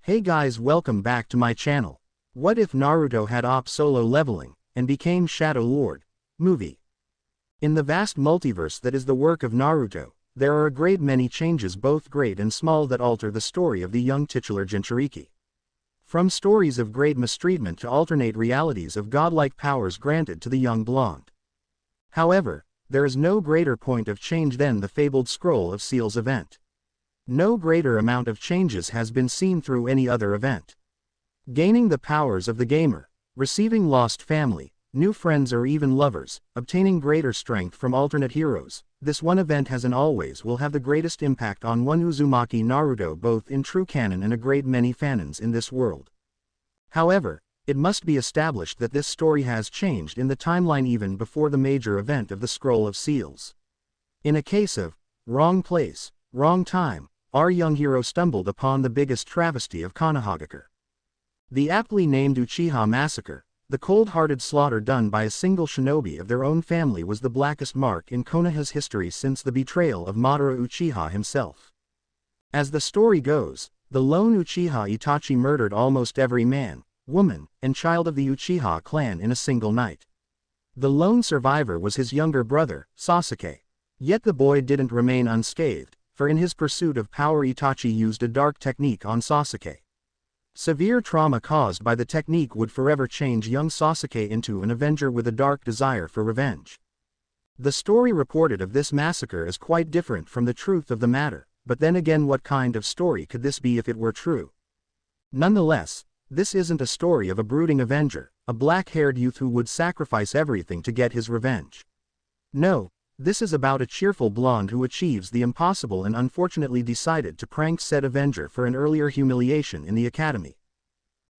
Hey guys, welcome back to my channel. What if Naruto had solo leveling, and became Shadow Lord? Movie. In the vast multiverse that is the work of Naruto, there are a great many changes, both great and small, that alter the story of the young titular Jinchuriki. From stories of great mistreatment to alternate realities of godlike powers granted to the young blonde. However, there is no greater point of change than the fabled Scroll of Seals event. No greater amount of changes has been seen through any other event. Gaining the powers of the gamer, receiving lost family, new friends or even lovers, obtaining greater strength from alternate heroes, this one event has and always will have the greatest impact on one Uzumaki Naruto, both in true canon and a great many fanons in this world. However, it must be established that this story has changed in the timeline even before the major event of the Scroll of Seals. In a case of wrong place, wrong time, our young hero stumbled upon the biggest travesty of Konohagakure. The aptly named Uchiha massacre, the cold-hearted slaughter done by a single shinobi of their own family, was the blackest mark in Konoha's history since the betrayal of Madara Uchiha himself. As the story goes, the lone Uchiha Itachi murdered almost every man, woman, and child of the Uchiha clan in a single night. The lone survivor was his younger brother, Sasuke. Yet the boy didn't remain unscathed, for in his pursuit of power Itachi used a dark technique on Sasuke. Severe trauma caused by the technique would forever change young Sasuke into an avenger with a dark desire for revenge. The story reported of this massacre is quite different from the truth of the matter, but then again, what kind of story could this be if it were true? Nonetheless, this isn't a story of a brooding avenger, a black-haired youth who would sacrifice everything to get his revenge. No. This is about a cheerful blonde who achieves the impossible and unfortunately decided to prank said avenger for an earlier humiliation in the academy.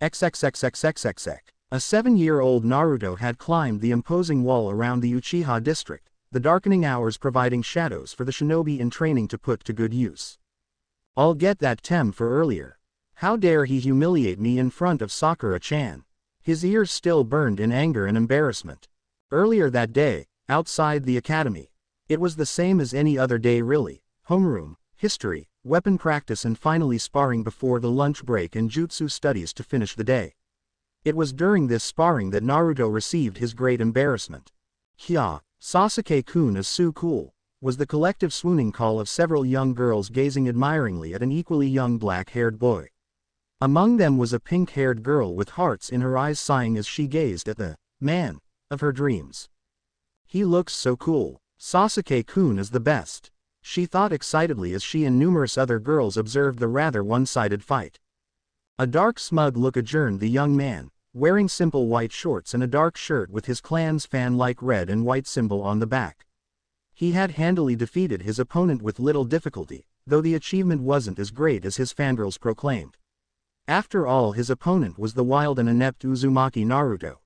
XXXXXXX. A 7-year-old Naruto had climbed the imposing wall around the Uchiha district, the darkening hours providing shadows for the shinobi in training to put to good use. I'll get that tem for earlier. How dare he humiliate me in front of Sakura-chan? His ears still burned in anger and embarrassment. Earlier that day, outside the academy, it was the same as any other day really: homeroom, history, weapon practice, and finally sparring before the lunch break and jutsu studies to finish the day. It was during this sparring that Naruto received his great embarrassment. "Hya, Sasuke-kun is so cool," was the collective swooning call of several young girls gazing admiringly at an equally young black-haired boy. Among them was a pink-haired girl with hearts in her eyes, sighing as she gazed at the man of her dreams. "He looks so cool. Sasuke-kun is the best," she thought excitedly as she and numerous other girls observed the rather one-sided fight. A dark smug look adjourned the young man, wearing simple white shorts and a dark shirt with his clan's fan-like red and white symbol on the back. He had handily defeated his opponent with little difficulty, though the achievement wasn't as great as his fangirls proclaimed. After all, his opponent was the wild and inept Uzumaki Naruto.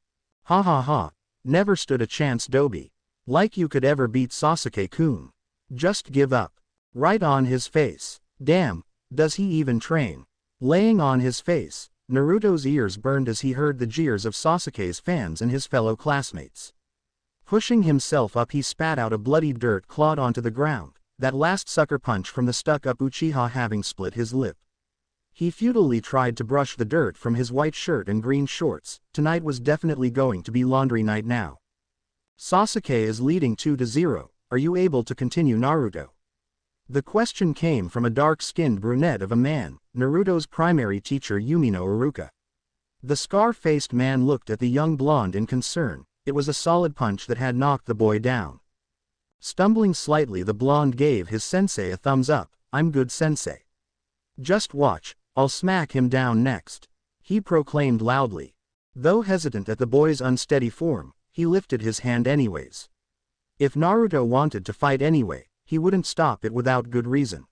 Ha ha ha. Never stood a chance, Dobi. Like you could ever beat Sasuke-kun. Just give up. Right on his face. Damn, does he even train? Laying on his face, Naruto's ears burned as he heard the jeers of Sasuke's fans and his fellow classmates. Pushing himself up, he spat out a bloody dirt clod onto the ground, that last sucker punch from the stuck-up Uchiha having split his lip. He futilely tried to brush the dirt from his white shirt and green shorts. Tonight was definitely going to be laundry night now. "Sasuke is leading 2-0, are you able to continue, Naruto?" The question came from a dark-skinned brunette of a man, Naruto's primary teacher Umino Iruka. The scar-faced man looked at the young blonde in concern. It was a solid punch that had knocked the boy down. Stumbling slightly, the blonde gave his sensei a thumbs up. "I'm good, sensei. Just watch, I'll smack him down next," he proclaimed loudly. Though hesitant at the boy's unsteady form, he lifted his hand anyways. If Naruto wanted to fight anyway, he wouldn't stop it without good reason.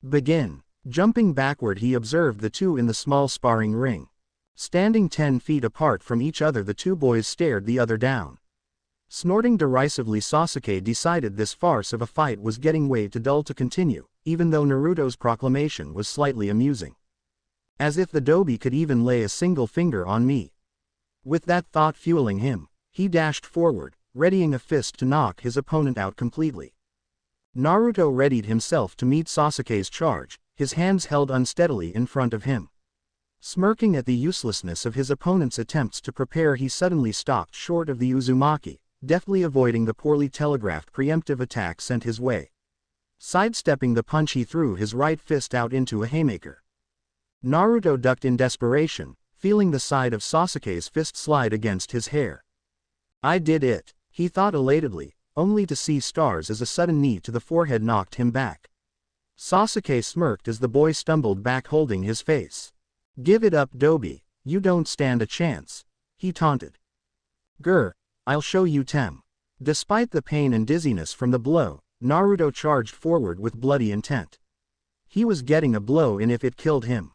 "Begin." Jumping backward, he observed the two in the small sparring ring. Standing 10 feet apart from each other, the two boys stared the other down. Snorting derisively, Sasuke decided this farce of a fight was getting way too dull to continue, even though Naruto's proclamation was slightly amusing. "As if the Dobi could even lay a single finger on me." With that thought fueling him, he dashed forward, readying a fist to knock his opponent out completely. Naruto readied himself to meet Sasuke's charge, his hands held unsteadily in front of him. Smirking at the uselessness of his opponent's attempts to prepare, he suddenly stopped short of the Uzumaki, deftly avoiding the poorly telegraphed preemptive attack sent his way. Sidestepping the punch, he threw his right fist out into a haymaker. Naruto ducked in desperation, feeling the side of Sasuke's fist slide against his hair. "I did it," he thought elatedly, only to see stars as a sudden knee to the forehead knocked him back. Sasuke smirked as the boy stumbled back holding his face. "Give it up, Dobi, you don't stand a chance," he taunted. "Grr, I'll show you Tem." Despite the pain and dizziness from the blow, Naruto charged forward with bloody intent. He was getting a blow in if it killed him.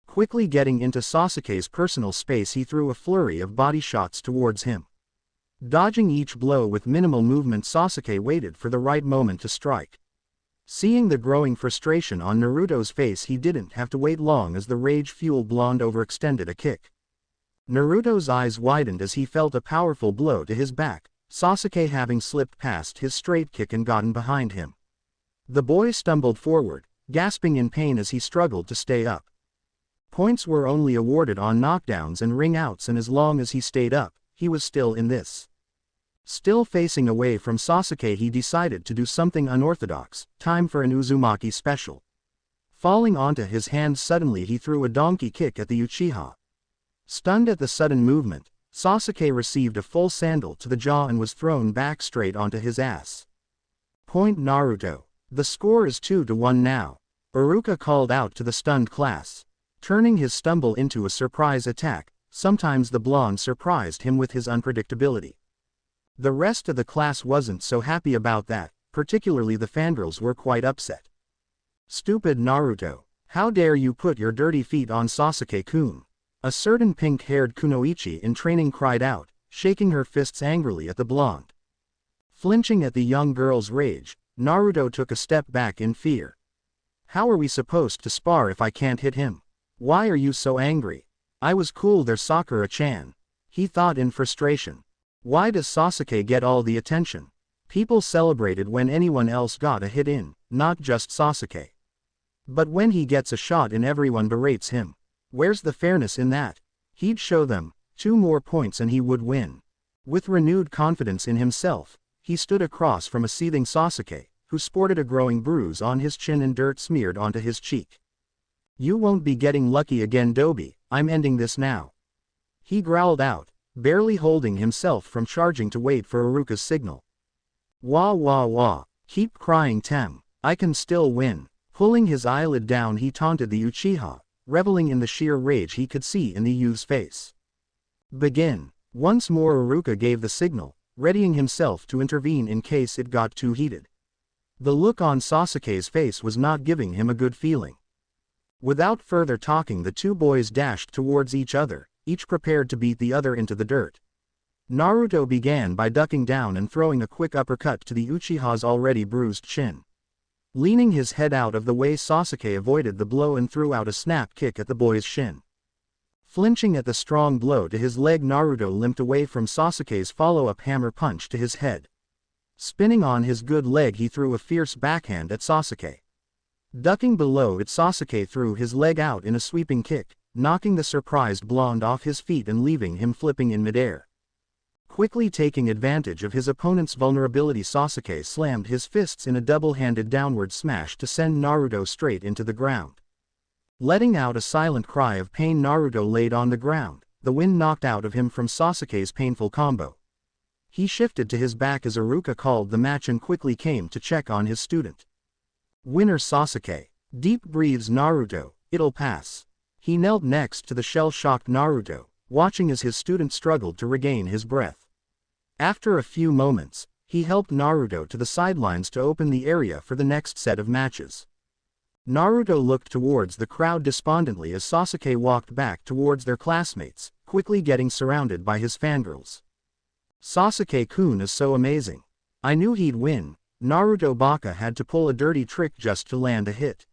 Quickly getting into Sasuke's personal space, he threw a flurry of body shots towards him. Dodging each blow with minimal movement, Sasuke waited for the right moment to strike. Seeing the growing frustration on Naruto's face, he didn't have to wait long as the rage-fueled blonde overextended a kick. Naruto's eyes widened as he felt a powerful blow to his back, Sasuke having slipped past his straight kick and gotten behind him. The boy stumbled forward, gasping in pain as he struggled to stay up. Points were only awarded on knockdowns and ring outs, and as long as he stayed up, he was still in this. Still facing away from Sasuke, he decided to do something unorthodox. Time for an Uzumaki special. Falling onto his hands suddenly, he threw a donkey kick at the Uchiha. Stunned at the sudden movement, Sasuke received a full sandal to the jaw and was thrown back straight onto his ass. Point Naruto. The score is 2-1 now. Iruka called out to the stunned class. Turning his stumble into a surprise attack, sometimes the blonde surprised him with his unpredictability. The rest of the class wasn't so happy about that, particularly the fangirls were quite upset. "Stupid Naruto, how dare you put your dirty feet on Sasuke-kun?" A certain pink-haired kunoichi in training cried out, shaking her fists angrily at the blonde. Flinching at the young girl's rage, Naruto took a step back in fear. "How are we supposed to spar if I can't hit him? Why are you so angry? I was cool there, Sakura-chan," he thought in frustration. Why does Sasuke get all the attention? People celebrated when anyone else got a hit in, not just Sasuke. But when he gets a shot in, everyone berates him. Where's the fairness in that? He'd show them 2 more points and he would win. With renewed confidence in himself, he stood across from a seething Sasuke, who sported a growing bruise on his chin and dirt smeared onto his cheek. "You won't be getting lucky again, Dobi, I'm ending this now," he growled out, barely holding himself from charging to wait for Iruka's signal. "Wah wah wah, keep crying Tem, I can still win." Pulling his eyelid down, he taunted the Uchiha, reveling in the sheer rage he could see in the youth's face. "Begin." Once more Iruka gave the signal, readying himself to intervene in case it got too heated. The look on Sasuke's face was not giving him a good feeling. Without further talking, the two boys dashed towards each other, each prepared to beat the other into the dirt. Naruto began by ducking down and throwing a quick uppercut to the Uchiha's already bruised chin. Leaning his head out of the way, Sasuke avoided the blow and threw out a snap kick at the boy's shin. Flinching at the strong blow to his leg, Naruto limped away from Sasuke's follow-up hammer punch to his head. Spinning on his good leg, he threw a fierce backhand at Sasuke. Ducking below it, Sasuke threw his leg out in a sweeping kick, knocking the surprised blonde off his feet and leaving him flipping in midair. Quickly taking advantage of his opponent's vulnerability, Sasuke slammed his fists in a double-handed downward smash to send Naruto straight into the ground. Letting out a silent cry of pain, Naruto laid on the ground, the wind knocked out of him from Sasuke's painful combo. He shifted to his back as Iruka called the match and quickly came to check on his student. "Winner Sasuke." Deep breathes Naruto, "It'll pass." He knelt next to the shell-shocked Naruto, watching as his student struggled to regain his breath. After a few moments, he helped Naruto to the sidelines to open the area for the next set of matches. Naruto looked towards the crowd despondently as Sasuke walked back towards their classmates, quickly getting surrounded by his fangirls. "Sasuke-kun is so amazing. I knew he'd win." Naruto Baka had to pull a dirty trick just to land a hit.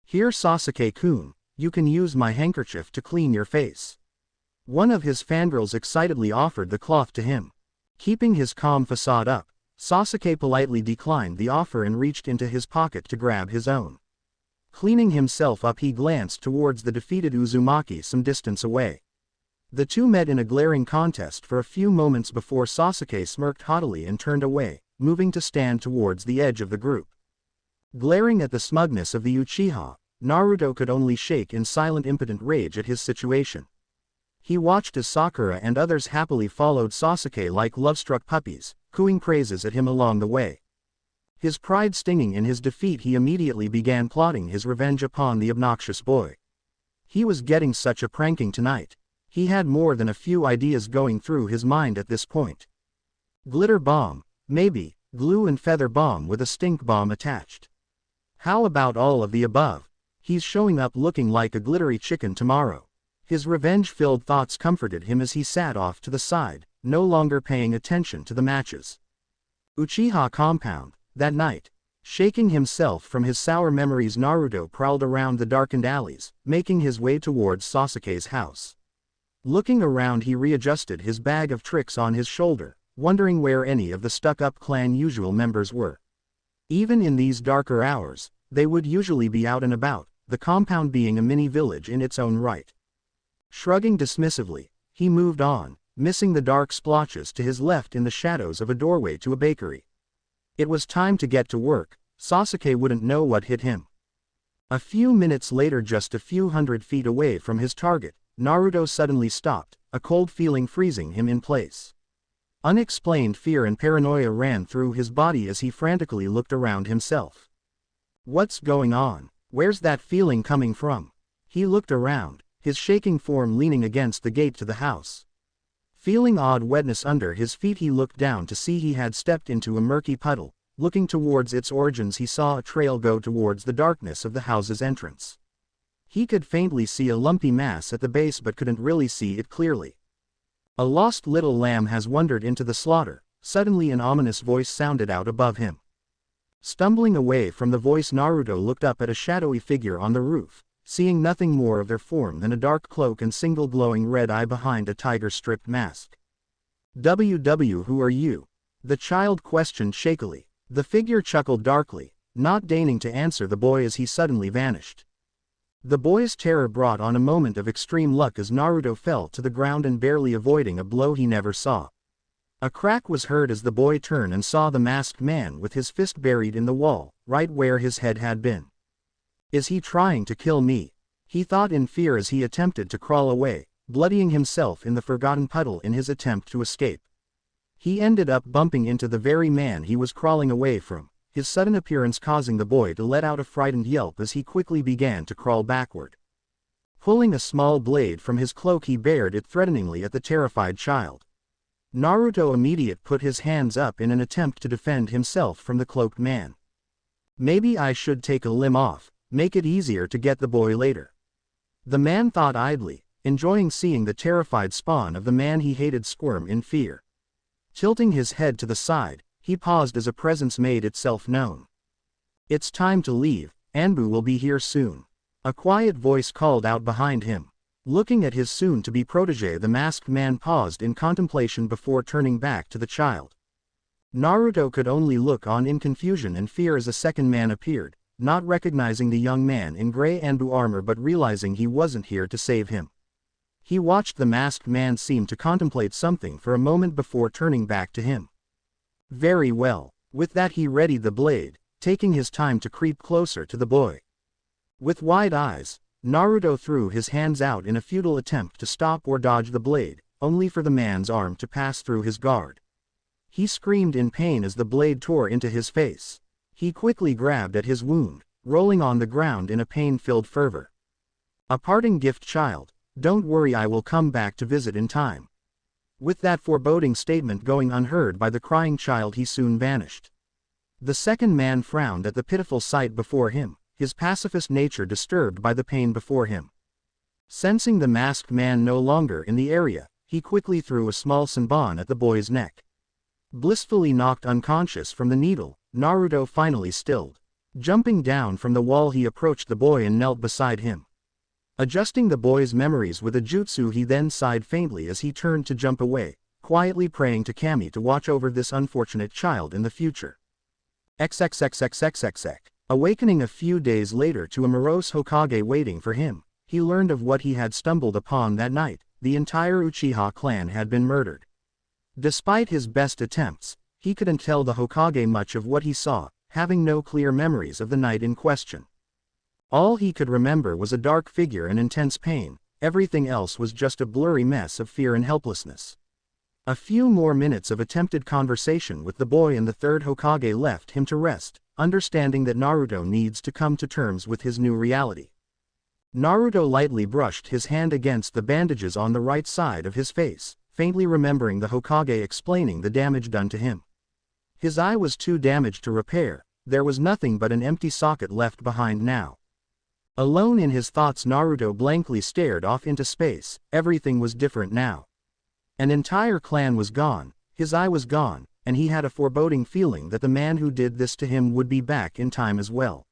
"Here Sasuke-kun, you can use my handkerchief to clean your face." One of his fangirls excitedly offered the cloth to him. Keeping his calm facade up, Sasuke politely declined the offer and reached into his pocket to grab his own. Cleaning himself up, he glanced towards the defeated Uzumaki some distance away. The two met in a glaring contest for a few moments before Sasuke smirked haughtily and turned away, moving to stand towards the edge of the group. Glaring at the smugness of the Uchiha, Naruto could only shake in silent impotent rage at his situation. He watched as Sakura and others happily followed Sasuke like love-struck puppies, cooing praises at him along the way. His pride stinging in his defeat, he immediately began plotting his revenge upon the obnoxious boy. He was getting such a pranking tonight. He had more than a few ideas going through his mind at this point. Glitter bomb, maybe, glue and feather bomb with a stink bomb attached. How about all of the above? He's showing up looking like a glittery chicken tomorrow. His revenge-filled thoughts comforted him as he sat off to the side, no longer paying attention to the matches. Uchiha compound. That night, shaking himself from his sour memories, Naruto prowled around the darkened alleys, making his way towards Sasuke's house. Looking around, he readjusted his bag of tricks on his shoulder, wondering where any of the stuck-up clan usual members were. Even in these darker hours, they would usually be out and about, the compound being a mini village in its own right. Shrugging dismissively, he moved on, missing the dark splotches to his left in the shadows of a doorway to a bakery. It was time to get to work. Sasuke wouldn't know what hit him. A few minutes later, just a few hundred feet away from his target, Naruto suddenly stopped, a cold feeling freezing him in place. Unexplained fear and paranoia ran through his body as he frantically looked around himself. What's going on? Where's that feeling coming from? He looked around, his shaking form leaning against the gate to the house. Feeling odd wetness under his feet, he looked down to see he had stepped into a murky puddle. Looking towards its origins, he saw a trail go towards the darkness of the house's entrance. He could faintly see a lumpy mass at the base but couldn't really see it clearly. A lost little lamb has wandered into the slaughter. Suddenly an ominous voice sounded out above him. Stumbling away from the voice, Naruto looked up at a shadowy figure on the roof, seeing nothing more of their form than a dark cloak and single glowing red eye behind a tiger-stripped mask. "WW, who are you?" the child questioned shakily. The figure chuckled darkly, not deigning to answer the boy as he suddenly vanished. The boy's terror brought on a moment of extreme luck as Naruto fell to the ground and barely avoiding a blow he never saw. A crack was heard as the boy turned and saw the masked man with his fist buried in the wall, right where his head had been. Is he trying to kill me? He thought in fear as he attempted to crawl away, bloodying himself in the forgotten puddle in his attempt to escape. He ended up bumping into the very man he was crawling away from, his sudden appearance causing the boy to let out a frightened yelp as he quickly began to crawl backward. Pulling a small blade from his cloak, he bared it threateningly at the terrified child. Naruto immediately put his hands up in an attempt to defend himself from the cloaked man. Maybe I should take a limb off, make it easier to get the boy later. The man thought idly, enjoying seeing the terrified spawn of the man he hated squirm in fear. Tilting his head to the side, he paused as a presence made itself known. It's time to leave, Anbu will be here soon. A quiet voice called out behind him. Looking at his soon-to-be protege, the masked man paused in contemplation before turning back to the child. Naruto could only look on in confusion and fear as a second man appeared, not recognizing the young man in gray Anbu armor but realizing he wasn't here to save him. He watched the masked man seem to contemplate something for a moment before turning back to him. Very well. With that, he readied the blade, taking his time to creep closer to the boy. With wide eyes, Naruto threw his hands out in a futile attempt to stop or dodge the blade, only for the man's arm to pass through his guard. He screamed in pain as the blade tore into his face. He quickly grabbed at his wound, rolling on the ground in a pain-filled fervor. A parting gift, child. Don't worry, I will come back to visit in time. With that foreboding statement going unheard by the crying child, he soon vanished. The second man frowned at the pitiful sight before him, his pacifist nature disturbed by the pain before him. Sensing the masked man no longer in the area, he quickly threw a small senbon at the boy's neck. Blissfully knocked unconscious from the needle, Naruto finally stilled. Jumping down from the wall, he approached the boy and knelt beside him. Adjusting the boy's memories with a jutsu, he then sighed faintly as he turned to jump away, quietly praying to Kami to watch over this unfortunate child in the future. XXXXXXX. Awakening a few days later to a morose Hokage waiting for him, he learned of what he had stumbled upon that night. The entire Uchiha clan had been murdered. Despite his best attempts, he couldn't tell the Hokage much of what he saw, having no clear memories of the night in question. All he could remember was a dark figure and intense pain. Everything else was just a blurry mess of fear and helplessness. A few more minutes of attempted conversation with the boy and the third Hokage left him to rest, understanding that Naruto needs to come to terms with his new reality. Naruto lightly brushed his hand against the bandages on the right side of his face, faintly remembering the Hokage explaining the damage done to him. His eye was too damaged to repair, there was nothing but an empty socket left behind now. Alone in his thoughts, Naruto blankly stared off into space. Everything was different now. An entire clan was gone, his eye was gone, and he had a foreboding feeling that the man who did this to him would be back in time as well.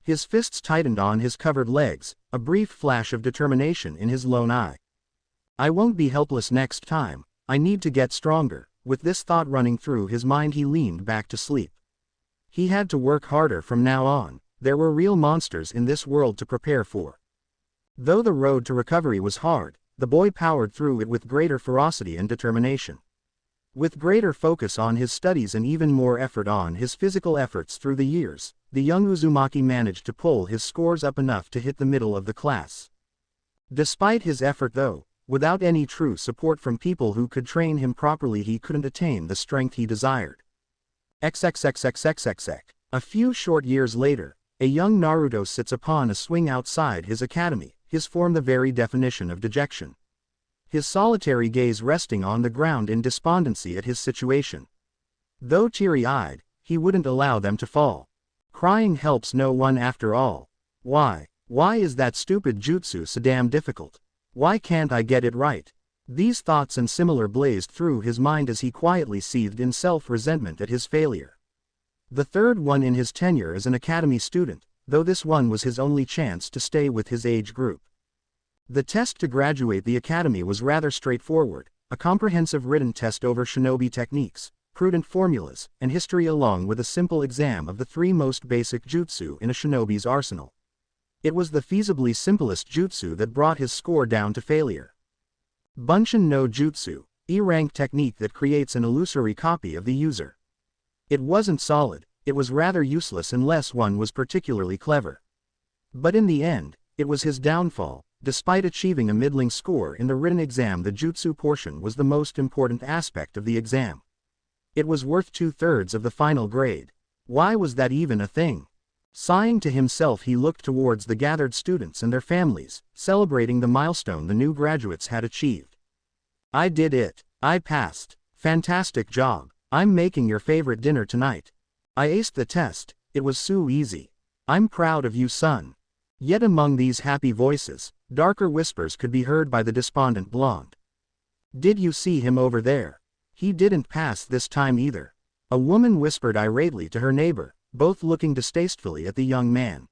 His fists tightened on his covered legs, a brief flash of determination in his lone eye. I won't be helpless next time, I need to get stronger. With this thought running through his mind, he leaned back to sleep. He had to work harder from now on. There were real monsters in this world to prepare for. Though the road to recovery was hard, the boy powered through it with greater ferocity and determination. With greater focus on his studies and even more effort on his physical efforts through the years, the young Uzumaki managed to pull his scores up enough to hit the middle of the class. Despite his effort though, without any true support from people who could train him properly, he couldn't attain the strength he desired. XXXXXXX. A few short years later, a young Naruto sits upon a swing outside his academy, his form the very definition of dejection. His solitary gaze resting on the ground in despondency at his situation. Though teary-eyed, he wouldn't allow them to fall. Crying helps no one after all. Why is that stupid jutsu so damn difficult? Why can't I get it right? These thoughts and similar blazed through his mind as he quietly seethed in self-resentment at his failure. The third one in his tenure as an academy student, though this one was his only chance to stay with his age group. The test to graduate the academy was rather straightforward, a comprehensive written test over shinobi techniques, prudent formulas, and history, along with a simple exam of the three most basic jutsu in a shinobi's arsenal. It was the feasibly simplest jutsu that brought his score down to failure. Bunshin no Jutsu, E-rank technique that creates an illusory copy of the user. It wasn't solid, it was rather useless unless one was particularly clever. But in the end, it was his downfall. Despite achieving a middling score in the written exam, the jutsu portion was the most important aspect of the exam. It was worth 2/3 of the final grade. Why was that even a thing? Sighing to himself, he looked towards the gathered students and their families, celebrating the milestone the new graduates had achieved. I did it. I passed. Fantastic job. I'm making your favorite dinner tonight. I aced the test. It was so easy. I'm proud of you, son. Yet among these happy voices, darker whispers could be heard by the despondent blonde. Did you see him over there? He didn't pass this time either. A woman whispered irately to her neighbor, both looking distastefully at the young man.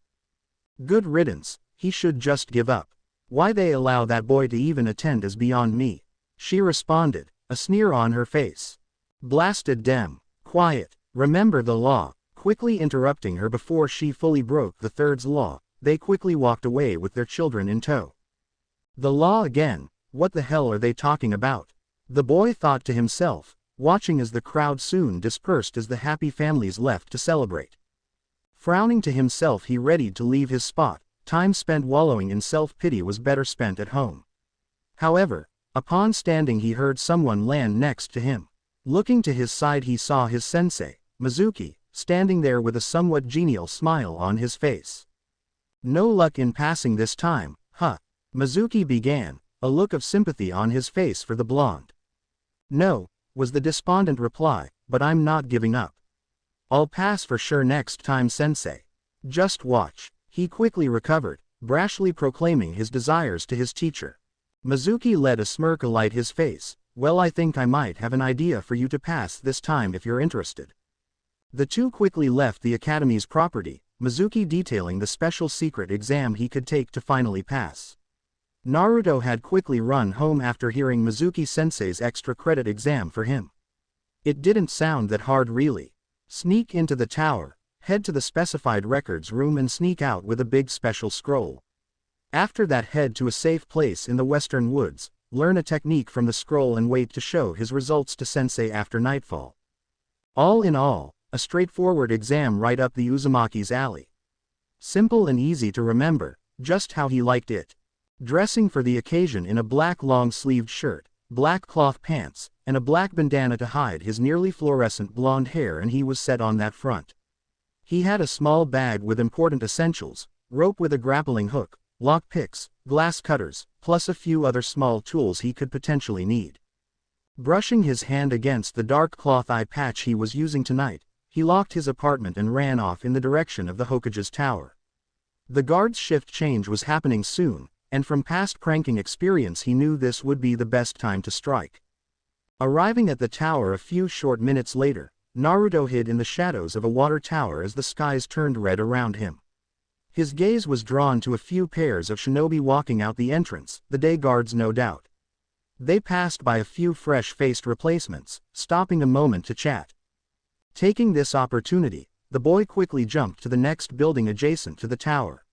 Good riddance, he should just give up. Why they allow that boy to even attend is beyond me, she responded, a sneer on her face. Blasted dem. Quiet, remember the law. Quickly interrupting her before she fully broke the third's law, they quickly walked away with their children in tow. The law again, what the hell are they talking about? The boy thought to himself, watching as the crowd soon dispersed as the happy families left to celebrate. Frowning to himself, he readied to leave his spot. Time spent wallowing in self-pity was better spent at home. However, upon standing, he heard someone land next to him. Looking to his side, he saw his sensei, Mizuki, standing there with a somewhat genial smile on his face. No luck in passing this time, huh? Mizuki began, a look of sympathy on his face for the blonde. No, was the despondent reply, but I'm not giving up. I'll pass for sure next time, sensei. Just watch. He quickly recovered, brashly proclaiming his desires to his teacher. Mizuki let a smirk alight his face. Well, I think I might have an idea for you to pass this time if you're interested. The two quickly left the academy's property, Mizuki detailing the special secret exam he could take to finally pass. Naruto had quickly run home after hearing Mizuki-sensei's extra credit exam for him. It didn't sound that hard really. Sneak into the tower, head to the specified records room and sneak out with a big special scroll. After that, head to a safe place in the western woods, learn a technique from the scroll and wait to show his results to sensei after nightfall. All in all, a straightforward exam right up the Uzumaki's alley. Simple and easy to remember, just how he liked it. Dressing for the occasion in a black long-sleeved shirt, black cloth pants, and a black bandana to hide his nearly fluorescent blonde hair, and he was set on that front. He had a small bag with important essentials, rope with a grappling hook, lock picks, glass cutters, plus a few other small tools he could potentially need. Brushing his hand against the dark cloth eye patch he was using tonight, he locked his apartment and ran off in the direction of the Hokage's tower. The guard's shift change was happening soon, and from past pranking experience he knew this would be the best time to strike. Arriving at the tower a few short minutes later, Naruto hid in the shadows of a water tower as the skies turned red around him. His gaze was drawn to a few pairs of shinobi walking out the entrance, the day guards no doubt. They passed by a few fresh-faced replacements, stopping a moment to chat. Taking this opportunity, the boy quickly jumped to the next building adjacent to the tower.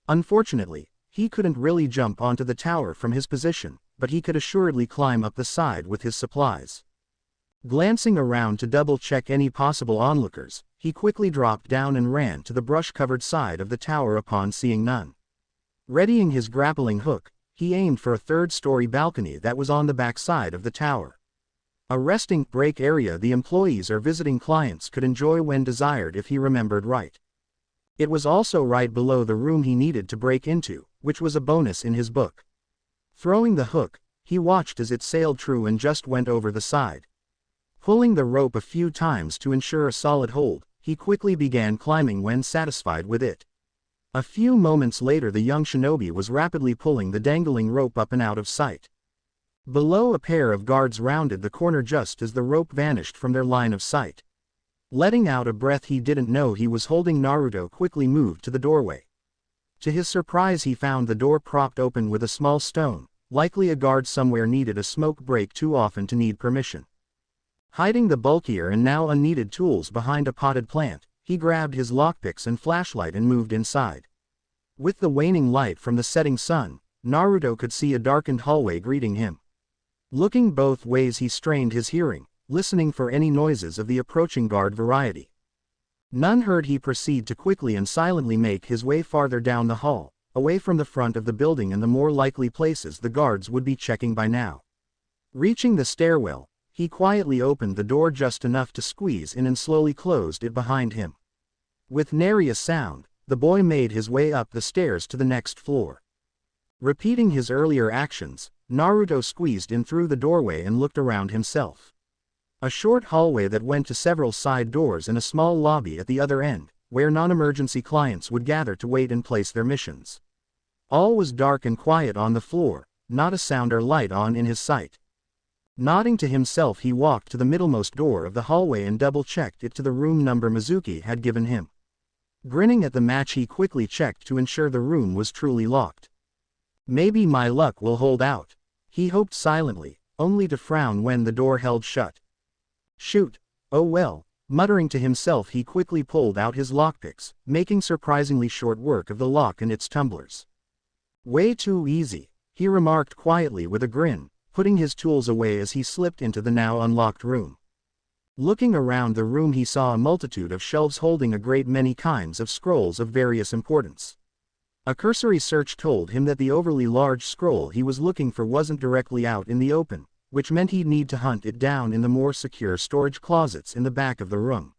Unfortunately, he couldn't really jump onto the tower from his position, but he could assuredly climb up the side with his supplies. Glancing around to double-check any possible onlookers, he quickly dropped down and ran to the brush-covered side of the tower upon seeing none. Readying his grappling hook, he aimed for a third-story balcony that was on the back side of the tower. A resting break area the employees or visiting clients could enjoy when desired if he remembered right. It was also right below the room he needed to break into, which was a bonus in his book. Throwing the hook, he watched as it sailed true and just went over the side. Pulling the rope a few times to ensure a solid hold, he quickly began climbing when satisfied with it. A few moments later the young shinobi was rapidly pulling the dangling rope up and out of sight. Below, a pair of guards rounded the corner just as the rope vanished from their line of sight. Letting out a breath he didn't know he was holding, Naruto quickly moved to the doorway. To his surprise he found the door propped open with a small stone, likely a guard somewhere needed a smoke break too often to need permission. Hiding the bulkier and now unneeded tools behind a potted plant, he grabbed his lockpicks and flashlight and moved inside. With the waning light from the setting sun, Naruto could see a darkened hallway greeting him. Looking both ways he strained his hearing, listening for any noises of the approaching guard variety. None heard. He proceeded to quickly and silently make his way farther down the hall, away from the front of the building and the more likely places the guards would be checking by now. Reaching the stairwell, he quietly opened the door just enough to squeeze in and slowly closed it behind him. With nary a sound, the boy made his way up the stairs to the next floor. Repeating his earlier actions, Naruto squeezed in through the doorway and looked around himself. A short hallway that went to several side doors and a small lobby at the other end, where non-emergency clients would gather to wait and place their missions. All was dark and quiet on the floor, not a sound or light on in his sight. Nodding to himself he walked to the middlemost door of the hallway and double-checked it to the room number Mizuki had given him. Grinning at the match he quickly checked to ensure the room was truly locked. Maybe my luck will hold out, he hoped silently, only to frown when the door held shut. Shoot, oh well, muttering to himself he quickly pulled out his lockpicks, making surprisingly short work of the lock and its tumblers. Way too easy, he remarked quietly with a grin, putting his tools away as he slipped into the now unlocked room. Looking around the room he saw a multitude of shelves holding a great many kinds of scrolls of various importance. A cursory search told him that the overly large scroll he was looking for wasn't directly out in the open, which meant he'd need to hunt it down in the more secure storage closets in the back of the room.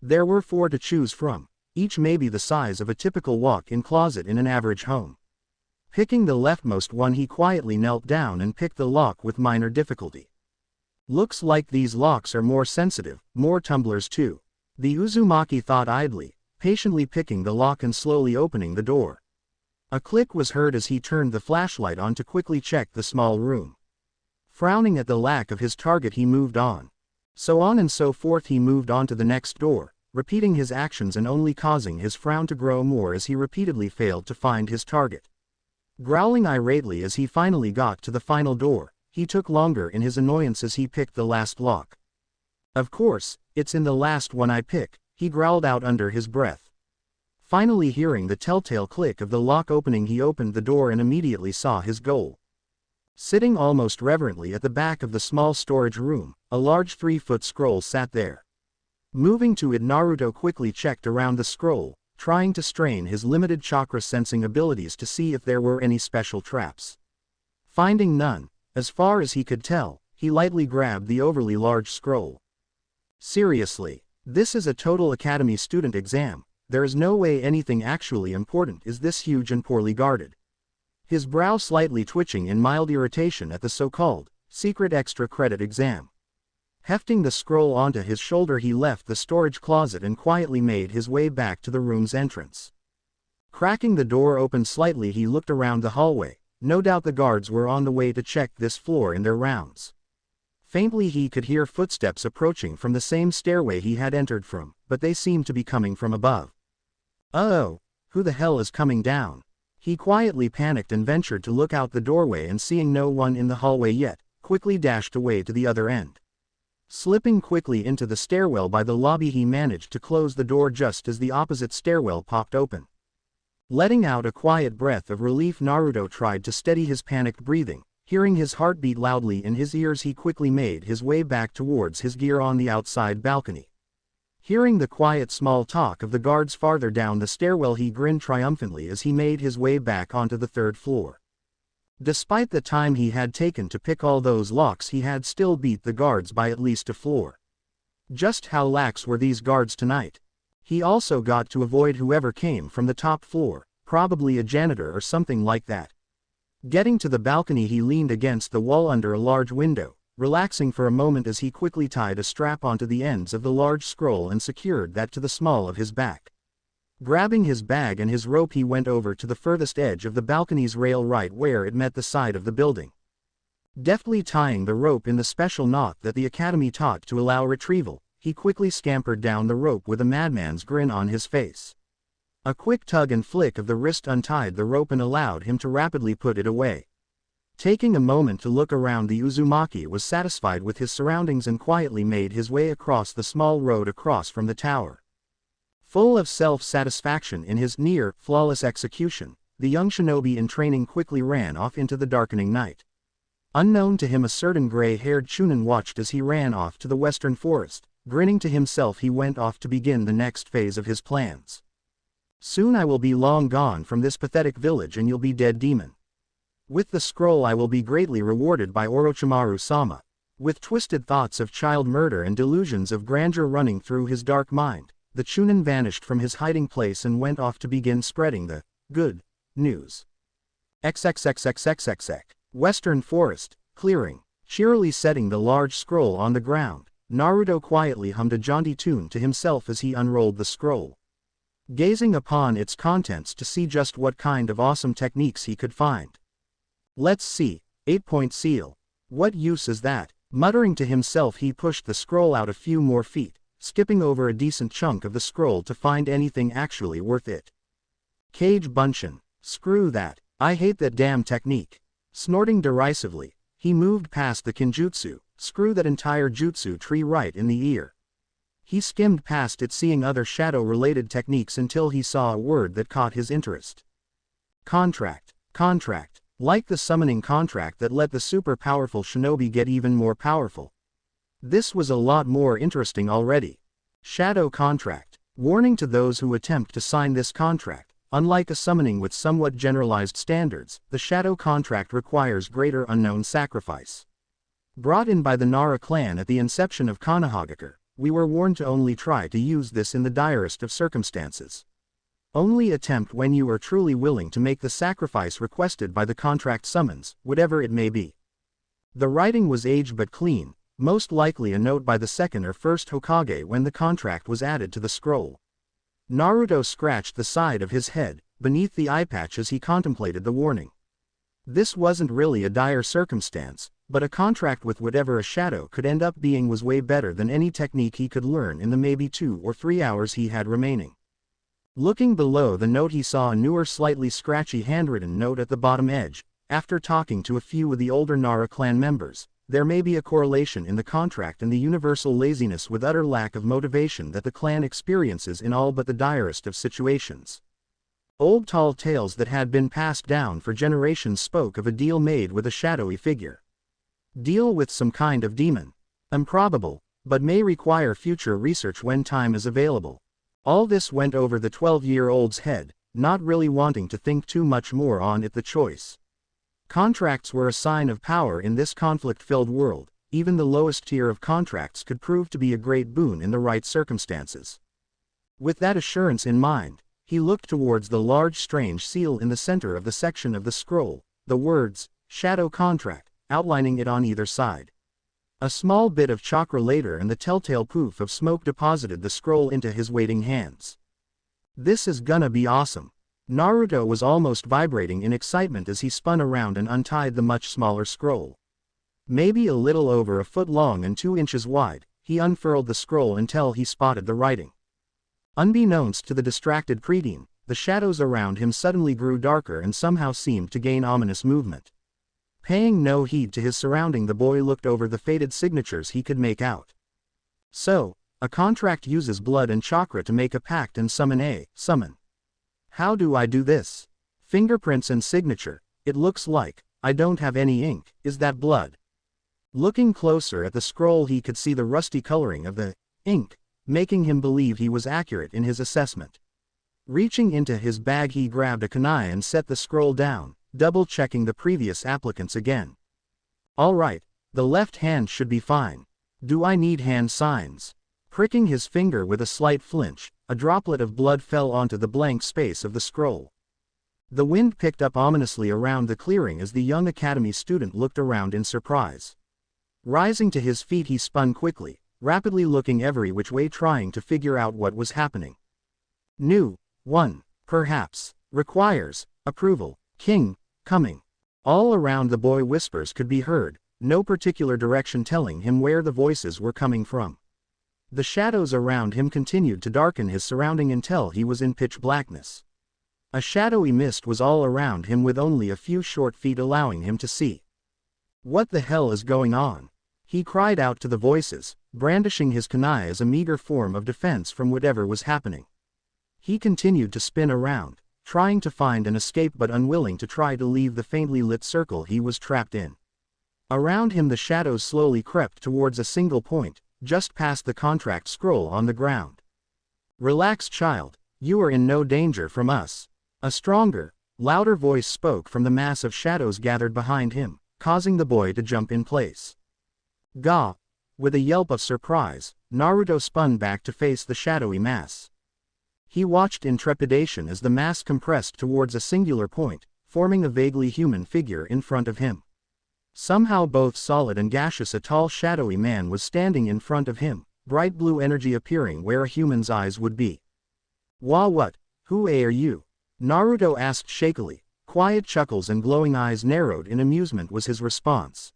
There were 4 to choose from, each maybe the size of a typical walk-in closet in an average home. Picking the leftmost one he quietly knelt down and picked the lock with minor difficulty. Looks like these locks are more sensitive, more tumblers too, the Uzumaki thought idly, patiently picking the lock and slowly opening the door. A click was heard as he turned the flashlight on to quickly check the small room. Frowning at the lack of his target he moved on. So on and so forth he moved on to the next door, repeating his actions and only causing his frown to grow more as he repeatedly failed to find his target. Growling irately as he finally got to the final door, he took longer in his annoyance as he picked the last lock. Of course, it's in the last one I pick, he he growled out under his breath. Finally hearing the telltale click of the lock opening, he opened the door and immediately saw his goal. Sitting almost reverently at the back of the small storage room, a large 3-foot scroll sat there. Moving to it, Naruto quickly checked around the scroll, trying to strain his limited chakra sensing abilities to see if there were any special traps. Finding none, as far as he could tell, he lightly grabbed the overly large scroll. Seriously, this is a total academy student exam. There is no way anything actually important is this huge and poorly guarded. His brow slightly twitching in mild irritation at the so-called secret extra credit exam. Hefting the scroll onto his shoulder, he left the storage closet and quietly made his way back to the room's entrance. Cracking the door open slightly, he looked around the hallway. No doubt the guards were on the way to check this floor in their rounds. Faintly he could hear footsteps approaching from the same stairway he had entered from, but they seemed to be coming from above. Uh-oh, who the hell is coming down? He quietly panicked and ventured to look out the doorway, and seeing no one in the hallway yet, quickly dashed away to the other end. Slipping quickly into the stairwell by the lobby, he managed to close the door just as the opposite stairwell popped open. Letting out a quiet breath of relief, Naruto tried to steady his panicked breathing. Hearing his heartbeat loudly in his ears, he quickly made his way back towards his gear on the outside balcony. Hearing the quiet small talk of the guards farther down the stairwell, he grinned triumphantly as he made his way back onto the 3rd floor. Despite the time he had taken to pick all those locks, he had still beat the guards by at least a floor. Just how lax were these guards tonight? He also got to avoid whoever came from the top floor, probably a janitor or something like that. Getting to the balcony, he leaned against the wall under a large window, relaxing for a moment as he quickly tied a strap onto the ends of the large scroll and secured that to the small of his back. Grabbing his bag and his rope, he went over to the furthest edge of the balcony's rail right where it met the side of the building. Deftly tying the rope in the special knot that the academy taught to allow retrieval, he quickly scampered down the rope with a madman's grin on his face. A quick tug and flick of the wrist untied the rope and allowed him to rapidly put it away. Taking a moment to look around, the Uzumaki was satisfied with his surroundings and quietly made his way across the small road across from the tower. Full of self-satisfaction in his near-flawless execution, the young shinobi in training quickly ran off into the darkening night. Unknown to him, a certain gray-haired Chunin watched as he ran off to the western forest. Grinning to himself, he went off to begin the next phase of his plans. Soon I will be long gone from this pathetic village and you'll be dead, demon. With the scroll I will be greatly rewarded by Orochimaru-sama. With twisted thoughts of child murder and delusions of grandeur running through his dark mind, the Chunin vanished from his hiding place and went off to begin spreading the good news. XXXXXXX. Western Forest, clearing. Cheerily setting the large scroll on the ground, Naruto quietly hummed a jaunty tune to himself as he unrolled the scroll. Gazing upon its contents to see just what kind of awesome techniques he could find. Let's see, 8-point seal. What use is that? Muttering to himself, he pushed the scroll out a few more feet, skipping over a decent chunk of the scroll to find anything actually worth it. Cage Bunshin. Screw that. I hate that damn technique. Snorting derisively, he moved past the Kinjutsu. Screw that entire jutsu tree right in the ear. He skimmed past it, seeing other shadow-related techniques until he saw a word that caught his interest. Contract. Contract. Like the summoning contract that let the super-powerful shinobi get even more powerful. This was a lot more interesting already. Shadow contract. Warning to those who attempt to sign this contract. Unlike a summoning with somewhat generalized standards, the shadow contract requires greater unknown sacrifice. Brought in by the Nara clan at the inception of Konohagakure, we were warned to only try to use this in the direst of circumstances. Only attempt when you are truly willing to make the sacrifice requested by the contract summons, whatever it may be. The writing was aged but clean, most likely a note by the second or first Hokage when the contract was added to the scroll. Naruto scratched the side of his head, beneath the eye patch as he contemplated the warning. This wasn't really a dire circumstance, but a contract with whatever a shadow could end up being was way better than any technique he could learn in the maybe 2 or 3 hours he had remaining. Looking below the note, he saw a newer, slightly scratchy handwritten note at the bottom edge. After talking to a few of the older Nara clan members, there may be a correlation in the contract and the universal laziness with utter lack of motivation that the clan experiences in all but the direst of situations. Old tall tales that had been passed down for generations spoke of a deal made with a shadowy figure. Deal with some kind of demon. Improbable, but may require future research when time is available. All this went over the 12-year-old's head, not really wanting to think too much more on it. The choice. Contracts were a sign of power in this conflict-filled world. Even the lowest tier of contracts could prove to be a great boon in the right circumstances. With that assurance in mind, he looked towards the large strange seal in the center of the section of the scroll, the words, Shadow Contract, outlining it on either side. A small bit of chakra later and the telltale poof of smoke deposited the scroll into his waiting hands. This is gonna be awesome. Naruto was almost vibrating in excitement as he spun around and untied the much smaller scroll. Maybe a little over a foot long and 2 inches wide, he unfurled the scroll until he spotted the writing. Unbeknownst to the distracted preteen, the shadows around him suddenly grew darker and somehow seemed to gain ominous movement. Paying no heed to his surrounding, the boy looked over the faded signatures he could make out. So, a contract uses blood and chakra to make a pact and summon. How do I do this? Fingerprints and signature, it looks like. I don't have any ink. Is that blood? Looking closer at the scroll, he could see the rusty coloring of the ink, making him believe he was accurate in his assessment. Reaching into his bag, he grabbed a kunai and set the scroll down, double-checking the previous applicants again. All right, the left hand should be fine. Do I need hand signs? Pricking his finger with a slight flinch, a droplet of blood fell onto the blank space of the scroll. The wind picked up ominously around the clearing as the young academy student looked around in surprise. Rising to his feet, he spun quickly, rapidly looking every which way, trying to figure out what was happening. New one, perhaps, requires approval. King, coming. All around the boy, whispers could be heard, no particular direction telling him where the voices were coming from. The shadows around him continued to darken his surrounding until he was in pitch blackness. A shadowy mist was all around him with only a few short feet allowing him to see. What the hell is going on? He cried out to the voices, brandishing his kunai as a meager form of defense from whatever was happening. He continued to spin around, trying to find an escape but unwilling to try to leave the faintly lit circle he was trapped in. Around him the shadows slowly crept towards a single point, just past the contract scroll on the ground. Relax, child, you are in no danger from us. A stronger, louder voice spoke from the mass of shadows gathered behind him, causing the boy to jump in place. Gah! With a yelp of surprise, Naruto spun back to face the shadowy mass. He watched in trepidation as the mass compressed towards a singular point, forming a vaguely human figure in front of him. Somehow both solid and gaseous, a tall shadowy man was standing in front of him, bright blue energy appearing where a human's eyes would be. What? Who are you? Naruto asked shakily. Quiet chuckles and glowing eyes narrowed in amusement was his response.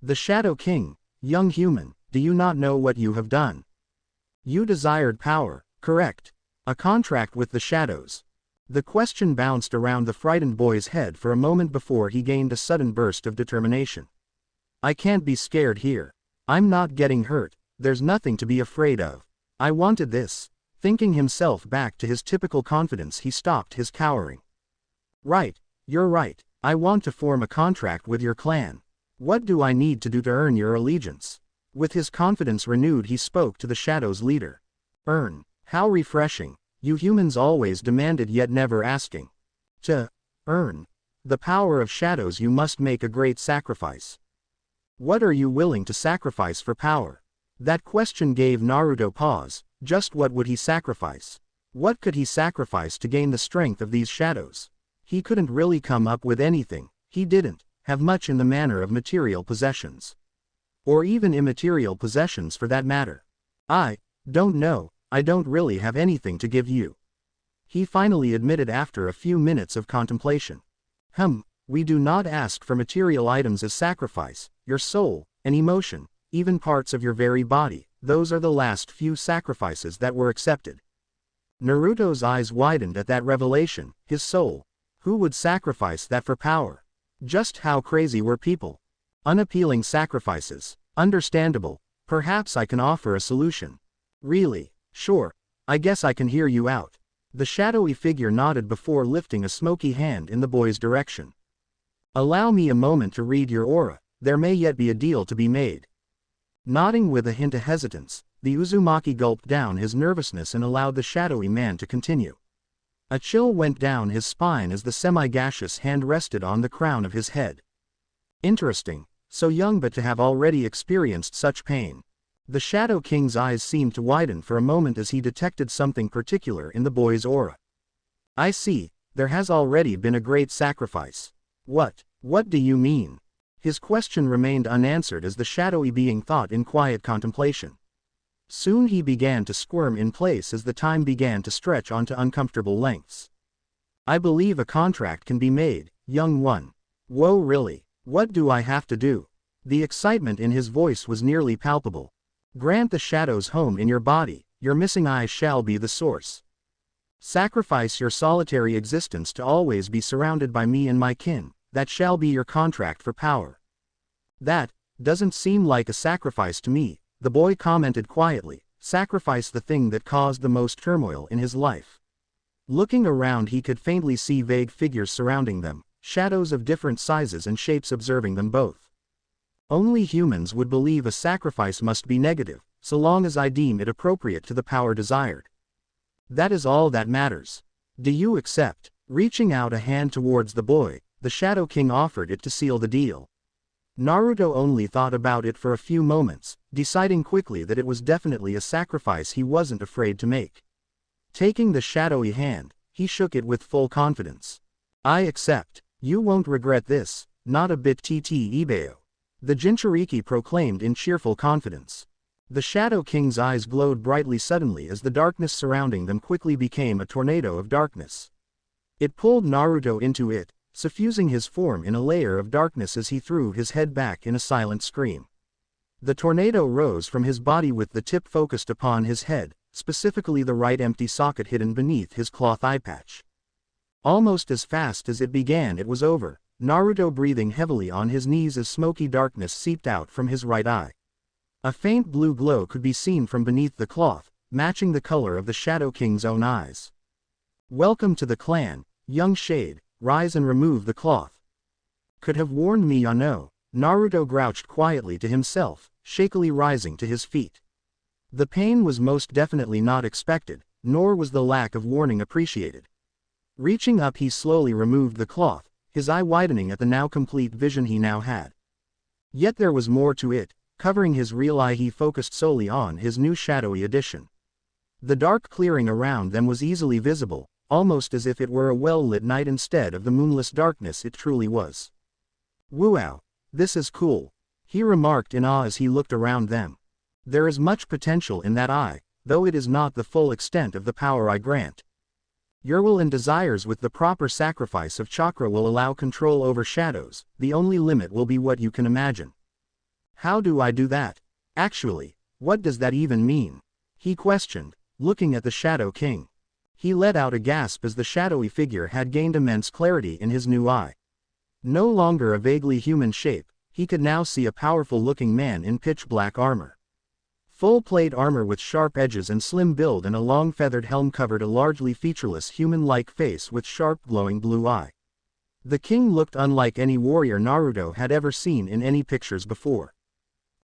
The Shadow King, young human, do you not know what you have done? You desired power, correct? A contract with the shadows. The question bounced around the frightened boy's head for a moment before he gained a sudden burst of determination. I can't be scared here. I'm not getting hurt, there's nothing to be afraid of. I wanted this. Thinking himself back to his typical confidence, he stopped his cowering. Right, you're right, I want to form a contract with your clan. What do I need to do to earn your allegiance? With his confidence renewed, he spoke to the Shadow's leader. Earn, how refreshing. You humans always demanded yet never asking. To earn the power of shadows, you must make a great sacrifice. What are you willing to sacrifice for power? That question gave Naruto pause. Just what would he sacrifice? What could he sacrifice to gain the strength of these shadows? He couldn't really come up with anything. He didn't have much in the manner of material possessions. Or even immaterial possessions for that matter. I don't know. I don't really have anything to give you. He finally admitted after a few minutes of contemplation. We do not ask for material items as sacrifice. Your soul, an emotion, even parts of your very body, those are the last few sacrifices that were accepted. Naruto's eyes widened at that revelation. His soul. Who would sacrifice that for power? Just how crazy were people? Unappealing sacrifices. Understandable. Perhaps I can offer a solution. Really? Sure. I guess I can hear you out. The shadowy figure nodded before lifting a smoky hand in the boy's direction. Allow me a moment to read your aura, there may yet be a deal to be made. Nodding with a hint of hesitance, the Uzumaki gulped down his nervousness and allowed the shadowy man to continue. A chill went down his spine as the semi-gaseous hand rested on the crown of his head. Interesting, so young but to have already experienced such pain. The Shadow King's eyes seemed to widen for a moment as he detected something particular in the boy's aura. I see, there has already been a great sacrifice. What do you mean? His question remained unanswered as the shadowy being thought in quiet contemplation. Soon he began to squirm in place as the time began to stretch onto uncomfortable lengths. I believe a contract can be made, young one. Whoa, really? What do I have to do? The excitement in his voice was nearly palpable. Grant the shadows home in your body, your missing eye shall be the source. Sacrifice your solitary existence to always be surrounded by me and my kin, that shall be your contract for power. That doesn't seem like a sacrifice to me, the boy commented quietly. Sacrifice the thing that caused the most turmoil in his life. Looking around he could faintly see vague figures surrounding them, shadows of different sizes and shapes observing them both. Only humans would believe a sacrifice must be negative, so long as I deem it appropriate to the power desired. That is all that matters. Do you accept? Reaching out a hand towards the boy, the Shadow King offered it to seal the deal. Naruto only thought about it for a few moments, deciding quickly that it was definitely a sacrifice he wasn't afraid to make. Taking the shadowy hand, he shook it with full confidence. I accept. You won't regret this, not a bit Ibeo. The Jinchuriki proclaimed in cheerful confidence. The Shadow King's eyes glowed brightly suddenly as the darkness surrounding them quickly became a tornado of darkness. It pulled Naruto into it, suffusing his form in a layer of darkness as he threw his head back in a silent scream. The tornado rose from his body with the tip focused upon his head, specifically the right empty socket hidden beneath his cloth eye patch. Almost as fast as it began it was over, Naruto breathing heavily on his knees as smoky darkness seeped out from his right eye. A faint blue glow could be seen from beneath the cloth, matching the color of the Shadow King's own eyes. Welcome to the clan, young shade, rise and remove the cloth. Could have warned me, no. Naruto grouched quietly to himself, shakily rising to his feet. The pain was most definitely not expected, nor was the lack of warning appreciated. Reaching up he slowly removed the cloth, his eye widening at the now complete vision he now had. Yet there was more to it, covering his real eye he focused solely on his new shadowy addition. The dark clearing around them was easily visible, almost as if it were a well-lit night instead of the moonless darkness it truly was. Wow, this is cool, he remarked in awe as he looked around them. There is much potential in that eye, though it is not the full extent of the power I grant. Your will and desires with the proper sacrifice of chakra will allow control over shadows, the only limit will be what you can imagine. How do I do that? Actually, what does that even mean? He questioned, looking at the Shadow King. He let out a gasp as the shadowy figure had gained immense clarity in his new eye. No longer a vaguely human shape, he could now see a powerful-looking man in pitch-black armor. Full-plate armor with sharp edges and slim build and a long feathered helm covered a largely featureless human-like face with sharp glowing blue eye. The king looked unlike any warrior Naruto had ever seen in any pictures before.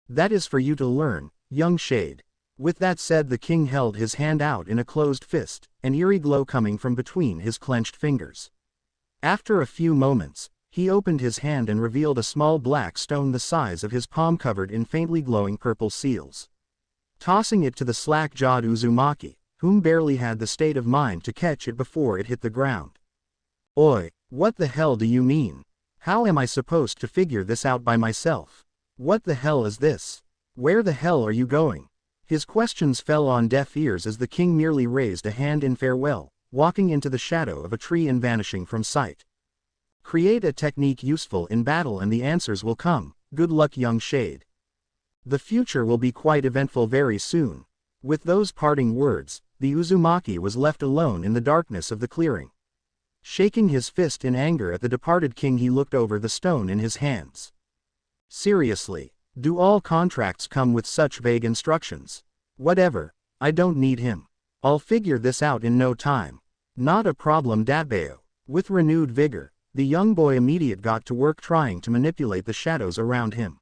That is for you to learn, young shade. With that said the king held his hand out in a closed fist, an eerie glow coming from between his clenched fingers. After a few moments, he opened his hand and revealed a small black stone the size of his palm covered in faintly glowing purple seals. Tossing it to the slack-jawed Uzumaki, whom barely had the state of mind to catch it before it hit the ground. Oi, what the hell do you mean? How am I supposed to figure this out by myself? What the hell is this? Where the hell are you going? His questions fell on deaf ears as the king merely raised a hand in farewell, walking into the shadow of a tree and vanishing from sight. Create a technique useful in battle and the answers will come. Good luck, young shade. The future will be quite eventful very soon. With those parting words, the Uzumaki was left alone in the darkness of the clearing. Shaking his fist in anger at the departed king he looked over the stone in his hands. Seriously, do all contracts come with such vague instructions? Whatever, I don't need him. I'll figure this out in no time. Not a problem, Datbeo. With renewed vigor, the young boy immediately got to work trying to manipulate the shadows around him.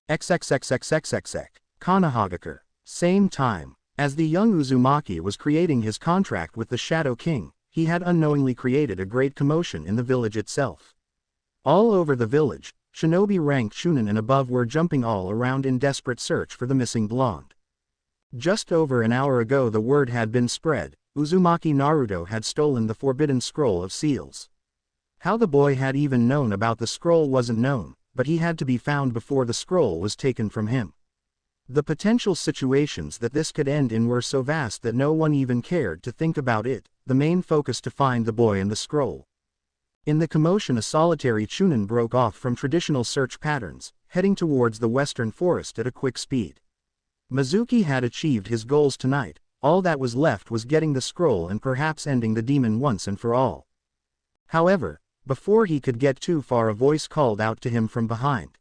XXXXXXX. Kanahagaker. Same time. As the young Uzumaki was creating his contract with the Shadow King, he had unknowingly created a great commotion in the village itself. All over the village, shinobi ranked Chunin and above were jumping all around in desperate search for the missing blonde. Just over an hour ago the word had been spread, Uzumaki Naruto had stolen the forbidden scroll of seals. How the boy had even known about the scroll wasn't known, but he had to be found before the scroll was taken from him. The potential situations that this could end in were so vast that no one even cared to think about it, the main focus to find the boy and the scroll. In the commotion a solitary Chunin broke off from traditional search patterns, heading towards the western forest at a quick speed. Mizuki had achieved his goals tonight, all that was left was getting the scroll and perhaps ending the demon once and for all. However, before he could get too far a voice called out to him from behind.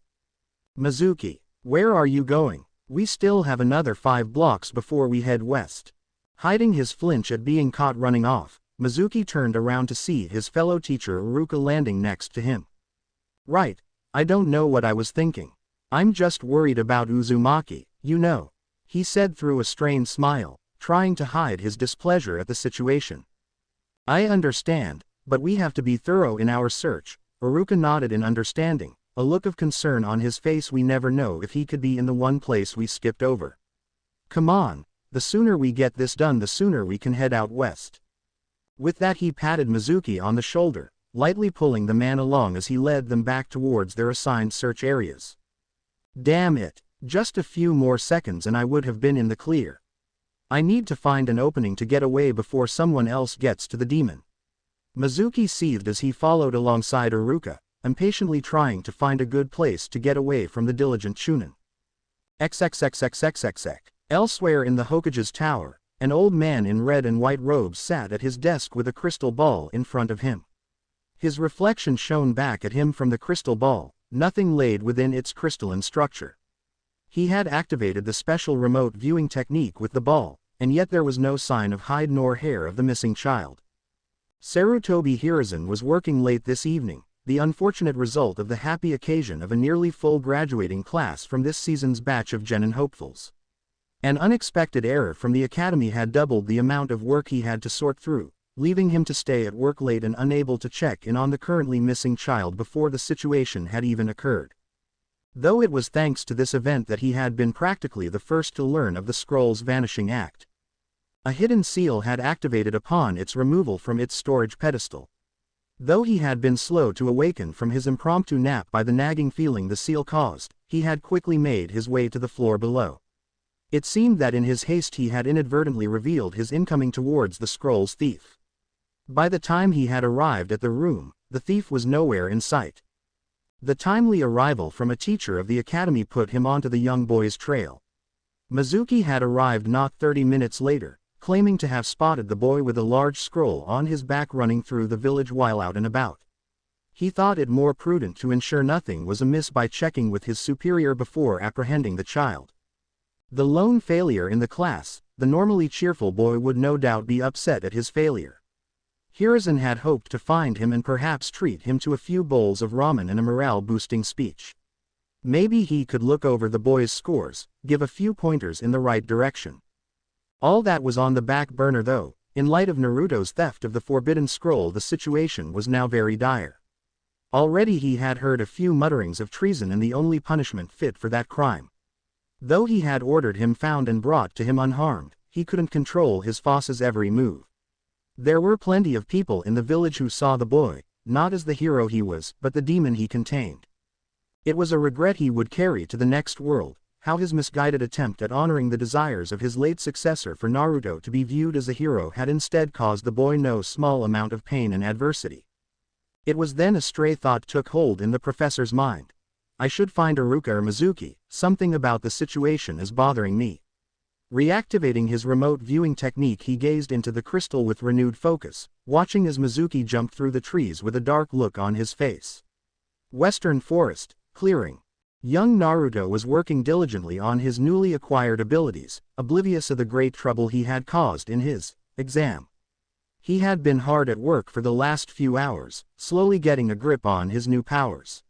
Mizuki, where are you going? We still have another 5 blocks before we head west. Hiding his flinch at being caught running off, Mizuki turned around to see his fellow teacher Iruka landing next to him. Right, I don't know what I was thinking. I'm just worried about Uzumaki, you know, he said through a strained smile, trying to hide his displeasure at the situation. I understand, but we have to be thorough in our search. Iruka nodded in understanding, a look of concern on his face. We never know if he could be in the one place we skipped over. Come on, the sooner we get this done the sooner we can head out west. With that he patted Mizuki on the shoulder, lightly pulling the man along as he led them back towards their assigned search areas. Damn it, just a few more seconds and I would have been in the clear. I need to find an opening to get away before someone else gets to the demon. Mizuki seethed as he followed alongside Iruka, impatiently trying to find a good place to get away from the diligent Chunin. XXXXXXX. Elsewhere in the Hokage's tower, an old man in red and white robes sat at his desk with a crystal ball in front of him. His reflection shone back at him from the crystal ball, nothing laid within its crystalline structure. He had activated the special remote viewing technique with the ball, and yet there was no sign of hide nor hair of the missing child. Sarutobi Hiruzen was working late this evening, the unfortunate result of the happy occasion of a nearly full graduating class from this season's batch of genin hopefuls. An unexpected error from the academy had doubled the amount of work he had to sort through, leaving him to stay at work late and unable to check in on the currently missing child before the situation had even occurred. Though it was thanks to this event that he had been practically the first to learn of the scroll's vanishing act. A hidden seal had activated upon its removal from its storage pedestal. Though he had been slow to awaken from his impromptu nap by the nagging feeling the seal caused, he had quickly made his way to the floor below. It seemed that in his haste he had inadvertently revealed his incoming towards the scroll's thief. By the time he had arrived at the room, the thief was nowhere in sight. The timely arrival from a teacher of the academy put him onto the young boy's trail. Mizuki had arrived not 30 minutes later, claiming to have spotted the boy with a large scroll on his back running through the village while out and about. He thought it more prudent to ensure nothing was amiss by checking with his superior before apprehending the child. The lone failure in the class, the normally cheerful boy would no doubt be upset at his failure. Hiruzen had hoped to find him and perhaps treat him to a few bowls of ramen and a morale-boosting speech. Maybe he could look over the boy's scores, give a few pointers in the right direction. All that was on the back burner though. In light of Naruto's theft of the Forbidden Scroll the situation was now very dire. Already he had heard a few mutterings of treason and the only punishment fit for that crime. Though he had ordered him found and brought to him unharmed, he couldn't control his boss's every move. There were plenty of people in the village who saw the boy, not as the hero he was, but the demon he contained. It was a regret he would carry to the next world, how his misguided attempt at honoring the desires of his late successor for Naruto to be viewed as a hero had instead caused the boy no small amount of pain and adversity. It was then a stray thought took hold in the professor's mind. I should find Iruka or Mizuki, something about the situation is bothering me. Reactivating his remote viewing technique he gazed into the crystal with renewed focus, watching as Mizuki jumped through the trees with a dark look on his face. Western Forest, clearing. Young Naruto was working diligently on his newly acquired abilities, oblivious of the great trouble he had caused in his exam. He had been hard at work for the last few hours, slowly getting a grip on his new powers.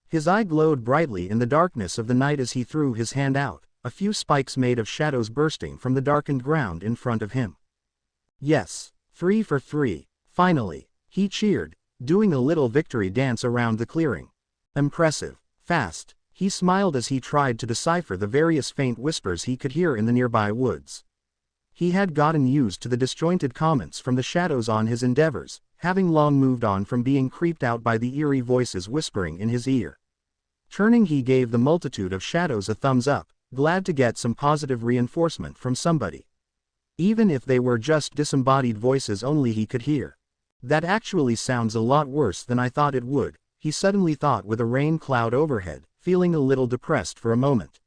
His eye glowed brightly in the darkness of the night as he threw his hand out, a few spikes made of shadows bursting from the darkened ground in front of him. Yes, 3 for 3, finally, he cheered, doing a little victory dance around the clearing. Impressive, fast, he smiled as he tried to decipher the various faint whispers he could hear in the nearby woods. He had gotten used to the disjointed comments from the shadows on his endeavors, having long moved on from being creeped out by the eerie voices whispering in his ear. Turning, he gave the multitude of shadows a thumbs up, glad to get some positive reinforcement from somebody. Even if they were just disembodied voices only he could hear. That actually sounds a lot worse than I thought it would, he suddenly thought with a rain cloud overhead, feeling a little depressed for a moment.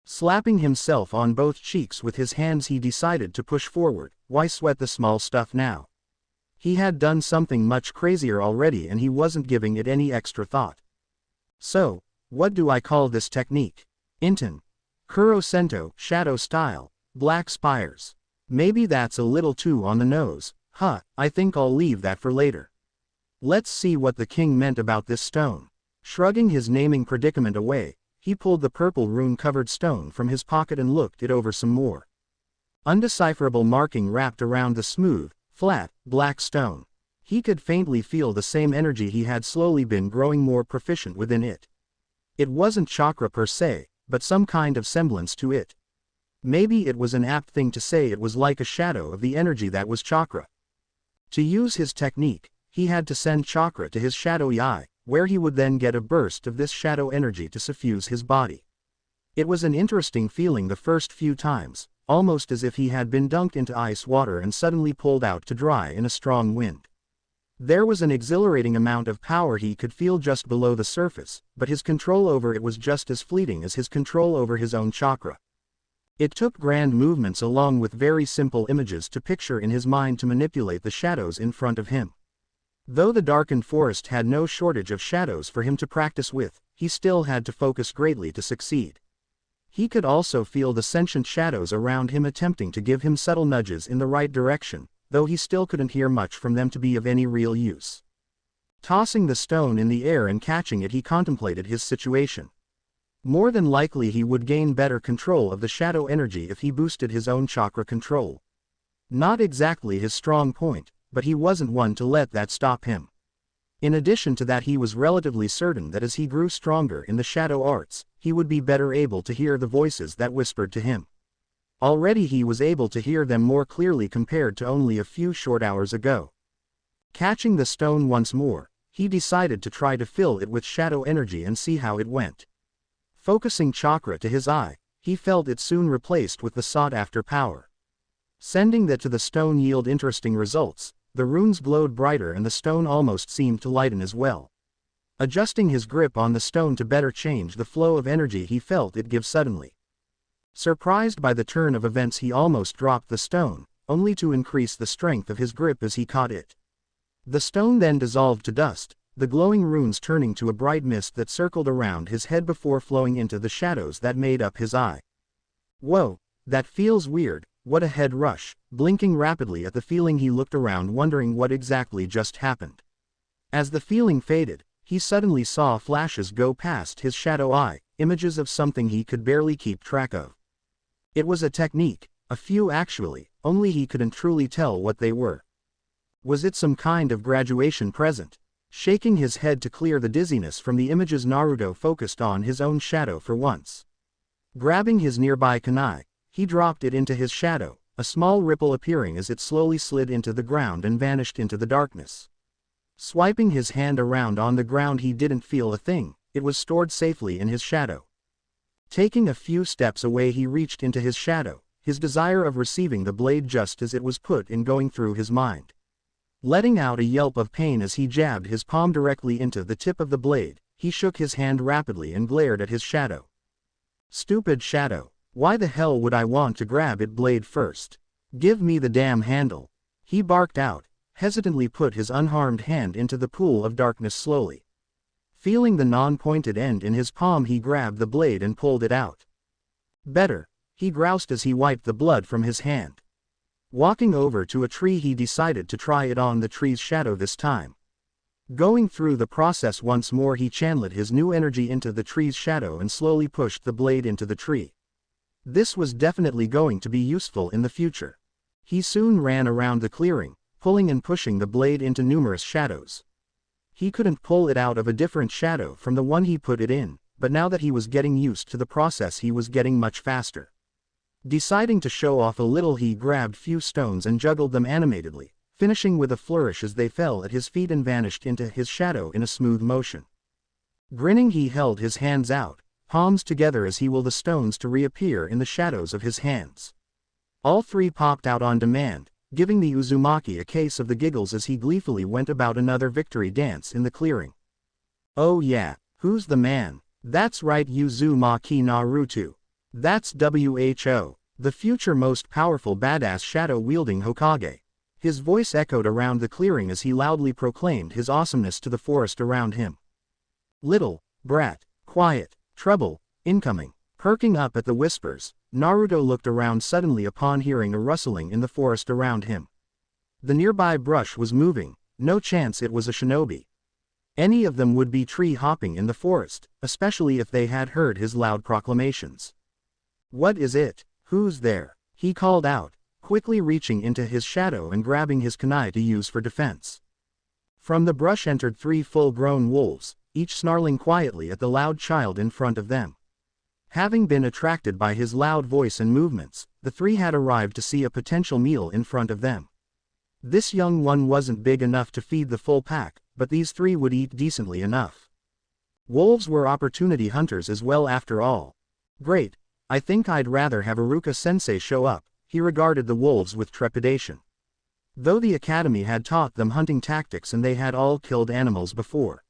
Slapping himself on both cheeks with his hands, he decided to push forward. Why sweat the small stuff now? He had done something much crazier already and he wasn't giving it any extra thought. So, what do I call this technique? Inten. Kuro Sento, shadow style, black spires. Maybe that's a little too on the nose, I think I'll leave that for later. Let's see what the king meant about this stone. Shrugging his naming predicament away, he pulled the purple rune-covered stone from his pocket and looked it over some more. Undecipherable marking wrapped around the smooth, flat, black stone. He could faintly feel the same energy he had slowly been growing more proficient within it. It wasn't chakra per se, but some kind of semblance to it. Maybe it was an apt thing to say it was like a shadow of the energy that was chakra. To use his technique, he had to send chakra to his shadowy eye, where he would then get a burst of this shadow energy to suffuse his body. It was an interesting feeling the first few times, almost as if he had been dunked into ice water and suddenly pulled out to dry in a strong wind. There was an exhilarating amount of power he could feel just below the surface, but his control over it was just as fleeting as his control over his own chakra. It took grand movements along with very simple images to picture in his mind to manipulate the shadows in front of him. Though the darkened forest had no shortage of shadows for him to practice with, he still had to focus greatly to succeed. He could also feel the sentient shadows around him attempting to give him subtle nudges in the right direction, though he still couldn't hear much from them to be of any real use. Tossing the stone in the air and catching it, he contemplated his situation. More than likely he would gain better control of the shadow energy if he boosted his own chakra control. Not exactly his strong point, but he wasn't one to let that stop him. In addition to that, he was relatively certain that as he grew stronger in the shadow arts, he would be better able to hear the voices that whispered to him. Already he was able to hear them more clearly compared to only a few short hours ago. Catching the stone once more, he decided to try to fill it with shadow energy and see how it went. Focusing chakra to his eye, he felt it soon replaced with the sought-after power. Sending that to the stone yield interesting results. The runes glowed brighter and the stone almost seemed to lighten as well. Adjusting his grip on the stone to better change the flow of energy he felt it give suddenly. Surprised by the turn of events, he almost dropped the stone, only to increase the strength of his grip as he caught it. The stone then dissolved to dust, the glowing runes turning to a bright mist that circled around his head before flowing into the shadows that made up his eye. Whoa, that feels weird. What a head rush. Blinking rapidly at the feeling, he looked around wondering what exactly just happened. As the feeling faded, he suddenly saw flashes go past his shadow eye, images of something he could barely keep track of. It was a technique, a few actually, only he couldn't truly tell what they were. Was it some kind of graduation present? Shaking his head to clear the dizziness from the images, Naruto focused on his own shadow for once. Grabbing his nearby kunai, he dropped it into his shadow, a small ripple appearing as it slowly slid into the ground and vanished into the darkness. Swiping his hand around on the ground, he didn't feel a thing, it was stored safely in his shadow. Taking a few steps away, he reached into his shadow, his desire of receiving the blade just as it was put in going through his mind. Letting out a yelp of pain as he jabbed his palm directly into the tip of the blade, he shook his hand rapidly and glared at his shadow. Stupid shadow. Why the hell would I want to grab it blade first? Give me the damn handle. He barked out, hesitantly put his unharmed hand into the pool of darkness slowly. Feeling the non-pointed end in his palm, he grabbed the blade and pulled it out. Better, he groused as he wiped the blood from his hand. Walking over to a tree, he decided to try it on the tree's shadow this time. Going through the process once more, he channeled his new energy into the tree's shadow and slowly pushed the blade into the tree. This was definitely going to be useful in the future. He soon ran around the clearing, pulling and pushing the blade into numerous shadows. He couldn't pull it out of a different shadow from the one he put it in, but now that he was getting used to the process, he was getting much faster. Deciding to show off a little, he grabbed few stones and juggled them animatedly, finishing with a flourish as they fell at his feet and vanished into his shadow in a smooth motion. Grinning, he held his hands out, palms together, as he willed the stones to reappear in the shadows of his hands. All three popped out on demand, giving the Uzumaki a case of the giggles as he gleefully went about another victory dance in the clearing. Oh yeah, who's the man? That's right, Uzumaki Naruto. That's WHO, the future most powerful badass shadow-wielding Hokage. His voice echoed around the clearing as he loudly proclaimed his awesomeness to the forest around him. Little brat, quiet, trouble, incoming. Perking up at the whispers, Naruto looked around suddenly upon hearing a rustling in the forest around him. The nearby brush was moving, no chance it was a shinobi. Any of them would be tree-hopping in the forest, especially if they had heard his loud proclamations. What is it? Who's there? He called out, quickly reaching into his shadow and grabbing his kunai to use for defense. From the brush entered 3 full-grown wolves, each snarling quietly at the loud child in front of them. Having been attracted by his loud voice and movements, the 3 had arrived to see a potential meal in front of them. This young one wasn't big enough to feed the full pack, but these 3 would eat decently enough. Wolves were opportunity hunters as well after all. Great, I think I'd rather have Iruka-sensei show up. He regarded the wolves with trepidation. Though the academy had taught them hunting tactics and they had all killed animals before.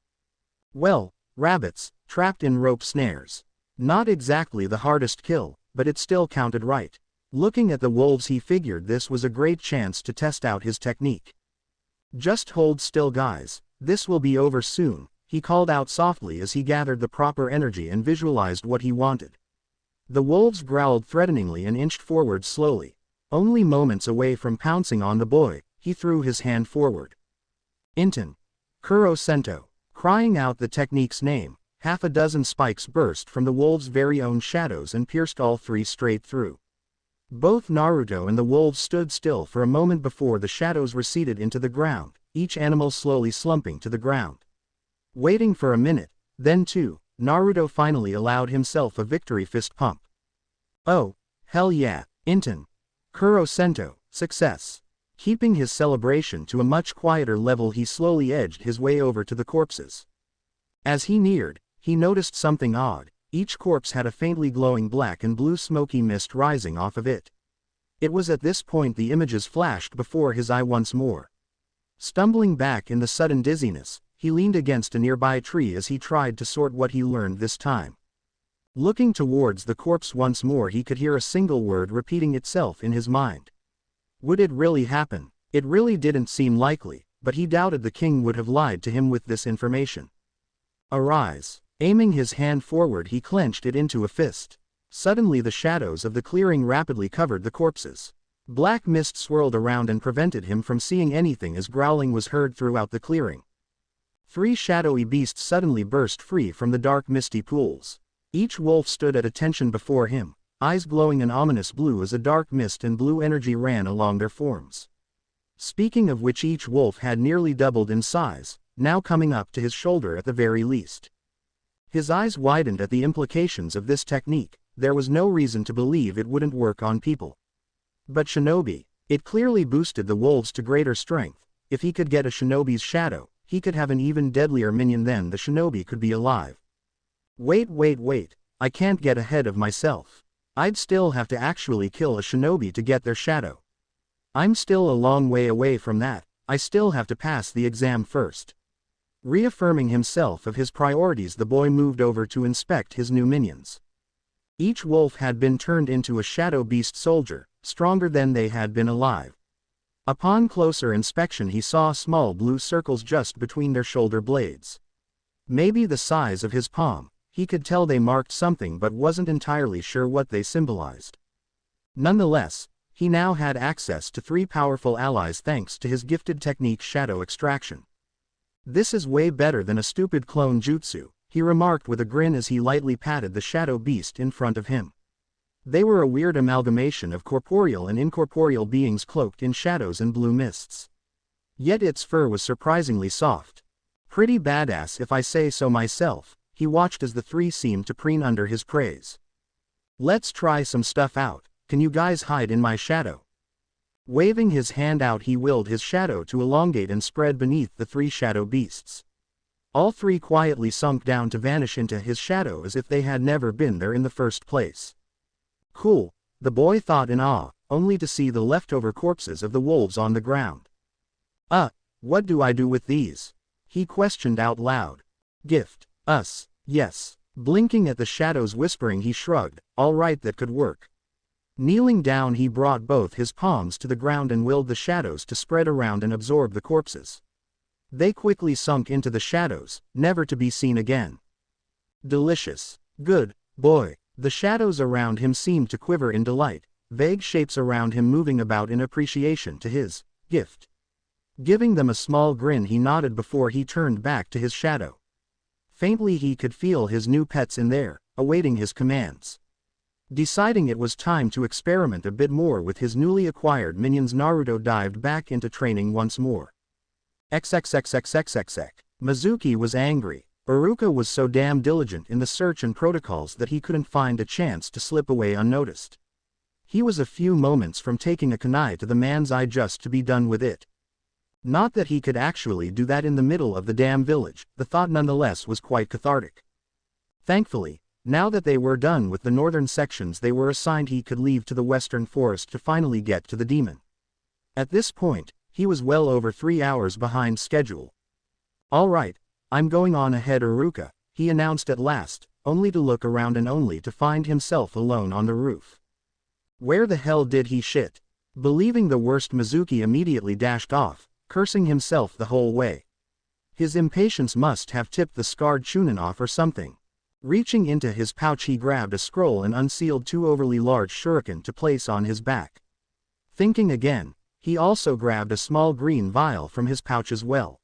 Well, rabbits, trapped in rope snares. Not exactly the hardest kill, but it still counted, right? Looking at the wolves, he figured this was a great chance to test out his technique. Just hold still, guys, this will be over soon, he called out softly as he gathered the proper energy and visualized what he wanted. The wolves growled threateningly and inched forward slowly. Only moments away from pouncing on the boy, he threw his hand forward. Inten. Kuro Sento. Crying out the technique's name, 6 spikes burst from the wolves' very own shadows and pierced all 3 straight through. Both Naruto and the wolves stood still for a moment before the shadows receded into the ground, each animal slowly slumping to the ground. Waiting for a minute, then 2, Naruto finally allowed himself a victory fist pump. Oh, hell yeah, Inten. Kuro Sento, success. Keeping his celebration to a much quieter level, he slowly edged his way over to the corpses. As he neared, he noticed something odd. Each corpse had a faintly glowing black and blue smoky mist rising off of it. It was at this point the images flashed before his eye once more. Stumbling back in the sudden dizziness, he leaned against a nearby tree as he tried to sort what he learned this time. Looking towards the corpse once more, he could hear a single word repeating itself in his mind. Would it really happen? It really didn't seem likely, but he doubted the king would have lied to him with this information. Arise. Aiming his hand forward, he clenched it into a fist. Suddenly the shadows of the clearing rapidly covered the corpses. Black mist swirled around and prevented him from seeing anything as growling was heard throughout the clearing. 3 shadowy beasts suddenly burst free from the dark misty pools. Each wolf stood at attention before him, eyes glowing an ominous blue as a dark mist and blue energy ran along their forms. Speaking of which, each wolf had nearly doubled in size, now coming up to his shoulder at the very least. His eyes widened at the implications of this technique. There was no reason to believe it wouldn't work on people. But shinobi, it clearly boosted the wolves to greater strength. If he could get a shinobi's shadow, he could have an even deadlier minion. Then the shinobi could be alive. Wait, I can't get ahead of myself. I'd still have to actually kill a shinobi to get their shadow. I'm still a long way away from that. I still have to pass the exam first. Reaffirming himself of his priorities, the boy moved over to inspect his new minions. Each wolf had been turned into a shadow beast soldier, stronger than they had been alive. Upon closer inspection, he saw small blue circles just between their shoulder blades. Maybe the size of his palm. He could tell they marked something but wasn't entirely sure what they symbolized. Nonetheless, he now had access to 3 powerful allies thanks to his gifted technique shadow extraction. This is way better than a stupid clone jutsu, he remarked with a grin as he lightly patted the shadow beast in front of him. They were a weird amalgamation of corporeal and incorporeal beings cloaked in shadows and blue mists. Yet its fur was surprisingly soft. Pretty badass if I say so myself, he watched as the 3 seemed to preen under his praise. Let's try some stuff out, can you guys hide in my shadow? Waving his hand out he willed his shadow to elongate and spread beneath the 3 shadow beasts. All 3 quietly sunk down to vanish into his shadow as if they had never been there in the first place. Cool, the boy thought in awe, only to see the leftover corpses of the wolves on the ground. What do I do with these? He questioned out loud. Gift us, yes. Blinking at the shadows whispering he shrugged, all right that could work. Kneeling down he brought both his palms to the ground and willed the shadows to spread around and absorb the corpses. They quickly sunk into the shadows, never to be seen again. Delicious. Good boy. The shadows around him seemed to quiver in delight, vague shapes around him moving about in appreciation to his gift. Giving them a small grin he nodded before he turned back to his shadow. Faintly he could feel his new pets in there, awaiting his commands. Deciding it was time to experiment a bit more with his newly acquired minions, Naruto dived back into training once more. XXXXXXX. Mizuki was angry. Iruka was so damn diligent in the search and protocols that he couldn't find a chance to slip away unnoticed. He was a few moments from taking a kunai to the man's eye just to be done with it. Not that he could actually do that in the middle of the damn village, the thought nonetheless was quite cathartic. Thankfully, now that they were done with the northern sections they were assigned, he could leave to the western forest to finally get to the demon. At this point, he was well over 3 hours behind schedule. Alright, I'm going on ahead Iruka, he announced at last, only to look around and only to find himself alone on the roof. Where the hell did he shit? Believing the worst, Mizuki immediately dashed off, cursing himself the whole way. His impatience must have tipped the scarred Chunin off or something. Reaching into his pouch he grabbed a scroll and unsealed 2 overly large shuriken to place on his back. Thinking again, he also grabbed a small green vial from his pouch as well.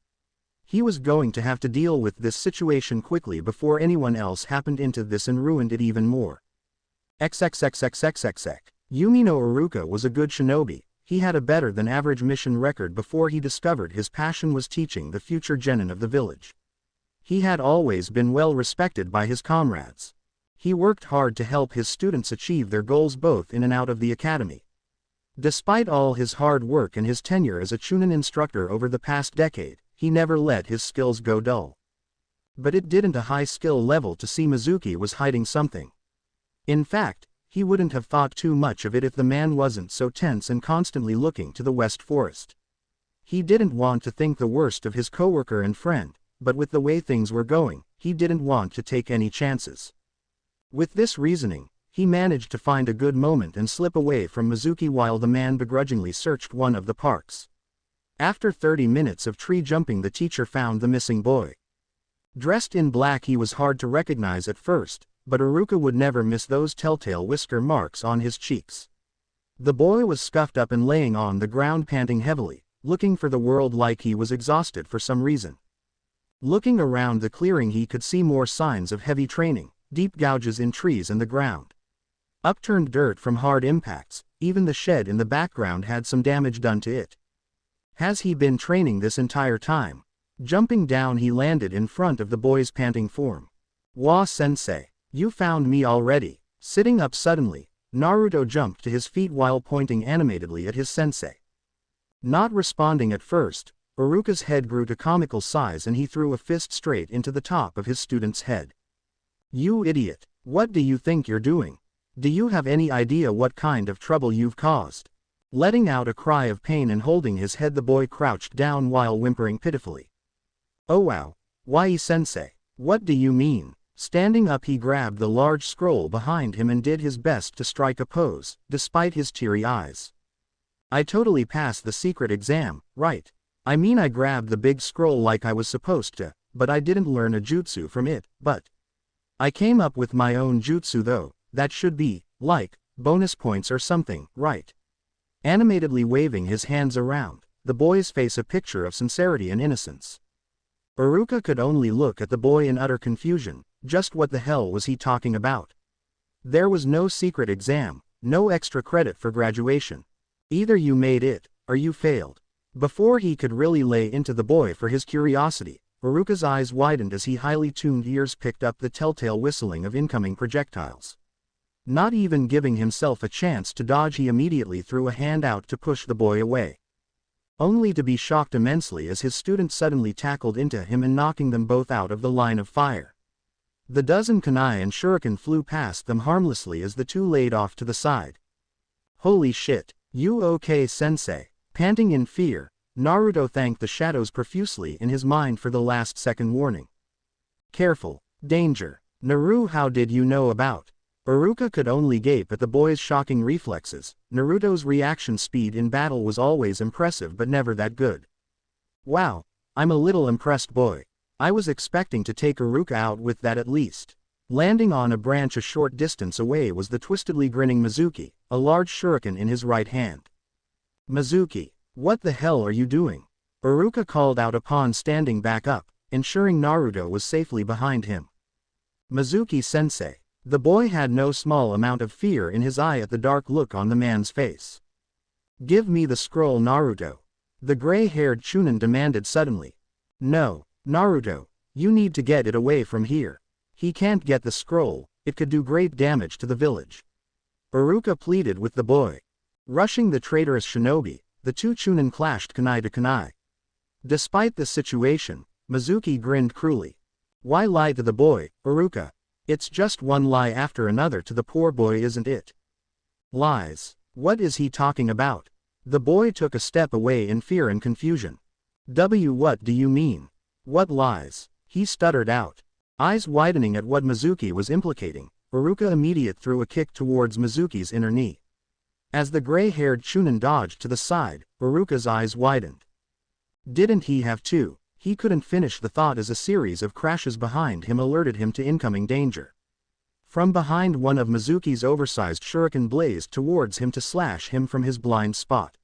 He was going to have to deal with this situation quickly before anyone else happened into this and ruined it even more. XXXXXXX. Yumino Iruka was a good shinobi. He had a better than average mission record before he discovered his passion was teaching the future genin of the village. He had always been well respected by his comrades. He worked hard to help his students achieve their goals both in and out of the academy. Despite all his hard work and his tenure as a Chunin instructor over the past decade, he never let his skills go dull. But it didn't a high skill level to see Mizuki was hiding something. In fact, he wouldn't have thought too much of it if the man wasn't so tense and constantly looking to the west forest. He didn't want to think the worst of his coworker and friend, but with the way things were going, he didn't want to take any chances. With this reasoning, he managed to find a good moment and slip away from Mizuki while the man begrudgingly searched one of the parks. After 30 minutes of tree jumping, the teacher found the missing boy. Dressed in black, he was hard to recognize at first, but Iruka would never miss those telltale whisker marks on his cheeks. The boy was scuffed up and laying on the ground panting heavily, looking for the world like he was exhausted for some reason. Looking around the clearing he could see more signs of heavy training, deep gouges in trees and the ground. Upturned dirt from hard impacts, even the shed in the background had some damage done to it. Has he been training this entire time? Jumping down he landed in front of the boy's panting form. "Wa-sensei, you found me already." Sitting up suddenly, Naruto jumped to his feet while pointing animatedly at his sensei. Not responding at first, Iruka's head grew to comical size and he threw a fist straight into the top of his student's head. "You idiot, what do you think you're doing? Do you have any idea what kind of trouble you've caused?" Letting out a cry of pain and holding his head, the boy crouched down while whimpering pitifully. "Oh wow, why-sensei, what do you mean?" Standing up he grabbed the large scroll behind him and did his best to strike a pose, despite his teary eyes. "I totally passed the secret exam, right? I mean I grabbed the big scroll like I was supposed to, but I didn't learn a jutsu from it, but I came up with my own jutsu though, that should be, like, bonus points or something, right? Animatedly waving his hands around, the boy's face a picture of sincerity and innocence. Iruka could only look at the boy in utter confusion. Just what the hell was he talking about? There was no secret exam, no extra credit for graduation. Either you made it, or you failed. Before he could really lay into the boy for his curiosity, Iruka's eyes widened as he highly tuned ears picked up the telltale whistling of incoming projectiles. Not even giving himself a chance to dodge, he immediately threw a hand out to push the boy away. Only to be shocked immensely as his student suddenly tackled into him and knocking them both out of the line of fire. The dozen kunai and shuriken flew past them harmlessly as the two laid off to the side. Holy shit, you okay, sensei? Panting in fear, Naruto thanked the shadows profusely in his mind for the last second warning. Careful, danger. Naru, how did you know about? Iruka could only gape at the boy's shocking reflexes. Naruto's reaction speed in battle was always impressive but never that good. Wow, I'm a little impressed, boy. I was expecting to take Iruka out with that at least. Landing on a branch a short distance away was the twistedly grinning Mizuki, a large shuriken in his right hand. Mizuki, what the hell are you doing? Iruka called out upon standing back up, ensuring Naruto was safely behind him. Mizuki-sensei. The boy had no small amount of fear in his eye at the dark look on the man's face. Give me the scroll, Naruto. The gray-haired Chunin demanded suddenly. No, Naruto, you need to get it away from here. He can't get the scroll, it could do great damage to the village. Iruka pleaded with the boy. Rushing the traitorous shinobi, the two Chunin clashed kunai to kunai. Despite the situation, Mizuki grinned cruelly. Why lie to the boy, Iruka? It's just one lie after another to the poor boy, isn't it? Lies. What is he talking about? The boy took a step away in fear and confusion. What do you mean? What lies? He stuttered out. Eyes widening at what Mizuki was implicating, Iruka immediately threw a kick towards Mizuki's inner knee. As the gray-haired Chunin dodged to the side, Iruka's eyes widened. Didn't he have to? He couldn't finish the thought as a series of crashes behind him alerted him to incoming danger. From behind, one of Mizuki's oversized shuriken blazed towards him to slash him from his blind spot.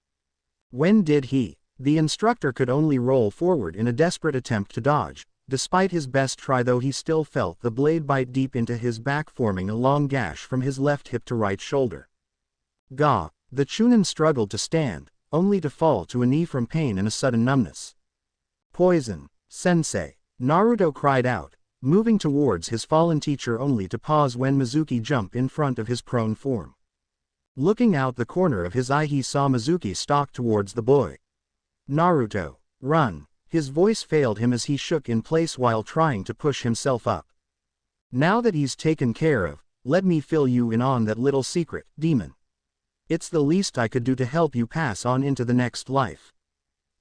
When did he? The instructor could only roll forward in a desperate attempt to dodge. Despite his best try though, he still felt the blade bite deep into his back, forming a long gash from his left hip to right shoulder. Gah! The Chunin struggled to stand, only to fall to a knee from pain and a sudden numbness. Poison, sensei, Naruto cried out, moving towards his fallen teacher only to pause when Mizuki jumped in front of his prone form. Looking out the corner of his eye, he saw Mizuki stalk towards the boy. Naruto, run! His voice failed him as he shook in place while trying to push himself up. Now that he's taken care of, let me fill you in on that little secret, demon. It's the least I could do to help you pass on into the next life.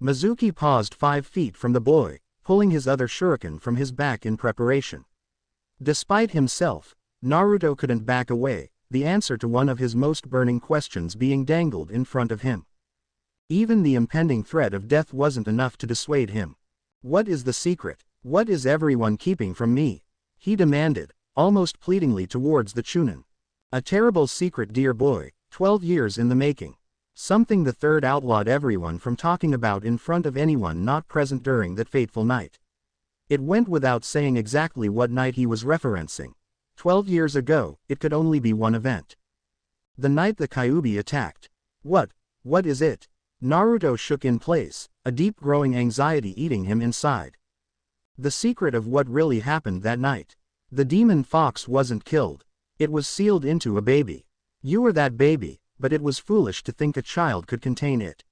Mizuki paused 5 feet from the boy, pulling his other shuriken from his back in preparation. Despite himself, Naruto couldn't back away, the answer to one of his most burning questions being dangled in front of him. Even the impending threat of death wasn't enough to dissuade him. What is the secret? What is everyone keeping from me? He demanded, almost pleadingly towards the Chunin. A terrible secret, dear boy, 12 years in the making. Something the third outlawed everyone from talking about in front of anyone not present during that fateful night. It went without saying exactly what night he was referencing. 12 years ago, it could only be one event. The night the Kyuubi attacked. What is it? Naruto shook in place, a deep growing anxiety eating him inside. The secret of what really happened that night. The demon fox wasn't killed. It was sealed into a baby. You were that baby. But it was foolish to think a child could contain it.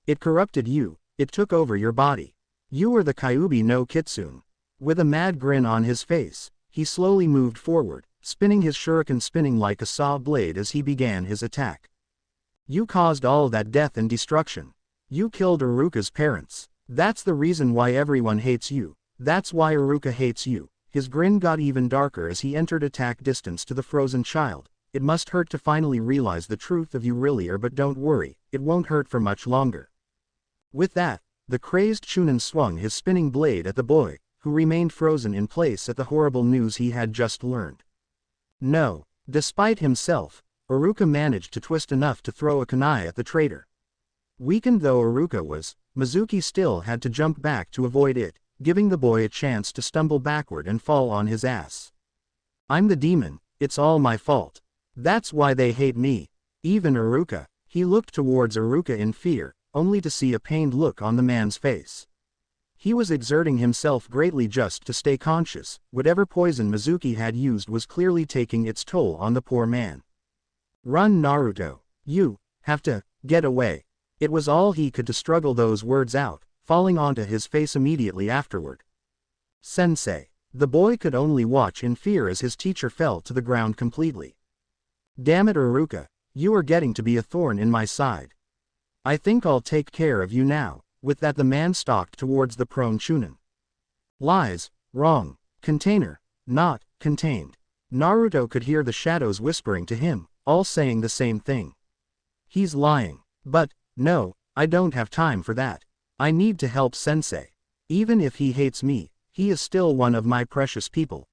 It corrupted you, it took over your body. You were the Kyuubi no Kitsune. With a mad grin on his face, he slowly moved forward, spinning his shuriken, spinning like a saw blade as he began his attack. You caused all that death and destruction. You killed Iruka's parents. That's the reason why everyone hates you. That's why Iruka hates you. His grin got even darker as he entered attack distance to the frozen child. It must hurt to finally realize the truth of you really are, but don't worry, it won't hurt for much longer. With that, the crazed Chunin swung his spinning blade at the boy, who remained frozen in place at the horrible news he had just learned. No, despite himself, Iruka managed to twist enough to throw a kunai at the traitor. Weakened though Iruka was, Mizuki still had to jump back to avoid it, giving the boy a chance to stumble backward and fall on his ass. I'm the demon, it's all my fault. That's why they hate me. Even Iruka. He looked towards Iruka in fear, only to see a pained look on the man's face. He was exerting himself greatly just to stay conscious. Whatever poison Mizuki had used was clearly taking its toll on the poor man. Run, Naruto. You have to get away. It was all he could to struggle those words out, falling onto his face immediately afterward. Sensei. The boy could only watch in fear as his teacher fell to the ground completely. Damn it, Iruka. You are getting to be a thorn in my side. I think I'll take care of you now. With that, the man stalked towards the prone Chunin. Lies. Wrong. Container. Not contained. Naruto could hear the shadows whispering to him, all saying the same thing. He's lying. But, no, I don't have time for that. I need to help Sensei. Even if he hates me, he is still one of my precious people.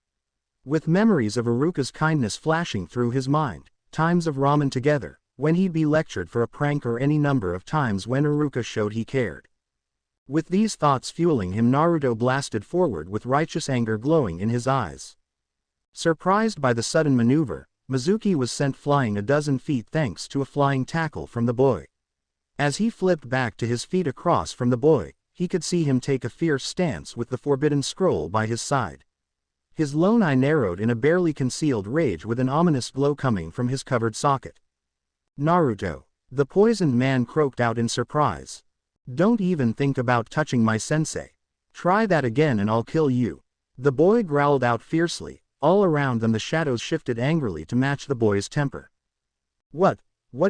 With memories of Iruka's kindness flashing through his mind, times of ramen together, when he'd be lectured for a prank, or any number of times when Iruka showed he cared. With these thoughts fueling him, Naruto blasted forward with righteous anger glowing in his eyes. Surprised by the sudden maneuver, Mizuki was sent flying a dozen feet thanks to a flying tackle from the boy. As he flipped back to his feet across from the boy, he could see him take a fierce stance with the forbidden scroll by his side. His lone eye narrowed in a barely concealed rage with an ominous glow coming from his covered socket. Naruto. The poisoned man croaked out in surprise. Don't even think about touching my sensei. Try that again and I'll kill you. The boy growled out fiercely. All around them the shadows shifted angrily to match the boy's temper. What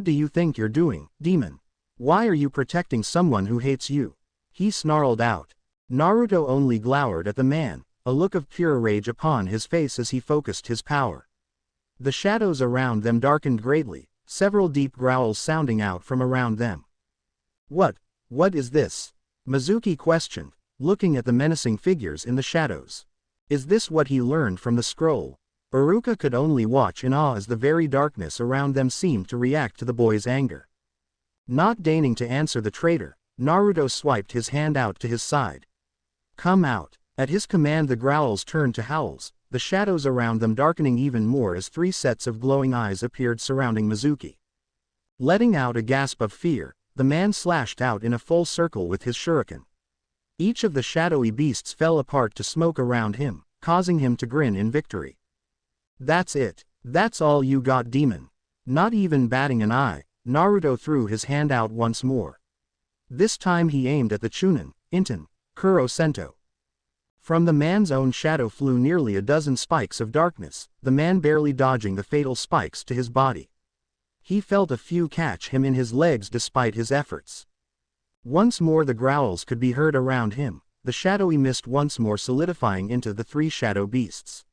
do you think you're doing, demon? Why are you protecting someone who hates you? He snarled out. Naruto only glowered at the man, a look of pure rage upon his face as he focused his power. The shadows around them darkened greatly, several deep growls sounding out from around them. What is this? Mizuki questioned, looking at the menacing figures in the shadows. Is this what he learned from the scroll? Iruka could only watch in awe as the very darkness around them seemed to react to the boy's anger. Not deigning to answer the traitor, Naruto swiped his hand out to his side. Come out. At his command the growls turned to howls, the shadows around them darkening even more as three sets of glowing eyes appeared surrounding Mizuki. Letting out a gasp of fear, the man slashed out in a full circle with his shuriken. Each of the shadowy beasts fell apart to smoke around him, causing him to grin in victory. That's it. That's all you got, demon. Not even batting an eye, Naruto threw his hand out once more. This time he aimed at the Chunin, Inten, Kuro Sento. From the man's own shadow flew nearly a dozen spikes of darkness, the man barely dodging the fatal spikes to his body. He felt a few catch him in his legs despite his efforts. Once more the growls could be heard around him, the shadowy mist once more solidifying into the three shadow beasts.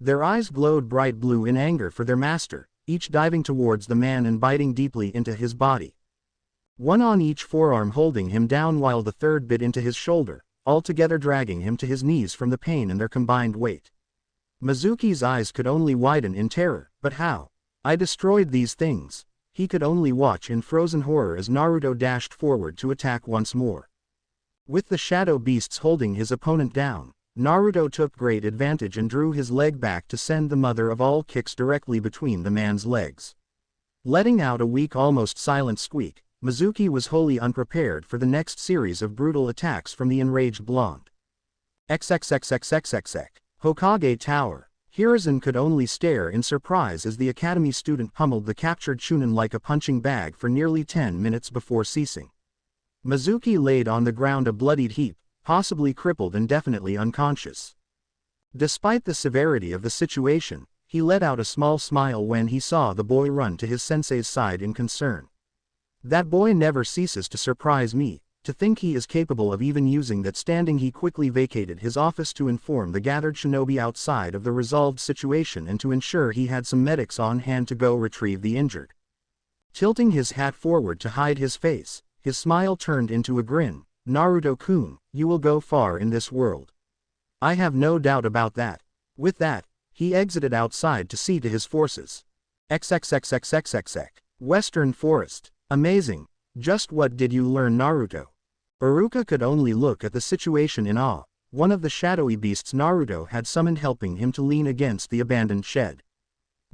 Their eyes glowed bright blue in anger for their master, each diving towards the man and biting deeply into his body. One on each forearm holding him down while the third bit into his shoulder, altogether dragging him to his knees from the pain and their combined weight. Mizuki's eyes could only widen in terror, but how? I destroyed these things. He could only watch in frozen horror as Naruto dashed forward to attack once more. With the shadow beasts holding his opponent down, Naruto took great advantage and drew his leg back to send the mother of all kicks directly between the man's legs. Letting out a weak, almost silent squeak, Mizuki was wholly unprepared for the next series of brutal attacks from the enraged blonde. XXXXXXX. Hokage Tower. Hiruzen could only stare in surprise as the academy student pummeled the captured Chunin like a punching bag for nearly 10 minutes before ceasing. Mizuki laid on the ground a bloodied heap, possibly crippled and definitely unconscious. Despite the severity of the situation, he let out a small smile when he saw the boy run to his sensei's side in concern. That boy never ceases to surprise me. To think he is capable of even using that standing. He quickly vacated his office to inform the gathered shinobi outside of the resolved situation and to ensure he had some medics on hand to go retrieve the injured. Tilting his hat forward to hide his face, his smile turned into a grin. Naruto-kun, you will go far in this world. I have no doubt about that. With that, he exited outside to see to his forces. XXXXXXX. Western Forest. Amazing. Just what did you learn, Naruto? Iruka could only look at the situation in awe. One of the shadowy beasts Naruto had summoned helping him to lean against the abandoned shed.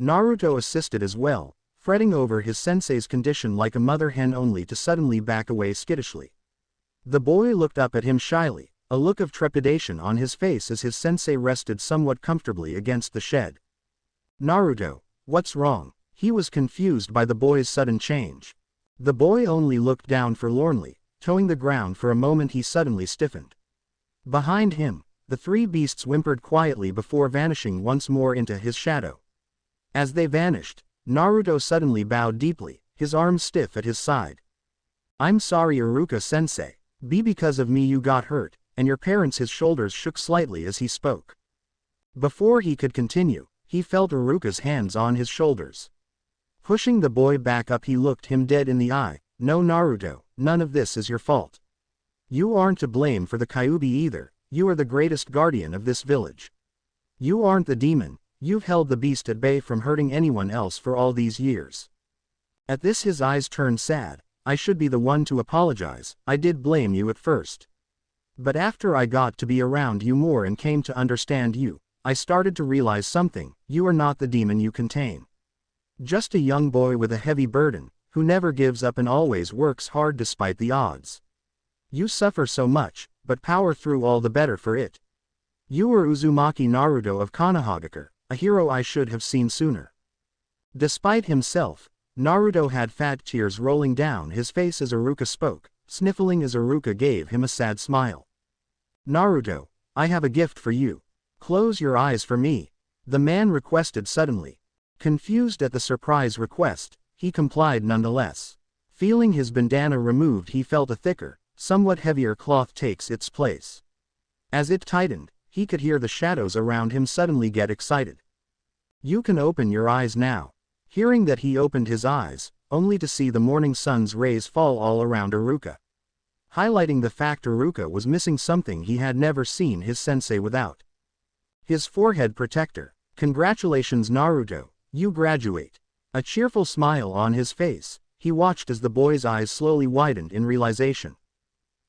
Naruto assisted as well, fretting over his sensei's condition like a mother hen only to suddenly back away skittishly. The boy looked up at him shyly, a look of trepidation on his face as his sensei rested somewhat comfortably against the shed. Naruto, what's wrong? He was confused by the boy's sudden change. The boy only looked down forlornly, toeing the ground for a moment. He suddenly stiffened. Behind him, the three beasts whimpered quietly before vanishing once more into his shadow. As they vanished, Naruto suddenly bowed deeply, his arms stiff at his side. I'm sorry, Iruka-sensei. Because of me you got hurt, and your parents. His shoulders shook slightly as he spoke. Before he could continue, he felt Iruka's hands on his shoulders. Pushing the boy back up, he looked him dead in the eye. No, Naruto, none of this is your fault. You aren't to blame for the Kyuubi either. You are the greatest guardian of this village. You aren't the demon. You've held the beast at bay from hurting anyone else for all these years. At this his eyes turned sad. I should be the one to apologize. I did blame you at first. But after I got to be around you more and came to understand you, I started to realize something. You are not the demon you contain. Just a young boy with a heavy burden, who never gives up and always works hard despite the odds. You suffer so much, but power through all the better for it. You are Uzumaki Naruto of Konohagakure, a hero I should have seen sooner. Despite himself, Naruto had fat tears rolling down his face as Iruka spoke, sniffling as Iruka gave him a sad smile. Naruto, I have a gift for you. Close your eyes for me, the man requested suddenly. Confused at the surprise request, he complied nonetheless. Feeling his bandana removed, he felt a thicker, somewhat heavier cloth takes its place. As it tightened, he could hear the shadows around him suddenly get excited. You can open your eyes now. Hearing that, he opened his eyes, only to see the morning sun's rays fall all around Iruka, highlighting the fact Iruka was missing something he had never seen his sensei without. His forehead protector. Congratulations, Naruto, you graduate. A cheerful smile on his face, he watched as the boy's eyes slowly widened in realization.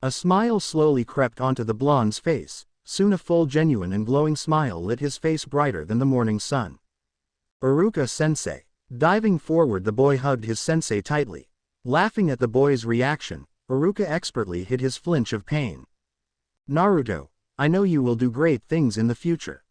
A smile slowly crept onto the blonde's face, soon a full, genuine and glowing smile lit his face brighter than the morning sun. Iruka-sensei. Diving forward, the boy hugged his sensei tightly. Laughing at the boy's reaction, Iruka expertly hid his flinch of pain. Naruto, I know you will do great things in the future.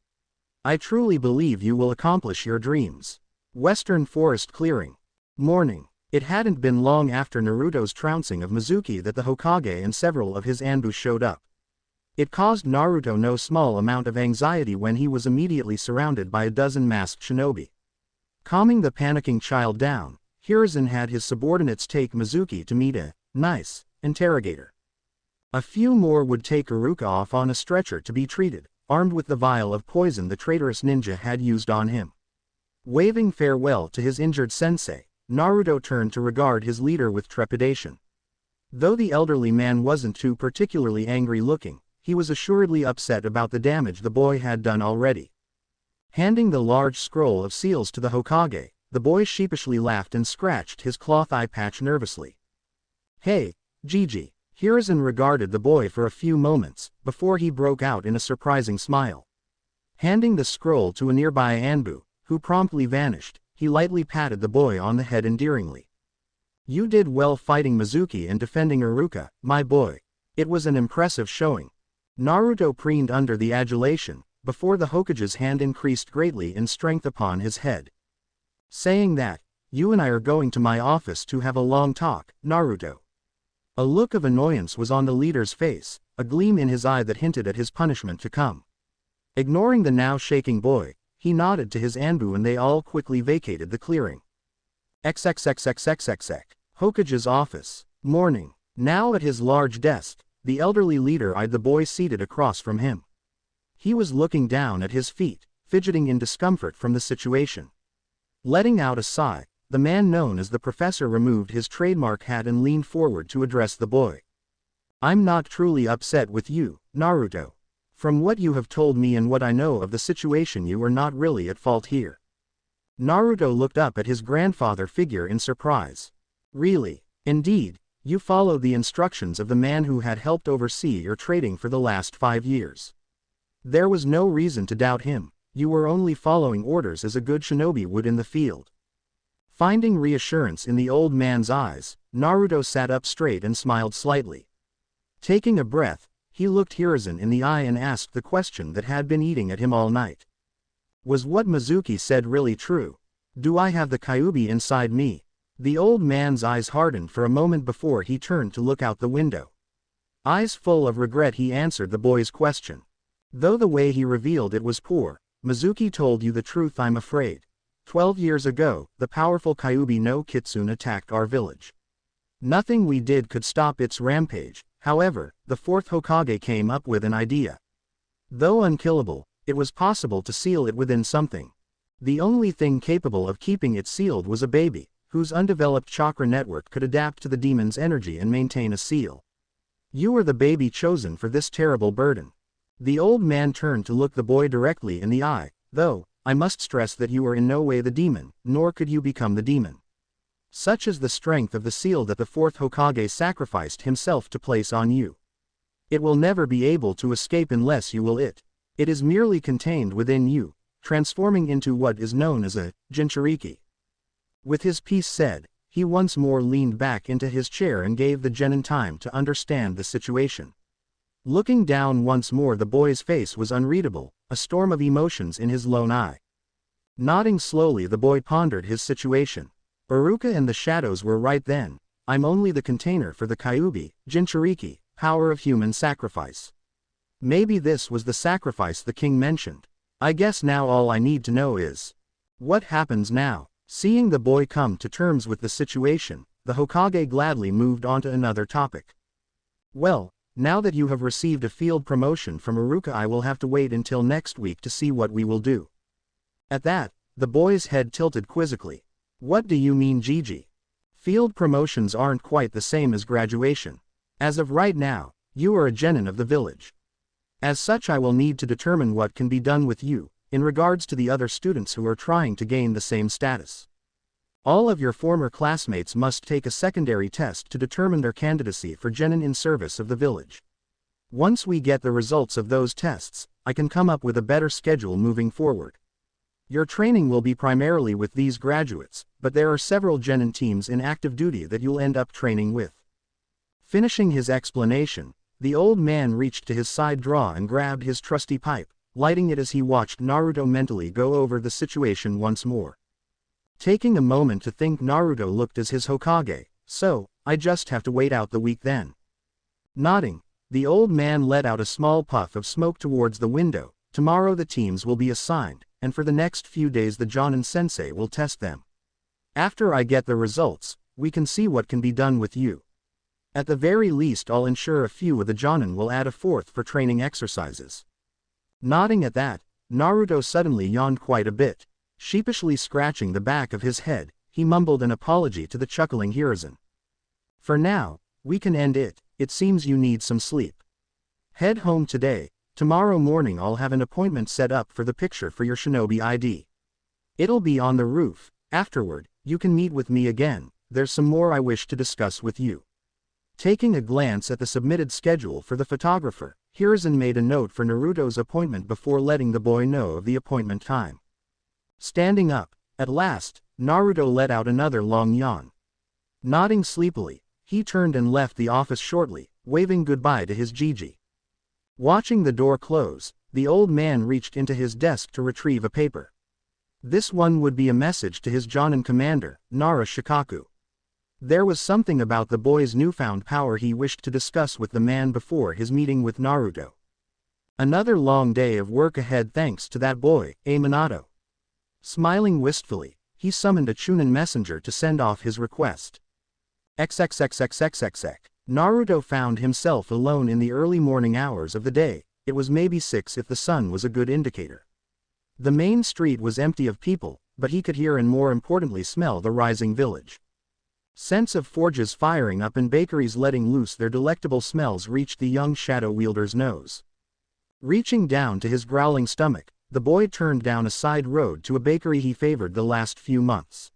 I truly believe you will accomplish your dreams. Western Forest Clearing. Morning. It hadn't been long after Naruto's trouncing of Mizuki that the Hokage and several of his Anbu showed up. It caused Naruto no small amount of anxiety when he was immediately surrounded by a dozen masked shinobi. Calming the panicking child down, Hiruzen had his subordinates take Mizuki to meet a nice interrogator. A few more would take Iruka off on a stretcher to be treated, armed with the vial of poison the traitorous ninja had used on him. Waving farewell to his injured sensei, Naruto turned to regard his leader with trepidation. Though the elderly man wasn't too particularly angry looking, he was assuredly upset about the damage the boy had done already. Handing the large scroll of seals to the Hokage, the boy sheepishly laughed and scratched his cloth eye patch nervously. Hey, Gigi. Hiruzen regarded the boy for a few moments, before he broke out in a surprising smile. Handing the scroll to a nearby Anbu, who promptly vanished, he lightly patted the boy on the head endearingly. You did well fighting Mizuki and defending Iruka, my boy. It was an impressive showing. Naruto preened under the adulation, before the Hokage's hand increased greatly in strength upon his head. Saying that, you and I are going to my office to have a long talk, Naruto. A look of annoyance was on the leader's face, a gleam in his eye that hinted at his punishment to come. Ignoring the now shaking boy, he nodded to his Anbu and they all quickly vacated the clearing. XXXXXXX. Hokage's office. Morning. Now at his large desk, the elderly leader eyed the boy seated across from him. He was looking down at his feet, fidgeting in discomfort from the situation. Letting out a sigh, the man known as the professor removed his trademark hat and leaned forward to address the boy. I'm not truly upset with you, Naruto. From what you have told me and what I know of the situation, you are not really at fault here. Naruto looked up at his grandfather figure in surprise. Really? Indeed, you followed the instructions of the man who had helped oversee your trading for the last 5 years. There was no reason to doubt him. You were only following orders as a good shinobi would in the field. Finding reassurance in the old man's eyes, Naruto sat up straight and smiled slightly. Taking a breath, he looked Hiruzen in the eye and asked the question that had been eating at him all night. Was what Mizuki said really true? Do I have the Kyuubi inside me? The old man's eyes hardened for a moment before he turned to look out the window. Eyes full of regret, he answered the boy's question. Though the way he revealed it was poor, Mizuki told you the truth, I'm afraid. 12 years ago, the powerful Kyuubi no Kitsune attacked our village. Nothing we did could stop its rampage. However, the fourth Hokage came up with an idea. Though unkillable, it was possible to seal it within something. The only thing capable of keeping it sealed was a baby, whose undeveloped chakra network could adapt to the demon's energy and maintain a seal. You were the baby chosen for this terrible burden. The old man turned to look the boy directly in the eye, though, I must stress that you are in no way the demon, nor could you become the demon. Such is the strength of the seal that the fourth Hokage sacrificed himself to place on you. It will never be able to escape unless you will it. It is merely contained within you, transforming into what is known as a Jinchuriki. With his piece said, he once more leaned back into his chair and gave the genin time to understand the situation. Looking down once more, the boy's face was unreadable, a storm of emotions in his lone eye. Nodding slowly, the boy pondered his situation. Iruka and the shadows were right then. I'm only the container for the Kyuubi, Jinchuriki, power of human sacrifice. Maybe this was the sacrifice the king mentioned. I guess now all I need to know is, what happens now? Seeing the boy come to terms with the situation, the Hokage gladly moved on to another topic. Well, now that you have received a field promotion from Iruka, I will have to wait until next week to see what we will do. At that, the boy's head tilted quizzically. What do you mean, Gigi? Field promotions aren't quite the same as graduation. As of right now, you are a genin of the village. As such, I will need to determine what can be done with you, in regards to the other students who are trying to gain the same status. All of your former classmates must take a secondary test to determine their candidacy for genin in service of the village. Once we get the results of those tests, I can come up with a better schedule moving forward. Your training will be primarily with these graduates, but there are several genin teams in active duty that you'll end up training with. Finishing his explanation, the old man reached to his side drawer and grabbed his trusty pipe, lighting it as he watched Naruto mentally go over the situation once more. Taking a moment to think, Naruto looked as his Hokage. So, I just have to wait out the week then. Nodding, the old man let out a small puff of smoke towards the window. Tomorrow the teams will be assigned, and for the next few days the Jonin sensei will test them. After I get the results, we can see what can be done with you. At the very least, I'll ensure a few of the Jonin will add a fourth for training exercises. Nodding at that, Naruto suddenly yawned quite a bit. Sheepishly scratching the back of his head, he mumbled an apology to the chuckling Hiruzen. For now, we can end it. It seems you need some sleep. Head home today. Tomorrow morning I'll have an appointment set up for the picture for your shinobi ID. It'll be on the roof. Afterward, you can meet with me again. There's some more I wish to discuss with you. Taking a glance at the submitted schedule for the photographer, Hiruzen made a note for Naruto's appointment before letting the boy know of the appointment time. Standing up, at last, Naruto let out another long yawn. Nodding sleepily, he turned and left the office shortly, waving goodbye to his Gigi. Watching the door close, the old man reached into his desk to retrieve a paper. This one would be a message to his Jonin commander, Nara Shikaku. There was something about the boy's newfound power he wished to discuss with the man before his meeting with Naruto. Another long day of work ahead thanks to that boy, Minato. Smiling wistfully, he summoned a Chunin messenger to send off his request. XXXXXXX. Naruto found himself alone in the early morning hours of the day. It was maybe 6 if the sun was a good indicator. The main street was empty of people, but he could hear and more importantly smell the rising village. Scents of forges firing up and bakeries letting loose their delectable smells reached the young shadow wielder's nose. Reaching down to his growling stomach, the boy turned down a side road to a bakery he favored the last few months.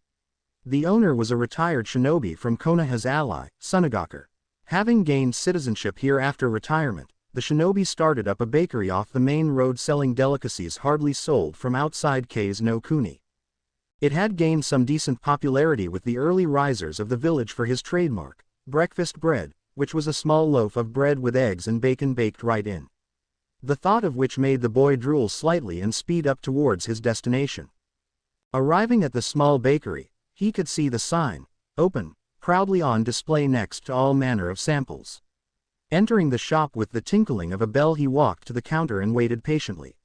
The owner was a retired shinobi from Konoha's ally, Sunagaku. Having gained citizenship here after retirement, the shinobi started up a bakery off the main road selling delicacies hardly sold from outside Kei's no Kuni. It had gained some decent popularity with the early risers of the village for his trademark, breakfast bread, which was a small loaf of bread with eggs and bacon baked right in. The thought of which made the boy drool slightly and speed up towards his destination. Arriving at the small bakery, he could see the sign, "Open," proudly on display next to all manner of samples. Entering the shop with the tinkling of a bell, he walked to the counter and waited patiently.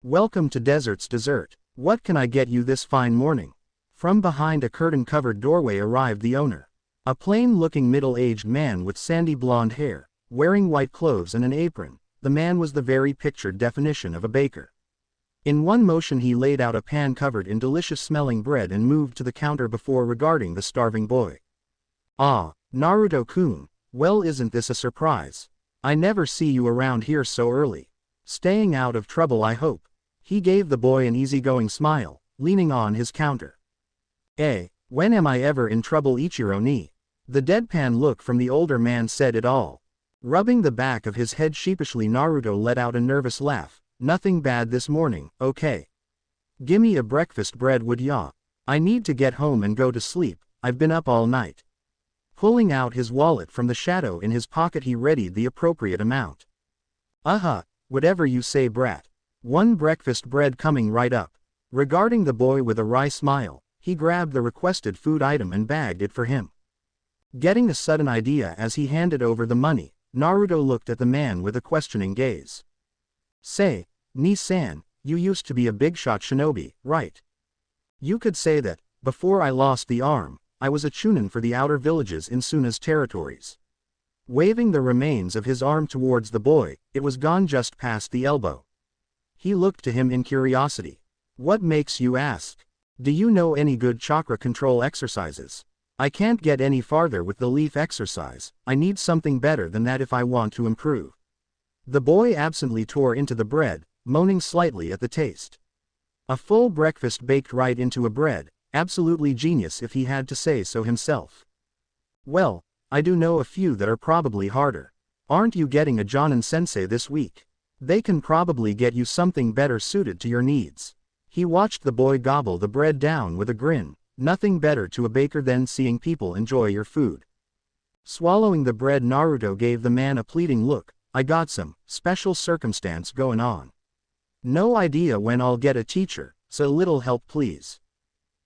"Welcome to Desert's Dessert. What can I get you this fine morning?" From behind a curtain-covered doorway arrived the owner. A plain-looking middle-aged man with sandy blonde hair, wearing white clothes and an apron. The man was the very pictured definition of a baker. In one motion he laid out a pan covered in delicious-smelling bread and moved to the counter before regarding the starving boy. "Ah, Naruto-kun, well, isn't this a surprise? I never see you around here so early. Staying out of trouble, I hope." He gave the boy an easygoing smile, leaning on his counter. When am I ever in trouble, Ichiro-ni?" The deadpan look from the older man said it all. Rubbing the back of his head sheepishly, Naruto let out a nervous laugh. "Nothing bad this morning, okay? Gimme a breakfast bread, would ya? I need to get home and go to sleep, I've been up all night." Pulling out his wallet from the shadow in his pocket, he readied the appropriate amount. Whatever you say, brat. One breakfast bread coming right up." Regarding the boy with a wry smile, he grabbed the requested food item and bagged it for him. Getting a sudden idea as he handed over the money, Naruto looked at the man with a questioning gaze. "Say, Ni-san, you used to be a big-shot shinobi, right? You could say that, before I lost the arm, I was a chunin for the outer villages in Suna's territories." Waving the remains of his arm towards the boy, it was gone just past the elbow. He looked to him in curiosity. "What makes you ask? Do you know any good chakra control exercises? I can't get any farther with the leaf exercise, I need something better than that if I want to improve." The boy absently tore into the bread, moaning slightly at the taste. A full breakfast baked right into a bread, absolutely genius if he had to say so himself. "Well, I do know a few that are probably harder. Aren't you getting a Jonin sensei this week? They can probably get you something better suited to your needs." He watched the boy gobble the bread down with a grin. Nothing better to a baker than seeing people enjoy your food. Swallowing the bread, Naruto gave the man a pleading look. "I got some special circumstance going on. No idea when I'll get a teacher, so a little help please."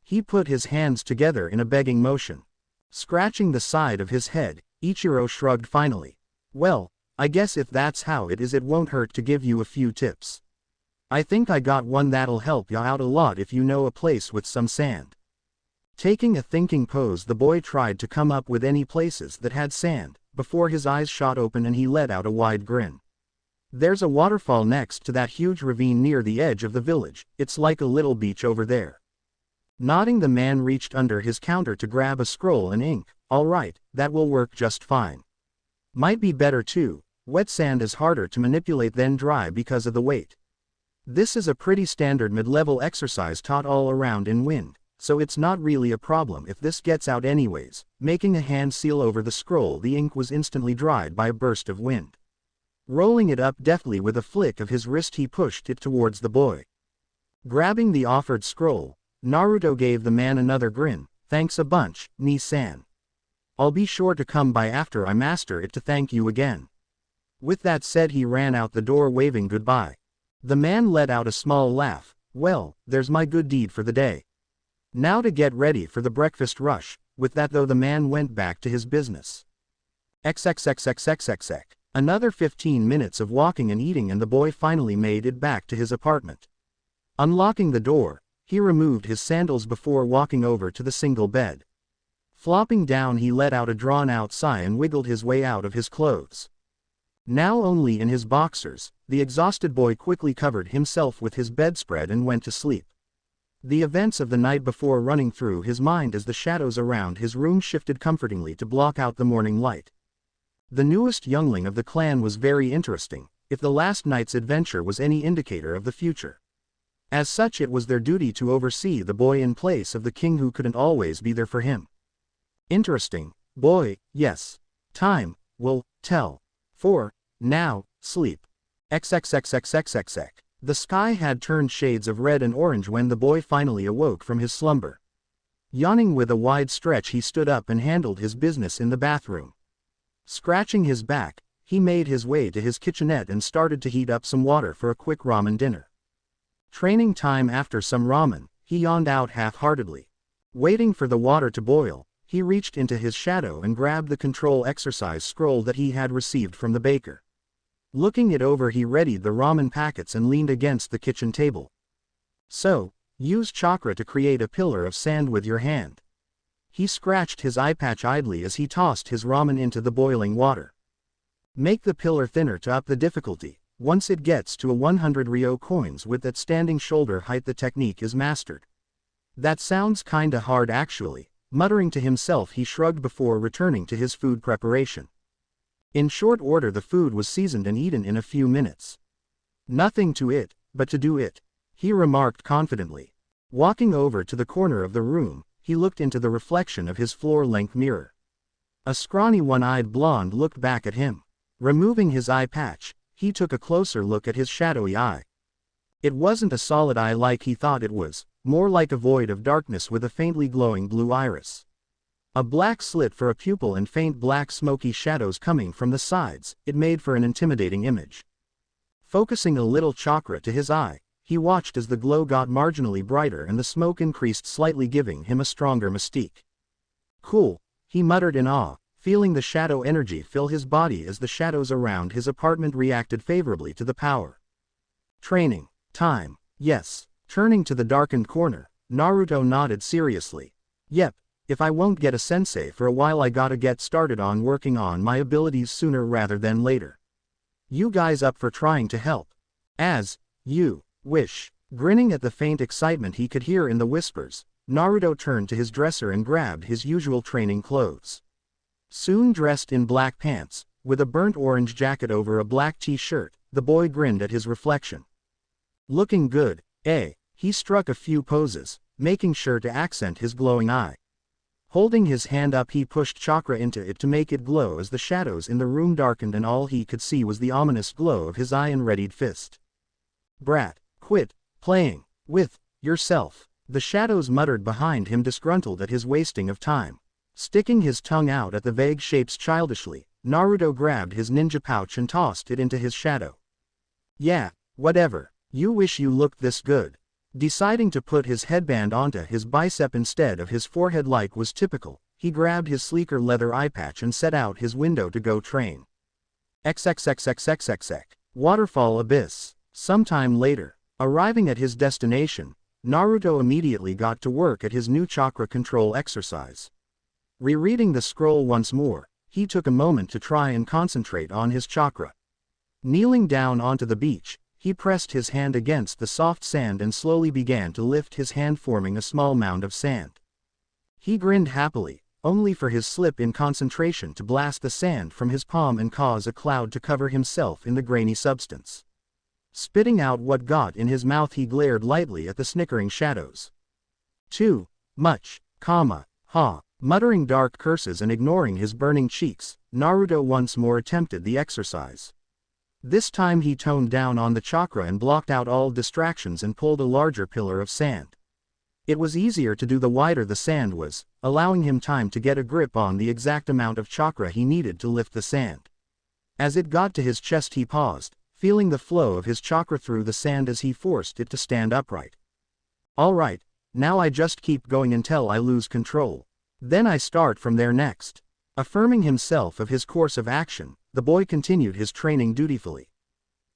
He put his hands together in a begging motion. Scratching the side of his head, Ichiro shrugged finally. "Well, I guess if that's how it is, it won't hurt to give you a few tips. I think I got one that'll help ya out a lot if you know a place with some sand." Taking a thinking pose, the boy tried to come up with any places that had sand, before his eyes shot open and he let out a wide grin. "There's a waterfall next to that huge ravine near the edge of the village, it's like a little beach over there." Nodding, the man reached under his counter to grab a scroll and ink. "All right, that will work just fine. Might be better too, wet sand is harder to manipulate than dry because of the weight. This is a pretty standard mid-level exercise taught all around in wind, so it's not really a problem if this gets out anyways." Making a hand seal over the scroll, the ink was instantly dried by a burst of wind. Rolling it up deftly with a flick of his wrist, he pushed it towards the boy. Grabbing the offered scroll, Naruto gave the man another grin. "Thanks a bunch, Ni-san. I'll be sure to come by after I master it to thank you again." With that said, he ran out the door waving goodbye. The man let out a small laugh. "Well, there's my good deed for the day. Now to get ready for the breakfast rush." With that though, the man went back to his business. XXXXXXX. Another 15 minutes of walking and eating and the boy finally made it back to his apartment. Unlocking the door, he removed his sandals before walking over to the single bed. Flopping down, he let out a drawn-out sigh and wiggled his way out of his clothes. Now only in his boxers, the exhausted boy quickly covered himself with his bedspread and went to sleep. The events of the night before running through his mind as the shadows around his room shifted comfortingly to block out the morning light. The newest youngling of the clan was very interesting, if the last night's adventure was any indicator of the future. As such, it was their duty to oversee the boy in place of the king who couldn't always be there for him. Interesting, boy, yes. Time will tell. For now, sleep. XXXXXXX. The sky had turned shades of red and orange when the boy finally awoke from his slumber. Yawning with a wide stretch, he stood up and handled his business in the bathroom. Scratching his back, he made his way to his kitchenette and started to heat up some water for a quick ramen dinner. Training time. After some ramen, he yawned out half-heartedly. Waiting for the water to boil, he reached into his shadow and grabbed the control exercise scroll that he had received from the baker. Looking it over, he readied the ramen packets and leaned against the kitchen table. So, use chakra to create a pillar of sand with your hand. He scratched his eye patch idly as he tossed his ramen into the boiling water. Make the pillar thinner to up the difficulty. Once it gets to a 100 Ryo coins width at standing shoulder height, the technique is mastered. That sounds kinda hard actually. Muttering to himself, he shrugged before returning to his food preparation. In short order, the food was seasoned and eaten in a few minutes. Nothing to it, but to do it, he remarked confidently. Walking over to the corner of the room, he looked into the reflection of his floor-length mirror. A scrawny one-eyed blonde looked back at him. Removing his eye patch, he took a closer look at his shadowy eye. It wasn't a solid eye like he thought it was, more like a void of darkness with a faintly glowing blue iris. A black slit for a pupil and faint black smoky shadows coming from the sides, it made for an intimidating image. Focusing a little chakra to his eye, he watched as the glow got marginally brighter and the smoke increased slightly, giving him a stronger mystique. Cool, he muttered in awe, feeling the shadow energy fill his body as the shadows around his apartment reacted favorably to the power. Training time, yes. Turning to the darkened corner, Naruto nodded seriously. Yep, if I won't get a sensei for a while, I gotta get started on working on my abilities sooner rather than later. You guys up for trying to help? As you wish. Grinning at the faint excitement he could hear in the whispers, Naruto turned to his dresser and grabbed his usual training clothes. Soon dressed in black pants, with a burnt orange jacket over a black t-shirt, the boy grinned at his reflection. Looking good, eh? He struck a few poses, making sure to accent his glowing eye. Holding his hand up, he pushed chakra into it to make it glow as the shadows in the room darkened and all he could see was the ominous glow of his eye and readied fist. Brat, quit playing with yourself, the shadows muttered behind him, disgruntled at his wasting of time. Sticking his tongue out at the vague shapes childishly, Naruto grabbed his ninja pouch and tossed it into his shadow. Yeah, whatever, you wish you looked this good. Deciding to put his headband onto his bicep instead of his forehead like was typical, he grabbed his sleeker leather eye patch and set out his window to go train. XXXXXXX. Waterfall Abyss. Sometime later, arriving at his destination, Naruto immediately got to work at his new chakra control exercise. Rereading the scroll once more, he took a moment to try and concentrate on his chakra. Kneeling down onto the beach, he pressed his hand against the soft sand and slowly began to lift his hand, forming a small mound of sand. He grinned happily, only for his slip in concentration to blast the sand from his palm and cause a cloud to cover himself in the grainy substance. Spitting out what got in his mouth, he glared lightly at the snickering shadows. Too much, ha. Muttering dark curses and ignoring his burning cheeks, Naruto once more attempted the exercise. This time he toned down on the chakra and blocked out all distractions and pulled a larger pillar of sand. It was easier to do the wider the sand was, allowing him time to get a grip on the exact amount of chakra he needed to lift the sand. As it got to his chest, he paused, feeling the flow of his chakra through the sand as he forced it to stand upright. Alright, now I just keep going until I lose control. Then I start from there next. Affirming himself of his course of action, the boy continued his training dutifully.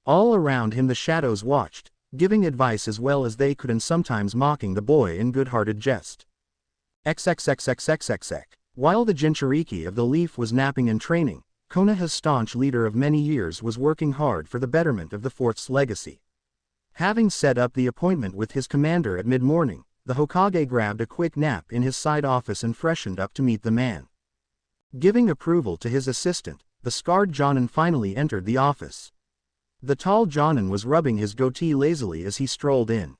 All around him the shadows watched, giving advice as well as they could and sometimes mocking the boy in good-hearted jest. XXXXXXX. While the Jinchuriki of the Leaf was napping and training, Konoha's staunch leader of many years was working hard for the betterment of the Fourth's legacy. Having set up the appointment with his commander at mid-morning, the Hokage grabbed a quick nap in his side office and freshened up to meet the man. Giving approval to his assistant, the scarred Jonin finally entered the office. The tall Jonin was rubbing his goatee lazily as he strolled in.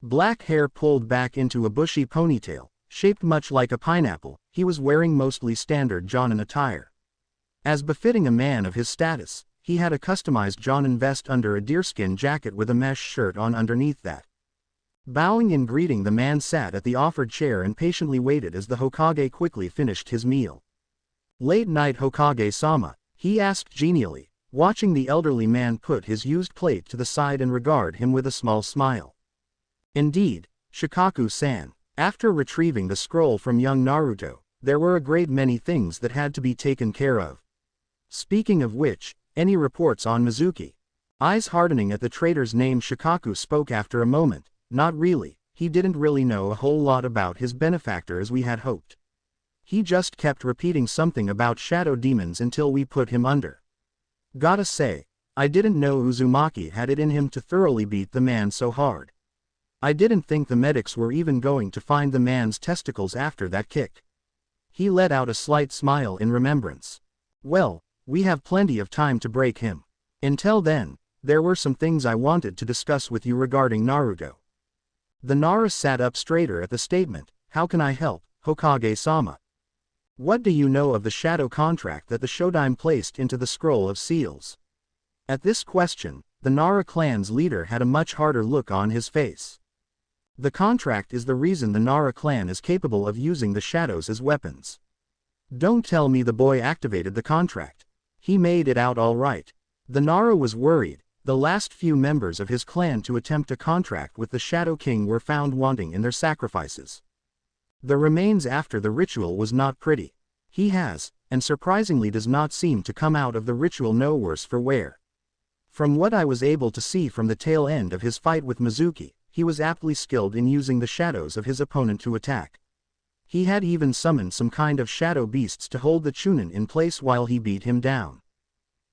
Black hair pulled back into a bushy ponytail, shaped much like a pineapple. He was wearing mostly standard Jonin attire. As befitting a man of his status, he had a customized Jonin vest under a deerskin jacket with a mesh shirt on underneath that. Bowing in greeting, the man sat at the offered chair and patiently waited as the Hokage quickly finished his meal. "Late night, Hokage-sama?" he asked genially, watching the elderly man put his used plate to the side and regard him with a small smile. "Indeed, Shikaku-san." After retrieving the scroll from young Naruto, there were a great many things that had to be taken care of. Speaking of which, any reports on Mizuki? Eyes hardening at the traitor's name, Shikaku spoke after a moment. "Not really, he didn't really know a whole lot about his benefactor as we had hoped. He just kept repeating something about shadow demons until we put him under. Gotta say, I didn't know Uzumaki had it in him to thoroughly beat the man so hard. I didn't think the medics were even going to find the man's testicles after that kick." He let out a slight smile in remembrance. "Well, we have plenty of time to break him. Until then, there were some things I wanted to discuss with you regarding Naruto." The Nara sat up straighter at the statement. "How can I help, Hokage-sama? What do you know of the shadow contract that the Shodaime placed into the Scroll of Seals?" At this question, the Nara clan's leader had a much harder look on his face. "The contract is the reason the Nara clan is capable of using the shadows as weapons." "Don't tell me the boy activated the contract. He made it out all right." The Nara was worried. The last few members of his clan to attempt a contract with the Shadow King were found wanting in their sacrifices. The remains after the ritual was not pretty. He has, and surprisingly does not seem to come out of the ritual no worse for wear. From what I was able to see from the tail end of his fight with Mizuki, he was aptly skilled in using the shadows of his opponent to attack. He had even summoned some kind of shadow beasts to hold the Chunin in place while he beat him down.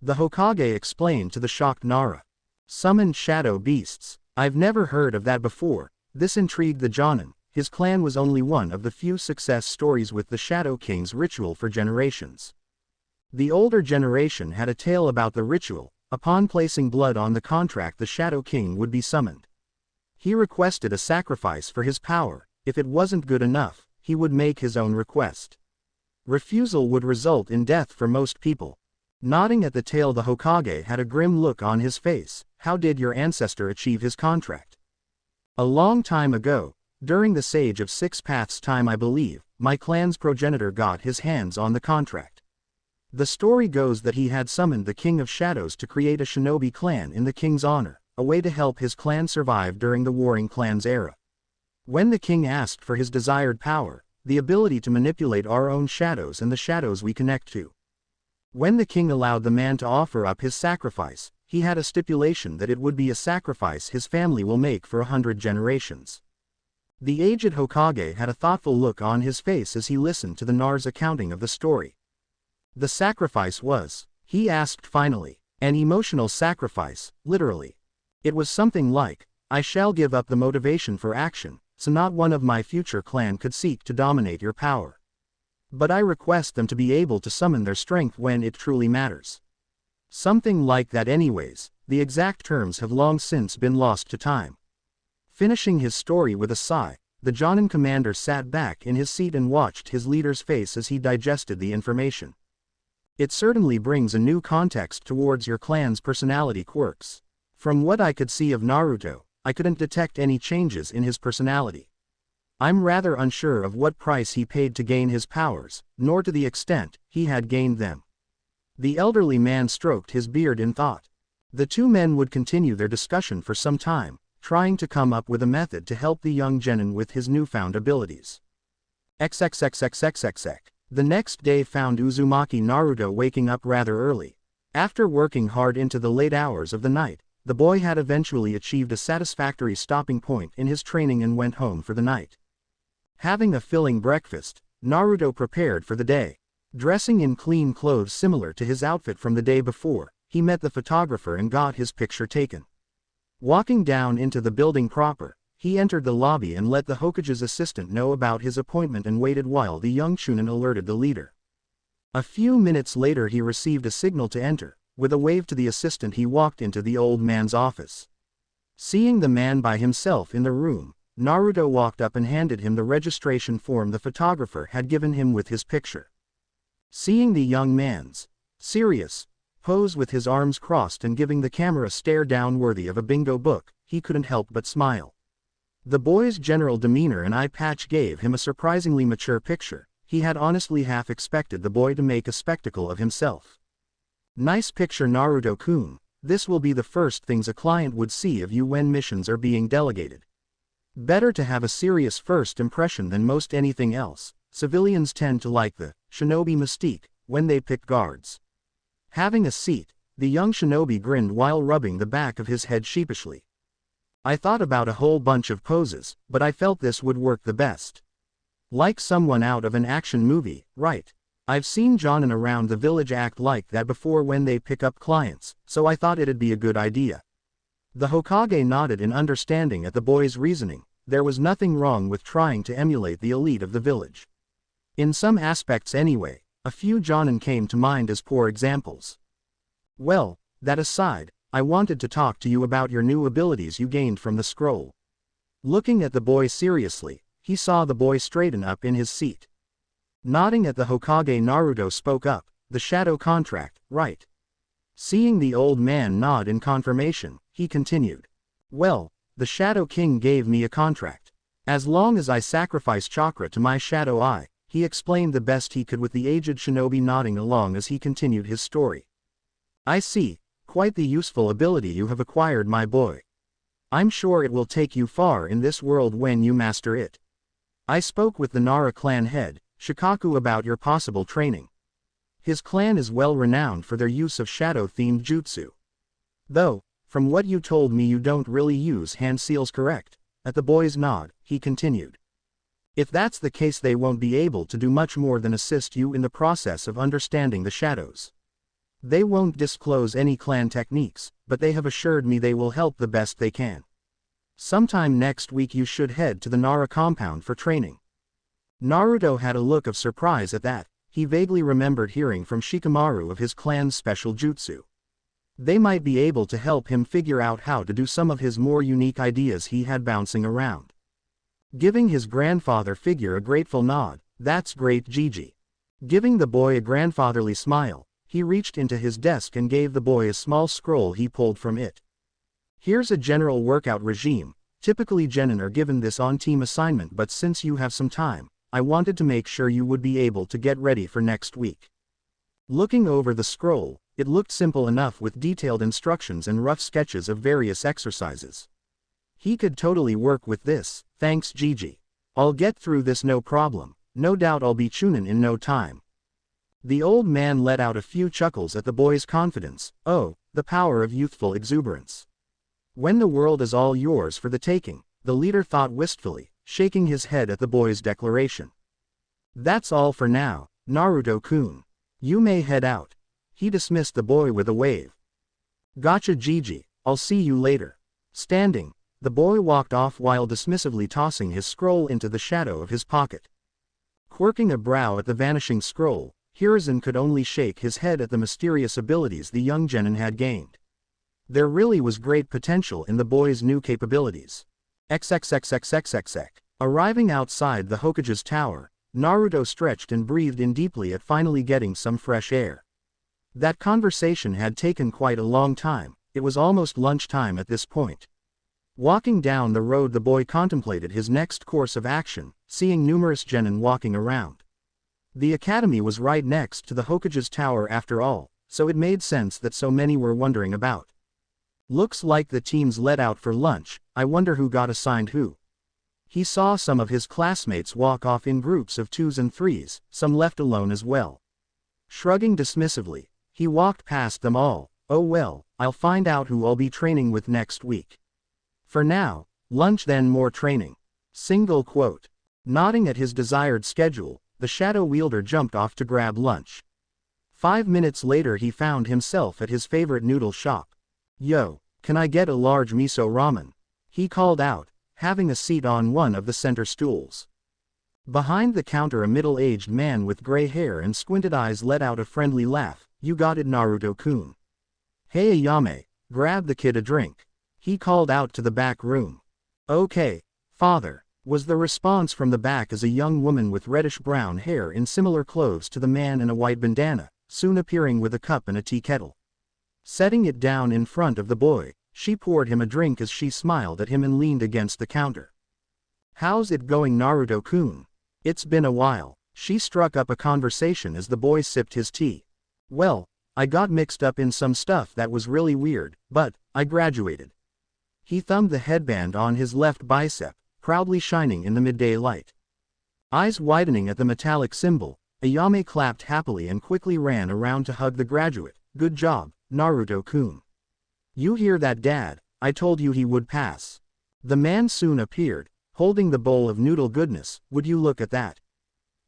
The Hokage explained to the shocked Nara. "Summoned shadow beasts? I've never heard of that before." This intrigued the Jonin. His clan was only one of the few success stories with the Shadow King's ritual for generations. The older generation had a tale about the ritual. Upon placing blood on the contract, the Shadow King would be summoned. He requested a sacrifice for his power. If it wasn't good enough, he would make his own request. Refusal would result in death for most people. Nodding at the tale, the Hokage had a grim look on his face. "How did your ancestor achieve his contract?" "A long time ago, during the Sage of Six Paths time, I believe, my clan's progenitor got his hands on the contract. The story goes that he had summoned the King of Shadows to create a shinobi clan in the king's honor, a way to help his clan survive during the warring clans era. When the king asked for his desired power, the ability to manipulate our own shadows and the shadows we connect to. When the king allowed the man to offer up his sacrifice, he had a stipulation that it would be a sacrifice his family will make for 100 generations. The aged Hokage had a thoughtful look on his face as he listened to the Nara's accounting of the story. "The sacrifice was," he asked finally, "an emotional sacrifice, literally. It was something like, I shall give up the motivation for action, so not one of my future clan could seek to dominate your power. But I request them to be able to summon their strength when it truly matters." Something like that anyways. The exact terms have long since been lost to time. Finishing his story with a sigh, the Jonin commander sat back in his seat and watched his leader's face as he digested the information. "It certainly brings a new context towards your clan's personality quirks. From what I could see of Naruto, I couldn't detect any changes in his personality. I'm rather unsure of what price he paid to gain his powers, nor to the extent he had gained them." The elderly man stroked his beard in thought. The two men would continue their discussion for some time, trying to come up with a method to help the young genin with his newfound abilities. XXXXXXX. The next day found Uzumaki Naruto waking up rather early. After working hard into the late hours of the night, the boy had eventually achieved a satisfactory stopping point in his training and went home for the night. Having a filling breakfast, Naruto prepared for the day. Dressing in clean clothes similar to his outfit from the day before, he met the photographer and got his picture taken. Walking down into the building proper, he entered the lobby and let the Hokage's assistant know about his appointment and waited while the young Chunin alerted the leader. A few minutes later he received a signal to enter, With a wave to the assistant he walked into the old man's office. Seeing the man by himself in the room, Naruto walked up and handed him the registration form the photographer had given him with his picture. Seeing the young man's serious pose with his arms crossed and giving the camera stare down worthy of a bingo book, he couldn't help but smile. The boy's general demeanor and eye patch gave him a surprisingly mature picture. He had honestly half expected the boy to make a spectacle of himself. Nice picture, Naruto-kun. This will be the first things a client would see of you when missions are being delegated. Better to have a serious first impression than most anything else. Civilians tend to like the shinobi mystique when they pick guards. Having a seat, the young shinobi grinned while rubbing the back of his head sheepishly. I thought about a whole bunch of poses, but I felt this would work the best. Like someone out of an action movie, right? I've seen Jonin around the village act like that before when they pick up clients, so I thought it'd be a good idea. The Hokage nodded in understanding at the boy's reasoning. There was nothing wrong with trying to emulate the elite of the village. In some aspects anyway, a few Jonin came to mind as poor examples. Well, that aside, I wanted to talk to you about your new abilities you gained from the scroll. Looking at the boy seriously, he saw the boy straighten up in his seat. Nodding at the Hokage, Naruto spoke up, the shadow contract, right? Seeing the old man nod in confirmation, he continued. Well, the Shadow King gave me a contract. As long as I sacrifice chakra to my shadow eye, he explained the best he could with the aged shinobi nodding along as he continued his story. I see, quite the useful ability you have acquired, my boy. I'm sure it will take you far in this world when you master it. I spoke with the Nara clan head, Shikaku, about your possible training. His clan is well renowned for their use of shadow-themed jutsu. Though, from what you told me, you don't really use hand seals, correct? At the boy's nod, he continued. If that's the case, they won't be able to do much more than assist you in the process of understanding the shadows. They won't disclose any clan techniques, but they have assured me they will help the best they can. Sometime next week you should head to the Nara compound for training. Naruto had a look of surprise at that. He vaguely remembered hearing from Shikamaru of his clan's special jutsu. They might be able to help him figure out how to do some of his more unique ideas he had bouncing around. Giving his grandfather figure a grateful nod, that's great, Gigi. Giving the boy a grandfatherly smile, he reached into his desk and gave the boy a small scroll he pulled from it. Here's a general workout regime. Typically genin are given this on team assignment, but since you have some time, I wanted to make sure you would be able to get ready for next week. Looking over the scroll, it looked simple enough with detailed instructions and rough sketches of various exercises. He could totally work with this, thanks Gigi. I'll get through this no problem, no doubt I'll be chunin in no time. The old man let out a few chuckles at the boy's confidence. Oh, the power of youthful exuberance. When the world is all yours for the taking, the leader thought wistfully, shaking his head at the boy's declaration. That's all for now, Naruto-kun. You may head out. He dismissed the boy with a wave. Gotcha, Gigi, I'll see you later. Standing, the boy walked off while dismissively tossing his scroll into the shadow of his pocket. Quirking a brow at the vanishing scroll, Hiruzen could only shake his head at the mysterious abilities the young genin had gained. There really was great potential in the boy's new capabilities. XXXXXXX. Arriving outside the Hokage's tower, Naruto stretched and breathed in deeply at finally getting some fresh air. That conversation had taken quite a long time. It was almost lunchtime at this point. Walking down the road, the boy contemplated his next course of action, seeing numerous genin walking around. The academy was right next to the Hokage's tower after all, so it made sense that so many were wondering about. Looks like the teams let out for lunch. I wonder who got assigned who. He saw some of his classmates walk off in groups of 2s and 3s, some left alone as well. Shrugging dismissively, he walked past them all. Oh well, I'll find out who I'll be training with next week. For now, lunch then more training. Single quote. Nodding at his desired schedule, the shadow wielder jumped off to grab lunch. 5 minutes later he found himself at his favorite noodle shop. Yo, can I get a large miso ramen? He called out, having a seat on one of the center stools. Behind the counter a middle-aged man with gray hair and squinted eyes let out a friendly laugh. You got it, Naruto-kun. Hey Ayame, grab the kid a drink. He called out to the back room. Okay, father, was the response from the back as a young woman with reddish-brown hair in similar clothes to the man in a white bandana, soon appearing with a cup and a tea kettle. Setting it down in front of the boy, she poured him a drink as she smiled at him and leaned against the counter. How's it going, Naruto-kun? It's been a while. She struck up a conversation as the boy sipped his tea. Well, I got mixed up in some stuff that was really weird, but I graduated. He thumbed the headband on his left bicep, proudly shining in the midday light. Eyes widening at the metallic symbol, Ayame clapped happily and quickly ran around to hug the graduate. Good job, Naruto-kun. You hear that, Dad? I told you he would pass. The man soon appeared, holding the bowl of noodle goodness. Would you look at that?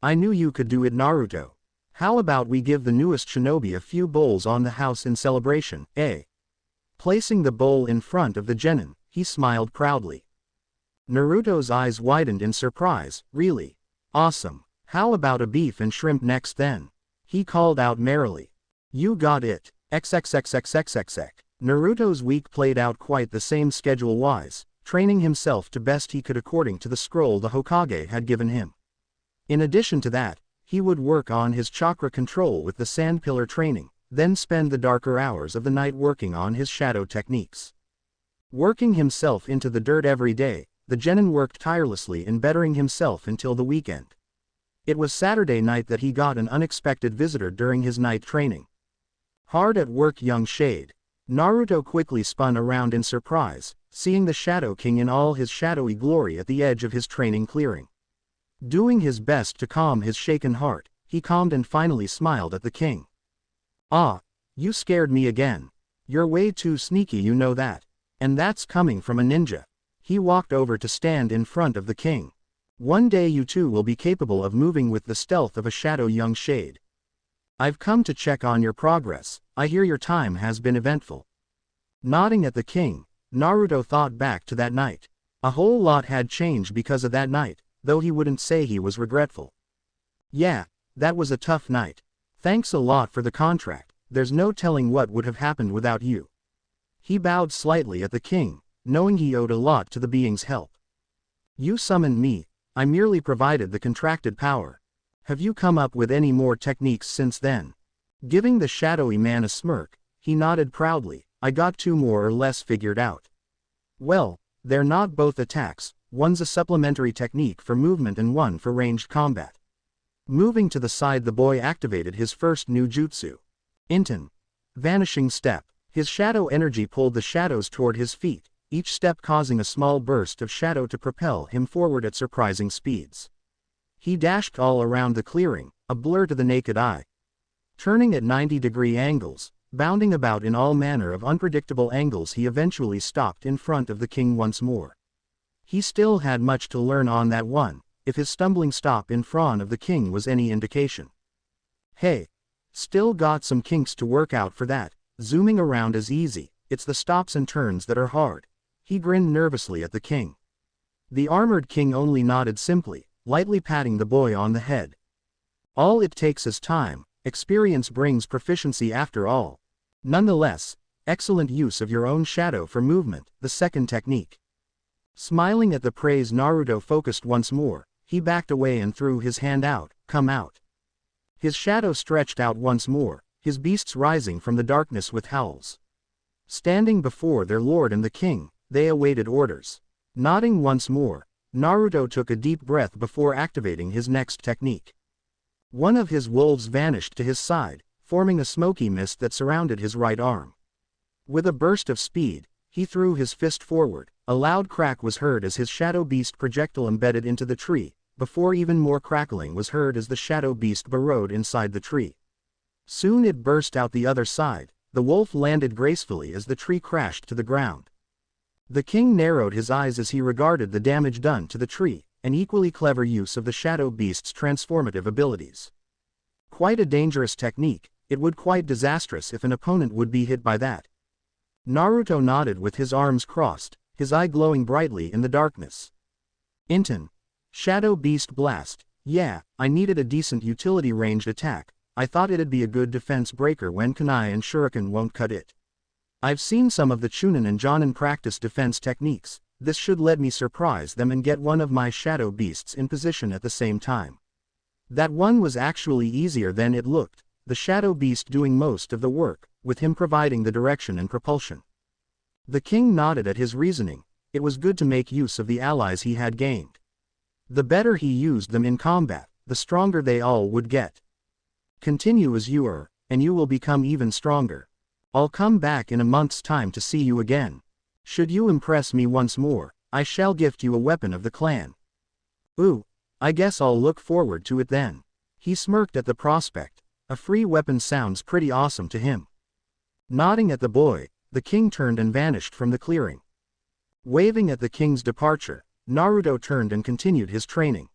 I knew you could do it, Naruto. How about we give the newest shinobi a few bowls on the house in celebration, eh? Placing the bowl in front of the genin, he smiled proudly. Naruto's eyes widened in surprise. Really? Awesome. How about a beef and shrimp next then? He called out merrily. You got it. XXXXXXX. Naruto's week played out quite the same schedule-wise, training himself to best he could according to the scroll the Hokage had given him. In addition to that, he would work on his chakra control with the sand pillar training, then spend the darker hours of the night working on his shadow techniques. Working himself into the dirt every day, the genin worked tirelessly in bettering himself until the weekend. It was Saturday night that he got an unexpected visitor during his night training. Hard at work, young shade. Naruto quickly spun around in surprise, seeing the Shadow King in all his shadowy glory at the edge of his training clearing. Doing his best to calm his shaken heart, he calmed and finally smiled at the king. Ah, you scared me again. You're way too sneaky, you know that. And that's coming from a ninja. He walked over to stand in front of the king. One day you too will be capable of moving with the stealth of a shadow, young shade. I've come to check on your progress. I hear your time has been eventful. Nodding at the king, Naruto thought back to that night. A whole lot had changed because of that night, though he wouldn't say he was regretful. Yeah, that was a tough night. Thanks a lot for the contract. There's no telling what would have happened without you. He bowed slightly at the king, knowing he owed a lot to the being's help. You summoned me. I merely provided the contracted power. Have you come up with any more techniques since then? Giving the shadowy man a smirk, he nodded proudly. I got 2 more or less figured out. Well, they're not both attacks, one's a supplementary technique for movement and one for ranged combat. Moving to the side, the boy activated his first new jutsu. Inten. Vanishing step. His shadow energy pulled the shadows toward his feet, each step causing a small burst of shadow to propel him forward at surprising speeds. He dashed all around the clearing, a blur to the naked eye. Turning at 90-degree angles, bounding about in all manner of unpredictable angles, he eventually stopped in front of the king once more. He still had much to learn on that one, if his stumbling stop in front of the king was any indication. Hey, still got some kinks to work out for that. Zooming around is easy, it's the stops and turns that are hard. He grinned nervously at the king. The armored king only nodded simply, lightly patting the boy on the head. All it takes is time. Experience brings proficiency after all. Nonetheless, excellent use of your own shadow for movement, the second technique. Smiling at the praise, Naruto focused once more. He backed away and threw his hand out. Come out. His shadow stretched out once more, his beasts rising from the darkness with howls. Standing before their lord and the king, they awaited orders. Nodding once more, Naruto took a deep breath before activating his next technique. One of his wolves vanished to his side, forming a smoky mist that surrounded his right arm. With a burst of speed, he threw his fist forward. A loud crack was heard as his shadow beast projectile embedded into the tree, before even more crackling was heard as the shadow beast burrowed inside the tree. Soon it burst out the other side. The wolf landed gracefully as the tree crashed to the ground. The king narrowed his eyes as he regarded the damage done to the tree, an equally clever use of the shadow beast's transformative abilities. Quite a dangerous technique. It would quite disastrous if an opponent would be hit by that. Naruto nodded with his arms crossed, his eye glowing brightly in the darkness. Inten. Shadow Beast Blast. Yeah, I needed a decent utility ranged attack. I thought it'd be a good defense breaker when kunai and shuriken won't cut it. I've seen some of the Chunin and Jonin practice defense techniques. This should let me surprise them and get one of my shadow beasts in position at the same time. That one was actually easier than it looked, the shadow beast doing most of the work, with him providing the direction and propulsion. The king nodded at his reasoning. It was good to make use of the allies he had gained. The better he used them in combat, the stronger they all would get. Continue as you are, and you will become even stronger. I'll come back in a month's time to see you again. Should you impress me once more, I shall gift you a weapon of the clan. Ooh, I guess I'll look forward to it then. He smirked at the prospect. A free weapon sounds pretty awesome to him. Nodding at the boy, the king turned and vanished from the clearing. Waving at the king's departure, Naruto turned and continued his training.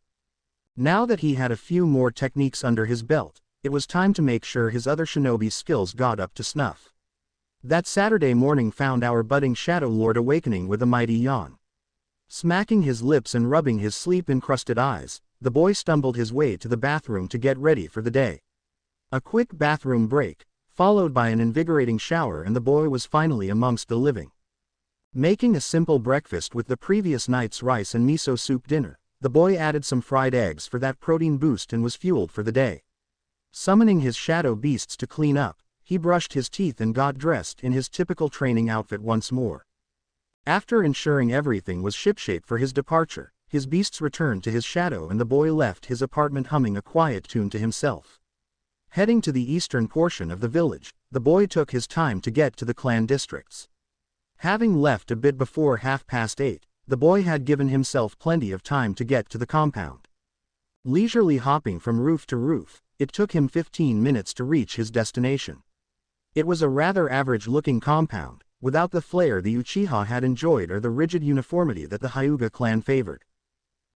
Now that he had a few more techniques under his belt, it was time to make sure his other shinobi skills got up to snuff. That Saturday morning found our budding Shadow Lord awakening with a mighty yawn. Smacking his lips and rubbing his sleep-encrusted eyes, the boy stumbled his way to the bathroom to get ready for the day. A quick bathroom break, followed by an invigorating shower, and the boy was finally amongst the living. Making a simple breakfast with the previous night's rice and miso soup dinner, the boy added some fried eggs for that protein boost and was fueled for the day. Summoning his shadow beasts to clean up, he brushed his teeth and got dressed in his typical training outfit once more. After ensuring everything was shipshape for his departure, his beasts returned to his shadow and the boy left his apartment humming a quiet tune to himself. Heading to the eastern portion of the village, the boy took his time to get to the clan districts. Having left a bit before 8:30, the boy had given himself plenty of time to get to the compound. Leisurely hopping from roof to roof, it took him 15 minutes to reach his destination. It was a rather average-looking compound, without the flair the Uchiha had enjoyed or the rigid uniformity that the Hyuga clan favored.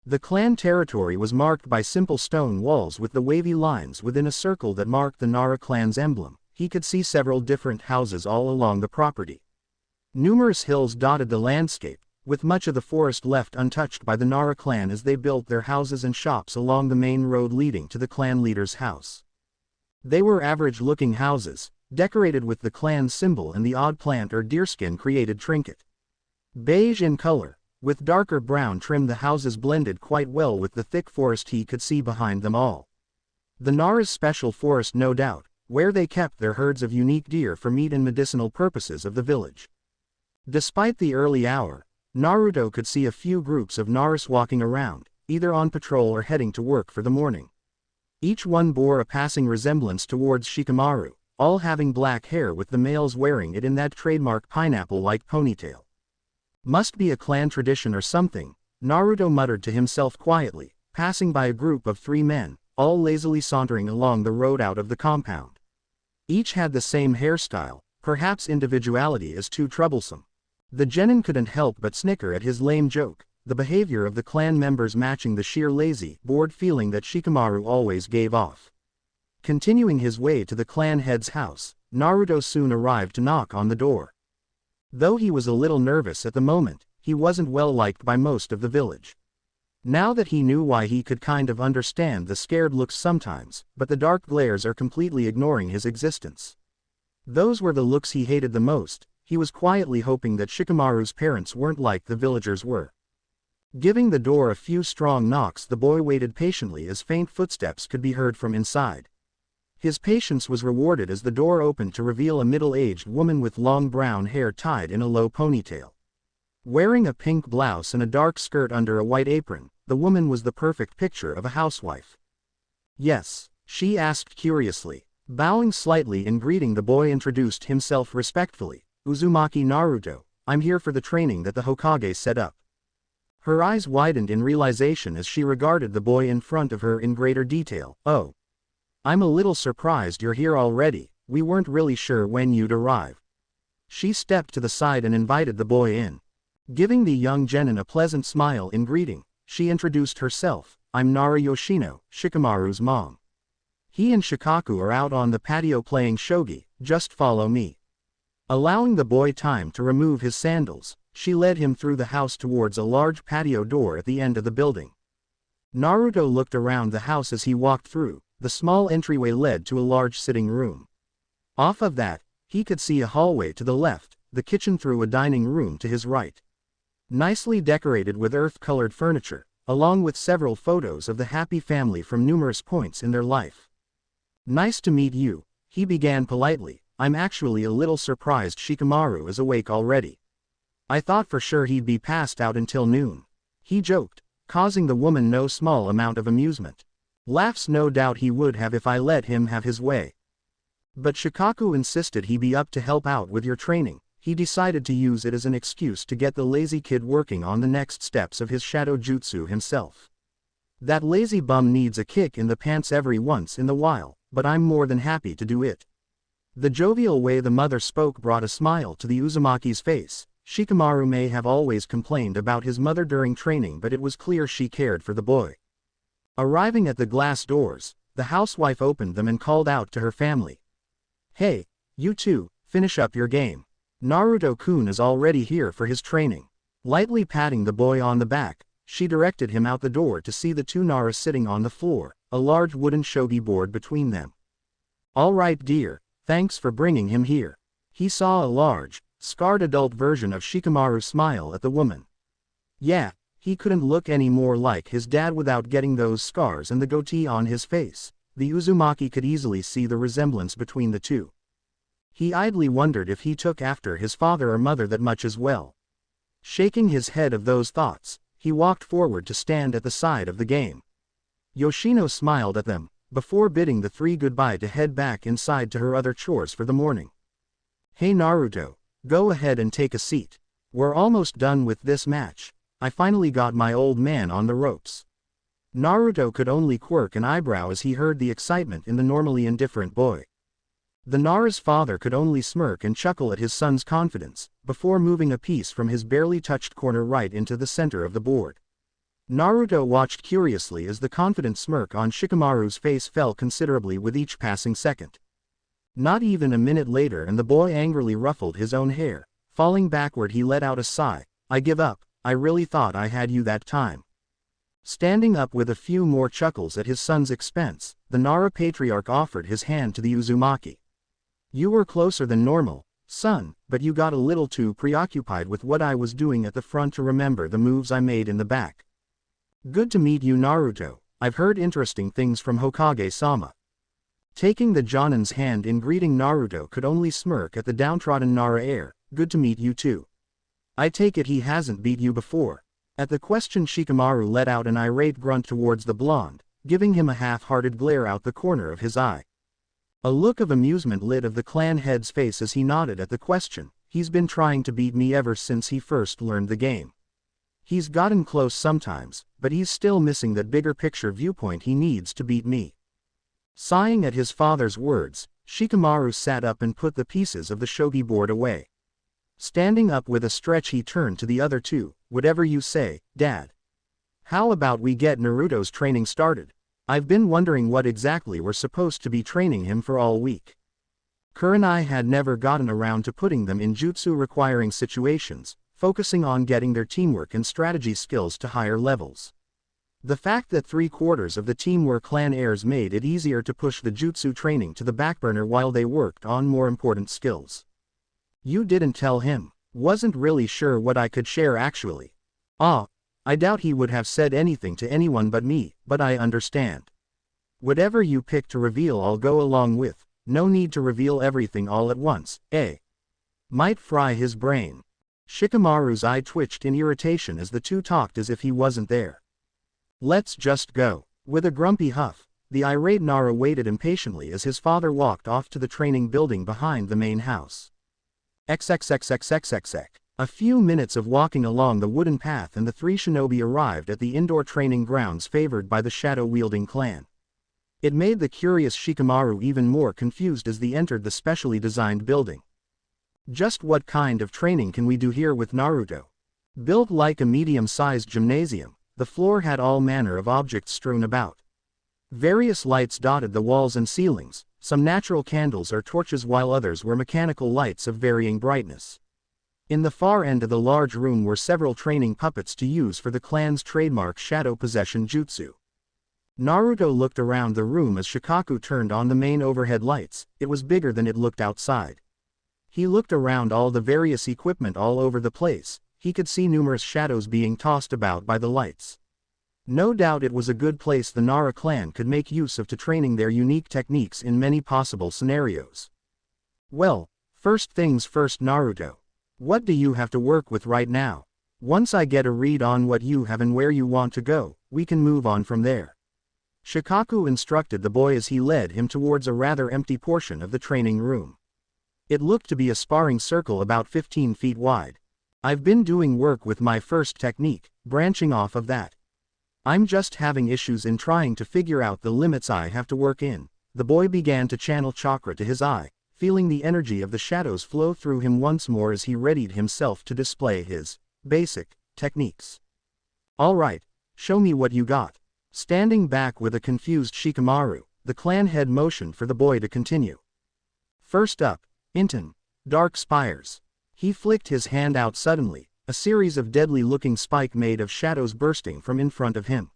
The clan territory was marked by simple stone walls with the wavy lines within a circle that marked the Nara clan's emblem. He could see several different houses all along the property. Numerous hills dotted the landscape, with much of the forest left untouched by the Nara clan as they built their houses and shops along the main road leading to the clan leader's house. They were average-looking houses, decorated with the clan symbol and the odd plant or deerskin-created trinket. Beige in color, with darker brown trim, the houses blended quite well with the thick forest he could see behind them all. The Nara's special forest, no doubt, where they kept their herds of unique deer for meat and medicinal purposes of the village. Despite the early hour, Naruto could see a few groups of Naras walking around, either on patrol or heading to work for the morning. Each one bore a passing resemblance towards Shikamaru, all having black hair with the males wearing it in that trademark pineapple-like ponytail. Must be a clan tradition or something, Naruto muttered to himself quietly, passing by a group of 3 men, all lazily sauntering along the road out of the compound. Each had the same hairstyle, perhaps individuality is too troublesome. The genin couldn't help but snicker at his lame joke, the behavior of the clan members matching the sheer lazy, bored feeling that Shikamaru always gave off. Continuing his way to the clan head's house, Naruto soon arrived to knock on the door. Though he was a little nervous at the moment, he wasn't well liked by most of the village. Now that he knew why, he could kind of understand the scared looks sometimes, but the dark glares are completely ignoring his existence. Those were the looks he hated the most. He was quietly hoping that Shikamaru's parents weren't like the villagers were. Giving the door a few strong knocks, the boy waited patiently as faint footsteps could be heard from inside. His patience was rewarded as the door opened to reveal a middle-aged woman with long brown hair tied in a low ponytail. Wearing a pink blouse and a dark skirt under a white apron, the woman was the perfect picture of a housewife. "Yes?" she asked curiously. Bowing slightly in greeting, the boy introduced himself respectfully. "Uzumaki Naruto, I'm here for the training that the Hokage set up." Her eyes widened in realization as she regarded the boy in front of her in greater detail. "Oh. I'm a little surprised you're here already, we weren't really sure when you'd arrive." She stepped to the side and invited the boy in. Giving the young genin a pleasant smile in greeting, she introduced herself. "I'm Nara Yoshino, Shikamaru's mom. He and Shikaku are out on the patio playing shogi, just follow me." Allowing the boy time to remove his sandals, she led him through the house towards a large patio door at the end of the building. Naruto looked around the house as he walked through. The small entryway led to a large sitting room. Off of that, he could see a hallway to the left, the kitchen through a dining room to his right. Nicely decorated with earth-colored furniture, along with several photos of the happy family from numerous points in their life. "Nice to meet you," he began politely. "I'm actually a little surprised Shikamaru is awake already. I thought for sure he'd be passed out until noon," he joked, causing the woman no small amount of amusement. Laughs no doubt he would have if I let him have his way. But Shikaku insisted he be up to help out with your training. He decided to use it as an excuse to get the lazy kid working on the next steps of his shadow jutsu himself. That lazy bum needs a kick in the pants every once in a while, but I'm more than happy to do it. The jovial way the mother spoke brought a smile to the Uzumaki's face. Shikamaru may have always complained about his mother during training, but it was clear she cared for the boy. Arriving at the glass doors, the housewife opened them and called out to her family. "Hey, you two, finish up your game. Naruto-kun is already here for his training." Lightly patting the boy on the back, she directed him out the door to see the two Nara sitting on the floor, a large wooden shogi board between them. "All right dear, thanks for bringing him here." He saw a large, scarred adult version of Shikamaru smile at the woman. Yeah, he couldn't look any more like his dad without getting those scars and the goatee on his face. The Uzumaki could easily see the resemblance between the two. He idly wondered if he took after his father or mother that much as well. Shaking his head of those thoughts, he walked forward to stand at the side of the game. Yoshino smiled at them, before bidding the three goodbye to head back inside to her other chores for the morning. "Hey Naruto, go ahead and take a seat. We're almost done with this match. I finally got my old man on the ropes." Naruto could only quirk an eyebrow as he heard the excitement in the normally indifferent boy. The Nara's father could only smirk and chuckle at his son's confidence, before moving a piece from his barely touched corner right into the center of the board. Naruto watched curiously as the confident smirk on Shikamaru's face fell considerably with each passing second. Not even a minute later and the boy angrily ruffled his own hair. Falling backward he let out a sigh. "I give up, I really thought I had you that time." Standing up with a few more chuckles at his son's expense, the Nara patriarch offered his hand to the Uzumaki. "You were closer than normal, son, but you got a little too preoccupied with what I was doing at the front to remember the moves I made in the back. Good to meet you Naruto, I've heard interesting things from Hokage-sama." Taking the Jonin's hand in greeting, Naruto could only smirk at the downtrodden Nara air. "Good to meet you too. I take it he hasn't beat you before?" At the question Shikamaru let out an irate grunt towards the blonde, giving him a half-hearted glare out the corner of his eye. A look of amusement lit of the clan head's face as he nodded at the question. "He's been trying to beat me ever since he first learned the game. He's gotten close sometimes, but he's still missing that bigger picture viewpoint he needs to beat me." Sighing at his father's words, Shikamaru sat up and put the pieces of the shogi board away. Standing up with a stretch he turned to the other two. "Whatever you say, Dad. How about we get Naruto's training started? I've been wondering what exactly we're supposed to be training him for all week." Kurenai had never gotten around to putting them in jutsu-requiring situations, focusing on getting their teamwork and strategy skills to higher levels. The fact that 3/4 of the team were clan heirs made it easier to push the jutsu training to the backburner while they worked on more important skills. "You didn't tell him." "Wasn't really sure what I could share actually." I doubt he would have said anything to anyone but me, but I understand. Whatever you pick to reveal I'll go along with, no need to reveal everything all at once, eh? Might fry his brain." Shikamaru's eye twitched in irritation as the two talked as if he wasn't there. "Let's just go." With a grumpy huff, the irate Nara waited impatiently as his father walked off to the training building behind the main house. XXXXXXX. A few minutes of walking along the wooden path and the three shinobi arrived at the indoor training grounds favored by the shadow-wielding clan. It made the curious Shikamaru even more confused as they entered the specially designed building. Just what kind of training can we do here with Naruto? Built like a medium-sized gymnasium, the floor had all manner of objects strewn about. Various lights dotted the walls and ceilings, some natural candles or torches while others were mechanical lights of varying brightness. In the far end of the large room were several training puppets to use for the clan's trademark shadow possession jutsu. Naruto looked around the room as Shikaku turned on the main overhead lights. It was bigger than it looked outside. He looked around all the various equipment all over the place. He could see numerous shadows being tossed about by the lights. No doubt it was a good place the Nara clan could make use of to training their unique techniques in many possible scenarios. Well, first things first, Naruto. What do you have to work with right now? Once I get a read on what you have and where you want to go, we can move on from there. Shikaku instructed the boy as he led him towards a rather empty portion of the training room. It looked to be a sparring circle about 15 feet wide. I've been doing work with my first technique, branching off of that. I'm just having issues in trying to figure out the limits I have to work in. The boy began to channel chakra to his eye, feeling the energy of the shadows flow through him once more as he readied himself to display his basic techniques. Alright, show me what you got. Standing back with a confused Shikamaru, the clan head motioned for the boy to continue. First up, Inton, Dark Spires. He flicked his hand out suddenly, a series of deadly-looking spike made of shadows bursting from in front of him.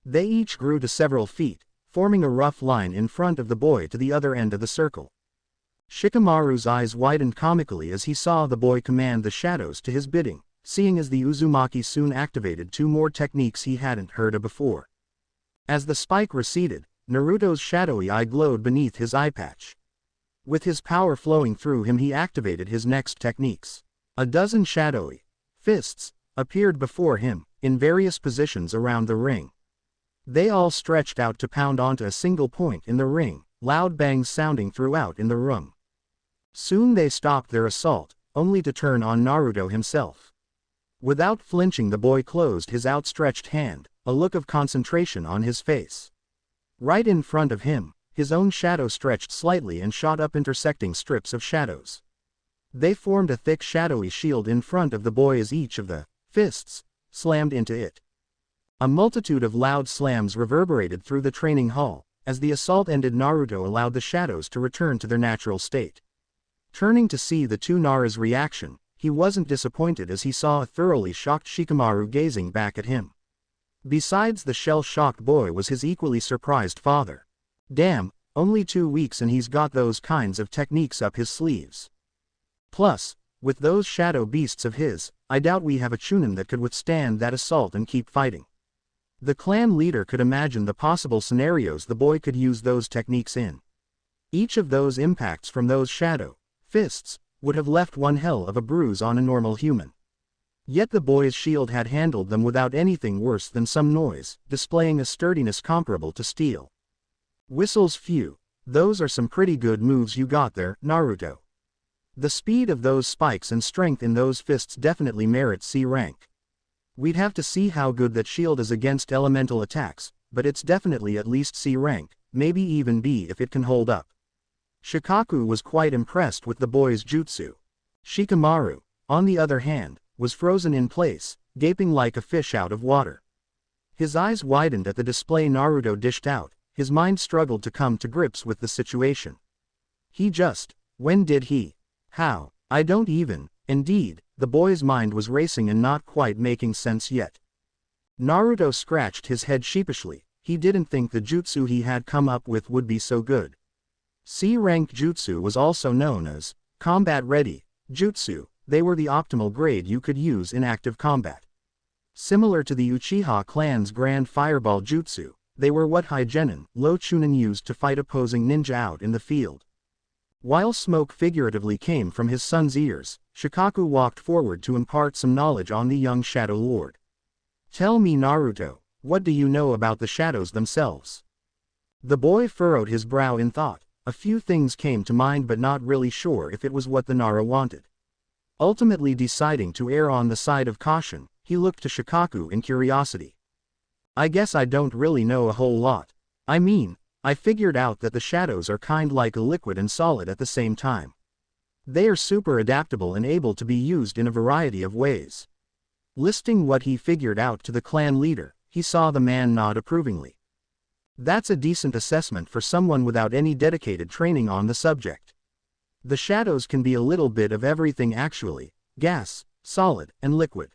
They each grew to several feet, forming a rough line in front of the boy to the other end of the circle. Shikamaru's eyes widened comically as he saw the boy command the shadows to his bidding, seeing as the Uzumaki soon activated two more techniques he hadn't heard of before. As the spike receded, Naruto's shadowy eye glowed beneath his eye patch. With his power flowing through him, he activated his next techniques. A dozen shadowy fists appeared before him, in various positions around the ring. They all stretched out to pound onto a single point in the ring, loud bangs sounding throughout in the room. Soon they stopped their assault, only to turn on Naruto himself. Without flinching, the boy closed his outstretched hand, a look of concentration on his face. Right in front of him, his own shadow stretched slightly and shot up intersecting strips of shadows. They formed a thick shadowy shield in front of the boy as each of the fists slammed into it. A multitude of loud slams reverberated through the training hall. As the assault ended, Naruto allowed the shadows to return to their natural state. Turning to see the two Nara's reaction, he wasn't disappointed as he saw a thoroughly shocked Shikamaru gazing back at him. Besides the shell-shocked boy was his equally surprised father. Damn, only 2 weeks and he's got those kinds of techniques up his sleeves. Plus, with those shadow beasts of his, I doubt we have a Chunin that could withstand that assault and keep fighting. The clan leader could imagine the possible scenarios the boy could use those techniques in. Each of those impacts from those shadow fists would have left one hell of a bruise on a normal human. Yet the boy's shield had handled them without anything worse than some noise, displaying a sturdiness comparable to steel. Whistles few. Those are some pretty good moves you got there, Naruto. The speed of those spikes and strength in those fists definitely merit C rank. We'd have to see how good that shield is against elemental attacks, but it's definitely at least C rank, maybe even B if it can hold up. Shikaku was quite impressed with the boy's jutsu. Shikamaru, on the other hand, was frozen in place, gaping like a fish out of water. His eyes widened at the display Naruto dished out, his mind struggled to come to grips with the situation. When did he? How? I don't even, indeed, the boy's mind was racing and not quite making sense yet. Naruto scratched his head sheepishly. He didn't think the jutsu he had come up with would be so good. C-rank jutsu was also known as combat-ready jutsu. They were the optimal grade you could use in active combat. Similar to the Uchiha clan's Grand Fireball jutsu, they were what High-Genin, low Chunin used to fight opposing ninja out in the field. While smoke figuratively came from his son's ears, Shikaku walked forward to impart some knowledge on the young Shadow Lord. Tell me, Naruto, what do you know about the shadows themselves? The boy furrowed his brow in thought. A few things came to mind but not really sure if it was what the Nara wanted. Ultimately deciding to err on the side of caution, he looked to Shikaku in curiosity. I guess I don't really know a whole lot. I figured out that the shadows are kind like a liquid and solid at the same time. They are super adaptable and able to be used in a variety of ways. Listing what he figured out to the clan leader, he saw the man nod approvingly. That's a decent assessment for someone without any dedicated training on the subject. The shadows can be a little bit of everything actually, gas, solid, and liquid.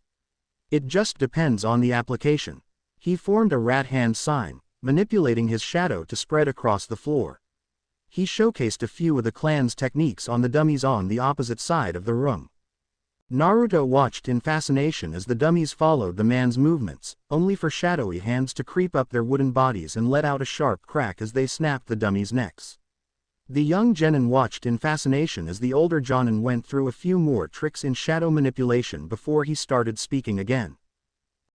It just depends on the application. He formed a rat hand sign, manipulating his shadow to spread across the floor. He showcased a few of the clan's techniques on the dummies on the opposite side of the room. Naruto watched in fascination as the dummies followed the man's movements, only for shadowy hands to creep up their wooden bodies and let out a sharp crack as they snapped the dummies' necks. The young genin watched in fascination as the older jonin went through a few more tricks in shadow manipulation before he started speaking again.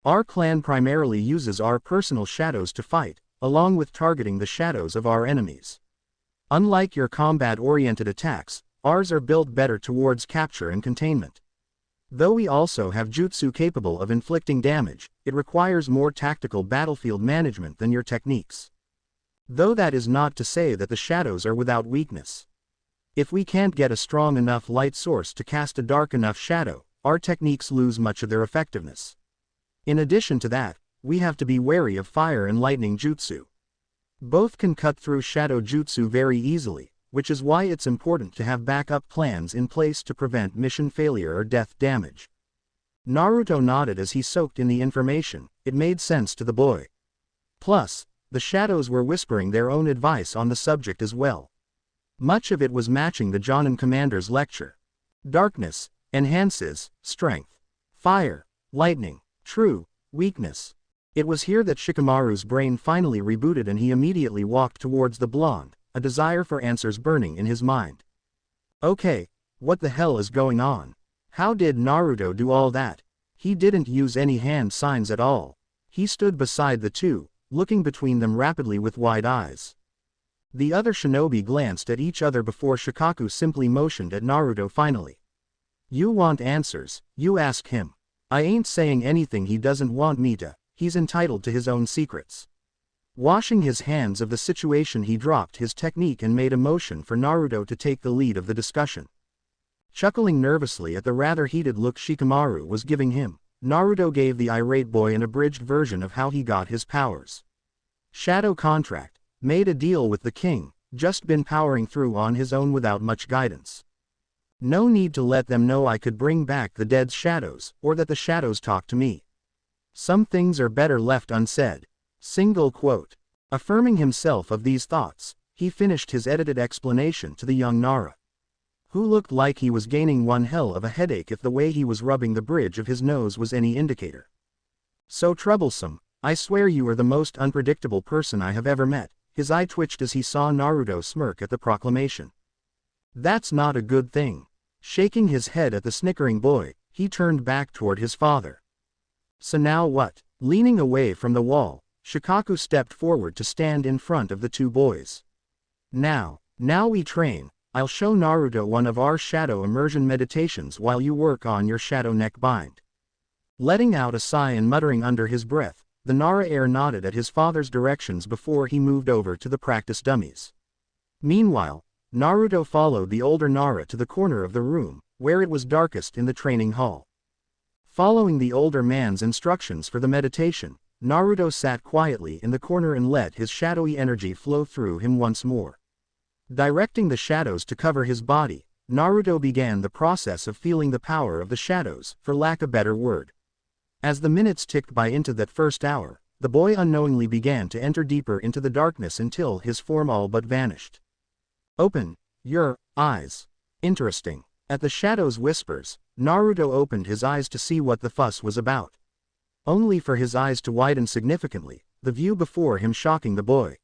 Our clan primarily uses our personal shadows to fight, along with targeting the shadows of our enemies. Unlike your combat-oriented attacks, ours are built better towards capture and containment. Though we also have jutsu capable of inflicting damage, it requires more tactical battlefield management than your techniques. Though that is not to say that the shadows are without weakness. If we can't get a strong enough light source to cast a dark enough shadow, our techniques lose much of their effectiveness. In addition to that, we have to be wary of fire and lightning jutsu. Both can cut through shadow jutsu very easily, which is why it's important to have backup plans in place to prevent mission failure or death damage. Naruto nodded as he soaked in the information. It made sense to the boy. Plus, the shadows were whispering their own advice on the subject as well. Much of it was matching the Jonin commander's lecture. Darkness enhances strength. Fire, lightning, true weakness. It was here that Shikamaru's brain finally rebooted and he immediately walked towards the blonde, a desire for answers burning in his mind. Okay, what the hell is going on? How did Naruto do all that? He didn't use any hand signs at all. He stood beside the two, looking between them rapidly with wide eyes. The other shinobi glanced at each other before Shikaku simply motioned at Naruto finally. You want answers, you ask him. I ain't saying anything he doesn't want me to, he's entitled to his own secrets. Washing his hands of the situation, he dropped his technique and made a motion for Naruto to take the lead of the discussion. Chuckling nervously at the rather heated look Shikamaru was giving him, Naruto gave the irate boy an abridged version of how he got his powers. Shadow contract, made a deal with the king, just been powering through on his own without much guidance. No need to let them know I could bring back the dead's shadows, or that the shadows talk to me. Some things are better left unsaid. Single quote. Affirming himself of these thoughts, he finished his edited explanation to the young Nara, who looked like he was gaining one hell of a headache if the way he was rubbing the bridge of his nose was any indicator. So troublesome, I swear you are the most unpredictable person I have ever met. His eye twitched as he saw Naruto smirk at the proclamation. That's not a good thing. Shaking his head at the snickering boy, he turned back toward his father. So now what? Leaning away from the wall, Shikaku stepped forward to stand in front of the two boys. Now we train. I'll show Naruto one of our shadow immersion meditations while you work on your shadow neck bind. Letting out a sigh and muttering under his breath, the Nara heir nodded at his father's directions before he moved over to the practice dummies. Meanwhile, Naruto followed the older Nara to the corner of the room, where it was darkest in the training hall. Following the older man's instructions for the meditation, Naruto sat quietly in the corner and let his shadowy energy flow through him once more. Directing the shadows to cover his body, Naruto began the process of feeling the power of the shadows, for lack of a better word. As the minutes ticked by into that first hour, the boy unknowingly began to enter deeper into the darkness until his form all but vanished. Open your eyes. Interesting. At the shadow's whispers, Naruto opened his eyes to see what the fuss was about. Only for his eyes to widen significantly, the view before him shocking the boy.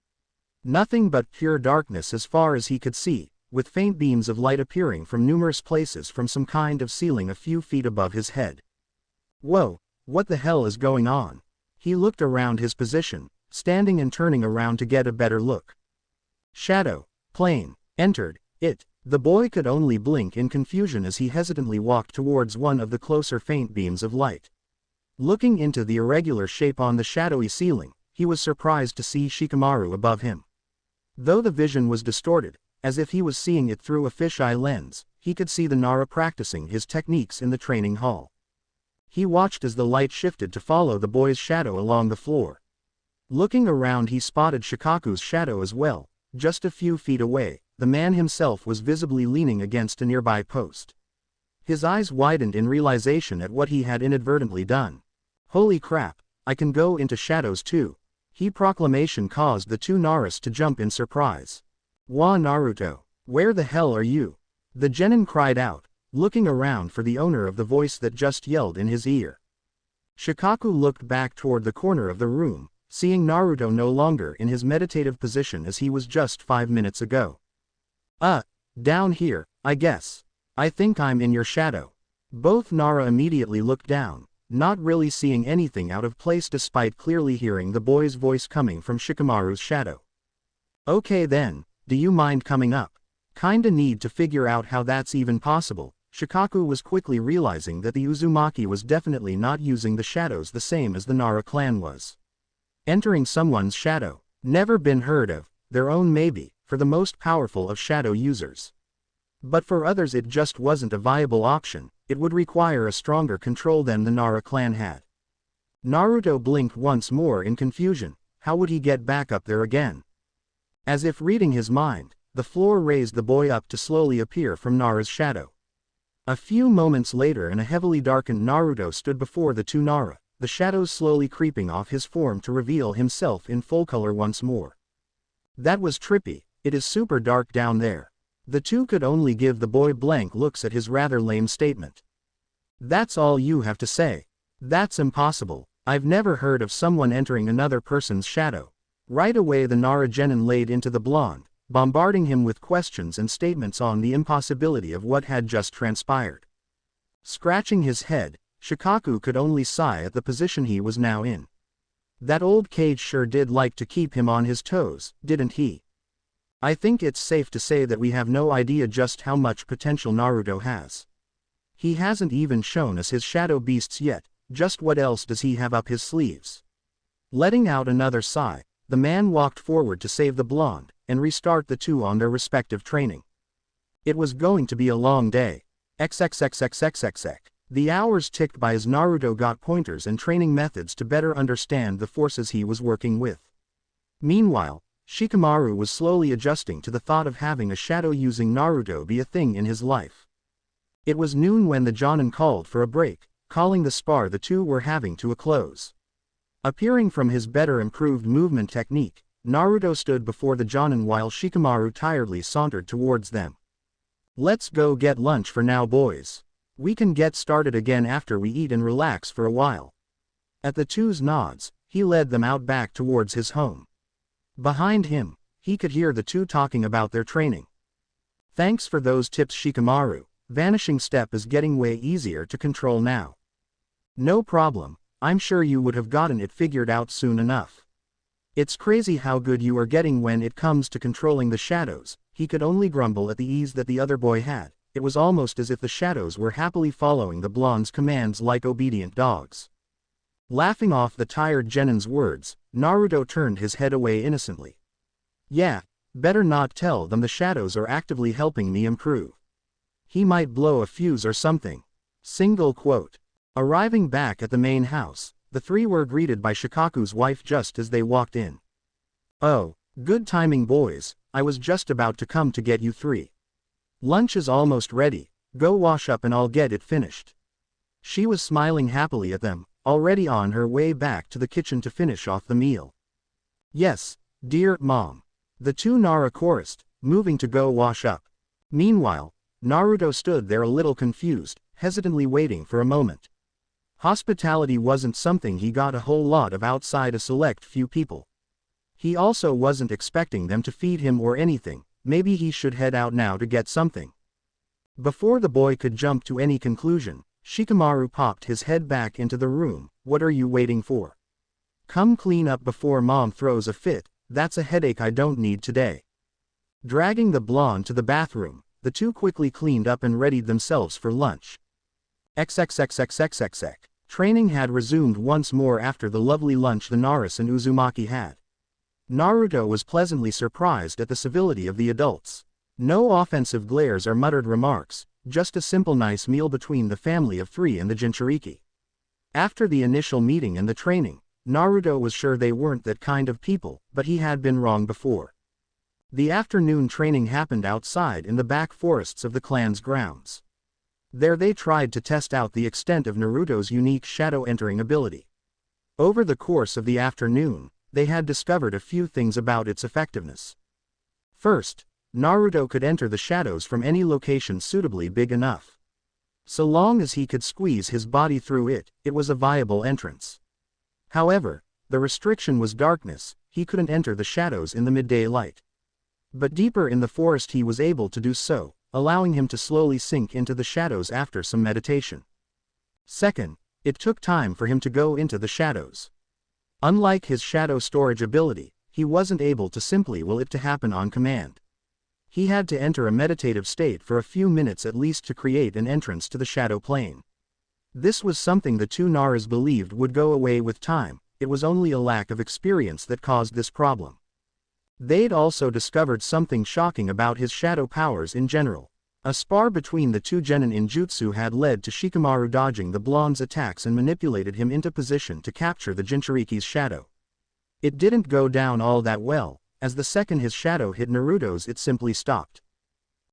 Nothing but pure darkness as far as he could see, with faint beams of light appearing from numerous places from some kind of ceiling a few feet above his head. Whoa, what the hell is going on? He looked around his position, standing and turning around to get a better look. Shadow, plane, entered, it. The boy could only blink in confusion as he hesitantly walked towards one of the closer faint beams of light. Looking into the irregular shape on the shadowy ceiling, he was surprised to see Shikamaru above him. Though the vision was distorted, as if he was seeing it through a fisheye lens, he could see the Nara practicing his techniques in the training hall. He watched as the light shifted to follow the boy's shadow along the floor. Looking around, he spotted Shikaku's shadow as well. Just a few feet away, the man himself was visibly leaning against a nearby post. His eyes widened in realization at what he had inadvertently done. Holy crap, I can go into shadows too. He proclamation caused the two Naras to jump in surprise. Wa Naruto, where the hell are you? The genin cried out, looking around for the owner of the voice that just yelled in his ear. Shikaku looked back toward the corner of the room, seeing Naruto no longer in his meditative position as he was just 5 minutes ago. Down here, I guess. I think I'm in your shadow. Both Nara immediately looked down, not really seeing anything out of place despite clearly hearing the boy's voice coming from Shikamaru's shadow. Okay then, do you mind coming up? Kinda need to figure out how that's even possible. Shikaku was quickly realizing that the Uzumaki was definitely not using the shadows the same as the Nara clan was. Entering someone's shadow, never been heard of, their own maybe, for the most powerful of shadow users. But for others it just wasn't a viable option, it would require a stronger control than the Nara clan had. Naruto blinked once more in confusion, how would he get back up there again? As if reading his mind, the floor raised the boy up to slowly appear from Nara's shadow. A few moments later and a heavily darkened Naruto stood before the two Nara, the shadows slowly creeping off his form to reveal himself in full color once more. That was trippy, it is super dark down there. The two could only give the boy blank looks at his rather lame statement. That's all you have to say? That's impossible, I've never heard of someone entering another person's shadow. Right away the Nara genin laid into the blonde, bombarding him with questions and statements on the impossibility of what had just transpired. Scratching his head, Shikaku could only sigh at the position he was now in. That old cage sure did like to keep him on his toes, didn't he? I think it's safe to say that we have no idea just how much potential Naruto has. He hasn't even shown us his shadow beasts yet, just what else does he have up his sleeves? Letting out another sigh, the man walked forward to save the blonde, and restart the two on their respective training. It was going to be a long day. XXXXXXX. The hours ticked by as Naruto got pointers and training methods to better understand the forces he was working with. Meanwhile, Shikamaru was slowly adjusting to the thought of having a shadow-using Naruto be a thing in his life. It was noon when the Jonin called for a break, calling the spar the two were having to a close. Appearing from his better improved movement technique, Naruto stood before the Jonin while Shikamaru tiredly sauntered towards them. Let's go get lunch for now, boys. We can get started again after we eat and relax for a while. At the two's nods, he led them out back towards his home. Behind him, he could hear the two talking about their training. Thanks for those tips, Shikamaru. Vanishing step is getting way easier to control now. No problem, I'm sure you would have gotten it figured out soon enough. It's crazy how good you are getting when it comes to controlling the shadows. He could only grumble at the ease that the other boy had. It was almost as if the shadows were happily following the blonde's commands like obedient dogs. Laughing off the tired genin's words, Naruto turned his head away innocently. Yeah, better not tell them the shadows are actively helping me improve. He might blow a fuse or something. Single quote. Arriving back at the main house, the three were greeted by Shikaku's wife just as they walked in. Oh, good timing, boys, I was just about to come to get you three. Lunch is almost ready, go wash up and I'll get it finished. She was smiling happily at them, already on her way back to the kitchen to finish off the meal. Yes, dear Mom. The two Nara chorused, moving to go wash up. Meanwhile, Naruto stood there a little confused, hesitantly waiting for a moment. Hospitality wasn't something he got a whole lot of outside a select few people. He also wasn't expecting them to feed him or anything, maybe he should head out now to get something. Before the boy could jump to any conclusion, Shikamaru popped his head back into the room. What are you waiting for? Come clean up before Mom throws a fit, that's a headache I don't need today. Dragging the blonde to the bathroom, the two quickly cleaned up and readied themselves for lunch. XXXXXXX. Training had resumed once more after the lovely lunch the Naras and Uzumaki had. Naruto was pleasantly surprised at the civility of the adults. No offensive glares or muttered remarks, just a simple nice meal between the family of three and the Jinchuriki. After the initial meeting and the training, Naruto was sure they weren't that kind of people, but he had been wrong before. The afternoon training happened outside in the back forests of the clan's grounds. There they tried to test out the extent of Naruto's unique shadow-entering ability. Over the course of the afternoon, they had discovered a few things about its effectiveness. First, Naruto could enter the shadows from any location suitably big enough. So long as he could squeeze his body through it, it was a viable entrance. However, the restriction was darkness, he couldn't enter the shadows in the midday light. But deeper in the forest he was able to do so, allowing him to slowly sink into the shadows after some meditation. Second, it took time for him to go into the shadows. Unlike his shadow storage ability, he wasn't able to simply will it to happen on command. He had to enter a meditative state for a few minutes at least to create an entrance to the shadow plane. This was something the two Naras believed would go away with time, it was only a lack of experience that caused this problem. They'd also discovered something shocking about his shadow powers in general. A spar between the two genin in jutsu had led to Shikamaru dodging the blonde's attacks and manipulated him into position to capture the Jinchuriki's shadow. It didn't go down all that well, as the second his shadow hit Naruto's it simply stopped.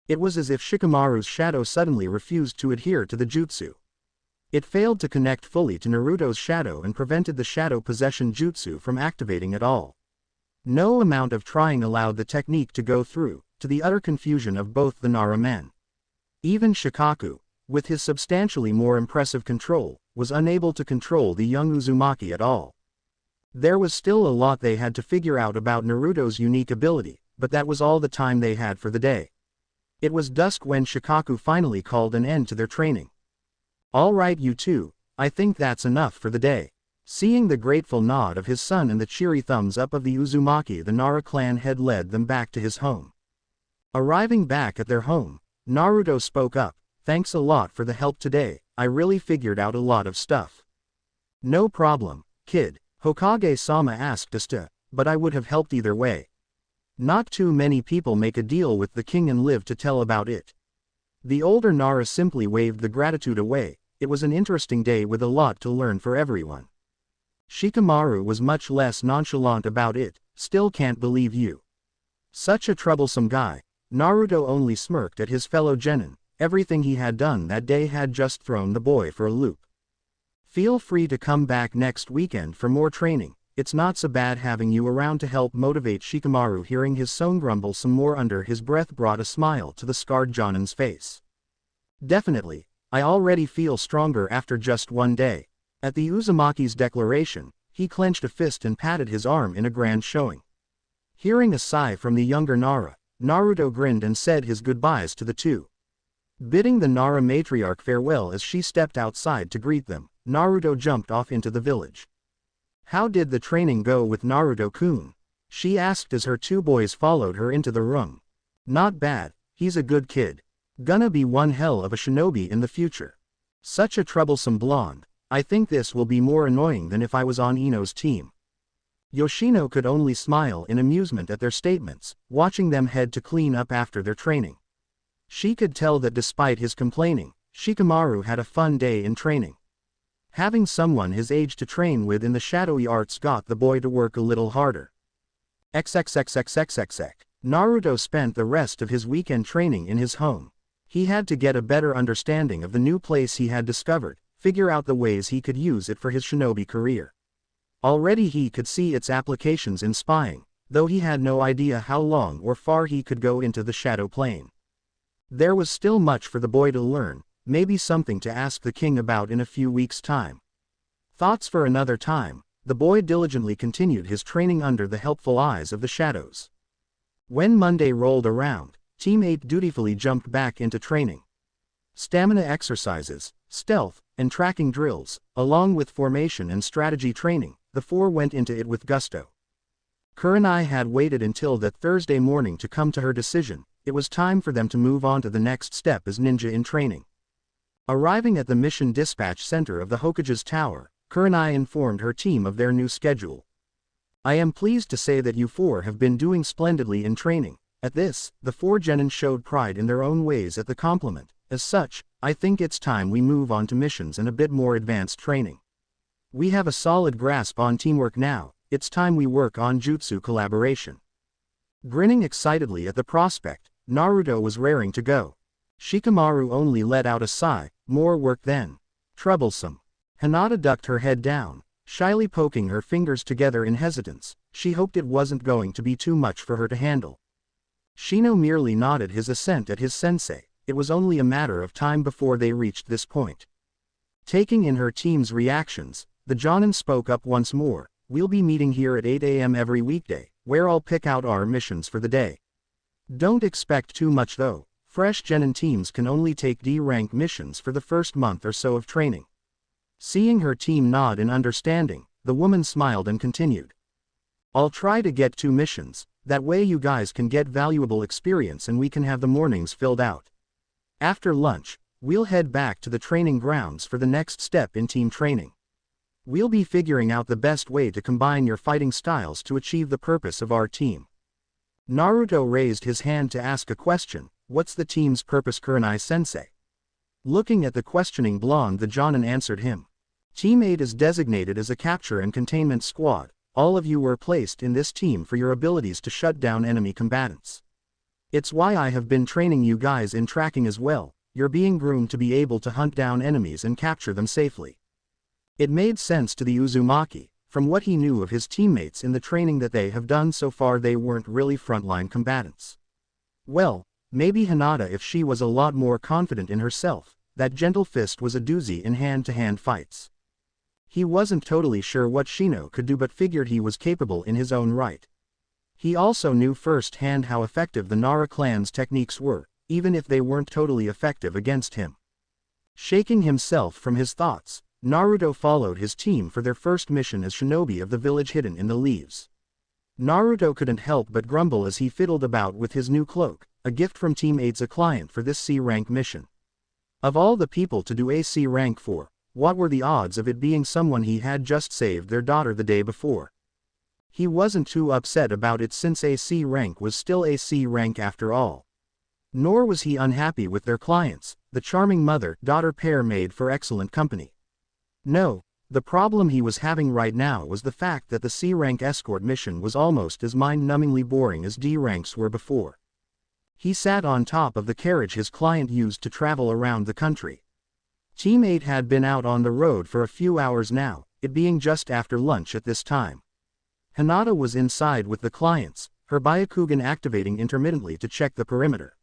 It was as if Shikamaru's shadow suddenly refused to adhere to the jutsu. It failed to connect fully to Naruto's shadow and prevented the shadow possession jutsu from activating at all. No amount of trying allowed the technique to go through, to the utter confusion of both the Nara men. Even Shikaku, with his substantially more impressive control, was unable to control the young Uzumaki at all. There was still a lot they had to figure out about Naruto's unique ability, but that was all the time they had for the day. It was dusk when Shikaku finally called an end to their training. "All right you two, I think that's enough for the day." Seeing the grateful nod of his son and the cheery thumbs up of the Uzumaki, the Nara clan head led them back to his home. Arriving back at their home, Naruto spoke up, "Thanks a lot for the help today, I really figured out a lot of stuff." "No problem, kid, Hokage-sama asked us to, but I would have helped either way. Not too many people make a deal with the king and live to tell about it." The older Nara simply waved the gratitude away. It was an interesting day with a lot to learn for everyone. Shikamaru was much less nonchalant about it. "Still can't believe you. Such a troublesome guy." Naruto only smirked at his fellow genin. Everything he had done that day had just thrown the boy for a loop. "Feel free to come back next weekend for more training. It's not so bad having you around to help motivate." Shikamaru, hearing his son grumble some more under his breath, brought a smile to the scarred Jonin's face. "Definitely, I already feel stronger after just one day." At the Uzumaki's declaration, he clenched a fist and patted his arm in a grand showing. Hearing a sigh from the younger Nara, Naruto grinned and said his goodbyes to the two. Bidding the Nara matriarch farewell as she stepped outside to greet them, Naruto jumped off into the village. "How did the training go with Naruto-kun?" she asked as her two boys followed her into the room. "Not bad, he's a good kid. Gonna be one hell of a shinobi in the future. Such a troublesome blonde. I think this will be more annoying than if I was on Ino's team." Yoshino could only smile in amusement at their statements, watching them head to clean up after their training. She could tell that despite his complaining, Shikamaru had a fun day in training. Having someone his age to train with in the shadowy arts got the boy to work a little harder. XXXXXXX. Naruto spent the rest of his weekend training in his home. He had to get a better understanding of the new place he had discovered, figure out the ways he could use it for his shinobi career. Already he could see its applications in spying, though he had no idea how long or far he could go into the shadow plane. There was still much for the boy to learn, maybe something to ask the king about in a few weeks' time. Thoughts for another time, the boy diligently continued his training under the helpful eyes of the shadows. When Monday rolled around, Team 8 dutifully jumped back into training. Stamina exercises, stealth, and tracking drills, along with formation and strategy training, the four went into it with gusto. Kurenai had waited until that Thursday morning to come to her decision. It was time for them to move on to the next step as ninja in training. Arriving at the mission dispatch center of the Hokage's tower, Kurenai informed her team of their new schedule. "I am pleased to say that you four have been doing splendidly in training." At this, the four genin showed pride in their own ways at the compliment. "As such, I think it's time we move on to missions and a bit more advanced training. We have a solid grasp on teamwork now, it's time we work on jutsu collaboration." Grinning excitedly at the prospect, Naruto was raring to go. Shikamaru only let out a sigh. "More work then. Troublesome." Hinata ducked her head down, shyly poking her fingers together in hesitance. She hoped it wasn't going to be too much for her to handle. Shino merely nodded his assent at his sensei. It was only a matter of time before they reached this point. Taking in her team's reactions, the Jonin spoke up once more. We'll be meeting here at 8 a.m. every weekday, where I'll pick out our missions for the day. Don't expect too much though. Fresh genin teams can only take D-rank missions for the first month or so of training. Seeing her team nod in understanding, the woman smiled and continued. I'll try to get 2 missions, that way you guys can get valuable experience and we can have the mornings filled out. After lunch, we'll head back to the training grounds for the next step in team training. We'll be figuring out the best way to combine your fighting styles to achieve the purpose of our team. Naruto raised his hand to ask a question. What's the team's purpose, Kurenai-sensei? Looking at the questioning blonde, the Jonin answered him. Team 8 is designated as a capture and containment squad. All of you were placed in this team for your abilities to shut down enemy combatants. It's why I have been training you guys in tracking as well. You're being groomed to be able to hunt down enemies and capture them safely. It made sense to the Uzumaki, from what he knew of his teammates in the training that they have done so far. They weren't really frontline combatants. Well, maybe Hinata if she was a lot more confident in herself. That gentle fist was a doozy in hand-to-hand fights. He wasn't totally sure what Shino could do but figured he was capable in his own right. He also knew firsthand how effective the Nara clan's techniques were, even if they weren't totally effective against him. Shaking himself from his thoughts, Naruto followed his team for their first mission as shinobi of the village hidden in the leaves. Naruto couldn't help but grumble as he fiddled about with his new cloak, a gift from Team 8's a client for this C-rank mission. Of all the people to do a C-rank for, what were the odds of it being someone he had just saved their daughter the day before? He wasn't too upset about it since a C rank was still a C rank after all. Nor was he unhappy with their clients, the charming mother-daughter pair made for excellent company. No, the problem he was having right now was the fact that the C rank escort mission was almost as mind-numbingly boring as D ranks were before. He sat on top of the carriage his client used to travel around the country. Team 8 had been out on the road for a few hours now, it being just after lunch at this time. Hinata was inside with the clients, her Byakugan activating intermittently to check the perimeter.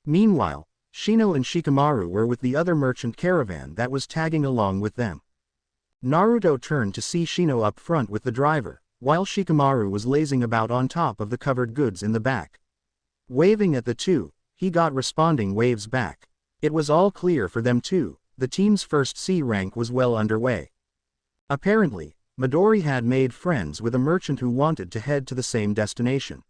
Meanwhile, Shino and Shikamaru were with the other merchant caravan that was tagging along with them. Naruto turned to see Shino up front with the driver, while Shikamaru was lazing about on top of the covered goods in the back. Waving at the two, he got responding waves back. It was all clear for them too. The team's first C rank was well underway. Apparently, Midori had made friends with a merchant who wanted to head to the same destination.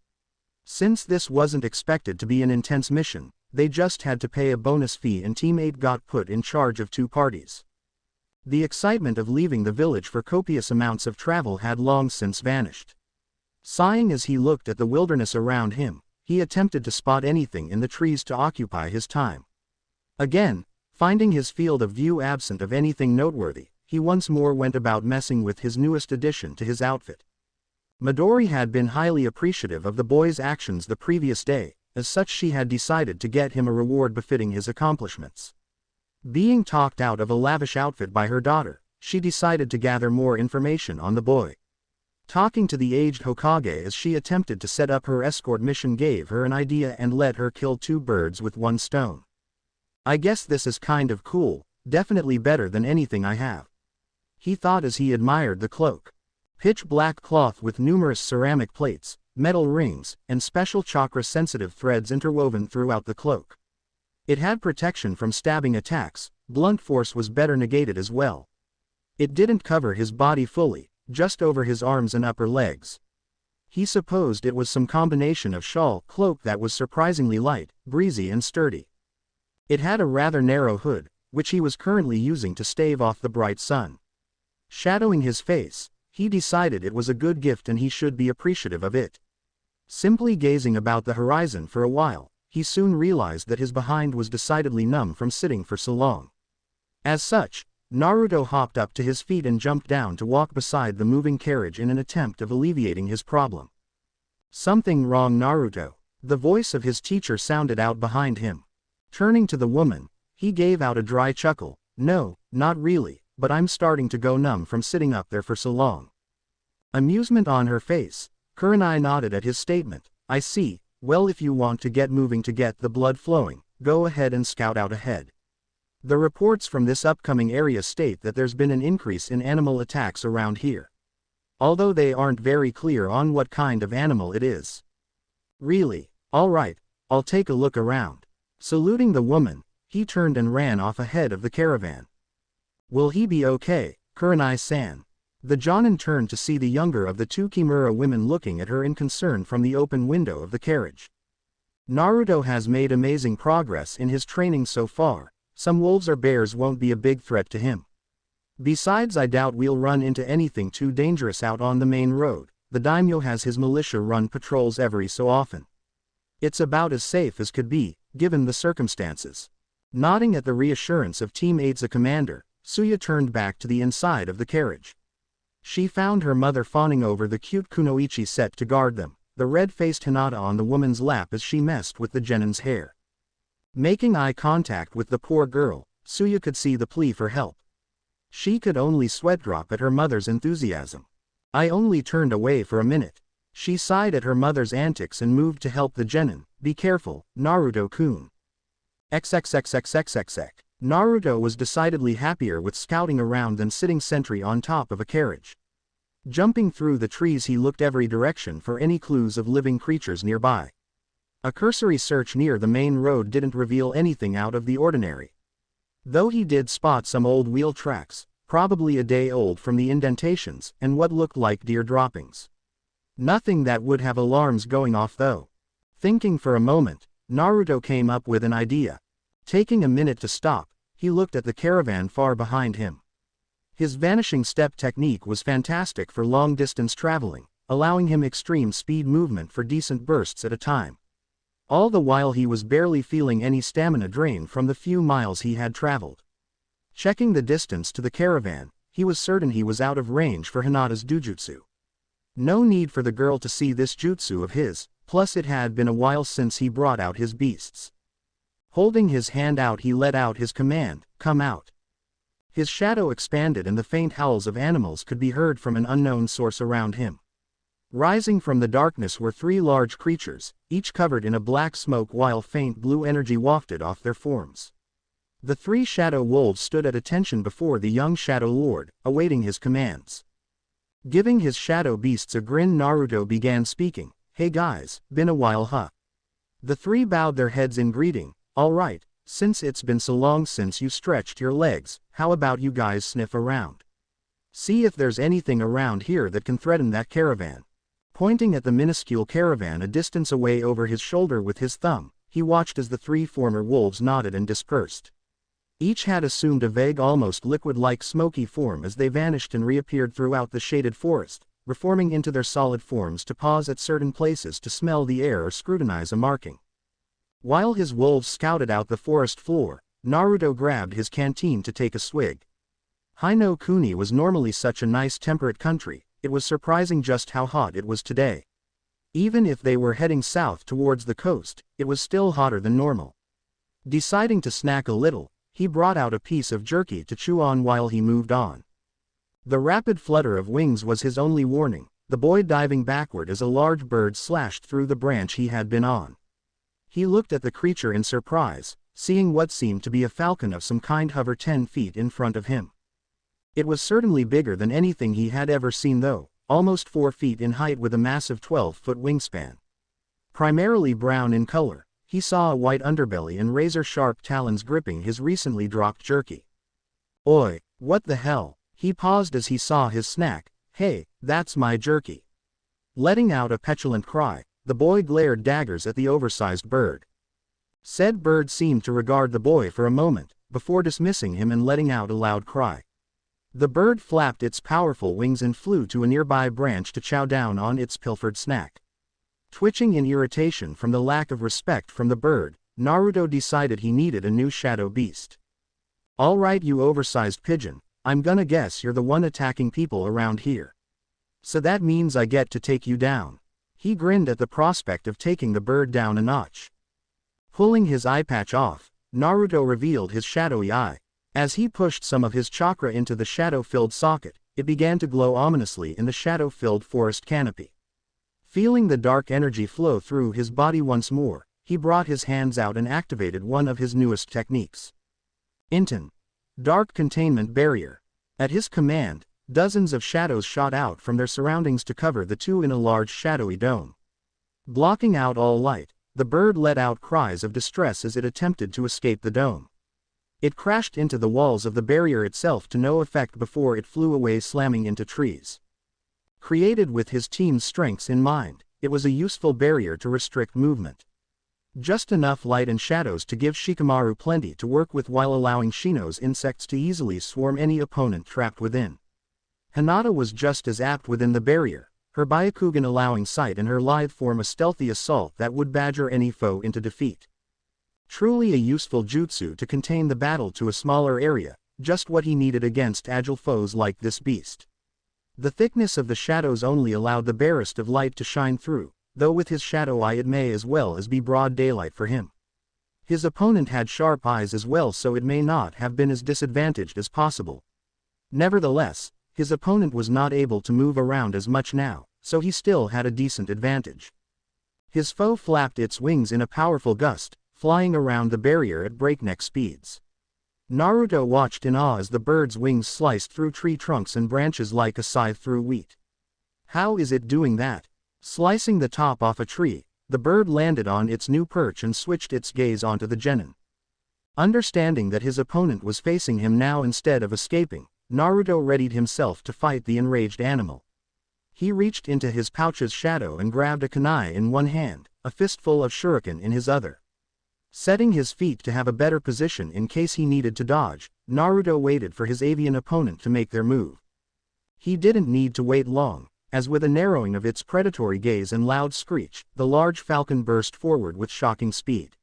Since this wasn't expected to be an intense mission, they just had to pay a bonus fee and Team 8 got put in charge of 2 parties. The excitement of leaving the village for copious amounts of travel had long since vanished. Sighing as he looked at the wilderness around him, he attempted to spot anything in the trees to occupy his time. Again, finding his field of view absent of anything noteworthy, he once more went about messing with his newest addition to his outfit. Midori had been highly appreciative of the boy's actions the previous day, as such she had decided to get him a reward befitting his accomplishments. Being talked out of a lavish outfit by her daughter, she decided to gather more information on the boy. Talking to the aged Hokage as she attempted to set up her escort mission gave her an idea and let her kill 2 birds with 1 stone. I guess this is kind of cool, definitely better than anything I have. He thought as he admired the cloak. Pitch black cloth with numerous ceramic plates, metal rings, and special chakra-sensitive threads interwoven throughout the cloak. It had protection from stabbing attacks, blunt force was better negated as well. It didn't cover his body fully, just over his arms and upper legs. He supposed it was some combination of shawl cloak that was surprisingly light, breezy and sturdy. It had a rather narrow hood, which he was currently using to stave off the bright sun. Shadowing his face, he decided it was a good gift and he should be appreciative of it. Simply gazing about the horizon for a while, he soon realized that his behind was decidedly numb from sitting for so long. As such, Naruto hopped up to his feet and jumped down to walk beside the moving carriage in an attempt of alleviating his problem. Something wrong, Naruto? The voice of his teacher sounded out behind him. Turning to the woman, he gave out a dry chuckle. No, not really, but I'm starting to go numb from sitting up there for so long. Amusement on her face, Kurenai nodded at his statement. I see, Well, if you want to get moving to get the blood flowing, go ahead and scout out ahead. The reports from this upcoming area state that there's been an increase in animal attacks around here. Although they aren't very clear on what kind of animal it is. Really? Alright, I'll take a look around. Saluting the woman, he turned and ran off ahead of the caravan. Will he be okay, Kurenai-san? The Jonin turned to see the younger of the two Kimura women looking at her in concern from the open window of the carriage. Naruto has made amazing progress in his training so far. Some wolves or bears won't be a big threat to him. Besides, I doubt we'll run into anything too dangerous out on the main road. The daimyo has his militia run patrols every so often. It's about as safe as could be, given the circumstances. Nodding at the reassurance of teammates, a commander, Suya turned back to the inside of the carriage. She found her mother fawning over the cute kunoichi set to guard them, the red-faced Hinata on the woman's lap as she messed with the genin's hair. Making eye contact with the poor girl, Suya could see the plea for help. She could only sweat drop at her mother's enthusiasm. I only turned away for a minute. She sighed at her mother's antics and moved to help the genin. Be careful, Naruto-kun. XXXXXXX. Naruto was decidedly happier with scouting around than sitting sentry on top of a carriage. Jumping through the trees, he looked every direction for any clues of living creatures nearby. A cursory search near the main road didn't reveal anything out of the ordinary. Though he did spot some old wheel tracks, probably a day old from the indentations, and what looked like deer droppings. Nothing that would have alarms going off though. Thinking for a moment, Naruto came up with an idea. Taking a minute to stop, he looked at the caravan far behind him. His vanishing step technique was fantastic for long-distance traveling, allowing him extreme speed movement for decent bursts at a time. All the while he was barely feeling any stamina drain from the few miles he had traveled. Checking the distance to the caravan, he was certain he was out of range for Hinata's dujutsu. No need for the girl to see this jutsu of his, plus it had been a while since he brought out his beasts. Holding his hand out, he let out his command, "Come out." His shadow expanded and the faint howls of animals could be heard from an unknown source around him. Rising from the darkness were three large creatures, each covered in a black smoke while faint blue energy wafted off their forms. The three shadow wolves stood at attention before the young shadow lord, awaiting his commands. Giving his shadow beasts a grin, Naruto began speaking. "Hey guys, been a while huh?" The three bowed their heads in greeting. "All right, since it's been so long since you stretched your legs, how about you guys sniff around? See if there's anything around here that can threaten that caravan." Pointing at the minuscule caravan a distance away over his shoulder with his thumb, he watched as the three former wolves nodded and dispersed. Each had assumed a vague, almost liquid-like smoky form as they vanished and reappeared throughout the shaded forest, reforming into their solid forms to pause at certain places to smell the air or scrutinize a marking. While his wolves scouted out the forest floor, Naruto grabbed his canteen to take a swig. Hino Kuni was normally such a nice temperate country, it was surprising just how hot it was today. Even if they were heading south towards the coast, it was still hotter than normal. Deciding to snack a little, he brought out a piece of jerky to chew on while he moved on. The rapid flutter of wings was his only warning, the boy diving backward as a large bird slashed through the branch he had been on. He looked at the creature in surprise, seeing what seemed to be a falcon of some kind hover 10 feet in front of him. It was certainly bigger than anything he had ever seen though, almost 4 feet in height with a massive 12-foot wingspan. Primarily brown in color, he saw a white underbelly and razor-sharp talons gripping his recently dropped jerky. "Oi, what the hell?" He paused as he saw his snack. "Hey, that's my jerky." Letting out a petulant cry, the boy glared daggers at the oversized bird. Said bird seemed to regard the boy for a moment, before dismissing him and letting out a loud cry. The bird flapped its powerful wings and flew to a nearby branch to chow down on its pilfered snack. Twitching in irritation from the lack of respect from the bird, Naruto decided he needed a new shadow beast. "All right, you oversized pigeon, I'm gonna guess you're the one attacking people around here. So that means I get to take you down." He grinned at the prospect of taking the bird down a notch. Pulling his eye patch off, Naruto revealed his shadowy eye. As he pushed some of his chakra into the shadow-filled socket, it began to glow ominously in the shadow-filled forest canopy. Feeling the dark energy flow through his body once more, he brought his hands out and activated one of his newest techniques. Inton. Dark Containment Barrier. At his command, dozens of shadows shot out from their surroundings to cover the two in a large shadowy dome. Blocking out all light, the bird let out cries of distress as it attempted to escape the dome. It crashed into the walls of the barrier itself to no effect before it flew away, slamming into trees. Created with his team's strengths in mind, it was a useful barrier to restrict movement. Just enough light and shadows to give Shikamaru plenty to work with while allowing Shino's insects to easily swarm any opponent trapped within. Hinata was just as apt within the barrier, her Byakugan allowing sight and her lithe form a stealthy assault that would badger any foe into defeat. Truly a useful jutsu to contain the battle to a smaller area, just what he needed against agile foes like this beast. The thickness of the shadows only allowed the barest of light to shine through, though with his shadow eye it may as well as be broad daylight for him. His opponent had sharp eyes as well, so it may not have been as disadvantaged as possible. Nevertheless, his opponent was not able to move around as much now, so he still had a decent advantage. His foe flapped its wings in a powerful gust, flying around the barrier at breakneck speeds. Naruto watched in awe as the bird's wings sliced through tree trunks and branches like a scythe through wheat. How is it doing that? Slicing the top off a tree, the bird landed on its new perch and switched its gaze onto the genin. Understanding that his opponent was facing him now instead of escaping, Naruto readied himself to fight the enraged animal. He reached into his pouch's shadow and grabbed a kunai in one hand, a fistful of shuriken in his other. Setting his feet to have a better position in case he needed to dodge, Naruto waited for his avian opponent to make their move. He didn't need to wait long, as with a narrowing of its predatory gaze and loud screech, the large falcon burst forward with shocking speed.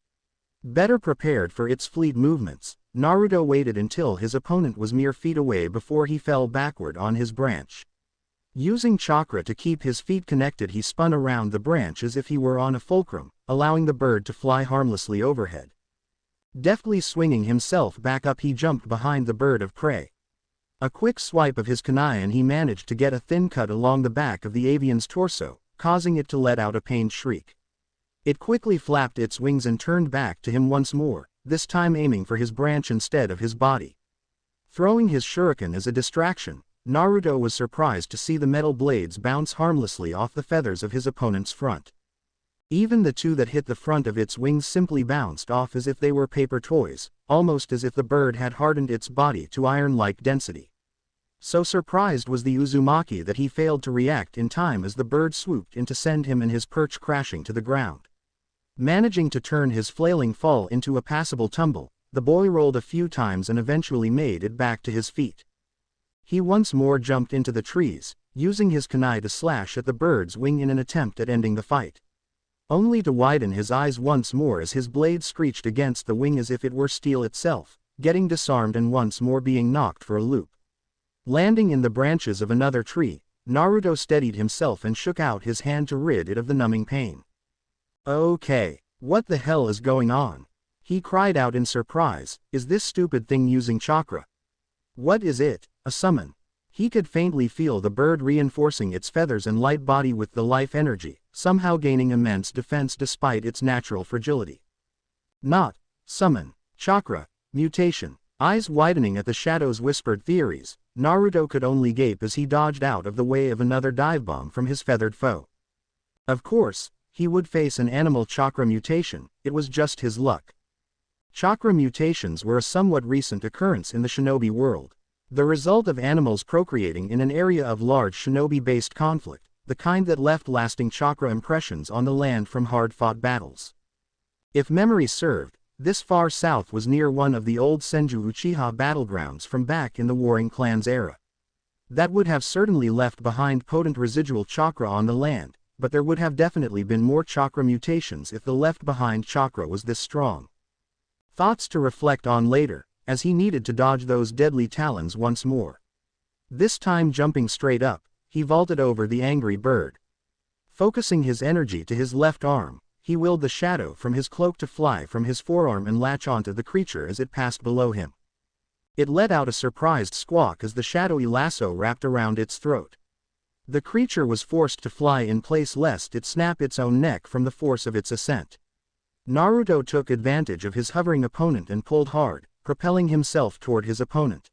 Better prepared for its fleet movements, Naruto waited until his opponent was mere feet away before he fell backward on his branch. Using chakra to keep his feet connected, he spun around the branch as if he were on a fulcrum, allowing the bird to fly harmlessly overhead. Deftly swinging himself back up, he jumped behind the bird of prey. A quick swipe of his kunai and he managed to get a thin cut along the back of the avian's torso, causing it to let out a pained shriek. It quickly flapped its wings and turned back to him once more, this time aiming for his branch instead of his body. Throwing his shuriken as a distraction, Naruto was surprised to see the metal blades bounce harmlessly off the feathers of his opponent's front. Even the two that hit the front of its wings simply bounced off as if they were paper toys, almost as if the bird had hardened its body to iron-like density. So surprised was the Uzumaki that he failed to react in time as the bird swooped in to send him and his perch crashing to the ground. Managing to turn his flailing fall into a passable tumble, the boy rolled a few times and eventually made it back to his feet. He once more jumped into the trees, using his kunai to slash at the bird's wing in an attempt at ending the fight. Only to widen his eyes once more as his blade screeched against the wing as if it were steel itself, getting disarmed and once more being knocked for a loop. Landing in the branches of another tree, Naruto steadied himself and shook out his hand to rid it of the numbing pain. Okay, what the hell is going on? He cried out in surprise. Is this stupid thing using chakra? What is it? A summon? He could faintly feel the bird reinforcing its feathers and light body with the life energy, somehow gaining immense defense despite its natural fragility. Not summon, chakra, mutation. Eyes widening at the shadow's whispered theories, Naruto could only gape as he dodged out of the way of another dive bomb from his feathered foe. Of course, he would face an animal chakra mutation, it was just his luck. Chakra mutations were a somewhat recent occurrence in the shinobi world. The result of animals procreating in an area of large shinobi-based conflict, the kind that left lasting chakra impressions on the land from hard-fought battles. If memory served, this far south was near one of the old Senju Uchiha battlegrounds from back in the warring clans era. That would have certainly left behind potent residual chakra on the land, but there would have definitely been more chakra mutations if the left-behind chakra was this strong. Thoughts to reflect on later, as he needed to dodge those deadly talons once more. This time jumping straight up, he vaulted over the angry bird. Focusing his energy to his left arm, he willed the shadow from his cloak to fly from his forearm and latch onto the creature as it passed below him. It let out a surprised squawk as the shadowy lasso wrapped around its throat. The creature was forced to fly in place lest it snap its own neck from the force of its ascent. Naruto took advantage of his hovering opponent and pulled hard, propelling himself toward his opponent.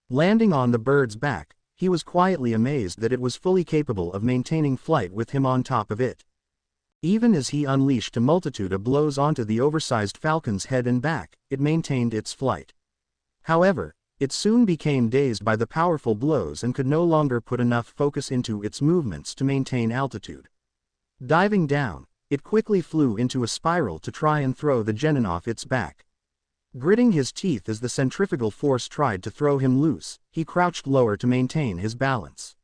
Landing on the bird's back, he was quietly amazed that it was fully capable of maintaining flight with him on top of it. Even as he unleashed a multitude of blows onto the oversized falcon's head and back, it maintained its flight. However, it soon became dazed by the powerful blows and could no longer put enough focus into its movements to maintain altitude. Diving down, it quickly flew into a spiral to try and throw the genin off its back. Gritting his teeth as the centrifugal force tried to throw him loose, he crouched lower to maintain his balance.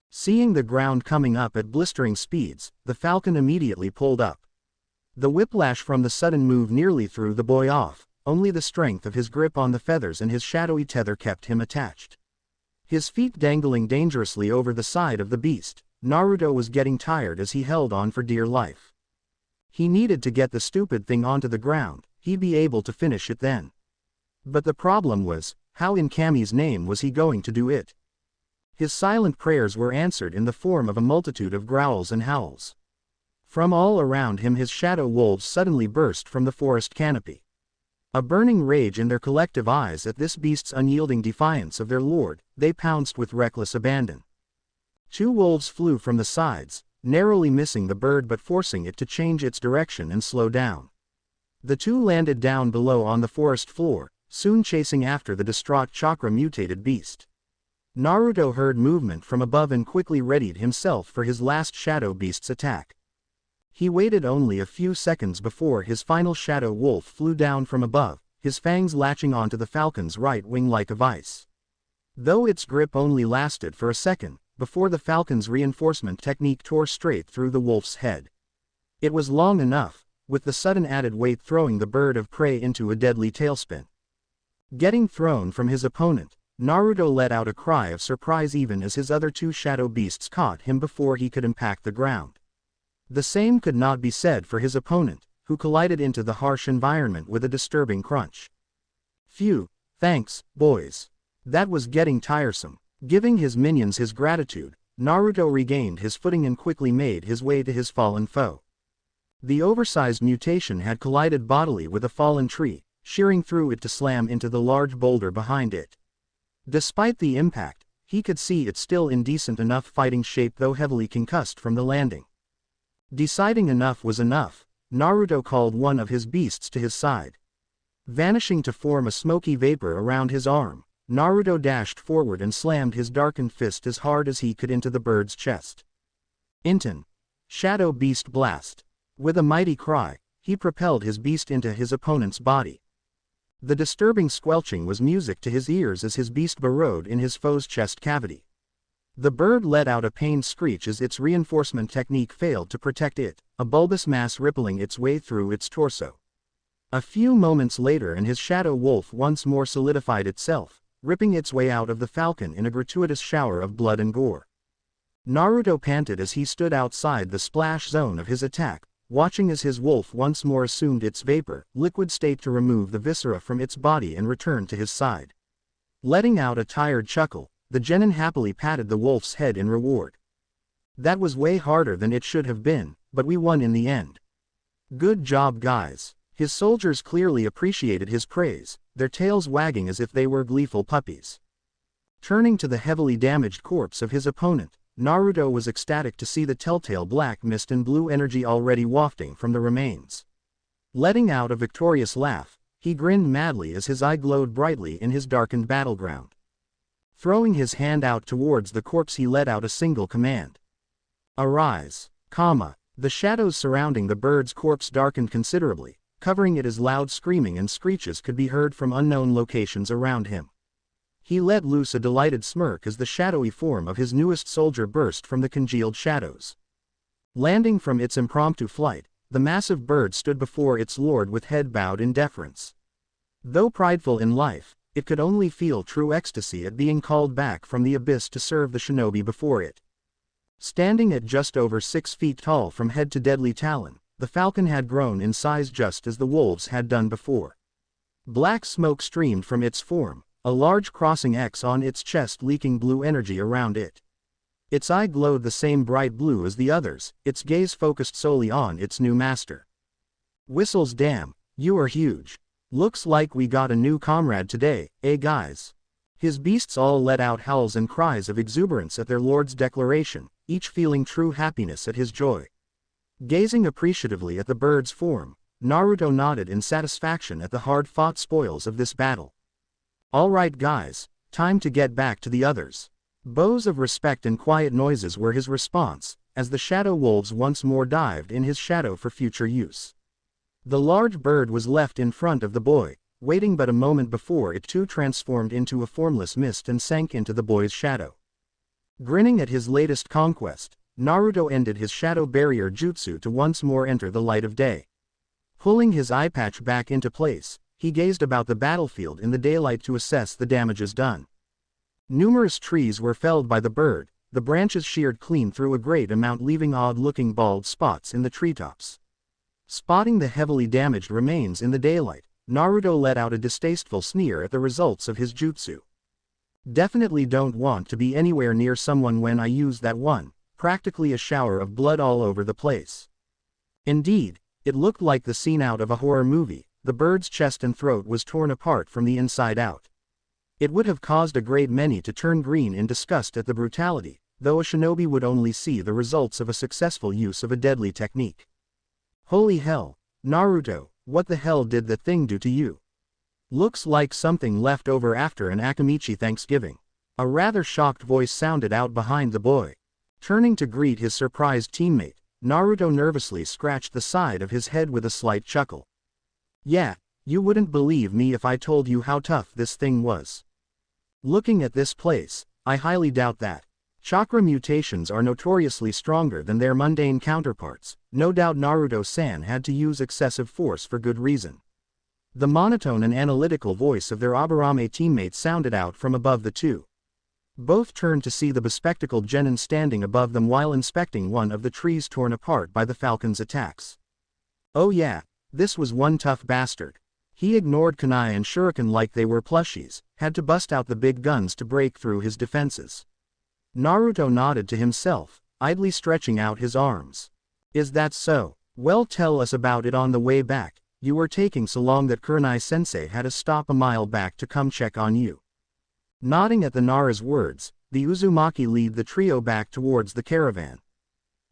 Seeing the ground coming up at blistering speeds, the falcon immediately pulled up. The whiplash from the sudden move nearly threw the boy off. Only the strength of his grip on the feathers and his shadowy tether kept him attached. His feet dangling dangerously over the side of the beast, Naruto was getting tired as he held on for dear life. He needed to get the stupid thing onto the ground, he'd be able to finish it then. But the problem was, how in Kami's name was he going to do it? His silent prayers were answered in the form of a multitude of growls and howls. From all around him his shadow wolves suddenly burst from the forest canopy. A burning rage in their collective eyes at this beast's unyielding defiance of their lord, they pounced with reckless abandon. 2 wolves flew from the sides, narrowly missing the bird but forcing it to change its direction and slow down. The 2 landed down below on the forest floor, soon chasing after the distraught Chakra mutated beast. Naruto heard movement from above and quickly readied himself for his last shadow beast's attack. He waited only a few seconds before his final shadow wolf flew down from above, his fangs latching onto the falcon's right wing like a vice. Though its grip only lasted for a second, before the falcon's reinforcement technique tore straight through the wolf's head. It was long enough, with the sudden added weight throwing the bird of prey into a deadly tailspin. Getting thrown from his opponent, Naruto let out a cry of surprise even as his other 2 shadow beasts caught him before he could impact the ground. The same could not be said for his opponent, who collided into the harsh environment with a disturbing crunch. Phew, thanks, boys. That was getting tiresome. Giving his minions his gratitude, Naruto regained his footing and quickly made his way to his fallen foe. The oversized mutation had collided bodily with a fallen tree, shearing through it to slam into the large boulder behind it. Despite the impact, he could see it still in decent enough fighting shape though heavily concussed from the landing. Deciding enough was enough, Naruto called one of his beasts to his side. Vanishing to form a smoky vapor around his arm, Naruto dashed forward and slammed his darkened fist as hard as he could into the bird's chest. Inton. Shadow Beast Blast. With a mighty cry, he propelled his beast into his opponent's body. The disturbing squelching was music to his ears as his beast burrowed in his foe's chest cavity. The bird let out a pained screech as its reinforcement technique failed to protect it, a bulbous mass rippling its way through its torso. A few moments later and his shadow wolf once more solidified itself, ripping its way out of the falcon in a gratuitous shower of blood and gore. Naruto panted as he stood outside the splash zone of his attack, watching as his wolf once more assumed its vapor, liquid state to remove the viscera from its body and return to his side. Letting out a tired chuckle, the genin happily patted the wolf's head in reward. That was way harder than it should have been, but we won in the end. Good job, guys. His soldiers clearly appreciated his praise, their tails wagging as if they were gleeful puppies. Turning to the heavily damaged corpse of his opponent, Naruto was ecstatic to see the telltale black mist and blue energy already wafting from the remains. Letting out a victorious laugh, he grinned madly as his eye glowed brightly in his darkened battleground. Throwing his hand out towards the corpse he let out a single command. Arise, comma. The shadows surrounding the bird's corpse darkened considerably, covering it as loud screaming and screeches could be heard from unknown locations around him. He let loose a delighted smirk as the shadowy form of his newest soldier burst from the congealed shadows. Landing from its impromptu flight, the massive bird stood before its lord with head bowed in deference. Though prideful in life, it could only feel true ecstasy at being called back from the abyss to serve the shinobi before it. Standing at just over 6 feet tall from head to deadly talon, the falcon had grown in size just as the wolves had done before. Black smoke streamed from its form, a large crossing X on its chest leaking blue energy around it. Its eye glowed the same bright blue as the others, its gaze focused solely on its new master. Whistles, damn, you are huge. Looks like we got a new comrade today, eh guys? His beasts all let out howls and cries of exuberance at their lord's declaration, each feeling true happiness at his joy. Gazing appreciatively at the bird's form, Naruto nodded in satisfaction at the hard-fought spoils of this battle. All right guys, time to get back to the others. Bows of respect and quiet noises were his response, as the shadow wolves once more dived in his shadow for future use. The large bird was left in front of the boy, waiting but a moment before it too transformed into a formless mist and sank into the boy's shadow. Grinning at his latest conquest, Naruto ended his shadow barrier jutsu to once more enter the light of day. Pulling his eye patch back into place, he gazed about the battlefield in the daylight to assess the damages done. Numerous trees were felled by the bird, the branches sheared clean through a great amount, leaving odd-looking bald spots in the treetops. Spotting the heavily damaged remains in the daylight, Naruto let out a distasteful sneer at the results of his jutsu. Definitely don't want to be anywhere near someone when I use that one, practically a shower of blood all over the place. Indeed, it looked like the scene out of a horror movie. The bird's chest and throat was torn apart from the inside out. It would have caused a great many to turn green in disgust at the brutality, though a shinobi would only see the results of a successful use of a deadly technique. Holy hell, Naruto, what the hell did the thing do to you? Looks like something left over after an Akamichi Thanksgiving. A rather shocked voice sounded out behind the boy. Turning to greet his surprised teammate, Naruto nervously scratched the side of his head with a slight chuckle. Yeah, you wouldn't believe me if I told you how tough this thing was. Looking at this place, I highly doubt that. Chakra mutations are notoriously stronger than their mundane counterparts. No doubt Naruto-san had to use excessive force for good reason. The monotone and analytical voice of their Aburame teammate sounded out from above the two. Both turned to see the bespectacled genin standing above them while inspecting one of the trees torn apart by the falcon's attacks. Oh yeah, this was one tough bastard. He ignored kunai and shuriken like they were plushies, had to bust out the big guns to break through his defenses. Naruto nodded to himself, idly stretching out his arms. Is that so? Well, tell us about it on the way back. You were taking so long that Kurenai-sensei had to stop a mile back to come check on you. Nodding at the Nara's words, the Uzumaki led the trio back towards the caravan.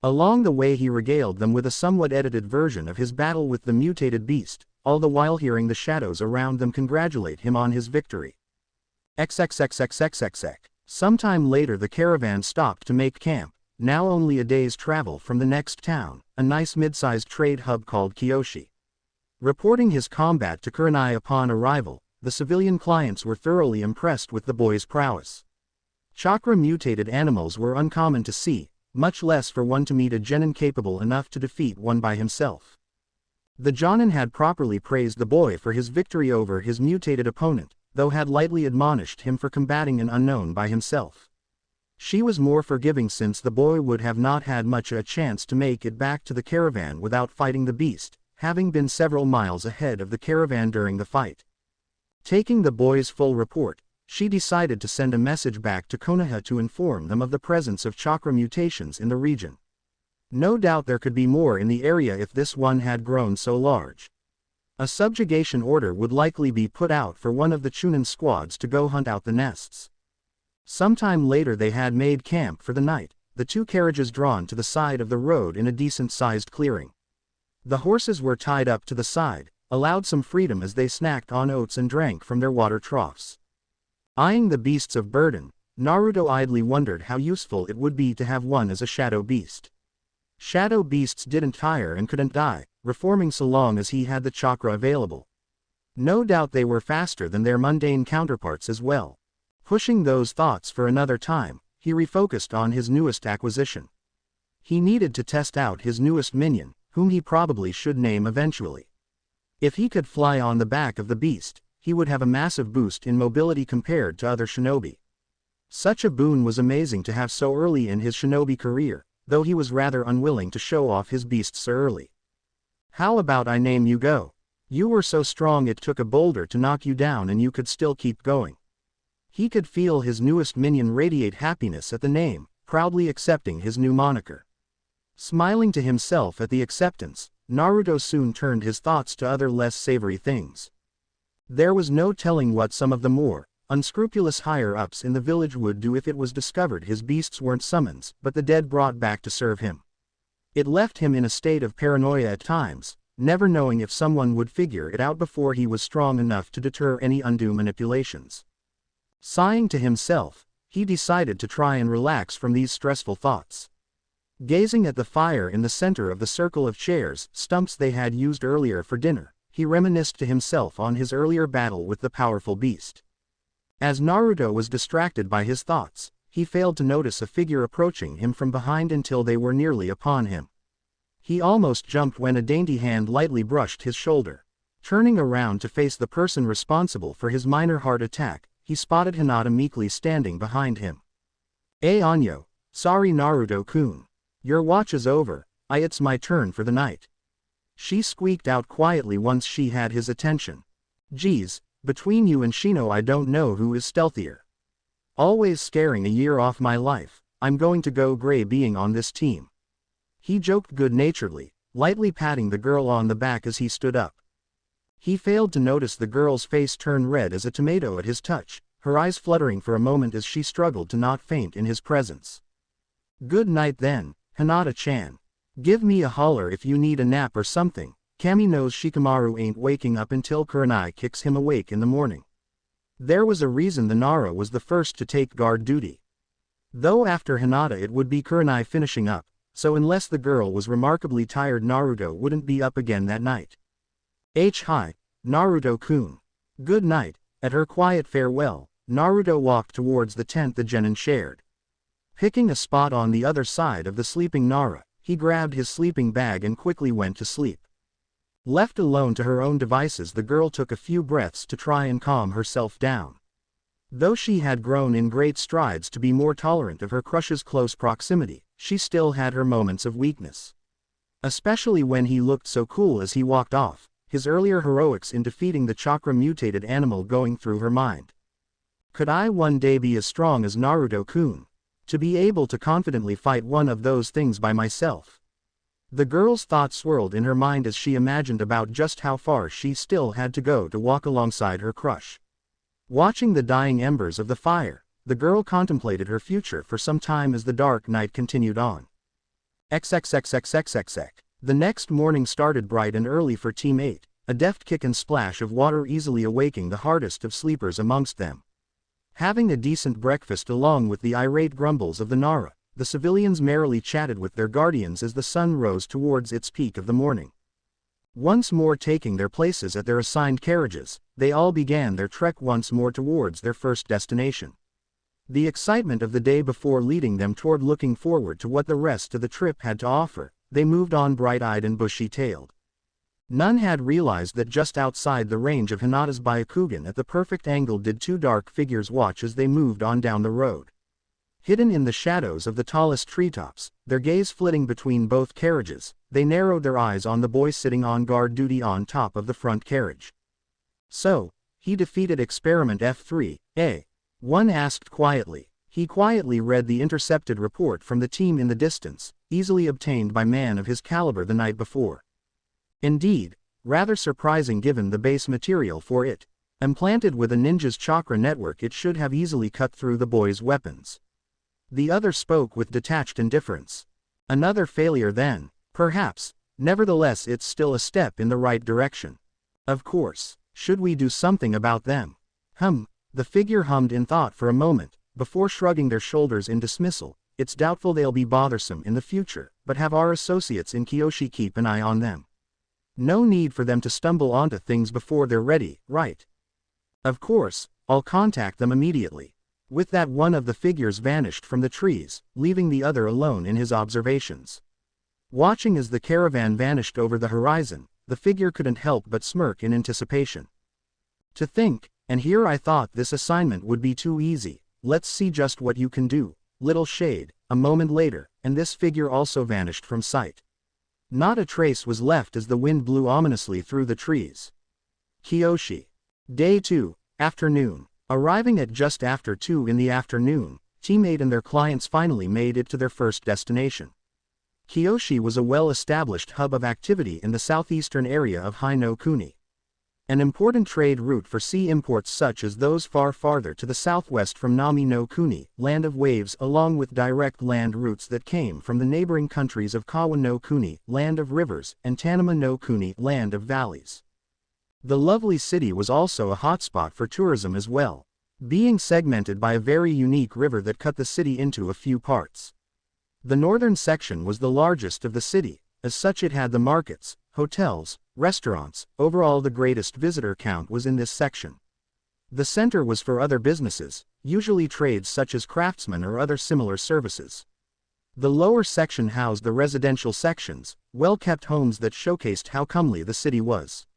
Along the way he regaled them with a somewhat edited version of his battle with the mutated beast, all the while hearing the shadows around them congratulate him on his victory. XXXXXXX. Sometime later the caravan stopped to make camp, now only a day's travel from the next town, a nice mid-sized trade hub called Koshi. Reporting his combat to Kurenai upon arrival, the civilian clients were thoroughly impressed with the boy's prowess. Chakra mutated animals were uncommon to see, much less for one to meet a genin capable enough to defeat one by himself. The Jonin had properly praised the boy for his victory over his mutated opponent, though had lightly admonished him for combating an unknown by himself. She was more forgiving since the boy would have not had much a chance to make it back to the caravan without fighting the beast, having been several miles ahead of the caravan during the fight. Taking the boy's full report, she decided to send a message back to Konoha to inform them of the presence of chakra mutations in the region. No doubt there could be more in the area if this one had grown so large. A subjugation order would likely be put out for one of the Chunin squads to go hunt out the nests. Sometime later they had made camp for the night, the two carriages drawn to the side of the road in a decent-sized clearing. The horses were tied up to the side, allowed some freedom as they snacked on oats and drank from their water troughs. Eyeing the beasts of burden, Naruto idly wondered how useful it would be to have one as a shadow beast. Shadow beasts didn't tire and couldn't die, reforming so long as he had the chakra available. No doubt they were faster than their mundane counterparts as well. Pushing those thoughts for another time, he refocused on his newest acquisition. He needed to test out his newest minion, whom he probably should name eventually. If he could fly on the back of the beast, he would have a massive boost in mobility compared to other shinobi. Such a boon was amazing to have so early in his shinobi career, though he was rather unwilling to show off his beasts so early. How about I name you Go? You were so strong it took a boulder to knock you down and you could still keep going. He could feel his newest minion radiate happiness at the name, proudly accepting his new moniker. Smiling to himself at the acceptance, Naruto soon turned his thoughts to other less savory things. There was no telling what some of the more unscrupulous higher-ups in the village would do if it was discovered his beasts weren't summons but the dead brought back to serve him. It left him in a state of paranoia at times, never knowing if someone would figure it out before he was strong enough to deter any undue manipulations. Sighing to himself, he decided to try and relax from these stressful thoughts. Gazing at the fire in the center of the circle of chairs, stumps they had used earlier for dinner, he reminisced to himself on his earlier battle with the powerful beast. As Naruto was distracted by his thoughts, he failed to notice a figure approaching him from behind until they were nearly upon him. He almost jumped when a dainty hand lightly brushed his shoulder. Turning around to face the person responsible for his minor heart attack, he spotted Hinata meekly standing behind him. Anyo, sorry Naruto-kun. Your watch is over, it's my turn for the night. She squeaked out quietly once she had his attention. Geez, between you and Shino I don't know who is stealthier. Always scaring a year off my life, I'm going to go gray being on this team. He joked good-naturedly, lightly patting the girl on the back as he stood up. He failed to notice the girl's face turn red as a tomato at his touch, her eyes fluttering for a moment as she struggled to not faint in his presence. Good night then, Hinata-chan. Give me a holler if you need a nap or something. Kami knows Shikamaru ain't waking up until Kurenai kicks him awake in the morning. There was a reason the Nara was the first to take guard duty. Though after Hinata it would be Kurenai finishing up, so unless the girl was remarkably tired Naruto wouldn't be up again that night. Hi, Naruto-kun. Good night. At her quiet farewell, Naruto walked towards the tent the genin shared. Picking a spot on the other side of the sleeping Nara, he grabbed his sleeping bag and quickly went to sleep. Left alone to her own devices the girl took a few breaths to try and calm herself down. Though she had grown in great strides to be more tolerant of her crush's close proximity, she still had her moments of weakness. Especially when he looked so cool as he walked off, his earlier heroics in defeating the Chakra mutated animal going through her mind. Could I one day be as strong as Naruto-kun? To be able to confidently fight one of those things by myself? The girl's thoughts swirled in her mind as she imagined about just how far she still had to go to walk alongside her crush. Watching the dying embers of the fire, the girl contemplated her future for some time as the dark night continued on. XXXXXXX. The next morning started bright and early for Team 8, a deft kick and splash of water easily awaking the hardest of sleepers amongst them. Having a decent breakfast along with the irate grumbles of the Nara, the civilians merrily chatted with their guardians as the sun rose towards its peak of the morning. Once more taking their places at their assigned carriages, they all began their trek once more towards their first destination. The excitement of the day before leading them toward looking forward to what the rest of the trip had to offer, they moved on bright-eyed and bushy-tailed. None had realized that just outside the range of Hinata's Byakugan at the perfect angle did two dark figures watch as they moved on down the road. Hidden in the shadows of the tallest treetops, their gaze flitting between both carriages, they narrowed their eyes on the boy sitting on guard duty on top of the front carriage. So, he defeated Experiment F3, eh? One asked quietly. He quietly read the intercepted report from the team in the distance, easily obtained by man of his caliber the night before. Indeed, rather surprising given the base material for it. Implanted with a ninja's chakra network it should have easily cut through the boy's weapons. The other spoke with detached indifference. Another failure then, perhaps, nevertheless it's still a step in the right direction. Of course, should we do something about them? The figure hummed in thought for a moment, before shrugging their shoulders in dismissal. It's doubtful they'll be bothersome in the future, but have our associates in Kyoshi keep an eye on them. No need for them to stumble onto things before they're ready, right? Of course, I'll contact them immediately. With that one of the figures vanished from the trees, leaving the other alone in his observations. Watching as the caravan vanished over the horizon, the figure couldn't help but smirk in anticipation. To think, and here I thought this assignment would be too easy, let's see just what you can do, little shade. A moment later, and this figure also vanished from sight. Not a trace was left as the wind blew ominously through the trees. Kyoshi. Day 2, afternoon. Arriving at just after 2 in the afternoon, teammate and their clients finally made it to their first destination. Koshi was a well-established hub of activity in the southeastern area of Hai no Kuni. An important trade route for sea imports such as those farther to the southwest from Nami no Kuni, land of waves, along with direct land routes that came from the neighboring countries of Kawa no Kuni, land of rivers, and Tanama no Kuni, land of valleys. The lovely city was also a hotspot for tourism as well, being segmented by a very unique river that cut the city into a few parts. The northern section was the largest of the city, as such it had the markets, hotels, restaurants. Overall the greatest visitor count was in this section. The center was for other businesses, usually trades such as craftsmen or other similar services. The lower section housed the residential sections, well-kept homes that showcased how comely the city was.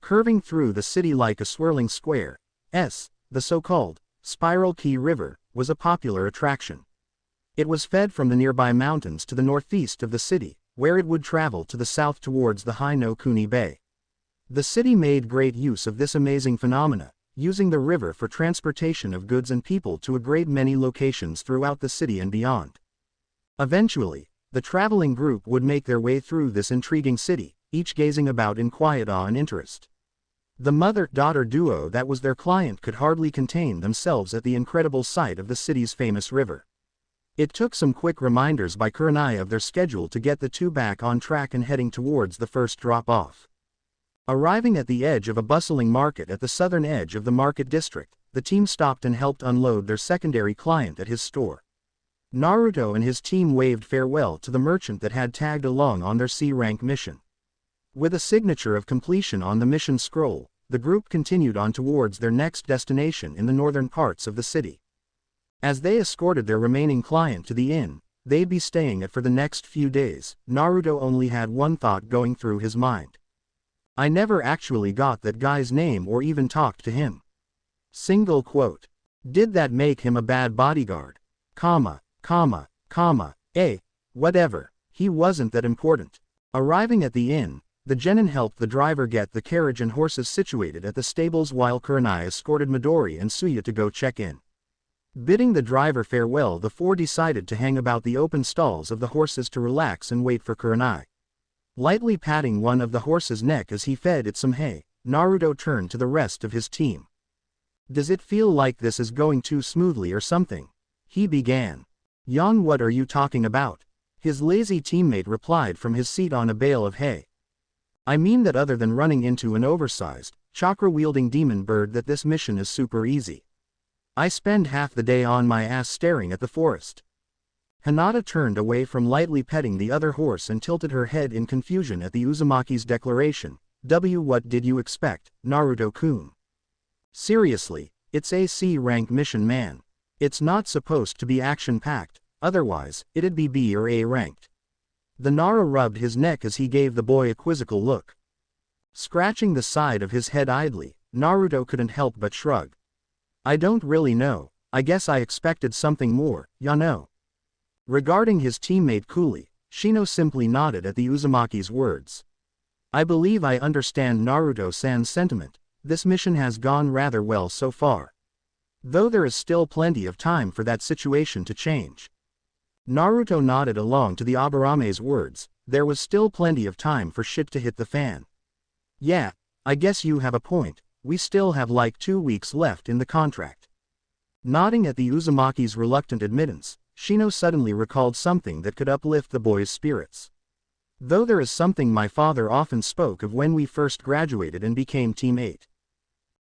Curving through the city like a swirling square, the so-called Spiral Key River was a popular attraction. It was fed from the nearby mountains to the northeast of the city, where it would travel to the south towards the Hai no Kuni Bay. The city made great use of this amazing phenomena, using the river for transportation of goods and people to a great many locations throughout the city and beyond. Eventually, the traveling group would make their way through this intriguing city, each gazing about in quiet awe and interest. The mother-daughter duo that was their client could hardly contain themselves at the incredible sight of the city's famous river. It took some quick reminders by Kurenai of their schedule to get the two back on track and heading towards the first drop-off. Arriving at the edge of a bustling market at the southern edge of the market district, the team stopped and helped unload their secondary client at his store. Naruto and his team waved farewell to the merchant that had tagged along on their C-rank mission. With a signature of completion on the mission scroll, the group continued on towards their next destination in the northern parts of the city. As they escorted their remaining client to the inn they'd be staying at for the next few days, Naruto only had one thought going through his mind. I never actually got that guy's name or even talked to him. Single quote. Did that make him a bad bodyguard? Whatever, he wasn't that important. Arriving at the inn, the genin helped the driver get the carriage and horses situated at the stables while Kurenai escorted Midori and Suya to go check in. Bidding the driver farewell, the four decided to hang about the open stalls of the horses to relax and wait for Kurenai. Lightly patting one of the horse's neck as he fed it some hay, Naruto turned to the rest of his team. Does it feel like this is going too smoothly or something? He began. Yon, what are you talking about? His lazy teammate replied from his seat on a bale of hay. I mean that other than running into an oversized, chakra-wielding demon bird, that this mission is super easy. I spend half the day on my ass staring at the forest. Hinata turned away from lightly petting the other horse and tilted her head in confusion at the Uzumaki's declaration. What did you expect, Naruto-kun? Seriously, it's a C-rank mission, man. It's not supposed to be action-packed, otherwise, it'd be B or A ranked. The Nara rubbed his neck as he gave the boy a quizzical look. Scratching the side of his head idly, Naruto couldn't help but shrug. I don't really know, I guess I expected something more, ya know. Regarding his teammate coolly, Shino simply nodded at the Uzumaki's words. I believe I understand Naruto-san's sentiment. This mission has gone rather well so far. Though there is still plenty of time for that situation to change. Naruto nodded along to the Abarame's words. There was still plenty of time for shit to hit the fan. Yeah, I guess you have a point. We still have like 2 weeks left in the contract. Nodding at the Uzumaki's reluctant admittance, Shino suddenly recalled something that could uplift the boy's spirits. Though there is something my father often spoke of when we first graduated and became Team 8.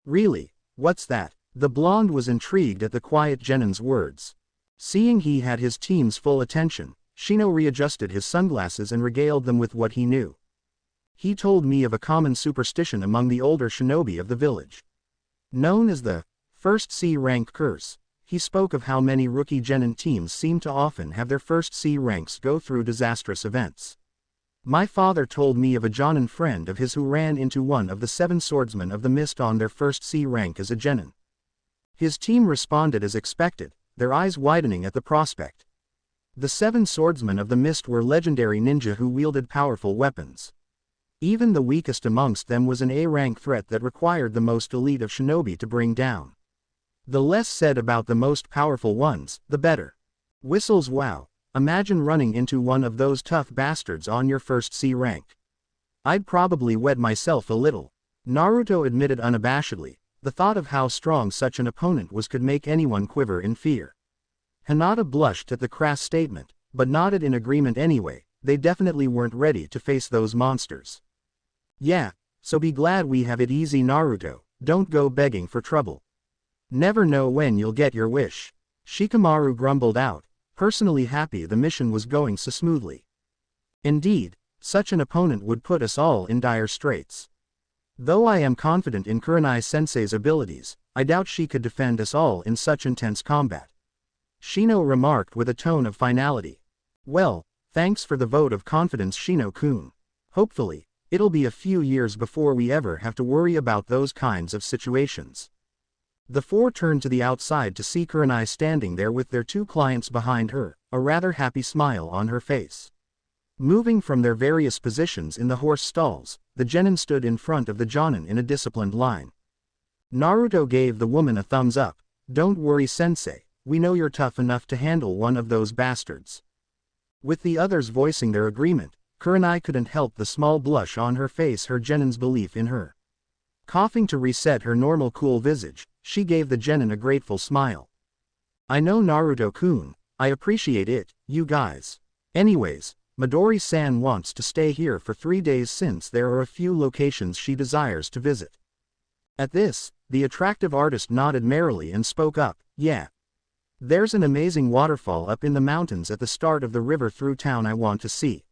Really, what's that? The blonde was intrigued at the quiet genin's words. Seeing he had his team's full attention, Shino readjusted his sunglasses and regaled them with what he knew. He told me of a common superstition among the older shinobi of the village. Known as the first C-rank curse, he spoke of how many rookie genin teams seem to often have their first C ranks go through disastrous events. My father told me of a jonin friend of his who ran into one of the 7 swordsmen of the mist on their first C rank as a genin. His team responded as expected, their eyes widening at the prospect. The 7 swordsmen of the mist were legendary ninja who wielded powerful weapons. Even the weakest amongst them was an A-rank threat that required the most elite of shinobi to bring down. The less said about the most powerful ones, the better. Whistles. Wow. Imagine running into one of those tough bastards on your first C rank. I'd probably wet myself a little. Naruto admitted unabashedly. The thought of how strong such an opponent was could make anyone quiver in fear. Hinata blushed at the crass statement, but nodded in agreement anyway. They definitely weren't ready to face those monsters. Yeah, so be glad we have it easy, Naruto. Don't go begging for trouble. Never know when you'll get your wish. Shikamaru grumbled out, personally happy the mission was going so smoothly. Indeed, such an opponent would put us all in dire straits. Though I am confident in Kurenai-sensei's abilities, I doubt she could defend us all in such intense combat. Shino remarked with a tone of finality. Well, thanks for the vote of confidence, Shino-kun. Hopefully, it'll be a few years before we ever have to worry about those kinds of situations. The four turned to the outside to see Kurenai standing there with their two clients behind her, a rather happy smile on her face. Moving from their various positions in the horse stalls, the genin stood in front of the jonin in a disciplined line. Naruto gave the woman a thumbs up. Don't worry, sensei, we know you're tough enough to handle one of those bastards. With the others voicing their agreement, Kurenai couldn't help the small blush on her face, her genin's belief in her. Coughing to reset her normal cool visage, she gave the genin a grateful smile. I know, Naruto-kun, I appreciate it, you guys. Anyways, Midori-san wants to stay here for 3 days since there are a few locations she desires to visit. At this, the attractive artist nodded merrily and spoke up, yeah. There's an amazing waterfall up in the mountains at the start of the river through town I want to see.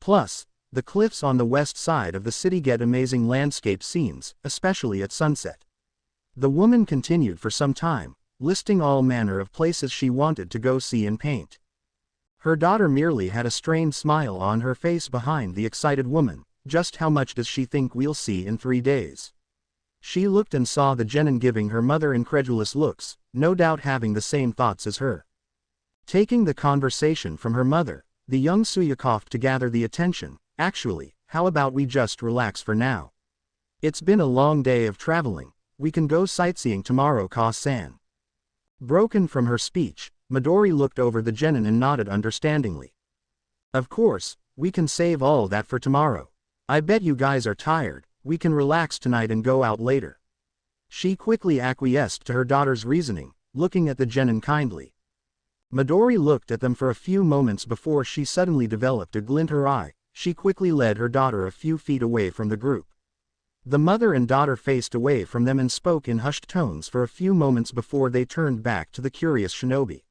Plus, the cliffs on the west side of the city get amazing landscape scenes, especially at sunset. The woman continued for some time, listing all manner of places she wanted to go see and paint. Her daughter merely had a strained smile on her face behind the excited woman. Just how much does she think we'll see in 3 days? She looked and saw the genin giving her mother incredulous looks, no doubt having the same thoughts as her. Taking the conversation from her mother, the young Suya coughed to gather the attention. Actually, how about we just relax for now? It's been a long day of traveling. We can go sightseeing tomorrow, Ka-san. Broken from her speech, Midori looked over the genin and nodded understandingly. Of course, we can save all that for tomorrow. I bet you guys are tired, we can relax tonight and go out later. She quickly acquiesced to her daughter's reasoning, looking at the genin kindly. Midori looked at them for a few moments before she suddenly developed a glint in her eye. She quickly led her daughter a few feet away from the group. The mother and daughter faced away from them and spoke in hushed tones for a few moments before they turned back to the curious shinobi.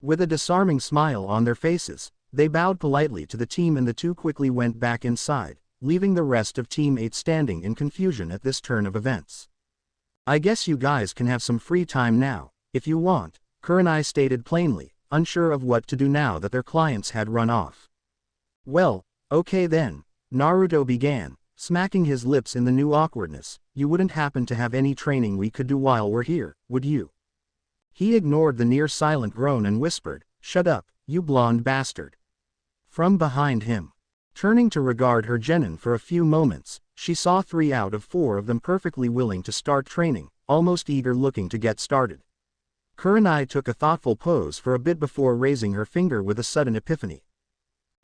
With a disarming smile on their faces, they bowed politely to the team and the two quickly went back inside, leaving the rest of Team 8 standing in confusion at this turn of events. I guess you guys can have some free time now, if you want, Kurenai stated plainly, unsure of what to do now that their clients had run off. Well, okay then, Naruto began, smacking his lips in the new awkwardness. You wouldn't happen to have any training we could do while we're here, would you? He ignored the near-silent groan and whispered, shut up, you blonde bastard. From behind him. Turning to regard her genin for a few moments, she saw 3 out of 4 of them perfectly willing to start training, almost eager looking to get started. Kurenai took a thoughtful pose for a bit before raising her finger with a sudden epiphany.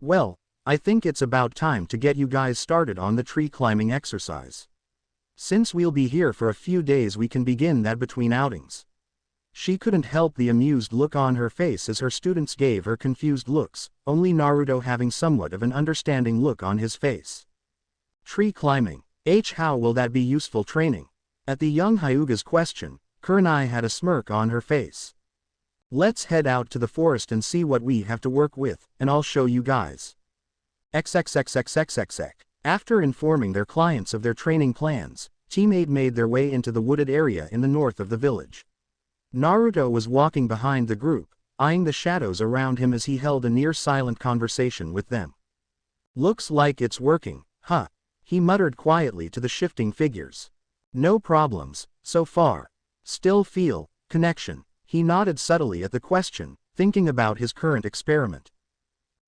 Well, I think it's about time to get you guys started on the tree climbing exercise. Since we'll be here for a few days, we can begin that between outings. She couldn't help the amused look on her face as her students gave her confused looks, only Naruto having somewhat of an understanding look on his face. Tree climbing. How will that be useful training? At the young Hyuga's question, Kurenai had a smirk on her face. Let's head out to the forest and see what we have to work with, and I'll show you guys. XXXXXXX. After informing their clients of their training plans, Team 8 made their way into the wooded area in the north of the village. Naruto was walking behind the group, eyeing the shadows around him as he held a near-silent conversation with them. Looks like it's working, huh? He muttered quietly to the shifting figures. No problems, so far. Still feel connection. He nodded subtly at the question, thinking about his current experiment.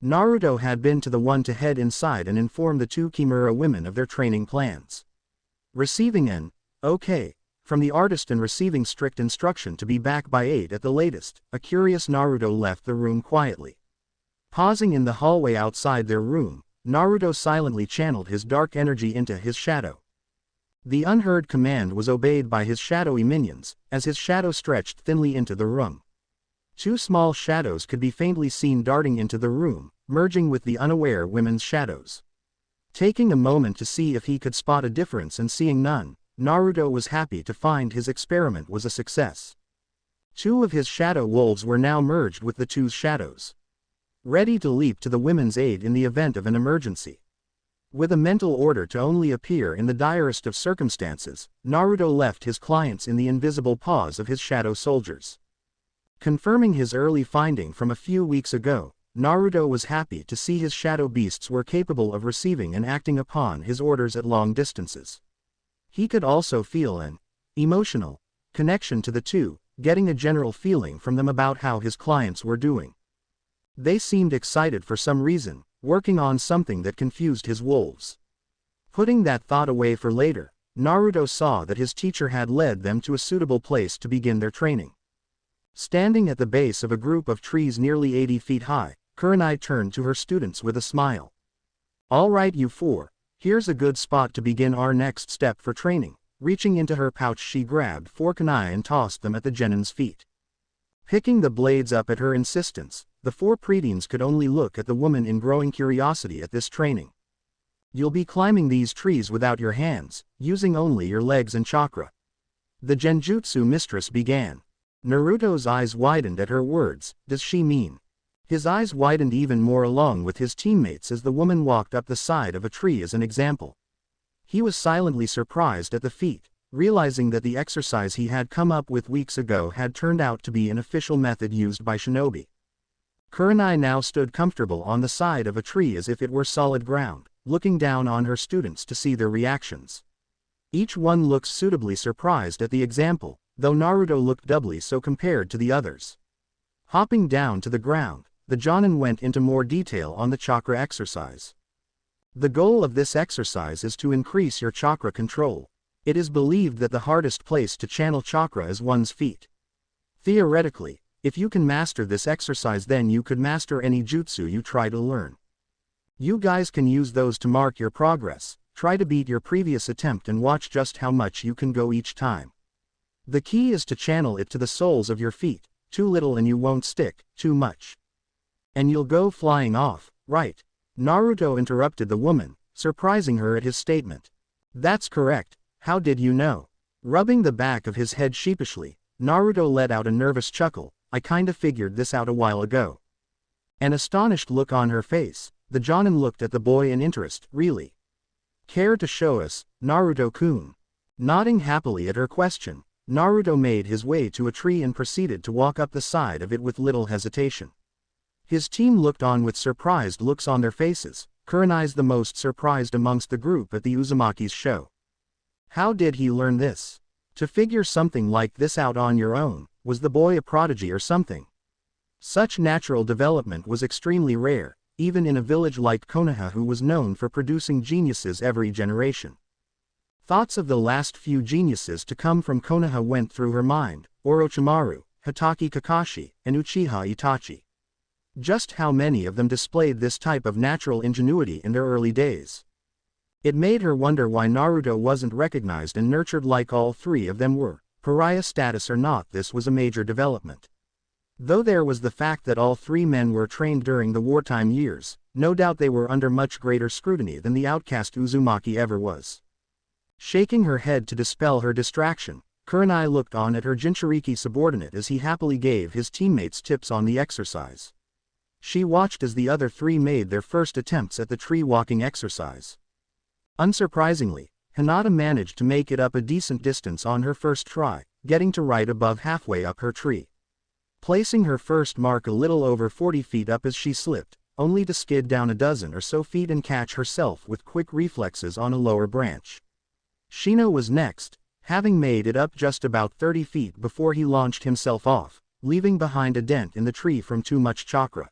Naruto had been the one to head inside and inform the 2 Kimura women of their training plans. Receiving an, okay, from the artist and receiving strict instruction to be back by 8 at the latest, a curious Naruto left the room quietly. Pausing in the hallway outside their room, Naruto silently channeled his dark energy into his shadow. The unheard command was obeyed by his shadowy minions, as his shadow stretched thinly into the room. Two small shadows could be faintly seen darting into the room, merging with the unaware women's shadows. Taking a moment to see if he could spot a difference and seeing none, Naruto was happy to find his experiment was a success. Two of his shadow wolves were now merged with the two shadows, ready to leap to the women's aid in the event of an emergency. With a mental order to only appear in the direst of circumstances, Naruto left his clients in the invisible paws of his shadow soldiers. Confirming his early finding from a few weeks ago, Naruto was happy to see his shadow beasts were capable of receiving and acting upon his orders at long distances. He could also feel an emotional connection to the two, getting a general feeling from them about how his clients were doing. They seemed excited for some reason, working on something that confused his wolves. Putting that thought away for later, Naruto saw that his teacher had led them to a suitable place to begin their training. Standing at the base of a group of trees nearly 80 feet high, Kurenai turned to her students with a smile. "All right, you four, here's a good spot to begin our next step for training." Reaching into her pouch, she grabbed 4 kunai and tossed them at the genin's feet. Picking the blades up at her insistence, the 4 preteens could only look at the woman in growing curiosity at this training. "You'll be climbing these trees without your hands, using only your legs and chakra." The genjutsu mistress began. Naruto's eyes widened at her words. Does she mean? His eyes widened even more along with his teammates as the woman walked up the side of a tree as an example. He was silently surprised at the feat, realizing that the exercise he had come up with weeks ago had turned out to be an official method used by shinobi. Kurenai now stood comfortable on the side of a tree as if it were solid ground, looking down on her students to see their reactions. Each one looked suitably surprised at the example, though Naruto looked doubly so compared to the others. Hopping down to the ground, the Jonin went into more detail on the chakra exercise. The goal of this exercise is to increase your chakra control. It is believed that the hardest place to channel chakra is one's feet. Theoretically, if you can master this exercise, then you could master any jutsu you try to learn. You guys can use those to mark your progress, try to beat your previous attempt and watch just how much you can go each time. The key is to channel it to the soles of your feet, too little and you won't stick, too much and you'll go flying off, right? Naruto interrupted the woman, surprising her at his statement. "That's correct, how did you know?" Rubbing the back of his head sheepishly, Naruto let out a nervous chuckle. "I kinda figured this out a while ago." An astonished look on her face, the Jonin looked at the boy in interest. "Really? Care to show us, Naruto-kun?" Nodding happily at her question, Naruto made his way to a tree and proceeded to walk up the side of it with little hesitation. His team looked on with surprised looks on their faces. Kurenai's the most surprised amongst the group at the Uzumaki's show. How did he learn this? To figure something like this out on your own, was the boy a prodigy or something? Such natural development was extremely rare, even in a village like Konoha, who was known for producing geniuses every generation. Thoughts of the last few geniuses to come from Konoha went through her mind: Orochimaru, Hitaki Kakashi, and Uchiha Itachi. Just how many of them displayed this type of natural ingenuity in their early days? It made her wonder why Naruto wasn't recognized and nurtured like all 3 of them were. Pariah status or not, this was a major development. Though there was the fact that all 3 men were trained during the wartime years, no doubt they were under much greater scrutiny than the outcast Uzumaki ever was. Shaking her head to dispel her distraction, Kurenai looked on at her Jinchuriki subordinate as he happily gave his teammates tips on the exercise. She watched as the other 3 made their first attempts at the tree walking exercise. Unsurprisingly, Hinata managed to make it up a decent distance on her first try, getting to right above halfway up her tree. Placing her first mark a little over 40 feet up as she slipped, only to skid down a dozen or so feet and catch herself with quick reflexes on a lower branch. Shino was next, having made it up just about 30 feet before he launched himself off, leaving behind a dent in the tree from too much chakra.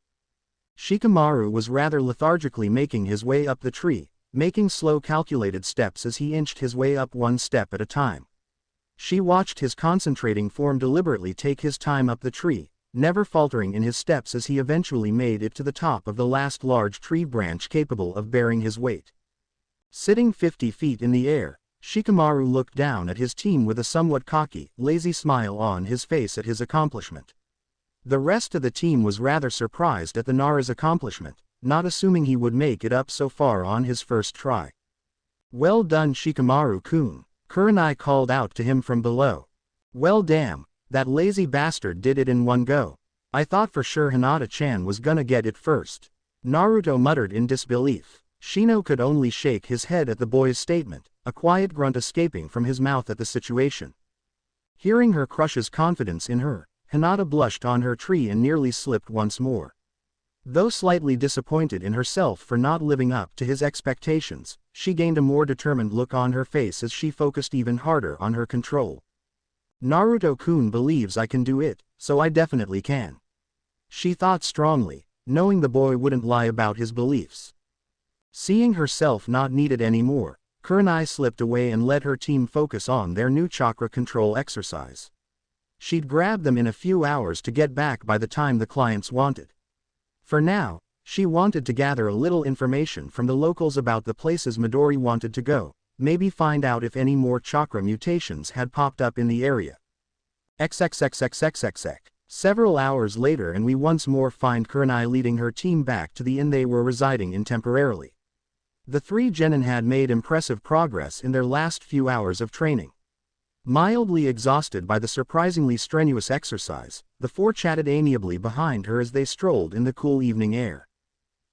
Shikamaru was rather lethargically making his way up the tree, making slow calculated steps as he inched his way up one step at a time. She watched his concentrating form deliberately take his time up the tree, never faltering in his steps as he eventually made it to the top of the last large tree branch capable of bearing his weight. Sitting 50 feet in the air, Shikamaru looked down at his team with a somewhat cocky, lazy smile on his face at his accomplishment. The rest of the team was rather surprised at the Nara's accomplishment, not assuming he would make it up so far on his first try. "Well done, Shikamaru-kun," Kurenai called out to him from below. "Well damn, that lazy bastard did it in one go. I thought for sure Hinata-chan was gonna get it first." Naruto muttered in disbelief. Shino could only shake his head at the boy's statement, a quiet grunt escaping from his mouth at the situation. Hearing her crush's confidence in her, Hinata blushed on her tree and nearly slipped once more. Though slightly disappointed in herself for not living up to his expectations, she gained a more determined look on her face as she focused even harder on her control. "Naruto-kun believes I can do it, so I definitely can," she thought strongly, knowing the boy wouldn't lie about his beliefs. Seeing herself not needed anymore, Kurenai slipped away and let her team focus on their new chakra control exercise. She'd grab them in a few hours to get back by the time the clients wanted. For now, she wanted to gather a little information from the locals about the places Midori wanted to go, maybe find out if any more chakra mutations had popped up in the area. XXXXXXX. Several hours later and we once more find Kurenai leading her team back to the inn they were residing in temporarily. The three genin had made impressive progress in their last few hours of training. Mildly exhausted by the surprisingly strenuous exercise, the four chatted amiably behind her as they strolled in the cool evening air.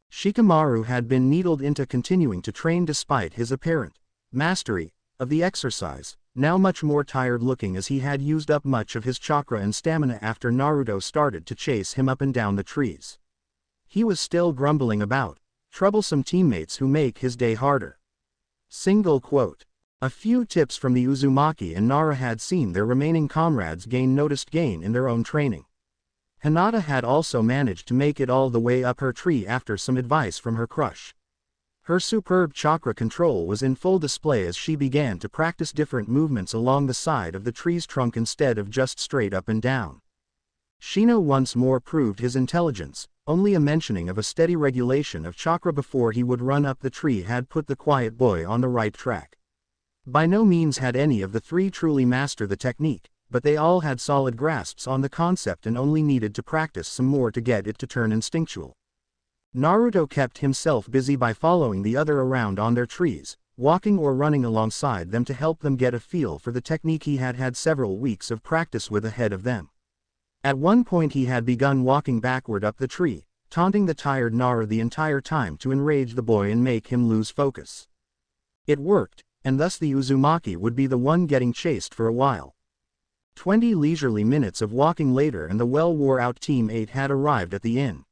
Shikamaru had been needled into continuing to train despite his apparent mastery of the exercise, now much more tired looking as he had used up much of his chakra and stamina after Naruto started to chase him up and down the trees. He was still grumbling about troublesome teammates who make his day harder. Single quote. A few tips from the Uzumaki and Nara had seen their remaining comrades noticed gain in their own training. Hinata had also managed to make it all the way up her tree after some advice from her crush. Her superb chakra control was in full display as she began to practice different movements along the side of the tree's trunk instead of just straight up and down. Shino once more proved his intelligence, only a mentioning of a steady regulation of chakra before he would run up the tree had put the quiet boy on the right track. By no means had any of the three truly mastered the technique, but they all had solid grasps on the concept and only needed to practice some more to get it to turn instinctual. Naruto kept himself busy by following the other around on their trees, walking or running alongside them to help them get a feel for the technique he had had several weeks of practice with ahead of them. At one point he had begun walking backward up the tree, taunting the tired Nara the entire time to enrage the boy and make him lose focus. It worked, and thus the Uzumaki would be the one getting chased for a while. 20 leisurely minutes of walking later and the well-wore-out Team 8 had arrived at the inn.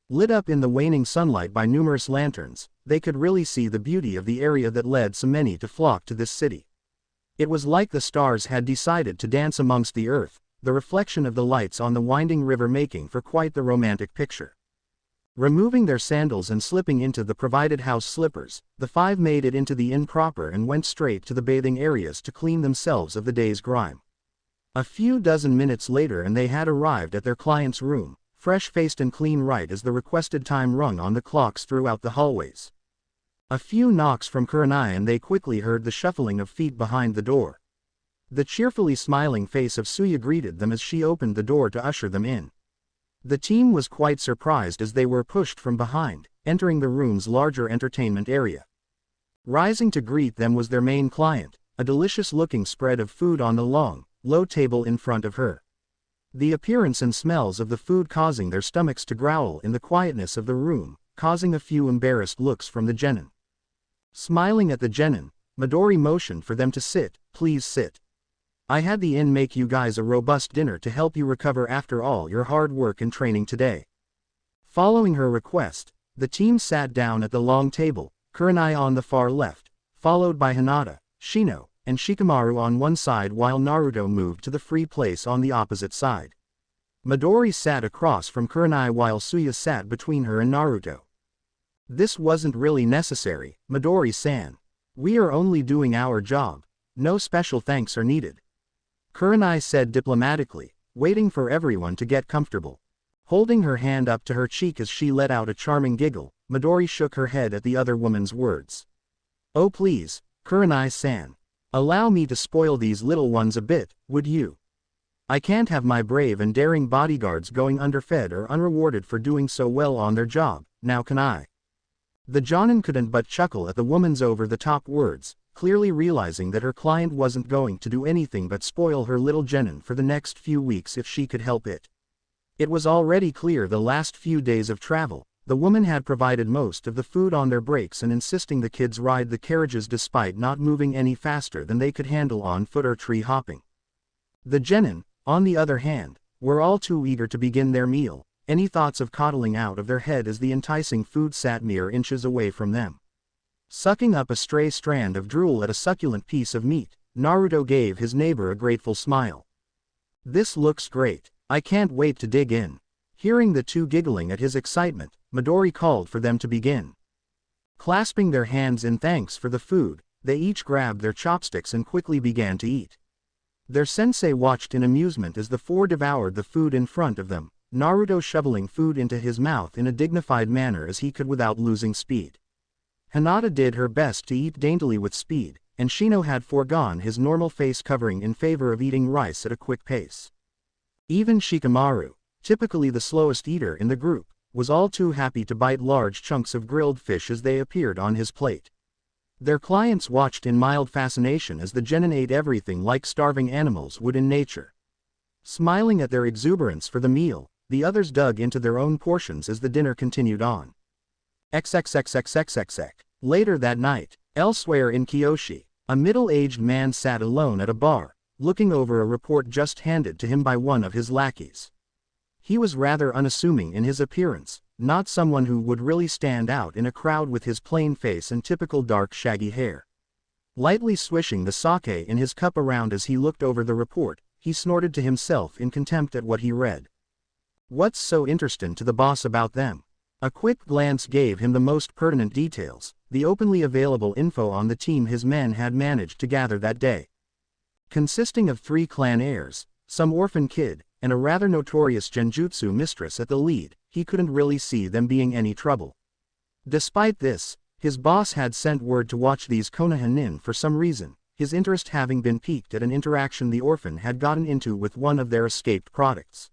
Lit up in the waning sunlight by numerous lanterns, they could really see the beauty of the area that led so many to flock to this city. It was like the stars had decided to dance amongst the earth, the reflection of the lights on the winding river making for quite the romantic picture. Removing their sandals and slipping into the provided house slippers, the five made it into the inn proper and went straight to the bathing areas to clean themselves of the day's grime. A few dozen minutes later and they had arrived at their client's room, fresh-faced and clean right as the requested time rung on the clocks throughout the hallways. A few knocks from Kurenai and they quickly heard the shuffling of feet behind the door. The cheerfully smiling face of Suya greeted them as she opened the door to usher them in. The team was quite surprised as they were pushed from behind, entering the room's larger entertainment area. Rising to greet them was their main client, a delicious-looking spread of food on the long, low table in front of her. The appearance and smells of the food causing their stomachs to growl in the quietness of the room, causing a few embarrassed looks from the genin. Smiling at the genin, Midori motioned for them to sit. "Please sit. I had the inn make you guys a robust dinner to help you recover after all your hard work and training today." Following her request, the team sat down at the long table, Kurenai on the far left, followed by Hinata, Shino, and Shikamaru on one side while Naruto moved to the free place on the opposite side. Midori sat across from Kurenai while Suya sat between her and Naruto. "This wasn't really necessary, Midori-san. We are only doing our job. No special thanks are needed." Kurenai said diplomatically, waiting for everyone to get comfortable. Holding her hand up to her cheek as she let out a charming giggle, Midori shook her head at the other woman's words. Oh please, Kurenai-san. Allow me to spoil these little ones a bit, would you? I can't have my brave and daring bodyguards going underfed or unrewarded for doing so well on their job, now can I? The Jonin couldn't but chuckle at the woman's over-the-top words, clearly realizing that her client wasn't going to do anything but spoil her little genin for the next few weeks if she could help it. It was already clear the last few days of travel, the woman had provided most of the food on their breaks and insisting the kids ride the carriages despite not moving any faster than they could handle on foot or tree hopping. The genin, on the other hand, were all too eager to begin their meal, any thoughts of coddling out of their head as the enticing food sat mere inches away from them. Sucking up a stray strand of drool at a succulent piece of meat, Naruto gave his neighbor a grateful smile. This looks great, I can't wait to dig in. Hearing the two giggling at his excitement, Midori called for them to begin. Clasping their hands in thanks for the food, they each grabbed their chopsticks and quickly began to eat. Their sensei watched in amusement as the four devoured the food in front of them, Naruto shoveling food into his mouth in a dignified manner as he could without losing speed. Hinata did her best to eat daintily with speed, and Shino had foregone his normal face covering in favor of eating rice at a quick pace. Even Shikamaru, typically the slowest eater in the group, was all too happy to bite large chunks of grilled fish as they appeared on his plate. Their clients watched in mild fascination as the genin ate everything like starving animals would in nature. Smiling at their exuberance for the meal, the others dug into their own portions as the dinner continued on. XXXXXXX. Later that night, elsewhere in Kyoshi, a middle-aged man sat alone at a bar, looking over a report just handed to him by one of his lackeys. He was rather unassuming in his appearance, not someone who would really stand out in a crowd with his plain face and typical dark shaggy hair. Lightly swishing the sake in his cup around as he looked over the report, he snorted to himself in contempt at what he read. What's so interesting to the boss about them? A quick glance gave him the most pertinent details, the openly available info on the team his men had managed to gather that day. Consisting of 3 clan heirs, some orphan kid, and a rather notorious genjutsu mistress at the lead, he couldn't really see them being any trouble. Despite this, his boss had sent word to watch these Konoha for some reason, his interest having been piqued at an interaction the orphan had gotten into with one of their escaped products.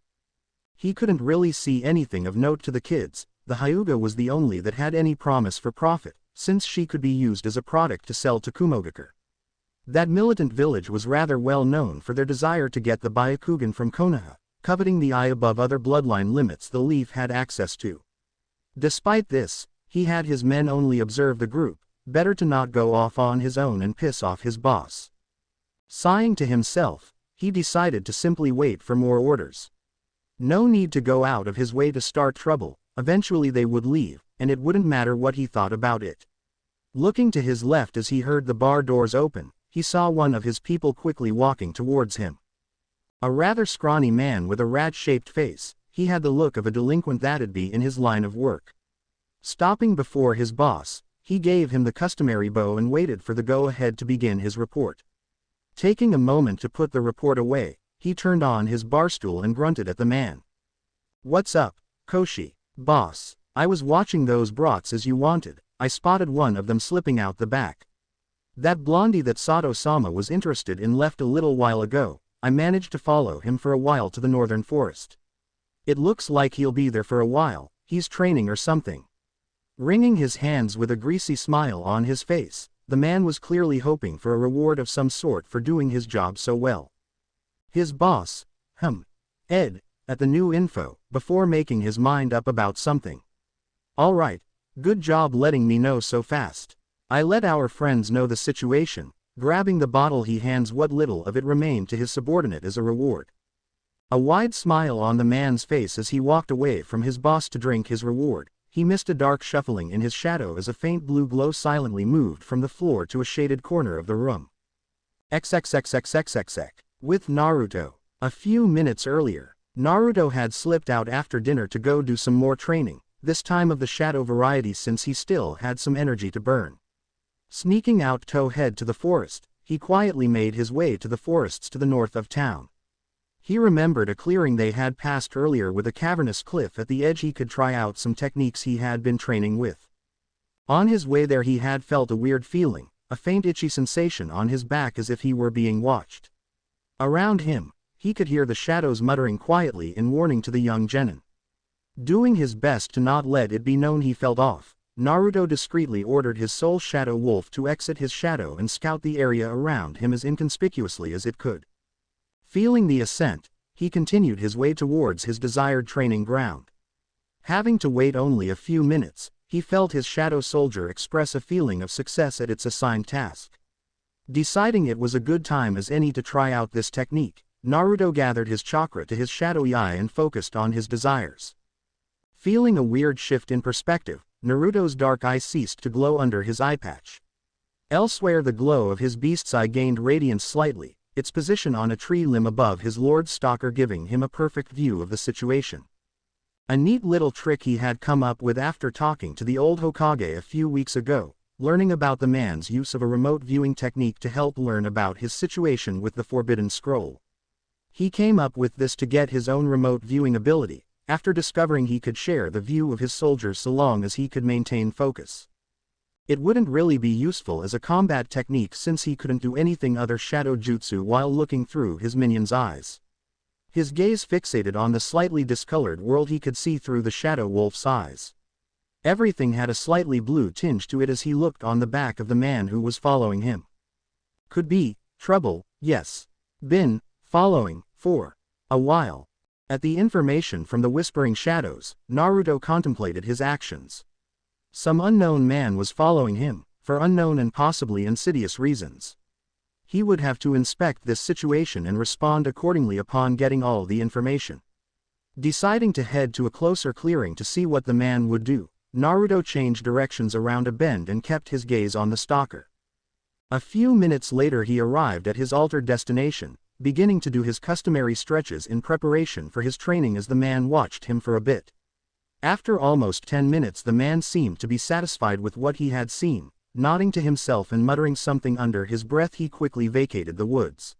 He couldn't really see anything of note to the kids, the Hyuga was the only that had any promise for profit, since she could be used as a product to sell to Kumogakur. That militant village was rather well known for their desire to get the Byakugan from Konoha, coveting the eye above other bloodline limits the Leaf had access to. Despite this, he had his men only observe the group, better to not go off on his own and piss off his boss. Sighing to himself, he decided to simply wait for more orders. No need to go out of his way to start trouble, eventually they would leave, and it wouldn't matter what he thought about it. Looking to his left as he heard the bar doors open, he saw one of his people quickly walking towards him. A rather scrawny man with a rat-shaped face, he had the look of a delinquent that'd be in his line of work. Stopping before his boss, he gave him the customary bow and waited for the go-ahead to begin his report. Taking a moment to put the report away, he turned on his barstool and grunted at the man. What's up, Koshi? Boss, I was watching those brats as you wanted, I spotted one of them slipping out the back. That blondie that Sato-sama was interested in left a little while ago, I managed to follow him for a while to the northern forest. It looks like he'll be there for a while, he's training or something. Wringing his hands with a greasy smile on his face, the man was clearly hoping for a reward of some sort for doing his job so well. His boss, Ed, at the new info, before making his mind up about something. All right, good job letting me know so fast. I let our friends know the situation, grabbing the bottle he hands what little of it remained to his subordinate as a reward. A wide smile on the man's face as he walked away from his boss to drink his reward, he missed a dark shuffling in his shadow as a faint blue glow silently moved from the floor to a shaded corner of the room. XXXXXXX. With Naruto. A few minutes earlier, Naruto had slipped out after dinner to go do some more training, this time of the shadow variety since he still had some energy to burn. Sneaking out toe-head to the forest, he quietly made his way to the forests to the north of town. He remembered a clearing they had passed earlier with a cavernous cliff at the edge he could try out some techniques he had been training with. On his way there he had felt a weird feeling, a faint itchy sensation on his back as if he were being watched. Around him, he could hear the shadows muttering quietly in warning to the young genin. Doing his best to not let it be known he felt off, Naruto discreetly ordered his soul shadow wolf to exit his shadow and scout the area around him as inconspicuously as it could. Feeling the ascent, he continued his way towards his desired training ground. Having to wait only a few minutes, he felt his shadow soldier express a feeling of success at its assigned task. Deciding it was a good time as any to try out this technique, Naruto gathered his chakra to his shadowy eye and focused on his desires. Feeling a weird shift in perspective, Naruto's dark eye ceased to glow under his eye patch. Elsewhere the glow of his beast's eye gained radiance slightly, its position on a tree limb above his lord's stalker giving him a perfect view of the situation. A neat little trick he had come up with after talking to the old Hokage a few weeks ago, learning about the man's use of a remote viewing technique to help learn about his situation with the Forbidden Scroll. He came up with this to get his own remote viewing ability, after discovering he could share the view of his soldiers so long as he could maintain focus. It wouldn't really be useful as a combat technique since he couldn't do anything other shadow jutsu while looking through his minion's eyes. His gaze fixated on the slightly discolored world he could see through the shadow wolf's eyes. Everything had a slightly blue tinge to it as he looked on the back of the man who was following him. Could be trouble, yes. Been following for a while. At the information from the whispering shadows, Naruto contemplated his actions. Some unknown man was following him, for unknown and possibly insidious reasons. He would have to inspect this situation and respond accordingly upon getting all the information. Deciding to head to a closer clearing to see what the man would do, Naruto changed directions around a bend and kept his gaze on the stalker. A few minutes later he arrived at his altered destination, beginning to do his customary stretches in preparation for his training as the man watched him for a bit. After almost 10 minutes the man seemed to be satisfied with what he had seen, nodding to himself and muttering something under his breath he quickly vacated the woods.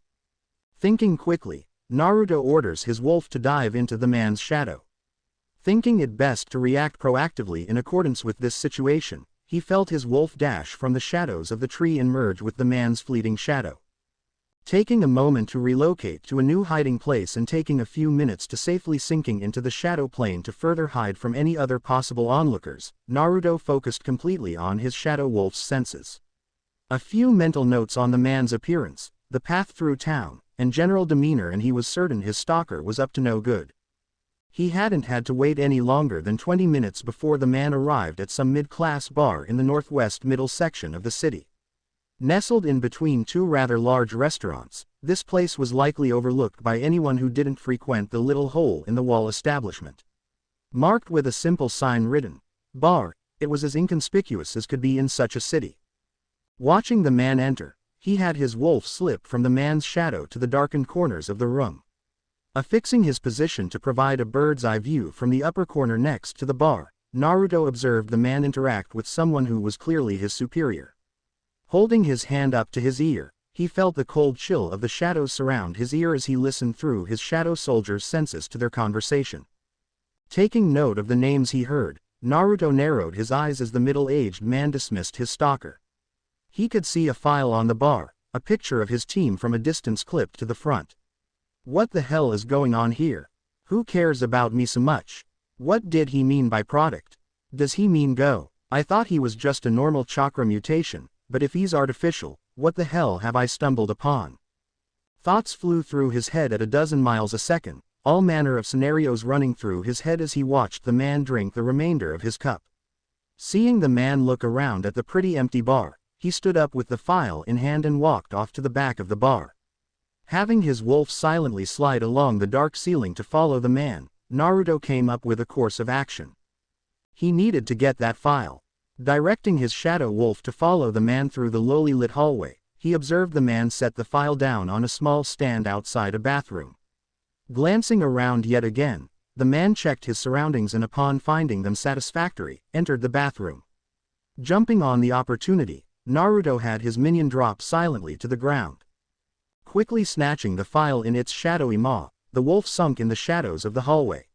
Thinking quickly, Naruto orders his wolf to dive into the man's shadow. Thinking it best to react proactively in accordance with this situation, he felt his wolf dash from the shadows of the tree and merge with the man's fleeting shadow. Taking a moment to relocate to a new hiding place and taking a few minutes to safely sinking into the shadow plane to further hide from any other possible onlookers, Naruto focused completely on his shadow wolf's senses. A few mental notes on the man's appearance, the path through town, and general demeanor and he was certain his stalker was up to no good. He hadn't had to wait any longer than 20 minutes before the man arrived at some mid-class bar in the northwest middle section of the city. Nestled in between two rather large restaurants, this place was likely overlooked by anyone who didn't frequent the little hole-in-the-wall establishment. Marked with a simple sign written, "Bar," it was as inconspicuous as could be in such a city. Watching the man enter, he had his wolf slip from the man's shadow to the darkened corners of the room. Affixing his position to provide a bird's-eye view from the upper corner next to the bar, Naruto observed the man interact with someone who was clearly his superior. Holding his hand up to his ear, he felt the cold chill of the shadows surround his ear as he listened through his shadow soldier's senses to their conversation. Taking note of the names he heard, Naruto narrowed his eyes as the middle-aged man dismissed his stalker. He could see a file on the bar, a picture of his team from a distance clipped to the front. What the hell is going on here? Who cares about me so much? What did he mean by product? Does he mean go? I thought he was just a normal chakra mutation. But if he's artificial, what the hell have I stumbled upon? Thoughts flew through his head at a dozen miles a second, all manner of scenarios running through his head as he watched the man drink the remainder of his cup. Seeing the man look around at the pretty empty bar, he stood up with the file in hand and walked off to the back of the bar. Having his wolf silently slide along the dark ceiling to follow the man, Naruto came up with a course of action. He needed to get that file. Directing his shadow wolf to follow the man through the lowly lit hallway, he observed the man set the file down on a small stand outside a bathroom. Glancing around yet again, the man checked his surroundings and upon finding them satisfactory, entered the bathroom. Jumping on the opportunity, Naruto had his minion drop silently to the ground. Quickly snatching the file in its shadowy maw, the wolf sunk in the shadows of the hallway.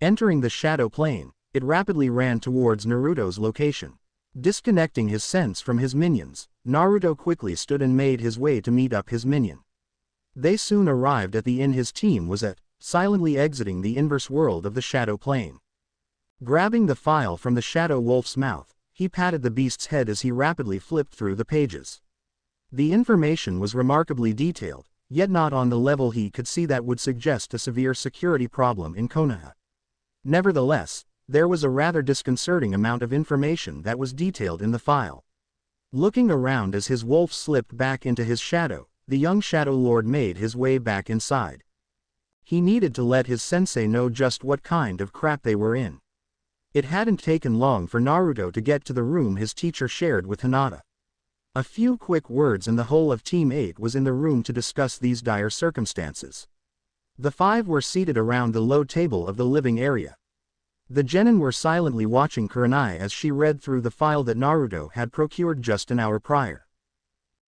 Entering the shadow plane, it rapidly ran towards Naruto's location. Disconnecting his sense from his minions, Naruto quickly stood and made his way to meet up his minion. They soon arrived at the inn his team was at, silently exiting the inverse world of the shadow plane. Grabbing the file from the shadow wolf's mouth, he patted the beast's head as he rapidly flipped through the pages. The information was remarkably detailed, yet not on the level he could see that would suggest a severe security problem in Konoha. Nevertheless, there was a rather disconcerting amount of information that was detailed in the file. Looking around as his wolf slipped back into his shadow, the young Shadow Lord made his way back inside. He needed to let his sensei know just what kind of crap they were in. It hadn't taken long for Naruto to get to the room his teacher shared with Hinata. A few quick words and the whole of Team 8 was in the room to discuss these dire circumstances. The five were seated around the low table of the living area. The genin were silently watching Kurenai as she read through the file that Naruto had procured just an hour prior.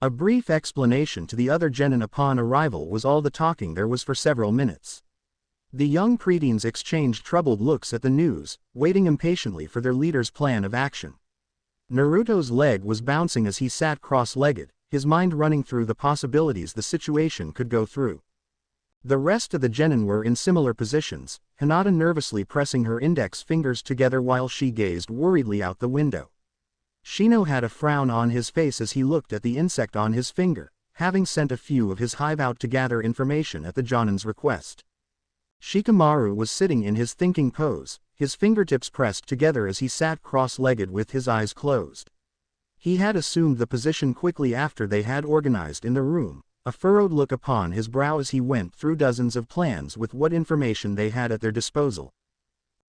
A brief explanation to the other genin upon arrival was all the talking there was for several minutes. The young preteens exchanged troubled looks at the news, waiting impatiently for their leader's plan of action. Naruto's leg was bouncing as he sat cross-legged, his mind running through the possibilities the situation could go through. The rest of the genin were in similar positions, Hinata nervously pressing her index fingers together while she gazed worriedly out the window. Shino had a frown on his face as he looked at the insect on his finger, having sent a few of his hideout to gather information at the Jonin's request. Shikamaru was sitting in his thinking pose, his fingertips pressed together as he sat cross-legged with his eyes closed. He had assumed the position quickly after they had organized in the room, a furrowed look upon his brow as he went through dozens of plans with what information they had at their disposal.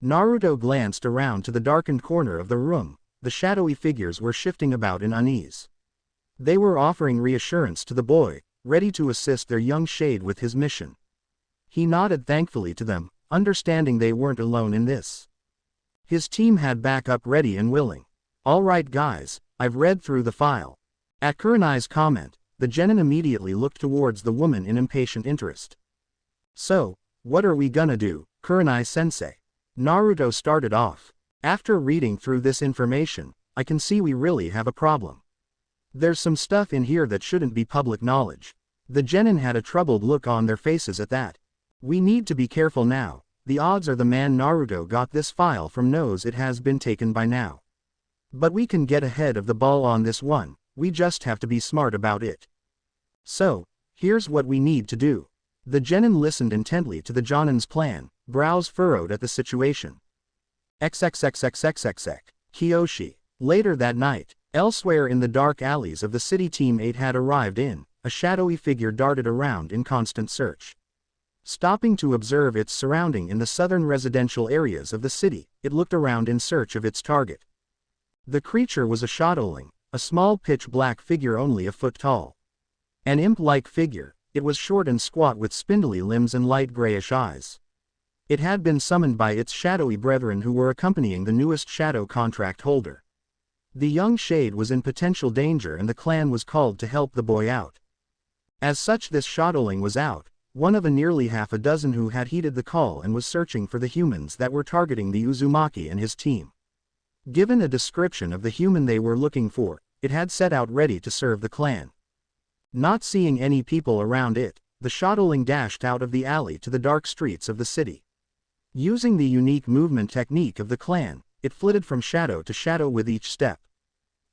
Naruto glanced around to the darkened corner of the room. The shadowy figures were shifting about in unease. They were offering reassurance to the boy, ready to assist their young shade with his mission. He nodded thankfully to them, understanding they weren't alone in this. His team had backup ready and willing. "All right guys, I've read through the file." At Kurenai's comment, the genin immediately looked towards the woman in impatient interest. "So, what are we gonna do, Kurenai-sensei?" Naruto started off. "After reading through this information, I can see we really have a problem. There's some stuff in here that shouldn't be public knowledge." The genin had a troubled look on their faces at that. "We need to be careful now. The odds are the man Naruto got this file from knows it has been taken by now. But we can get ahead of the ball on this one, we just have to be smart about it. So, here's what we need to do." The genin listened intently to the Jonin's plan, brows furrowed at the situation. XXXXXXX. Kiyoshi. Later that night, elsewhere in the dark alleys of the city Team 8 had arrived in, a shadowy figure darted around in constant search. Stopping to observe its surrounding in the southern residential areas of the city, it looked around in search of its target. The creature was a shadowling, a small pitch-black figure only a foot tall. An imp-like figure, it was short and squat with spindly limbs and light grayish eyes. It had been summoned by its shadowy brethren who were accompanying the newest shadow contract holder. The young shade was in potential danger and the clan was called to help the boy out. As such, this shadowling was out, one of a nearly half a dozen who had heeded the call and was searching for the humans that were targeting the Uzumaki and his team. Given a description of the human they were looking for, it had set out ready to serve the clan. Not seeing any people around it, the shadowling dashed out of the alley to the dark streets of the city. Using the unique movement technique of the clan, it flitted from shadow to shadow with each step.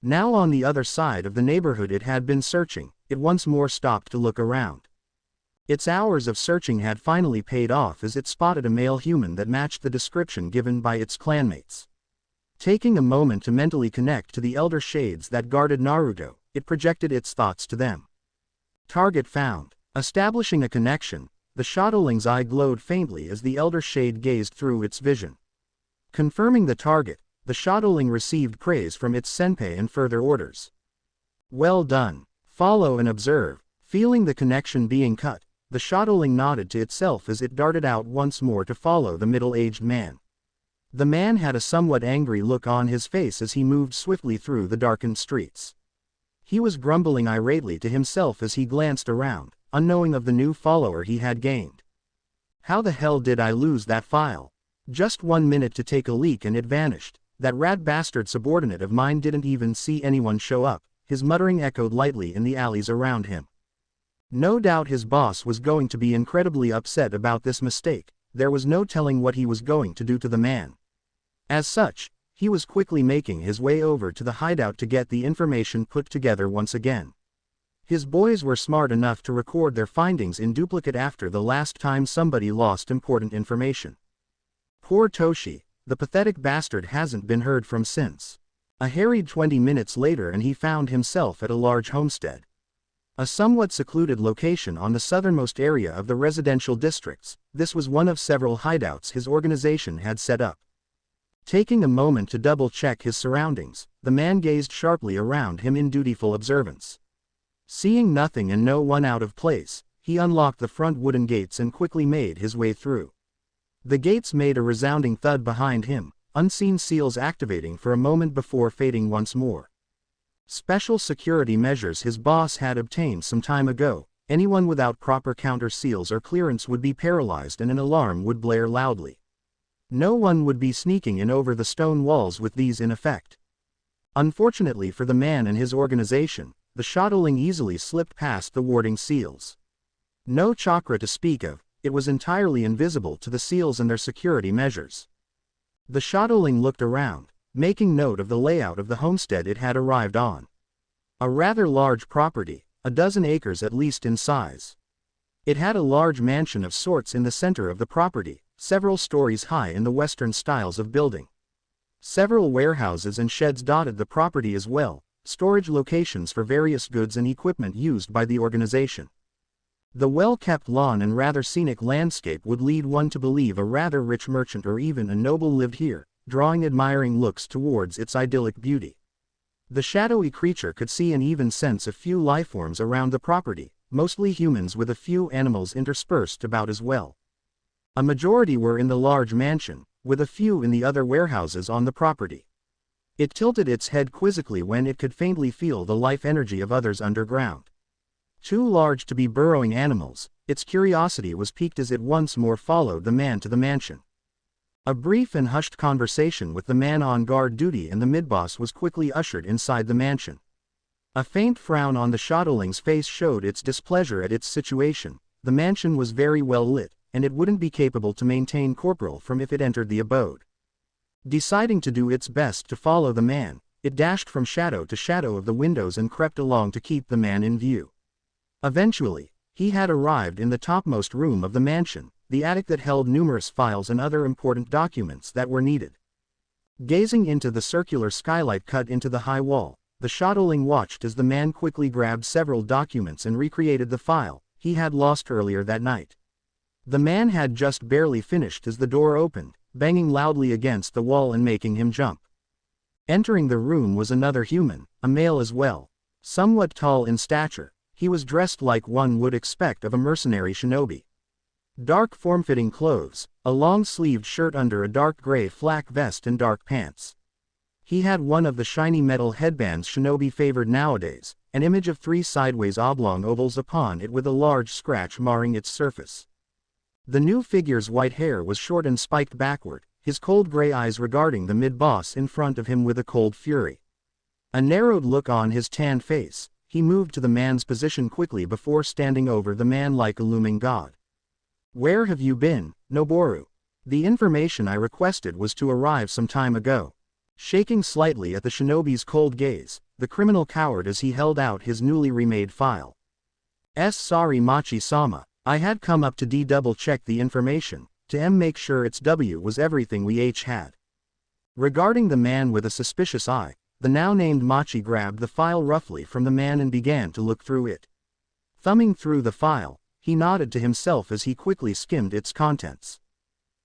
Now on the other side of the neighborhood it had been searching, it once more stopped to look around. Its hours of searching had finally paid off as it spotted a male human that matched the description given by its clanmates. Taking a moment to mentally connect to the elder shades that guarded Naruto, it projected its thoughts to them. Target found. Establishing a connection, the shadowling's eye glowed faintly as the elder shade gazed through its vision. Confirming the target, the shadowling received praise from its senpai and further orders. "Well done. Follow and observe." Feeling the connection being cut, the shadowling nodded to itself as it darted out once more to follow the middle-aged man. The man had a somewhat angry look on his face as he moved swiftly through the darkened streets. He was grumbling irately to himself as he glanced around, unknowing of the new follower he had gained. How the hell did I lose that file? Just 1 minute to take a leak and it vanished. That rat bastard subordinate of mine didn't even see anyone show up, his muttering echoed lightly in the alleys around him. No doubt his boss was going to be incredibly upset about this mistake. There was no telling what he was going to do to the man. As such, he was quickly making his way over to the hideout to get the information put together once again. His boys were smart enough to record their findings in duplicate after the last time somebody lost important information. Poor Toshi, the pathetic bastard hasn't been heard from since. A harried 20 minutes later and he found himself at a large homestead. A somewhat secluded location on the southernmost area of the residential districts, this was one of several hideouts his organization had set up. Taking a moment to double-check his surroundings, the man gazed sharply around him in dutiful observance. Seeing nothing and no one out of place, he unlocked the front wooden gates and quickly made his way through. The gates made a resounding thud behind him, unseen seals activating for a moment before fading once more. Special security measures his boss had obtained some time ago. Anyone without proper counter seals or clearance would be paralyzed and an alarm would blare loudly. No one would be sneaking in over the stone walls with these in effect. Unfortunately for the man and his organization, the shadling easily slipped past the warding seals. No chakra to speak of, it was entirely invisible to the seals and their security measures. The shadling looked around, making note of the layout of the homestead it had arrived on. A rather large property, a dozen acres at least in size. It had a large mansion of sorts in the center of the property, several stories high in the western styles of building. Several warehouses and sheds dotted the property as well, storage locations for various goods and equipment used by the organization. The well-kept lawn and rather scenic landscape would lead one to believe a rather rich merchant or even a noble lived here, drawing admiring looks towards its idyllic beauty. The shadowy creature could see and even sense a few lifeforms around the property, mostly humans with a few animals interspersed about as well. A majority were in the large mansion, with a few in the other warehouses on the property. It tilted its head quizzically when it could faintly feel the life energy of others underground. Too large to be burrowing animals, its curiosity was piqued as it once more followed the man to the mansion. A brief and hushed conversation with the man on guard duty and the mid-boss was quickly ushered inside the mansion. A faint frown on the shadowling's face showed its displeasure at its situation. The mansion was very well lit, and it wouldn't be capable to maintain corporal from if it entered the abode. Deciding to do its best to follow the man, it dashed from shadow to shadow of the windows and crept along to keep the man in view. Eventually, he had arrived in the topmost room of the mansion, the attic that held numerous files and other important documents that were needed. Gazing into the circular skylight cut into the high wall, the shadowling watched as the man quickly grabbed several documents and recreated the file he had lost earlier that night. The man had just barely finished as the door opened, banging loudly against the wall and making him jump. Entering the room was another human, a male as well. Somewhat tall in stature, he was dressed like one would expect of a mercenary shinobi. Dark form-fitting clothes, a long-sleeved shirt under a dark gray flak vest and dark pants. He had one of the shiny metal headbands shinobi favored nowadays, an image of 3 sideways oblong ovals upon it with a large scratch marring its surface. The new figure's white hair was short and spiked backward, his cold gray eyes regarding the mid-boss in front of him with a cold fury. A narrowed look on his tanned face, he moved to the man's position quickly before standing over the man like a looming god. "Where have you been, Noboru? The information I requested was to arrive some time ago." Shaking slightly at the shinobi's cold gaze, the criminal cowered as he held out his newly remade file. Sorry Machi-sama. I had come up to double-check the information, to make sure its W was everything we had. Regarding the man with a suspicious eye, the now-named Machi grabbed the file roughly from the man and began to look through it. Thumbing through the file, he nodded to himself as he quickly skimmed its contents.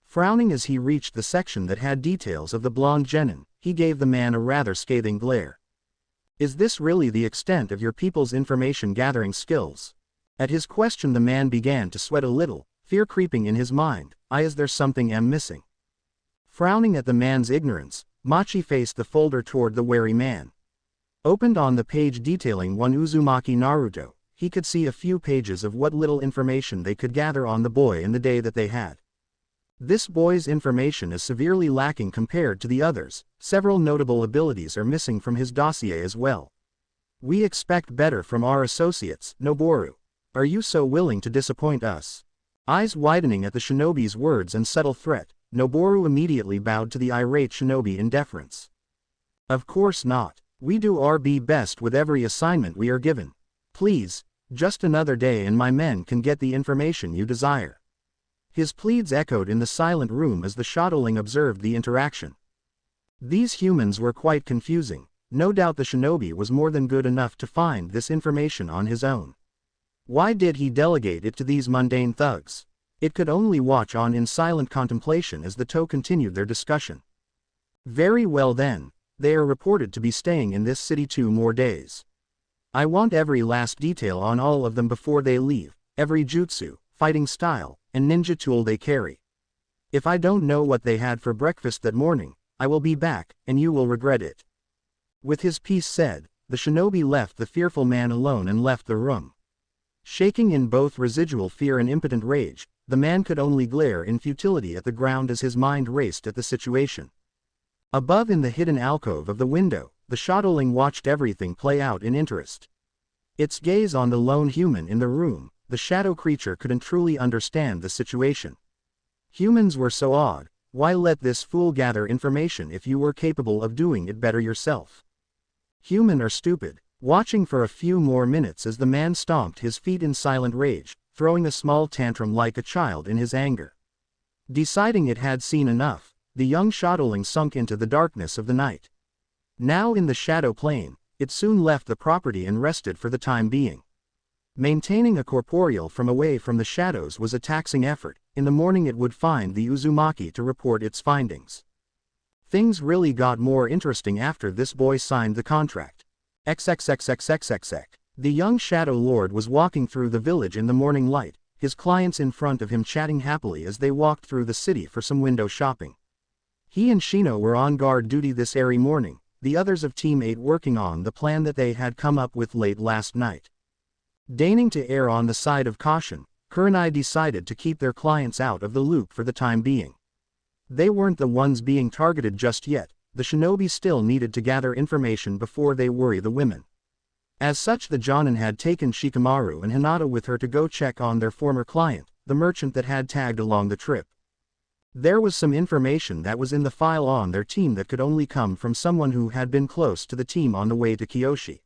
Frowning as he reached the section that had details of the blonde genin, he gave the man a rather scathing glare. "Is this really the extent of your people's information-gathering skills?" At his question the man began to sweat a little, fear creeping in his mind. Is there something missing? Frowning at the man's ignorance, Machi faced the folder toward the wary man. Opened on the page detailing one Uzumaki Naruto, he could see a few pages of what little information they could gather on the boy in the day that they had. This boy's information is severely lacking compared to the others. Several notable abilities are missing from his dossier as well. We expect better from our associates, Noboru. Are you so willing to disappoint us? Eyes widening at the shinobi's words and subtle threat, Noboru immediately bowed to the irate shinobi in deference. Of course not. We do our best with every assignment we are given. Please, just another day and my men can get the information you desire. His pleads echoed in the silent room as the shadowling observed the interaction. These humans were quite confusing. No doubt the shinobi was more than good enough to find this information on his own. Why did he delegate it to these mundane thugs? It could only watch on in silent contemplation as the two continued their discussion. Very well then, they are reported to be staying in this city 2 more days. I want every last detail on all of them before they leave, every jutsu, fighting style, and ninja tool they carry. If I don't know what they had for breakfast that morning, I will be back, and you will regret it. With his piece said, the shinobi left the fearful man alone and left the room. Shaking in both residual fear and impotent rage, the man could only glare in futility at the ground as his mind raced at the situation. Above in the hidden alcove of the window, the shadowling watched everything play out in interest. Its gaze on the lone human in the room, the shadow creature couldn't truly understand the situation. Humans were so odd, why let this fool gather information if you were capable of doing it better yourself? Human or stupid, watching for a few more minutes as the man stomped his feet in silent rage, throwing a small tantrum like a child in his anger. Deciding it had seen enough, the young shadowling sunk into the darkness of the night. Now in the shadow plane, it soon left the property and rested for the time being. Maintaining a corporeal from away from the shadows was a taxing effort. In the morning it would find the Uzumaki to report its findings. Things really got more interesting after this boy signed the contract. XXXXXXX. The young Shadow Lord was walking through the village in the morning light, his clients in front of him chatting happily as they walked through the city for some window shopping. He and Shino were on guard duty this airy morning, the others of Team 8 working on the plan that they had come up with late last night. Deigning to err on the side of caution, Kurenai decided to keep their clients out of the loop for the time being. They weren't the ones being targeted just yet, the shinobi still needed to gather information before they worry the women. As such, the Jonin had taken Shikamaru and Hinata with her to go check on their former client, the merchant that had tagged along the trip. There was some information that was in the file on their team that could only come from someone who had been close to the team on the way to Kyoshi.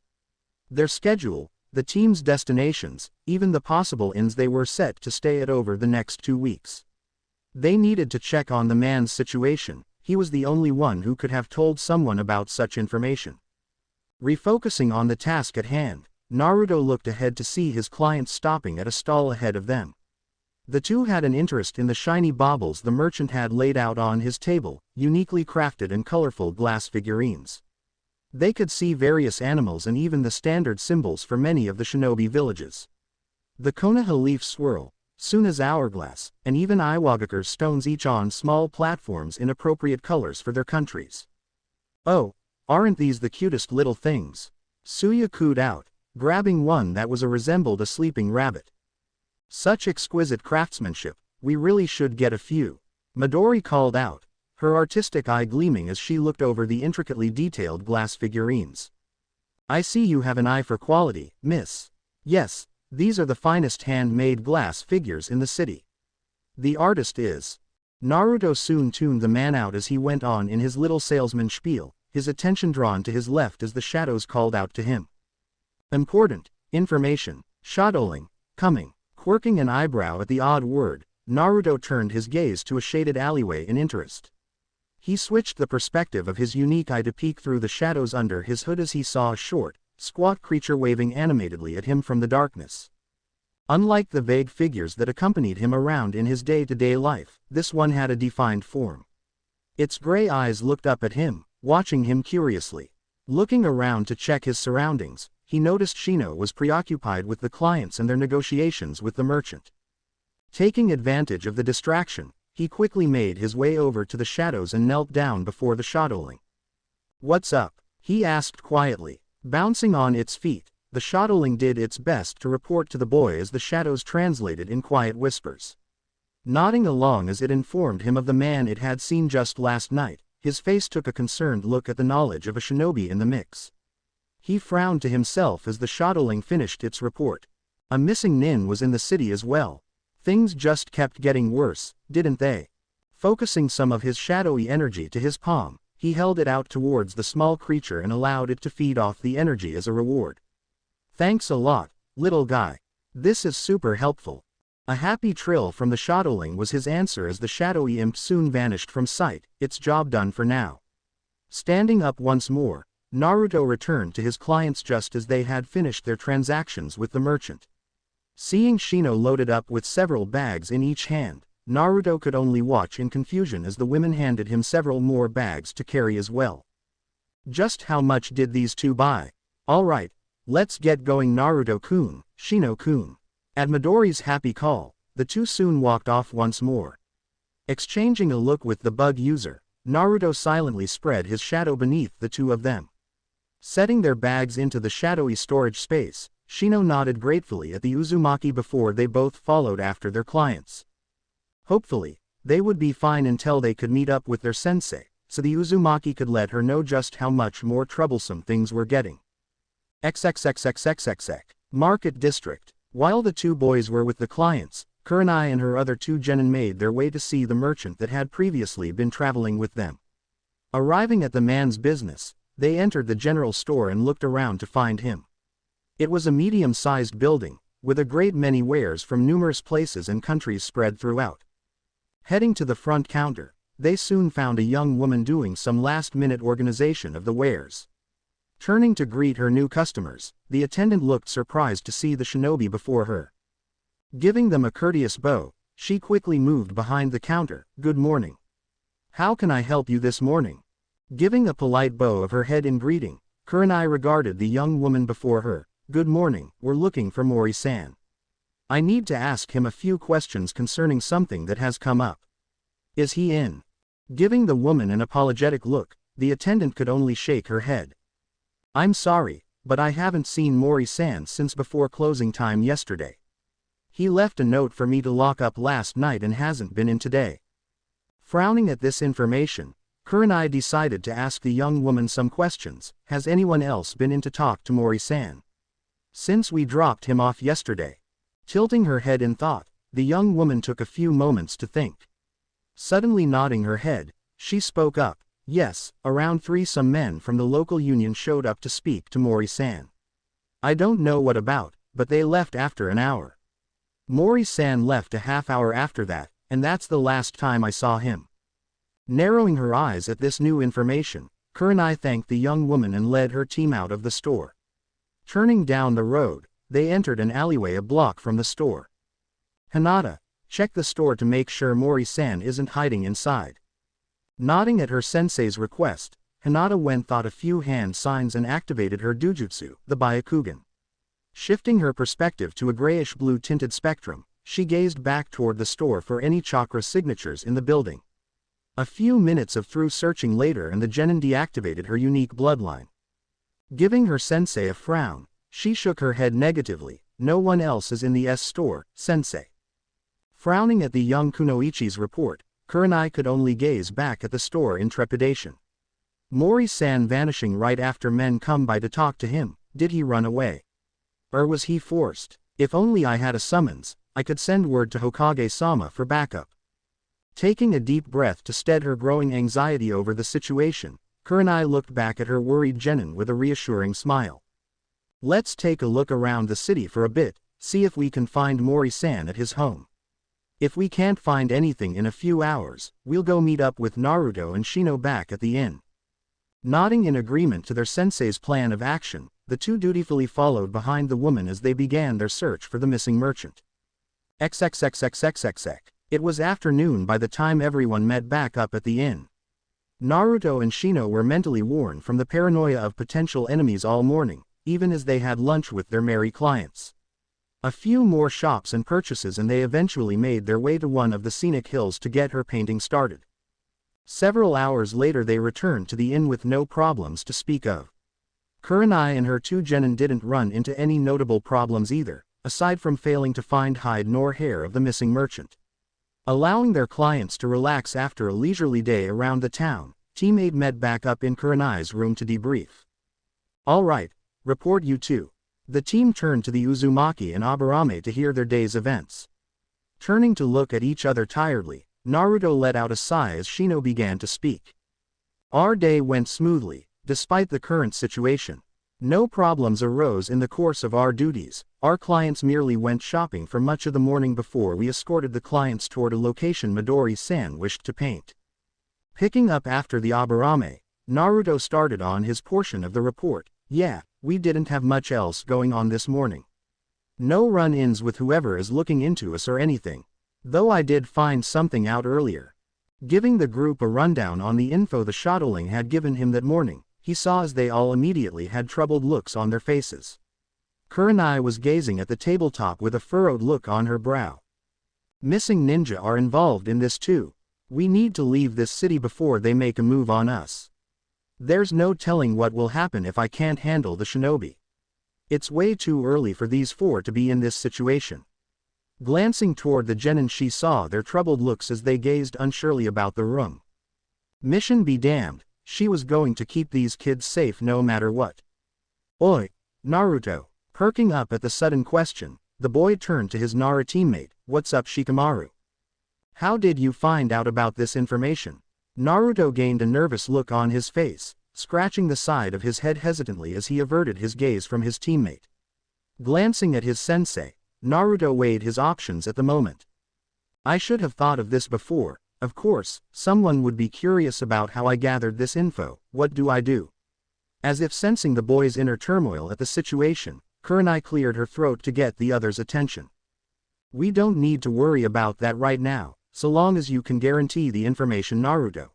Their schedule, the team's destinations, even the possible inns they were set to stay at over the next 2 weeks. They needed to check on the man's situation. He was the only one who could have told someone about such information. Refocusing on the task at hand, Naruto looked ahead to see his client stopping at a stall ahead of them. The two had an interest in the shiny baubles the merchant had laid out on his table, uniquely crafted and colorful glass figurines. They could see various animals and even the standard symbols for many of the shinobi villages. The Konoha leaf swirl, Suna's hourglass, and even Iwagakure's stones, each on small platforms in appropriate colors for their countries. Oh, aren't these the cutest little things? Suya cooed out, grabbing one that was resembled a sleeping rabbit. Such exquisite craftsmanship, we really should get a few. Midori called out, her artistic eye gleaming as she looked over the intricately detailed glass figurines. I see you have an eye for quality, miss. Yes, these are the finest handmade glass figures in the city. The artist is. Naruto soon tuned the man out as he went on in his little salesman spiel, his attention drawn to his left as the shadows called out to him. Important, information, shadowling, coming. Quirking an eyebrow at the odd word, Naruto turned his gaze to a shaded alleyway in interest. He switched the perspective of his unique eye to peek through the shadows under his hood as he saw a short, squat creature waving animatedly at him from the darkness. Unlike the vague figures that accompanied him around in his day-to-day life, this one had a defined form. Its gray eyes looked up at him, watching him curiously. Looking around to check his surroundings, he noticed Shino was preoccupied with the clients and their negotiations with the merchant. Taking advantage of the distraction, he quickly made his way over to the shadows and knelt down before the shadowling. What's up? He asked quietly, Bouncing on its feet, the shadling did its best to report to the boy as the shadows translated in quiet whispers. Nodding along as it informed him of the man it had seen just last night, his face took a concerned look at the knowledge of a shinobi in the mix. He frowned to himself as the shadling finished its report. A missing nin was in the city as well. Things just kept getting worse, didn't they? Focusing some of his shadowy energy to his palm, he held it out towards the small creature and allowed it to feed off the energy as a reward. Thanks a lot, little guy. This is super helpful. A happy trill from the shadowling was his answer as the shadowy imp soon vanished from sight. It's job done for now. Standing up once more, Naruto returned to his clients just as they had finished their transactions with the merchant. Seeing Shino loaded up with several bags in each hand, Naruto could only watch in confusion as the women handed him several more bags to carry as well. Just how much did these two buy? Alright, let's get going, Naruto-kun, Shino-kun. At Midori's happy call, the two soon walked off once more. Exchanging a look with the bug user, Naruto silently spread his shadow beneath the two of them. Setting their bags into the shadowy storage space, Shino nodded gratefully at the Uzumaki before they both followed after their clients. Hopefully, they would be fine until they could meet up with their sensei, so the Uzumaki could let her know just how much more troublesome things were getting. XXXXXXX. Market District. While the two boys were with the clients, Kurenai and her other two genin made their way to see the merchant that had previously been traveling with them. Arriving at the man's business, they entered the general store and looked around to find him. It was a medium-sized building, with a great many wares from numerous places and countries spread throughout. Heading to the front counter, they soon found a young woman doing some last-minute organization of the wares. Turning to greet her new customers, the attendant looked surprised to see the shinobi before her. Giving them a courteous bow, she quickly moved behind the counter. Good morning. How can I help you this morning? Giving a polite bow of her head in greeting, Kurenai regarded the young woman before her. Good morning, we're looking for Mori-san. I need to ask him a few questions concerning something that has come up. Is he in? Giving the woman an apologetic look, the attendant could only shake her head. I'm sorry, but I haven't seen Mori-san since before closing time yesterday. He left a note for me to lock up last night and hasn't been in today. Frowning at this information, Kurenai decided to ask the young woman some questions. Has anyone else been in to talk to Mori-san? Since we dropped him off yesterday. Tilting her head in thought, the young woman took a few moments to think. Suddenly nodding her head, she spoke up. Yes, around 3 some men from the local union showed up to speak to Mori-san. I don't know what about, but they left after an hour. Mori-san left a half hour after that, and that's the last time I saw him. Narrowing her eyes at this new information, Kurenai thanked the young woman and led her team out of the store. Turning down the road, they entered an alleyway a block from the store. Hinata, check the store to make sure Mori-san isn't hiding inside. Nodding at her sensei's request, Hinata went thought a few hand signs and activated her dujutsu, the Byakugan. Shifting her perspective to a grayish-blue tinted spectrum, she gazed back toward the store for any chakra signatures in the building. A few minutes of through searching later and the genin deactivated her unique bloodline. Giving her sensei a frown, she shook her head negatively. No one else is in the store, sensei. Frowning at the young kunoichi's report, Kurenai could only gaze back at the store in trepidation. Mori-san vanishing right after men come by to talk to him. Did he run away? Or was he forced? If only I had a summons, I could send word to Hokage-sama for backup. Taking a deep breath to steady her growing anxiety over the situation, Kurenai looked back at her worried genin with a reassuring smile. Let's take a look around the city for a bit, see if we can find Mori-san at his home. If we can't find anything in a few hours, we'll go meet up with Naruto and Shino back at the inn. Nodding in agreement to their sensei's plan of action, the two dutifully followed behind the woman as they began their search for the missing merchant. XXXXXXX. It was afternoon by the time everyone met back up at the inn. Naruto and Shino were mentally worn from the paranoia of potential enemies all morning, even as they had lunch with their merry clients. A few more shops and purchases and they eventually made their way to one of the scenic hills to get her painting started. Several hours later they returned to the inn with no problems to speak of. Kurenai and her two genin didn't run into any notable problems either, aside from failing to find hide nor hair of the missing merchant. Allowing their clients to relax after a leisurely day around the town, Team 8 met back up in Kurenai's room to debrief. Alright, report you two. The team turned to the Uzumaki and Aburame to hear their day's events. Turning to look at each other tiredly, Naruto let out a sigh as Shino began to speak. Our day went smoothly, despite the current situation. No problems arose in the course of our duties. Our clients merely went shopping for much of the morning before we escorted the clients toward a location Midori-san wished to paint. Picking up after the Aburame, Naruto started on his portion of the report. Yeah, we didn't have much else going on this morning. No run-ins with whoever is looking into us or anything. Though I did find something out earlier. Giving the group a rundown on the info the shadling had given him that morning, he saw as they all immediately had troubled looks on their faces. Kurenai was gazing at the tabletop with a furrowed look on her brow. Missing ninja are involved in this too. We need to leave this city before they make a move on us. There's no telling what will happen if I can't handle the shinobi. It's way too early for these four to be in this situation. Glancing toward the genin, she saw their troubled looks as they gazed unsurely about the room. Mission be damned, she was going to keep these kids safe no matter what. Oi, Naruto. Perking up at the sudden question, the boy turned to his Nara teammate. What's up, Shikamaru? How did you find out about this information? Naruto gained a nervous look on his face, scratching the side of his head hesitantly as he averted his gaze from his teammate. Glancing at his sensei, Naruto weighed his options at the moment. I should have thought of this before. Of course, someone would be curious about how I gathered this info. What do I do? As if sensing the boy's inner turmoil at the situation, Kurenai cleared her throat to get the other's attention. We don't need to worry about that right now, so long as you can guarantee the information, Naruto.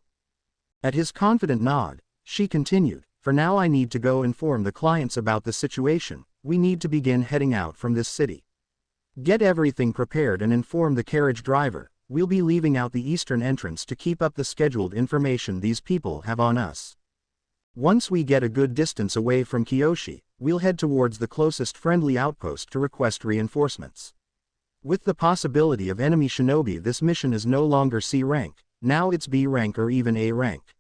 At his confident nod, she continued, for now I need to go inform the clients about the situation. We need to begin heading out from this city. Get everything prepared and inform the carriage driver. We'll be leaving out the eastern entrance to keep up the scheduled information these people have on us. Once we get a good distance away from Kyoshi, we'll head towards the closest friendly outpost to request reinforcements. With the possibility of enemy shinobi, this mission is no longer C rank, now it's B rank or even A rank.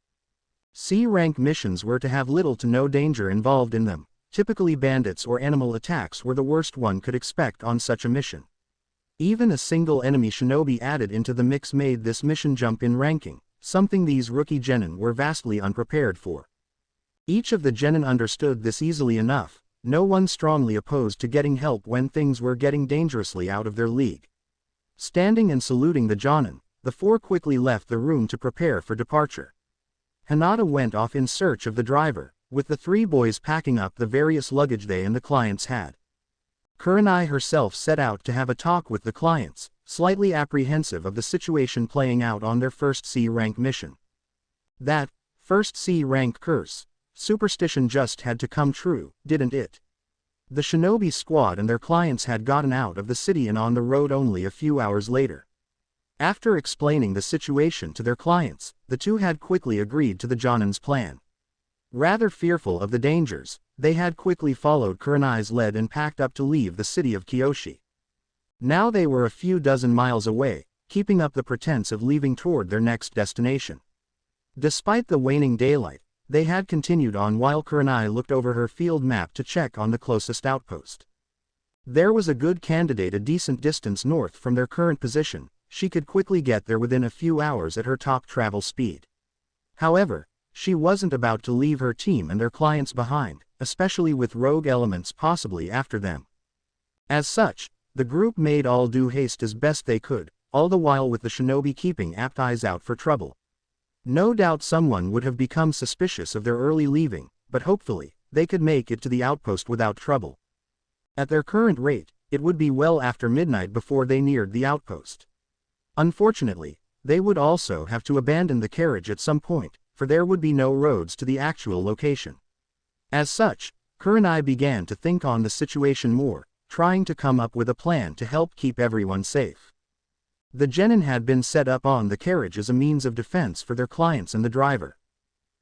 C rank missions were to have little to no danger involved in them. Typically bandits or animal attacks were the worst one could expect on such a mission. Even a single enemy shinobi added into the mix made this mission jump in ranking, something these rookie genin were vastly unprepared for. Each of the genin understood this easily enough. No one strongly opposed to getting help when things were getting dangerously out of their league. Standing and saluting the jonin, the four quickly left the room to prepare for departure. Hinata went off in search of the driver, with the three boys packing up the various luggage they and the clients had. Kurenai herself set out to have a talk with the clients, slightly apprehensive of the situation playing out on their first C-rank mission. That first C-rank curse, superstition just had to come true, didn't it? The shinobi squad and their clients had gotten out of the city and on the road only a few hours later. After explaining the situation to their clients, the two had quickly agreed to the jonin's plan. Rather fearful of the dangers, they had quickly followed Kurenai's lead and packed up to leave the city of Kyoshi. Now they were a few dozen miles away, keeping up the pretense of leaving toward their next destination. Despite the waning daylight, they had continued on while Kurenai looked over her field map to check on the closest outpost. There was a good candidate a decent distance north from their current position. She could quickly get there within a few hours at her top travel speed. However, she wasn't about to leave her team and their clients behind, especially with rogue elements possibly after them. As such, the group made all due haste as best they could, all the while with the shinobi keeping apt eyes out for trouble. No doubt someone would have become suspicious of their early leaving, but hopefully, they could make it to the outpost without trouble. At their current rate, it would be well after midnight before they neared the outpost. Unfortunately, they would also have to abandon the carriage at some point, for there would be no roads to the actual location. As such, Kurenai began to think on the situation more, trying to come up with a plan to help keep everyone safe. The genin had been set up on the carriage as a means of defense for their clients and the driver.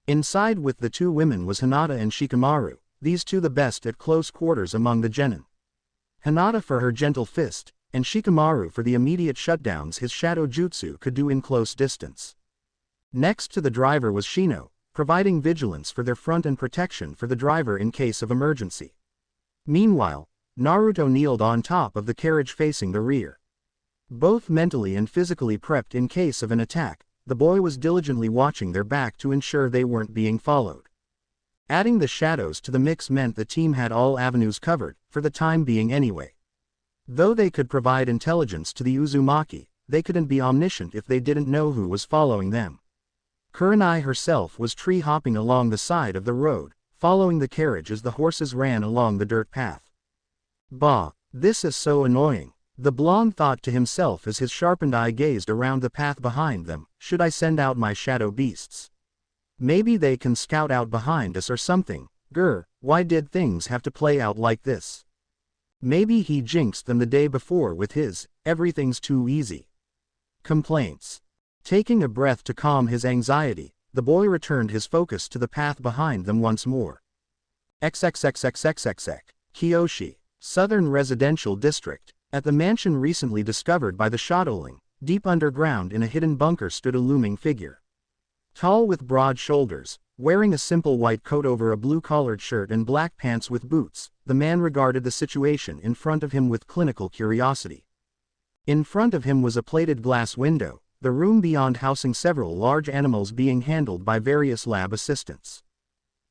Inside with the two women was Hinata and Shikamaru, these two the best at close quarters among the genin. Hinata for her gentle fist, and Shikamaru for the immediate shutdowns his shadow jutsu could do in close distance. Next to the driver was Shino, providing vigilance for their front and protection for the driver in case of emergency. Meanwhile, Naruto kneeled on top of the carriage facing the rear. Both mentally and physically prepped in case of an attack, the boy was diligently watching their back to ensure they weren't being followed. Adding the shadows to the mix meant the team had all avenues covered, for the time being anyway. Though they could provide intelligence to the Uzumaki, they couldn't be omniscient if they didn't know who was following them. Kurenai herself was tree-hopping along the side of the road, following the carriage as the horses ran along the dirt path. Bah, this is so annoying, the blonde thought to himself as his sharpened eye gazed around the path behind them. Should I send out my shadow beasts? Maybe they can scout out behind us or something. Grr, why did things have to play out like this? Maybe he jinxed them the day before with his, everything's too easy complaints. Taking a breath to calm his anxiety, the boy returned his focus to the path behind them once more. XXXXXXX, Kyoshi, Southern Residential District. At the mansion recently discovered by the shadling, deep underground in a hidden bunker stood a looming figure. Tall with broad shoulders, wearing a simple white coat over a blue-collared shirt and black pants with boots, the man regarded the situation in front of him with clinical curiosity. In front of him was a plated glass window, the room beyond housing several large animals being handled by various lab assistants.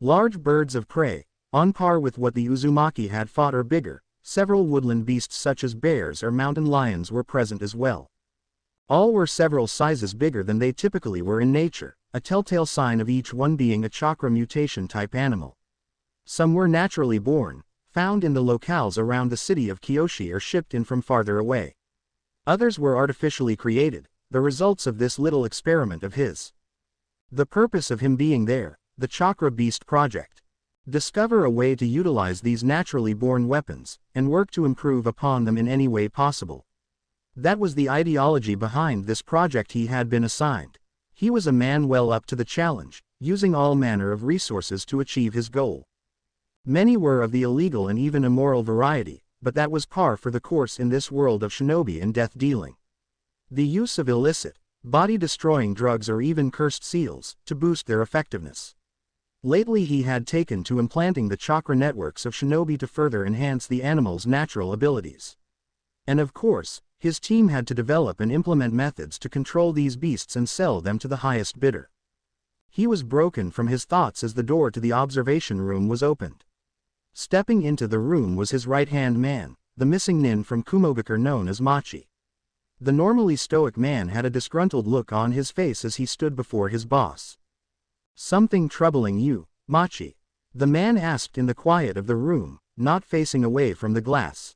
Large birds of prey, on par with what the Uzumaki had fought or bigger, several woodland beasts such as bears or mountain lions were present as well. All were several sizes bigger than they typically were in nature, a telltale sign of each one being a chakra mutation type animal. Some were naturally born, found in the locales around the city of Kyoshi or shipped in from farther away. Others were artificially created, the results of this little experiment of his. The purpose of him being there, the Chakra Beast Project. Discover a way to utilize these naturally born weapons, and work to improve upon them in any way possible. That was the ideology behind this project he had been assigned. He was a man well up to the challenge, using all manner of resources to achieve his goal. Many were of the illegal and even immoral variety, but that was par for the course in this world of shinobi and death dealing. The use of illicit, body-destroying drugs or even cursed seals, to boost their effectiveness. Lately he had taken to implanting the chakra networks of shinobi to further enhance the animal's natural abilities. And of course, his team had to develop and implement methods to control these beasts and sell them to the highest bidder. He was broken from his thoughts as the door to the observation room was opened. Stepping into the room was his right-hand man, the missing nin from Kumogakure known as Machi. The normally stoic man had a disgruntled look on his face as he stood before his boss. "Something troubling you, Machi?" the man asked in the quiet of the room, not facing away from the glass.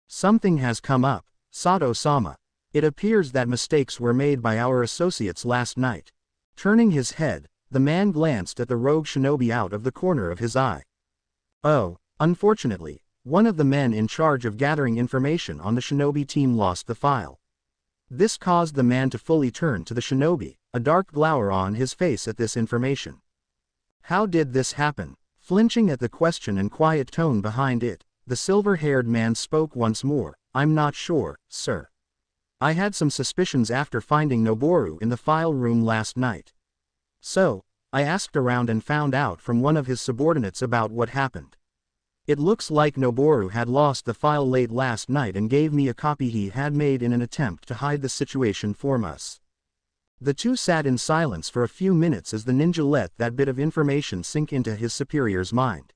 "Something has come up, Sato-sama. It appears that mistakes were made by our associates last night." Turning his head, the man glanced at the rogue shinobi out of the corner of his eye. "Oh, unfortunately, one of the men in charge of gathering information on the shinobi team lost the file." This caused the man to fully turn to the shinobi, a dark glower on his face at this information. How did this happen? Flinching at the question and quiet tone behind it, the silver-haired man spoke once more. "I'm not sure, sir. I had some suspicions after finding Noboru in the file room last night. So, I asked around and found out from one of his subordinates about what happened. It looks like Noboru had lost the file late last night and gave me a copy he had made in an attempt to hide the situation from us." The two sat in silence for a few minutes as the ninja let that bit of information sink into his superior's mind.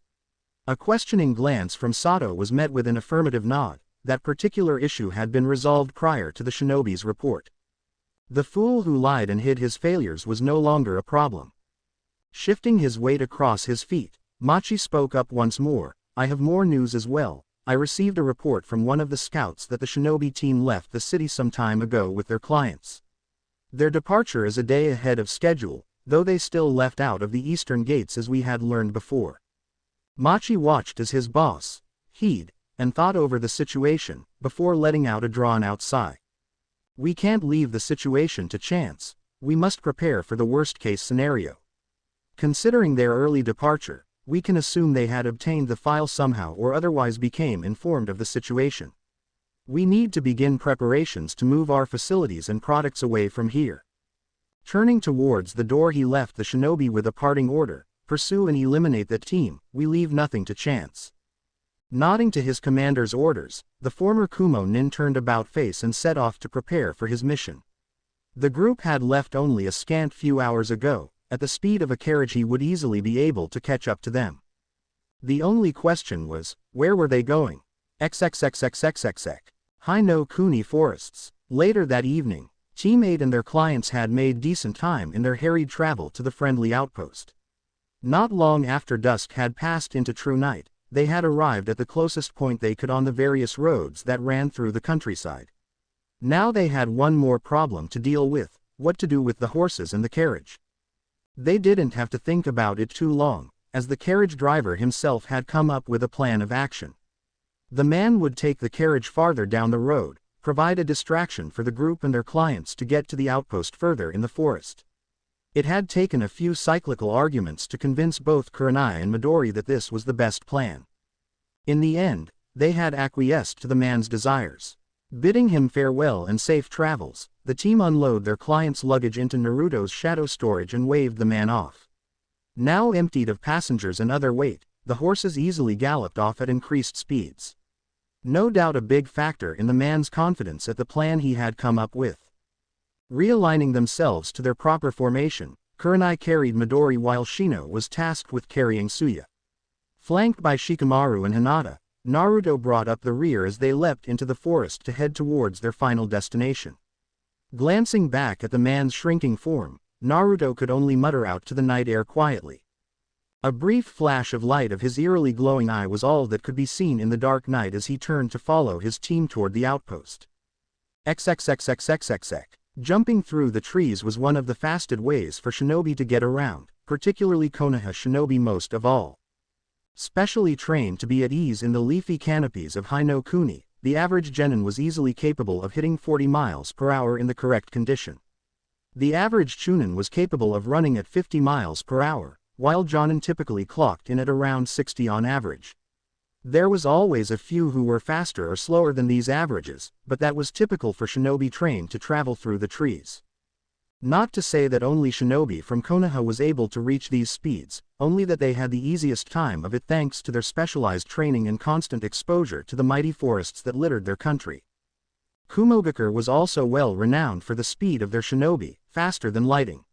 A questioning glance from Sato was met with an affirmative nod. That particular issue had been resolved prior to the shinobi's report. The fool who lied and hid his failures was no longer a problem. Shifting his weight across his feet, Machi spoke up once more. "I have more news as well. I received a report from one of the scouts that the shinobi team left the city some time ago with their clients. Their departure is a day ahead of schedule, though they still left out of the eastern gates as we had learned before." Machi watched as his boss, heed, and thought over the situation, before letting out a drawn-out sigh. "We can't leave the situation to chance. We must prepare for the worst-case scenario. Considering their early departure, we can assume they had obtained the file somehow or otherwise became informed of the situation. We need to begin preparations to move our facilities and products away from here. Turning towards the door he left the shinobi with a parting order, pursue and eliminate that team, we leave nothing to chance. Nodding to his commander's orders, the former Kumo nin turned about face and set off to prepare for his mission. The group had left only a scant few hours ago. At the speed of a carriage he would easily be able to catch up to them. The only question was, where were they going? XXXXXXX. Hino Kuni forests. Later that evening, Team 8 and their clients had made decent time in their harried travel to the friendly outpost. Not long after dusk had passed into true night, they had arrived at the closest point they could on the various roads that ran through the countryside. Now they had one more problem to deal with, what to do with the horses and the carriage. They didn't have to think about it too long, as the carriage driver himself had come up with a plan of action. The man would take the carriage farther down the road, provide a distraction for the group and their clients to get to the outpost further in the forest. It had taken a few cyclical arguments to convince both Kurenai and Midori that this was the best plan. In the end, they had acquiesced to the man's desires. Bidding him farewell and safe travels, the team unloaded their client's luggage into Naruto's shadow storage and waved the man off. Now emptied of passengers and other weight, the horses easily galloped off at increased speeds. No doubt a big factor in the man's confidence at the plan he had come up with. Realigning themselves to their proper formation, Kurenai carried Midori while Shino was tasked with carrying Suya. Flanked by Shikamaru and Hinata, Naruto brought up the rear as they leapt into the forest to head towards their final destination. Glancing back at the man's shrinking form, Naruto could only mutter out to the night air quietly. A brief flash of light of his eerily glowing eye was all that could be seen in the dark night as he turned to follow his team toward the outpost. XXXXXXX. Jumping through the trees was one of the fastest ways for shinobi to get around, particularly Konoha shinobi most of all. Specially trained to be at ease in the leafy canopies of Hino Kuni, the average genin was easily capable of hitting 40 miles per hour in the correct condition. The average chunin was capable of running at 50 miles per hour, while jonin typically clocked in at around 60 on average. There was always a few who were faster or slower than these averages, but that was typical for shinobi trained to travel through the trees. Not to say that only shinobi from Konoha was able to reach these speeds, only that they had the easiest time of it thanks to their specialized training and constant exposure to the mighty forests that littered their country. Kumogakure was also well renowned for the speed of their shinobi, faster than lightning.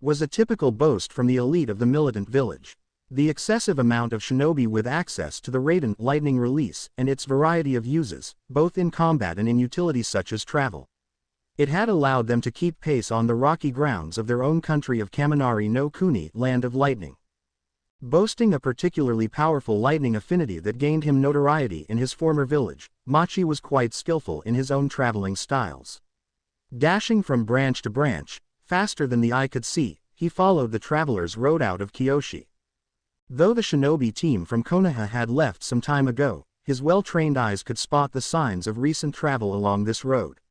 Was a typical boast from the elite of the militant village. The excessive amount of shinobi with access to the radiant lightning release and its variety of uses, both in combat and in utilities such as travel. It had allowed them to keep pace on the rocky grounds of their own country of Kaminari no Kuni, land of lightning. Boasting a particularly powerful lightning affinity that gained him notoriety in his former village, Machi was quite skillful in his own traveling styles. Dashing from branch to branch, faster than the eye could see, he followed the traveler's road out of Kyoshi. Though the shinobi team from Konoha had left some time ago, his well-trained eyes could spot the signs of recent travel along this road.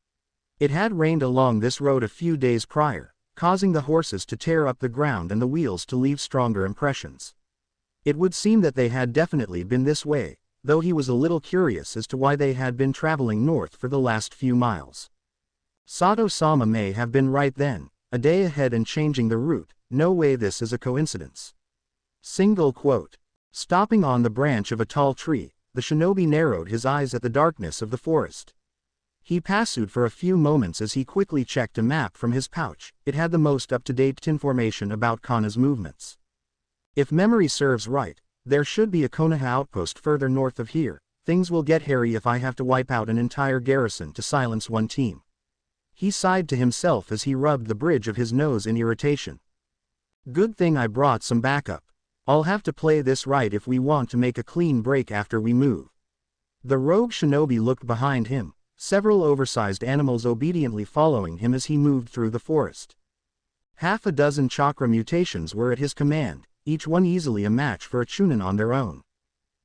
It had rained along this road a few days prior, causing the horses to tear up the ground and the wheels to leave stronger impressions. It would seem that they had definitely been this way, though he was a little curious as to why they had been traveling north for the last few miles. Sato-sama may have been right then, a day ahead and changing the route, no way this is a coincidence. Single quote. Stopping on the branch of a tall tree, the shinobi narrowed his eyes at the darkness of the forest. He passed for a few moments as he quickly checked a map from his pouch. It had the most up-to-date information about Konoha's movements. If memory serves right, there should be a Konoha outpost further north of here. Things will get hairy if I have to wipe out an entire garrison to silence one team. He sighed to himself as he rubbed the bridge of his nose in irritation. Good thing I brought some backup. I'll have to play this right if we want to make a clean break after we move. The rogue shinobi looked behind him, several oversized animals obediently following him as he moved through the forest. Half a dozen chakra mutations were at his command, each one easily a match for a chunin on their own.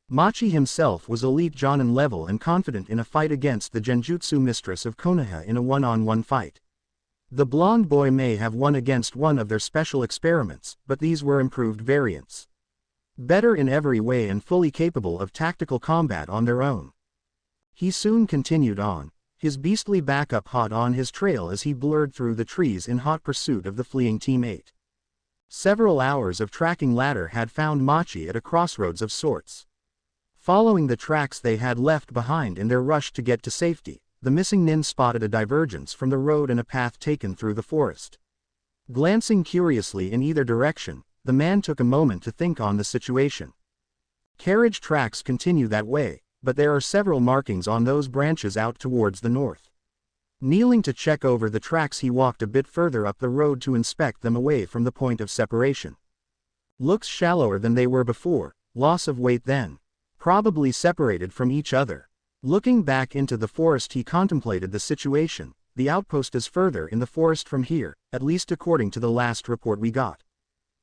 Machi himself was elite jonin level and confident in a fight against the genjutsu mistress of Konoha in a one-on-one fight. The blonde boy may have won against one of their special experiments, but these were improved variants. Better in every way and fully capable of tactical combat on their own. He soon continued on, his beastly backup hot on his trail as he blurred through the trees in hot pursuit of the fleeing teammate. Several hours of tracking later had found Machi at a crossroads of sorts. Following the tracks they had left behind in their rush to get to safety, the missing nin spotted a divergence from the road and a path taken through the forest. Glancing curiously in either direction, the man took a moment to think on the situation. Carriage tracks continue that way, but there are several markings on those branches out towards the north. Kneeling to check over the tracks, he walked a bit further up the road to inspect them away from the point of separation. Looks shallower than they were before, loss of weight then. Probably separated from each other. Looking back into the forest, he contemplated the situation. The outpost is further in the forest from here, at least according to the last report we got.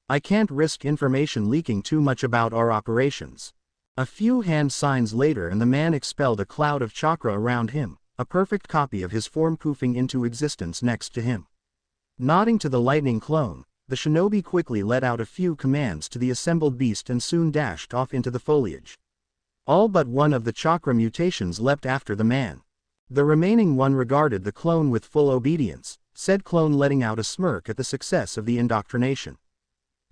I can't risk information leaking too much about our operations. A few hand signs later and the man expelled a cloud of chakra around him, a perfect copy of his form poofing into existence next to him. Nodding to the lightning clone, the shinobi quickly let out a few commands to the assembled beast and soon dashed off into the foliage. All but one of the chakra mutations leapt after the man. The remaining one regarded the clone with full obedience, said clone letting out a smirk at the success of the indoctrination.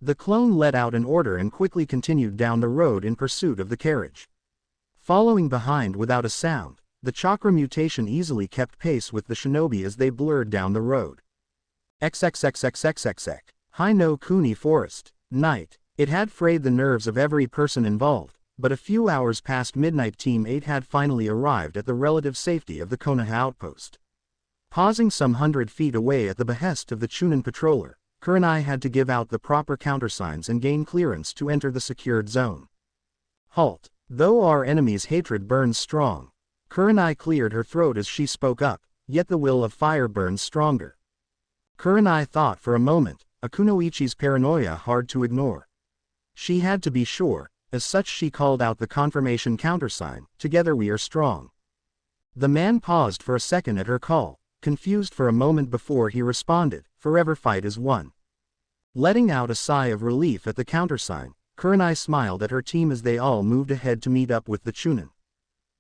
The clone let out an order and quickly continued down the road in pursuit of the carriage. Following behind without a sound, the chakra mutation easily kept pace with the shinobi as they blurred down the road. XXXXXXX. High no Kuni Forest. Night. It had frayed the nerves of every person involved, but a few hours past midnight Team 8 had finally arrived at the relative safety of the Konoha outpost. Pausing some 100 feet away at the behest of the Chunin patroller, Kurenai had to give out the proper countersigns and gain clearance to enter the secured zone. Halt. Though our enemy's hatred burns strong. Kurenai cleared her throat as she spoke up, yet the will of fire burns stronger. Kurenai thought for a moment, a kunoichi's paranoia hard to ignore. She had to be sure, as such she called out the confirmation countersign, together we are strong. The man paused for a second at her call, confused for a moment before he responded, forever fight is won. Letting out a sigh of relief at the countersign, Kurenai smiled at her team as they all moved ahead to meet up with the Chunin.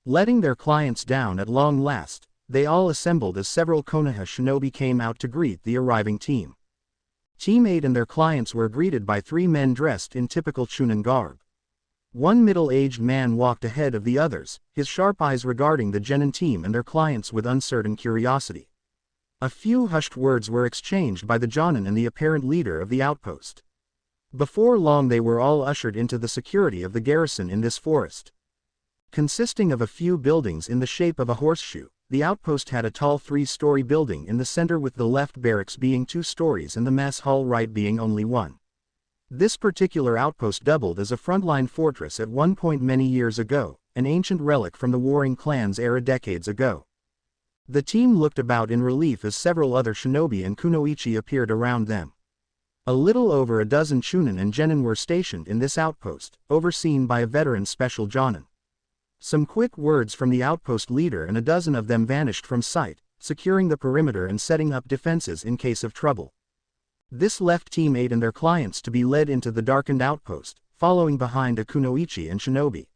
Letting their clients down at long last, they all assembled as several Konoha shinobi came out to greet the arriving team. Team 8 and their clients were greeted by 3 men dressed in typical Chunin garb. One middle-aged man walked ahead of the others, his sharp eyes regarding the genin team and their clients with uncertain curiosity. A few hushed words were exchanged by the jonin and the apparent leader of the outpost. Before long they were all ushered into the security of the garrison in this forest. Consisting of a few buildings in the shape of a horseshoe, the outpost had a tall 3-story building in the center with the left barracks being 2 stories and the mess hall right being only 1. This particular outpost doubled as a frontline fortress at one point many years ago, an ancient relic from the warring clans era decades ago. The team looked about in relief as several other shinobi and kunoichi appeared around them. A little over a dozen chunin and genin were stationed in this outpost, overseen by a veteran special jonin. Some quick words from the outpost leader and a dozen of them vanished from sight, securing the perimeter and setting up defenses in case of trouble. This left Team 8 and their clients to be led into the darkened outpost, following behind a kunoichi and shinobi.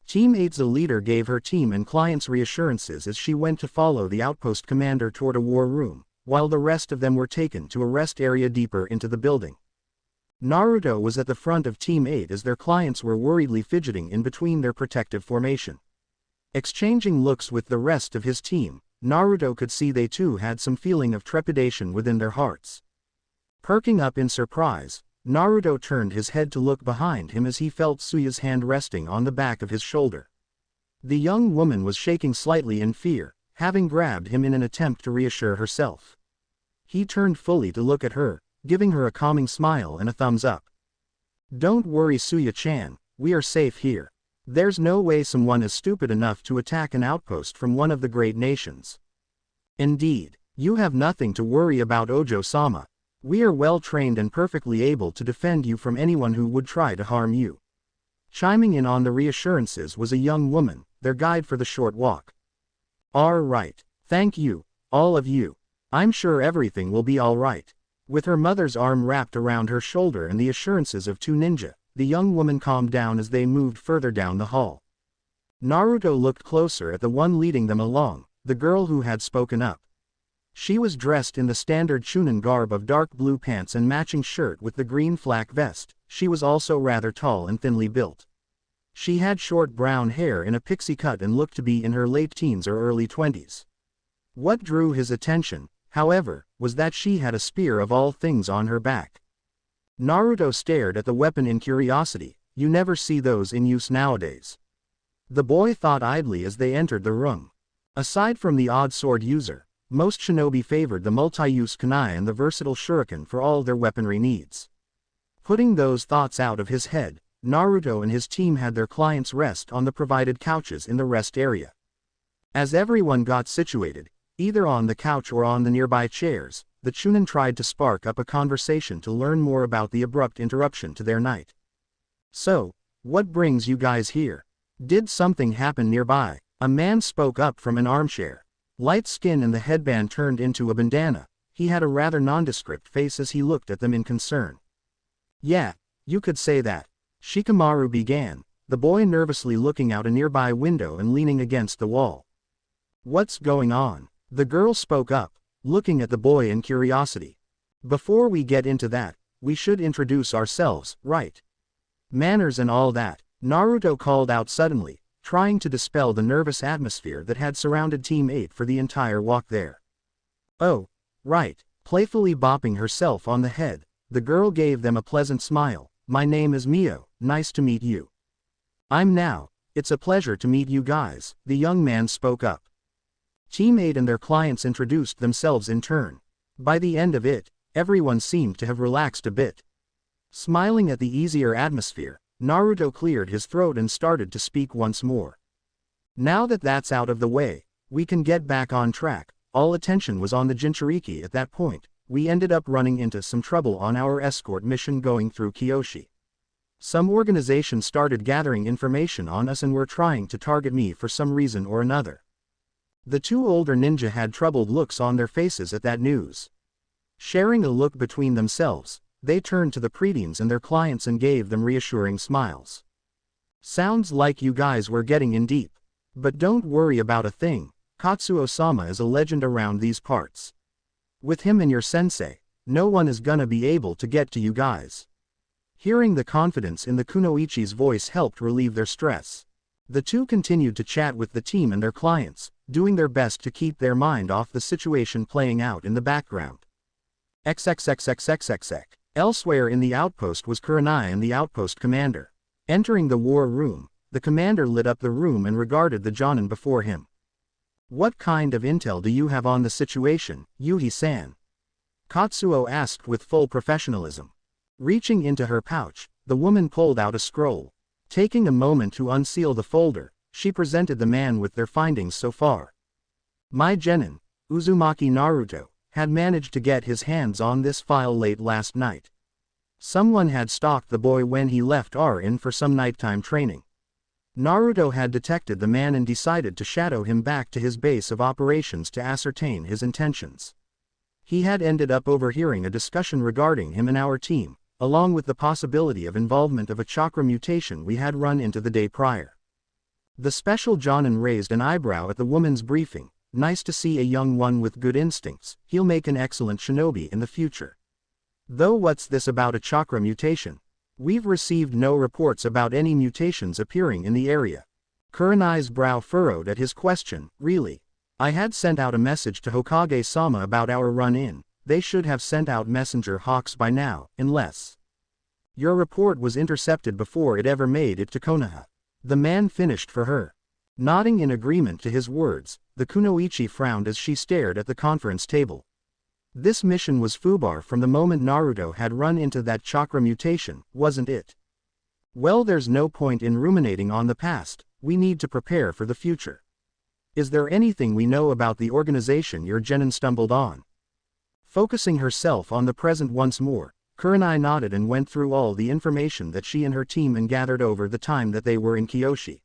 Team 8's leader gave her team and clients reassurances as she went to follow the outpost commander toward a war room, while the rest of them were taken to a rest area deeper into the building. Naruto was at the front of Team 8 as their clients were worriedly fidgeting in between their protective formation. Exchanging looks with the rest of his team, Naruto could see they too had some feeling of trepidation within their hearts. Perking up in surprise, Naruto turned his head to look behind him as he felt Suya's hand resting on the back of his shoulder. The young woman was shaking slightly in fear, having grabbed him in an attempt to reassure herself. He turned fully to look at her, giving her a calming smile and a thumbs up. Don't worry Suya-chan, we are safe here. There's no way someone is stupid enough to attack an outpost from one of the great nations. Indeed, you have nothing to worry about Ojo-sama. We are well trained and perfectly able to defend you from anyone who would try to harm you. Chiming in on the reassurances was a young woman, their guide for the short walk. All right, thank you, all of you. I'm sure everything will be all right. With her mother's arm wrapped around her shoulder and the assurances of 2 ninja, the young woman calmed down as they moved further down the hall. Naruto looked closer at the one leading them along, the girl who had spoken up. She was dressed in the standard Chunin garb of dark blue pants and matching shirt with the green flak vest. She was also rather tall and thinly built. She had short brown hair in a pixie cut and looked to be in her late teens or early 20s. What drew his attention, however, was that she had a spear of all things on her back. Naruto stared at the weapon in curiosity. You never see those in use nowadays. The boy thought idly as they entered the room. Aside from the odd sword user, most shinobi favored the multi-use kunai and the versatile shuriken for all their weaponry needs. Putting those thoughts out of his head, Naruto and his team had their clients rest on the provided couches in the rest area. As everyone got situated, either on the couch or on the nearby chairs, the Chunin tried to spark up a conversation to learn more about the abrupt interruption to their night. So, what brings you guys here? Did something happen nearby? A man spoke up from an armchair. Light skin and the headband turned into a bandana. He had a rather nondescript face as he looked at them in concern. Yeah, you could say that. Shikamaru began, the boy nervously looking out a nearby window and leaning against the wall. What's going on? The girl spoke up, looking at the boy in curiosity. Before we get into that, we should introduce ourselves, right? Manners and all that, Naruto called out suddenly, trying to dispel the nervous atmosphere that had surrounded Team 8 for the entire walk there. Oh, right, playfully bopping herself on the head, the girl gave them a pleasant smile. My name is Mio, nice to meet you. I'm Now, it's a pleasure to meet you guys, the young man spoke up. Team 8 and their clients introduced themselves in turn. By the end of it, everyone seemed to have relaxed a bit. Smiling at the easier atmosphere, Naruto cleared his throat and started to speak once more. Now that that's out of the way, we can get back on track. All attention was on the Jinchuriki at that point. We ended up running into some trouble on our escort mission going through Kyoshi. Some organizations started gathering information on us and were trying to target me for some reason or another. The two older ninja had troubled looks on their faces at that news. Sharing a look between themselves, they turned to the preteens and their clients and gave them reassuring smiles. Sounds like you guys were getting in deep. But don't worry about a thing, Katsuo-sama is a legend around these parts. With him and your sensei, no one is gonna be able to get to you guys. Hearing the confidence in the kunoichi's voice helped relieve their stress. The two continued to chat with the team and their clients, doing their best to keep their mind off the situation playing out in the background. XXXXXXX. Elsewhere in the outpost was Kurenai and the outpost commander. Entering the war room, the commander lit up the room and regarded the Jonin before him. What kind of intel do you have on the situation, Yuhi-san? Katsuo asked with full professionalism. Reaching into her pouch, the woman pulled out a scroll. Taking a moment to unseal the folder, she presented the man with their findings so far. My genin, Uzumaki Naruto, had managed to get his hands on this file late last night. Someone had stalked the boy when he left R-in for some nighttime training. Naruto had detected the man and decided to shadow him back to his base of operations to ascertain his intentions. He had ended up overhearing a discussion regarding him and our team, along with the possibility of involvement of a chakra mutation we had run into the day prior. The special Jonin raised an eyebrow at the woman's briefing. Nice to see a young one with good instincts, he'll make an excellent shinobi in the future. Though what's this about a chakra mutation? We've received no reports about any mutations appearing in the area. Kurenai's brow furrowed at his question. Really? I had sent out a message to Hokage-sama about our run-in. They should have sent out messenger hawks by now, unless your report was intercepted before it ever made it to Konoha. The man finished for her. Nodding in agreement to his words, the kunoichi frowned as she stared at the conference table. This mission was foobar from the moment Naruto had run into that chakra mutation, wasn't it? Well, there's no point in ruminating on the past, we need to prepare for the future. Is there anything we know about the organization your genin stumbled on? Focusing herself on the present once more, Kurenai nodded and went through all the information that she and her team had gathered over the time that they were in Kyoshi.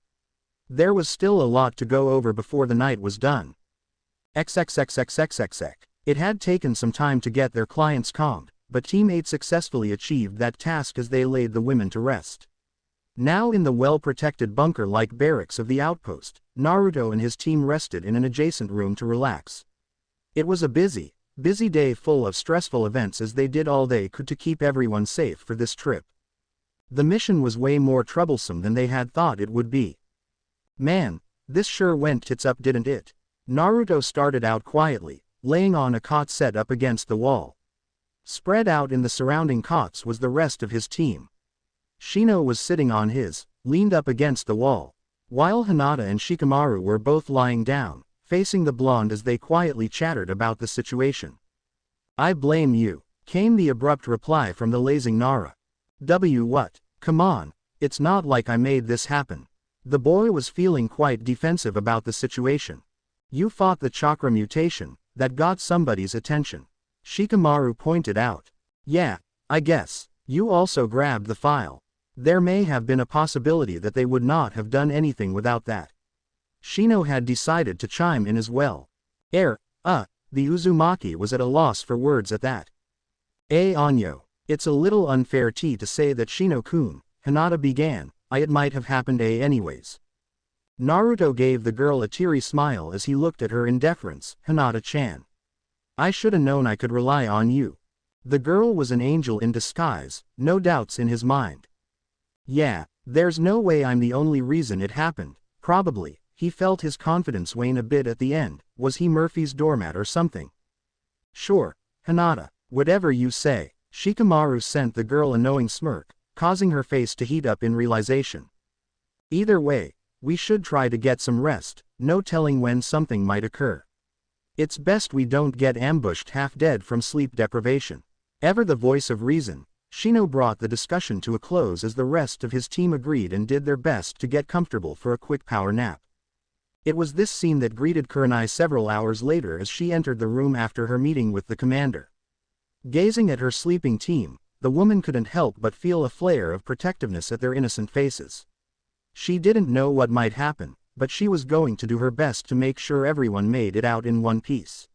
There was still a lot to go over before the night was done. XXXXXXX. It had taken some time to get their clients calmed, but Team 8 successfully achieved that task as they laid the women to rest. Now in the well-protected bunker-like barracks of the outpost, Naruto and his team rested in an adjacent room to relax. It was a busy day full of stressful events as they did all they could to keep everyone safe for this trip. The mission was way more troublesome than they had thought it would be. Man, this sure went tits up, didn't it? Naruto started out quietly, laying on a cot set up against the wall. Spread out in the surrounding cots was the rest of his team. Shino was sitting on his, leaned up against the wall, while Hinata and Shikamaru were both lying down, facing the blonde as they quietly chattered about the situation. "I blame you," came the abrupt reply from the lazing Nara. What? Come on, it's not like I made this happen." The boy was feeling quite defensive about the situation. "You fought the chakra mutation, that got somebody's attention," Shikamaru pointed out. "Yeah, I guess. You also grabbed the file. There may have been a possibility that they would not have done anything without that." Shino had decided to chime in as well. The Uzumaki was at a loss for words at that. Anyo, it's a little unfair to say that Shino-kun," Hinata began, "it might have happened anyways." Naruto gave the girl a teary smile as he looked at her in deference. "Hinata-chan. I shoulda known I could rely on you." The girl was an angel in disguise, no doubts in his mind. "Yeah, there's no way I'm the only reason it happened, probably." He felt his confidence wane a bit at the end. Was he Murphy's doormat or something? "Sure, Hinata, whatever you say." Shikamaru sent the girl a knowing smirk, causing her face to heat up in realization. "Either way, we should try to get some rest, no telling when something might occur. It's best we don't get ambushed half dead from sleep deprivation." Ever the voice of reason, Shino brought the discussion to a close as the rest of his team agreed and did their best to get comfortable for a quick power nap. It was this scene that greeted Kurenai several hours later as she entered the room after her meeting with the commander. Gazing at her sleeping team, the woman couldn't help but feel a flare of protectiveness at their innocent faces. She didn't know what might happen, but she was going to do her best to make sure everyone made it out in one piece.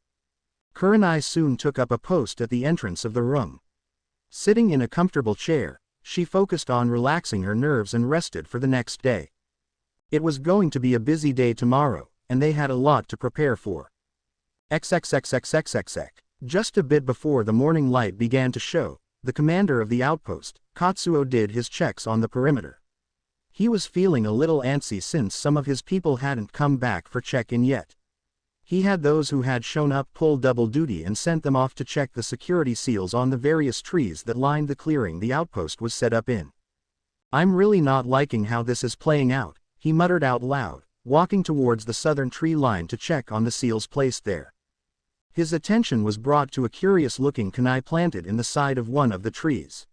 Kurenai soon took up a post at the entrance of the room. Sitting in a comfortable chair, she focused on relaxing her nerves and rested for the next day. It was going to be a busy day tomorrow, and they had a lot to prepare for. Just a bit before the morning light began to show, the commander of the outpost, Katsuo, did his checks on the perimeter. He was feeling a little antsy since some of his people hadn't come back for check-in yet. He had those who had shown up pull double duty and sent them off to check the security seals on the various trees that lined the clearing the outpost was set up in. "I'm really not liking how this is playing out," he muttered out loud, walking towards the southern tree line to check on the seals placed there. His attention was brought to a curious-looking kunai planted in the side of one of the trees.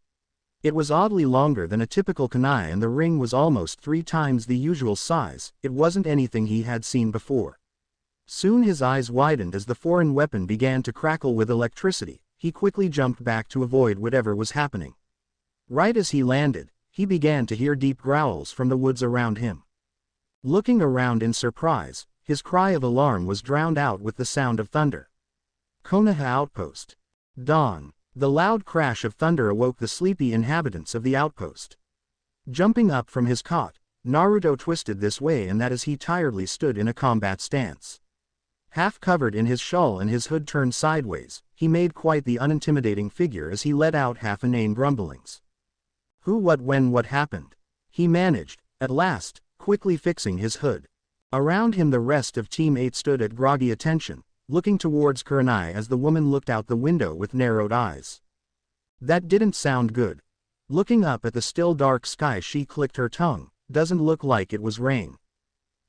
It was oddly longer than a typical kunai and the ring was almost 3 times the usual size. It wasn't anything he had seen before. Soon his eyes widened as the foreign weapon began to crackle with electricity. He quickly jumped back to avoid whatever was happening. Right as he landed, he began to hear deep growls from the woods around him. Looking around in surprise, his cry of alarm was drowned out with the sound of thunder. Konoha Outpost. Dawn. The loud crash of thunder awoke the sleepy inhabitants of the outpost. Jumping up from his cot, Naruto twisted this way and that as he tiredly stood in a combat stance. Half covered in his shawl and his hood turned sideways, he made quite the unintimidating figure as he let out half inane grumblings. "Who, what, when, what happened?" he managed, at last, quickly fixing his hood. Around him the rest of Team 8 stood at groggy attention, looking towards Kurenai as the woman looked out the window with narrowed eyes. That didn't sound good. Looking up at the still dark sky, she clicked her tongue. "Doesn't look like it was rain.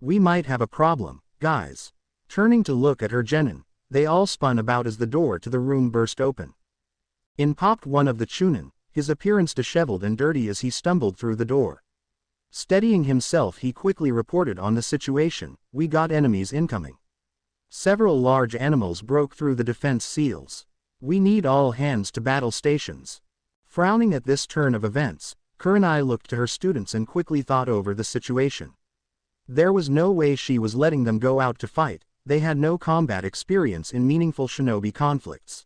We might have a problem, guys." Turning to look at her genin, they all spun about as the door to the room burst open. In popped one of the chunin, his appearance disheveled and dirty as he stumbled through the door. Steadying himself, he quickly reported on the situation. "We got enemies incoming. Several large animals broke through the defense seals. We need all hands to battle stations." Frowning at this turn of events, Kurenai looked to her students and quickly thought over the situation. There was no way she was letting them go out to fight. They had no combat experience in meaningful shinobi conflicts.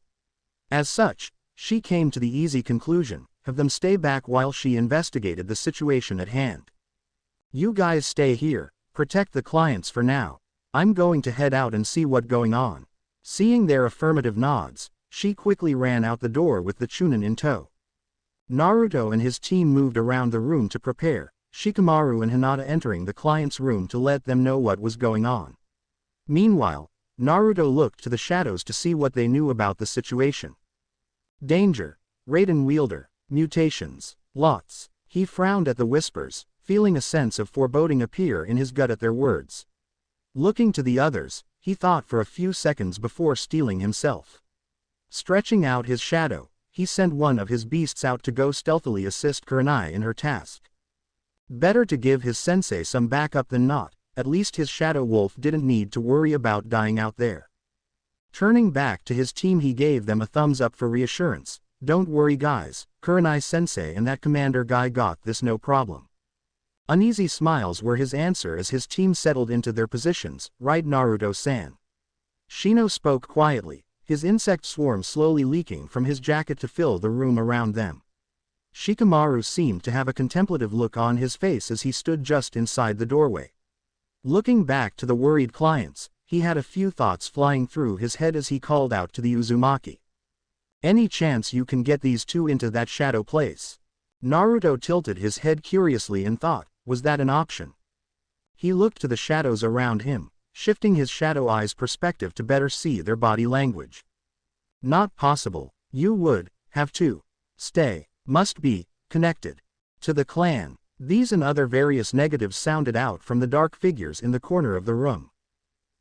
As such, She came to the easy conclusion, have them stay back while she investigated the situation at hand. You guys stay here, protect the clients for now. I'm going to head out and see what's going on. Seeing their affirmative nods, she quickly ran out the door with the Chunin in tow. Naruto and his team moved around the room to prepare, Shikamaru and Hinata entering the client's room to let them know what was going on. Meanwhile, Naruto looked to the shadows to see what they knew about the situation. Danger, Raiden wielder, mutations, lots. He frowned at the whispers, feeling a sense of foreboding appear in his gut at their words. Looking to the others, he thought for a few seconds before steeling himself. Stretching out his shadow, he sent one of his beasts out to go stealthily assist Kurenai in her task. Better to give his sensei some backup than not, at least his shadow wolf didn't need to worry about dying out there. Turning back to his team, he gave them a thumbs up for reassurance. Don't worry guys, Kurenai sensei and that commander guy got this no problem. Uneasy smiles were his answer as his team settled into their positions, right Naruto-san. Shino spoke quietly, his insect swarm slowly leaking from his jacket to fill the room around them. Shikamaru seemed to have a contemplative look on his face as he stood just inside the doorway. Looking back to the worried clients, he had a few thoughts flying through his head as he called out to the Uzumaki. Any chance you can get these two into that shadow place? Naruto tilted his head curiously and thought, was that an option? He looked to the shadows around him, shifting his shadow eye's perspective to better see their body language. Not possible, you would have to stay, must be connected to the clan. These and other various negatives sounded out from the dark figures in the corner of the room.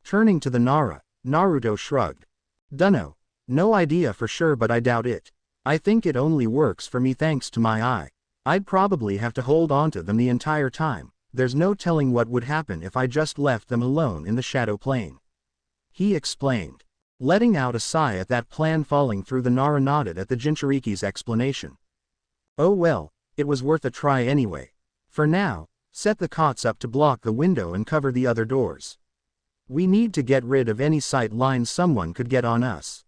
Turning to the Nara, Naruto shrugged. Dunno, no idea for sure but I doubt it. I think it only works for me thanks to my eye. I'd probably have to hold on to them the entire time, there's no telling what would happen if I just left them alone in the shadow plane. He explained. Letting out a sigh at that plan falling through, the Nara nodded at the Jinchuriki's explanation. Oh well, it was worth a try anyway. For now, set the cots up to block the window and cover the other doors. We need to get rid of any sight lines someone could get on us.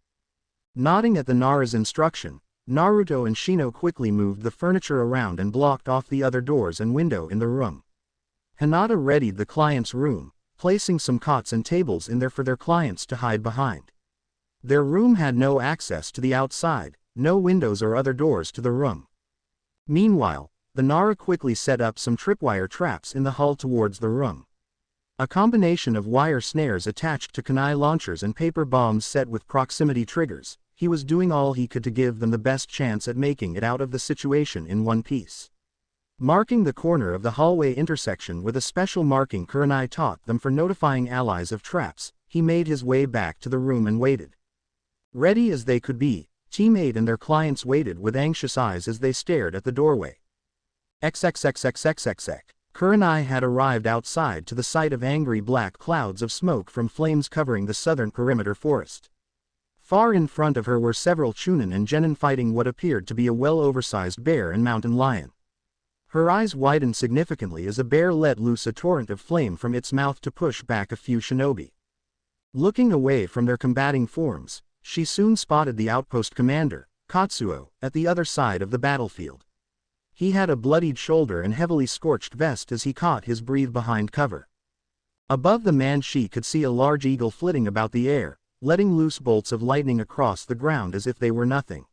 Nodding at the Nara's instruction, Naruto and Shino quickly moved the furniture around and blocked off the other doors and window in the room. Hinata readied the client's room, placing some cots and tables in there for their clients to hide behind. Their room had no access to the outside, no windows or other doors to the room. Meanwhile, the Nara quickly set up some tripwire traps in the hull towards the room. A combination of wire snares attached to kunai launchers and paper bombs set with proximity triggers, he was doing all he could to give them the best chance at making it out of the situation in one piece. Marking the corner of the hallway intersection with a special marking Kurenai taught them for notifying allies of traps, he made his way back to the room and waited. Ready as they could be, Team 8 and their clients waited with anxious eyes as they stared at the doorway. XXXXXXX. Kurenai had arrived outside to the sight of angry black clouds of smoke from flames covering the southern perimeter forest. Far in front of her were several Chunin and genin fighting what appeared to be a well-oversized bear and mountain lion. Her eyes widened significantly as a bear let loose a torrent of flame from its mouth to push back a few shinobi. Looking away from their combating forms, she soon spotted the outpost commander, Katsuo, at the other side of the battlefield. He had a bloodied shoulder and heavily scorched vest as he caught his breath behind cover. Above the man she could see a large eagle flitting about the air, letting loose bolts of lightning across the ground as if they were nothing.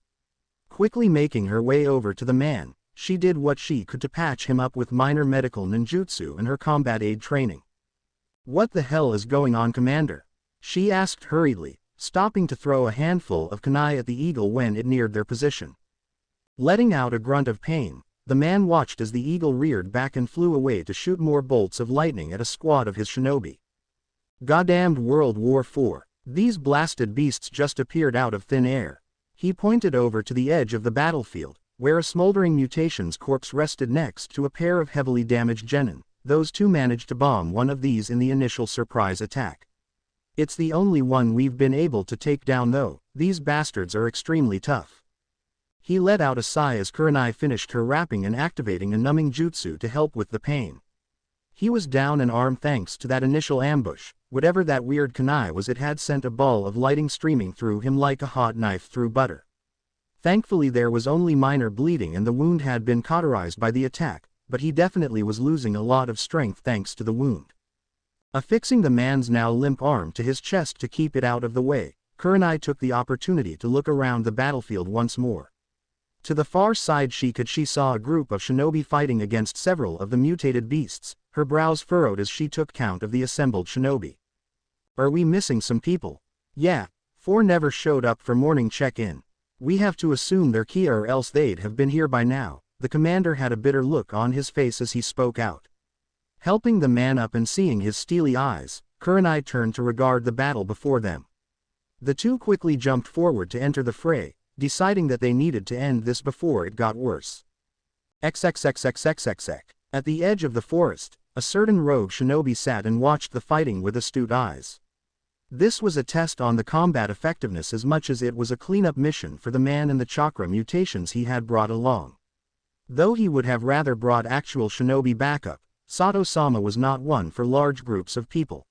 Quickly making her way over to the man, she did what she could to patch him up with minor medical ninjutsu and her combat aid training. What the hell is going on, Commander? She asked hurriedly, stopping to throw a handful of kunai at the eagle when it neared their position. Letting out a grunt of pain, the man watched as the eagle reared back and flew away to shoot more bolts of lightning at a squad of his shinobi. Goddamned World War IV, these blasted beasts just appeared out of thin air. He pointed over to the edge of the battlefield, where a smoldering mutation's corpse rested next to a pair of heavily damaged genin. Those two managed to bomb one of these in the initial surprise attack. It's the only one we've been able to take down though, these bastards are extremely tough. He let out a sigh as Kurenai finished her wrapping and activating a numbing jutsu to help with the pain. He was down an arm thanks to that initial ambush. Whatever that weird kunai was, it had sent a ball of lighting streaming through him like a hot knife through butter. Thankfully there was only minor bleeding and the wound had been cauterized by the attack, but he definitely was losing a lot of strength thanks to the wound. Affixing the man's now limp arm to his chest to keep it out of the way, Kurenai took the opportunity to look around the battlefield once more. To the far side she saw a group of shinobi fighting against several of the mutated beasts, her brows furrowed as she took count of the assembled shinobi. Are we missing some people? Yeah, 4 never showed up for morning check-in. We have to assume they're Kia or else they'd have been here by now. The commander had a bitter look on his face as he spoke out. Helping the man up and seeing his steely eyes, Kurenai turned to regard the battle before them. The two quickly jumped forward to enter the fray, deciding that they needed to end this before it got worse. XXXXXXX. At the edge of the forest, a certain rogue shinobi sat and watched the fighting with astute eyes. This was a test on the combat effectiveness as much as it was a cleanup mission for the man and the chakra mutations he had brought along. Though he would have rather brought actual shinobi backup, Sato-sama was not one for large groups of people.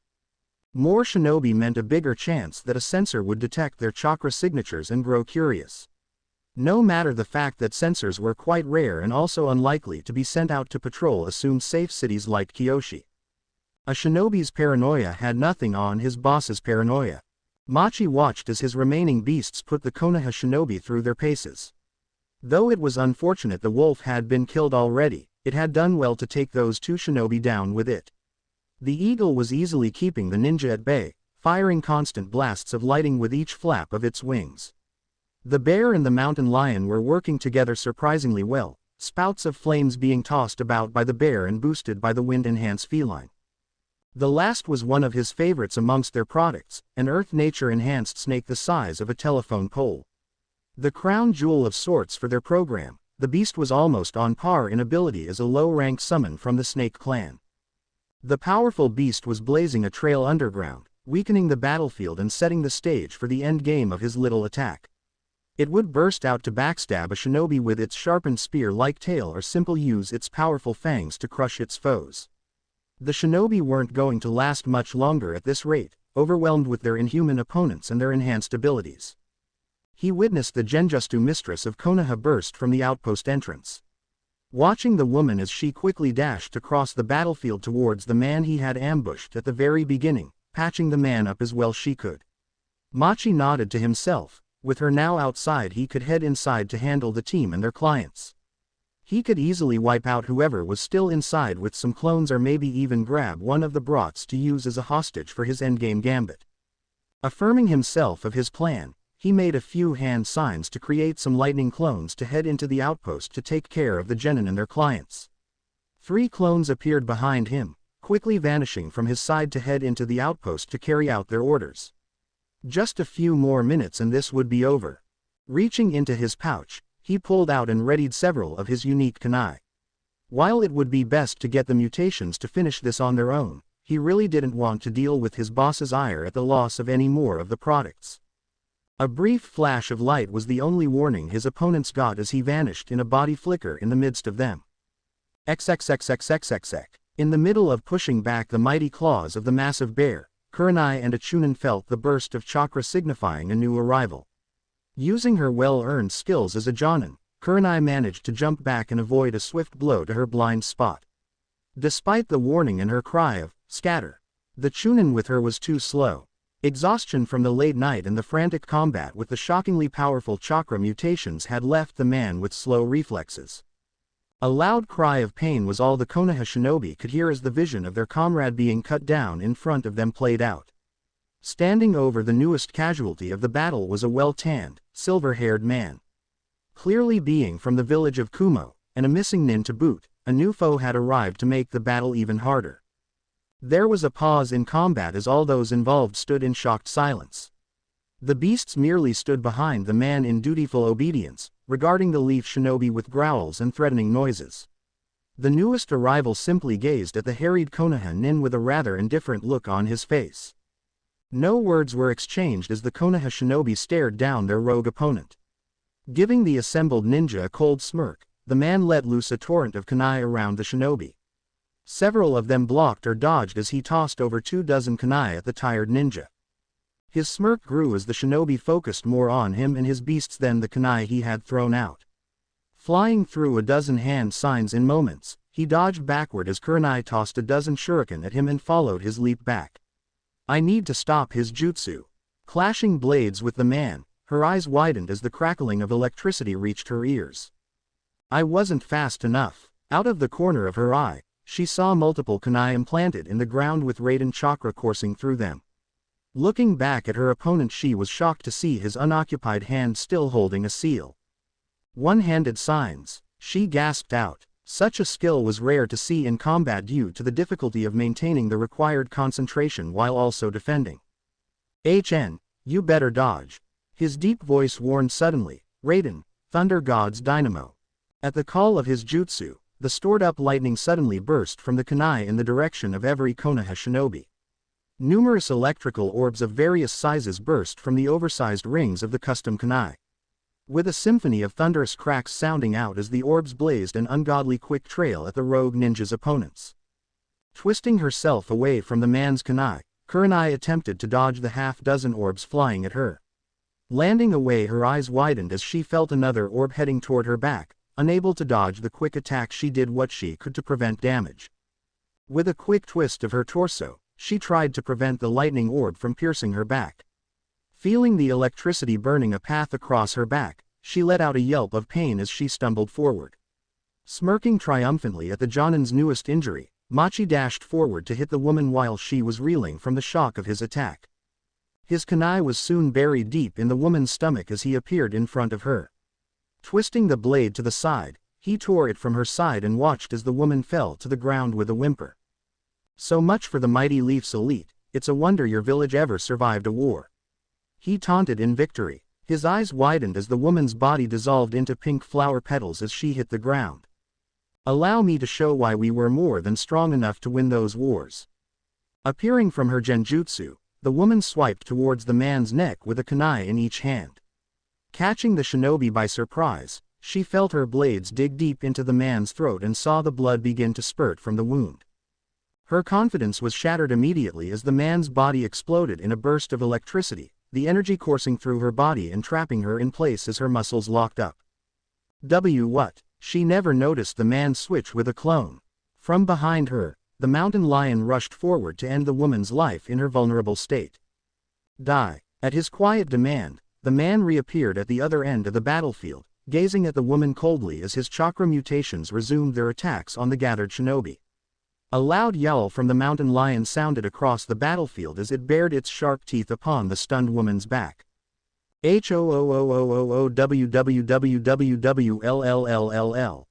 More shinobi meant a bigger chance that a sensor would detect their chakra signatures and grow curious. No matter the fact that sensors were quite rare and also unlikely to be sent out to patrol assumed safe cities like Kyoshi. A shinobi's paranoia had nothing on his boss's paranoia. Machi watched as his remaining beasts put the Konoha shinobi through their paces. Though it was unfortunate the wolf had been killed already, it had done well to take those 2 shinobi down with it. The eagle was easily keeping the ninja at bay, firing constant blasts of lighting with each flap of its wings. The bear and the mountain lion were working together surprisingly well, spouts of flames being tossed about by the bear and boosted by the wind-enhanced feline. The last was one of his favorites amongst their products, an earth nature-enhanced snake the size of a telephone pole. The crown jewel of sorts for their program, the beast was almost on par in ability as a low-rank summon from the snake clan. The powerful beast was blazing a trail underground, weakening the battlefield and setting the stage for the endgame of his little attack. It would burst out to backstab a shinobi with its sharpened spear-like tail or simply use its powerful fangs to crush its foes. The shinobi weren't going to last much longer at this rate, overwhelmed with their inhuman opponents and their enhanced abilities. He witnessed the Genjutsu mistress of Konoha burst from the outpost entrance. Watching the woman as she quickly dashed across the battlefield towards the man he had ambushed at the very beginning, patching the man up as well she could. Machi nodded to himself. With her now outside he could head inside to handle the team and their clients. He could easily wipe out whoever was still inside with some clones or maybe even grab one of the brats to use as a hostage for his endgame gambit. Affirming himself of his plan, he made a few hand signs to create some lightning clones to head into the outpost to take care of the genin and their clients. 3 clones appeared behind him, quickly vanishing from his side to head into the outpost to carry out their orders. Just a few more minutes and this would be over. Reaching into his pouch, he pulled out and readied several of his unique kunai. While it would be best to get the mutations to finish this on their own, he really didn't want to deal with his boss's ire at the loss of any more of the products. A brief flash of light was the only warning his opponents got as he vanished in a body flicker in the midst of them. XXXXXXX. In the middle of pushing back the mighty claws of the massive bear, Kurenai and a Chunin felt the burst of chakra signifying a new arrival. Using her well-earned skills as a jonin, Kurenai managed to jump back and avoid a swift blow to her blind spot. Despite the warning and her cry of, "Scatter!" the Chunin with her was too slow. Exhaustion from the late night and the frantic combat with the shockingly powerful chakra mutations had left the man with slow reflexes. A loud cry of pain was all the Konoha shinobi could hear as the vision of their comrade being cut down in front of them played out. Standing over the newest casualty of the battle was a well-tanned, silver-haired man. Clearly being from the village of Kumo, and a missing nin to boot, a new foe had arrived to make the battle even harder. There was a pause in combat as all those involved stood in shocked silence. The beasts merely stood behind the man in dutiful obedience, regarding the leaf shinobi with growls and threatening noises. The newest arrival simply gazed at the harried Konoha nin with a rather indifferent look on his face. No words were exchanged as the Konoha shinobi stared down their rogue opponent. Giving the assembled ninja a cold smirk, the man let loose a torrent of kunai around the shinobi. Several of them blocked or dodged as he tossed over 24 kunai at the tired ninja. His smirk grew as the shinobi focused more on him and his beasts than the kunai he had thrown out. Flying through a dozen hand signs in moments, he dodged backward as Kurenai tossed a dozen shuriken at him and followed his leap back. I need to stop his jutsu. Clashing blades with the man, her eyes widened as the crackling of electricity reached her ears. I wasn't fast enough. Out of the corner of her eye, she saw multiple kunai implanted in the ground with Raiden chakra coursing through them. Looking back at her opponent, she was shocked to see his unoccupied hand still holding a seal. One-handed signs, she gasped out. Such a skill was rare to see in combat due to the difficulty of maintaining the required concentration while also defending. You better dodge. His deep voice warned suddenly, Raiden, Thunder God's dynamo. At the call of his jutsu, the stored-up lightning suddenly burst from the kunai in the direction of every Konoha shinobi. Numerous electrical orbs of various sizes burst from the oversized rings of the custom kunai. With a symphony of thunderous cracks sounding out as the orbs blazed an ungodly quick trail at the rogue ninja's opponents. Twisting herself away from the man's kunai, Kurenai attempted to dodge the half-dozen orbs flying at her. Landing away, her eyes widened as she felt another orb heading toward her back. Unable to dodge the quick attack, she did what she could to prevent damage. With a quick twist of her torso, she tried to prevent the lightning orb from piercing her back. Feeling the electricity burning a path across her back, she let out a yelp of pain as she stumbled forward. Smirking triumphantly at the Jonin's newest injury, Machi dashed forward to hit the woman while she was reeling from the shock of his attack. His kunai was soon buried deep in the woman's stomach as he appeared in front of her. Twisting the blade to the side, he tore it from her side and watched as the woman fell to the ground with a whimper. So much for the mighty Leaf's elite, it's a wonder your village ever survived a war. He taunted in victory. His eyes widened as the woman's body dissolved into pink flower petals as she hit the ground. Allow me to show why we were more than strong enough to win those wars. Appearing from her genjutsu, the woman swiped towards the man's neck with a kunai in each hand. Catching the shinobi by surprise, she felt her blades dig deep into the man's throat and saw the blood begin to spurt from the wound. Her confidence was shattered immediately as the man's body exploded in a burst of electricity, the energy coursing through her body and trapping her in place as her muscles locked up. What? She never noticed the man switch with a clone. From behind her, the mountain lion rushed forward to end the woman's life in her vulnerable state. Die. At his quiet demand, the man reappeared at the other end of the battlefield, gazing at the woman coldly as his chakra mutations resumed their attacks on the gathered shinobi. A loud yowl from the mountain lion sounded across the battlefield as it bared its sharp teeth upon the stunned woman's back. HOOOOOOWWWWLLLLL.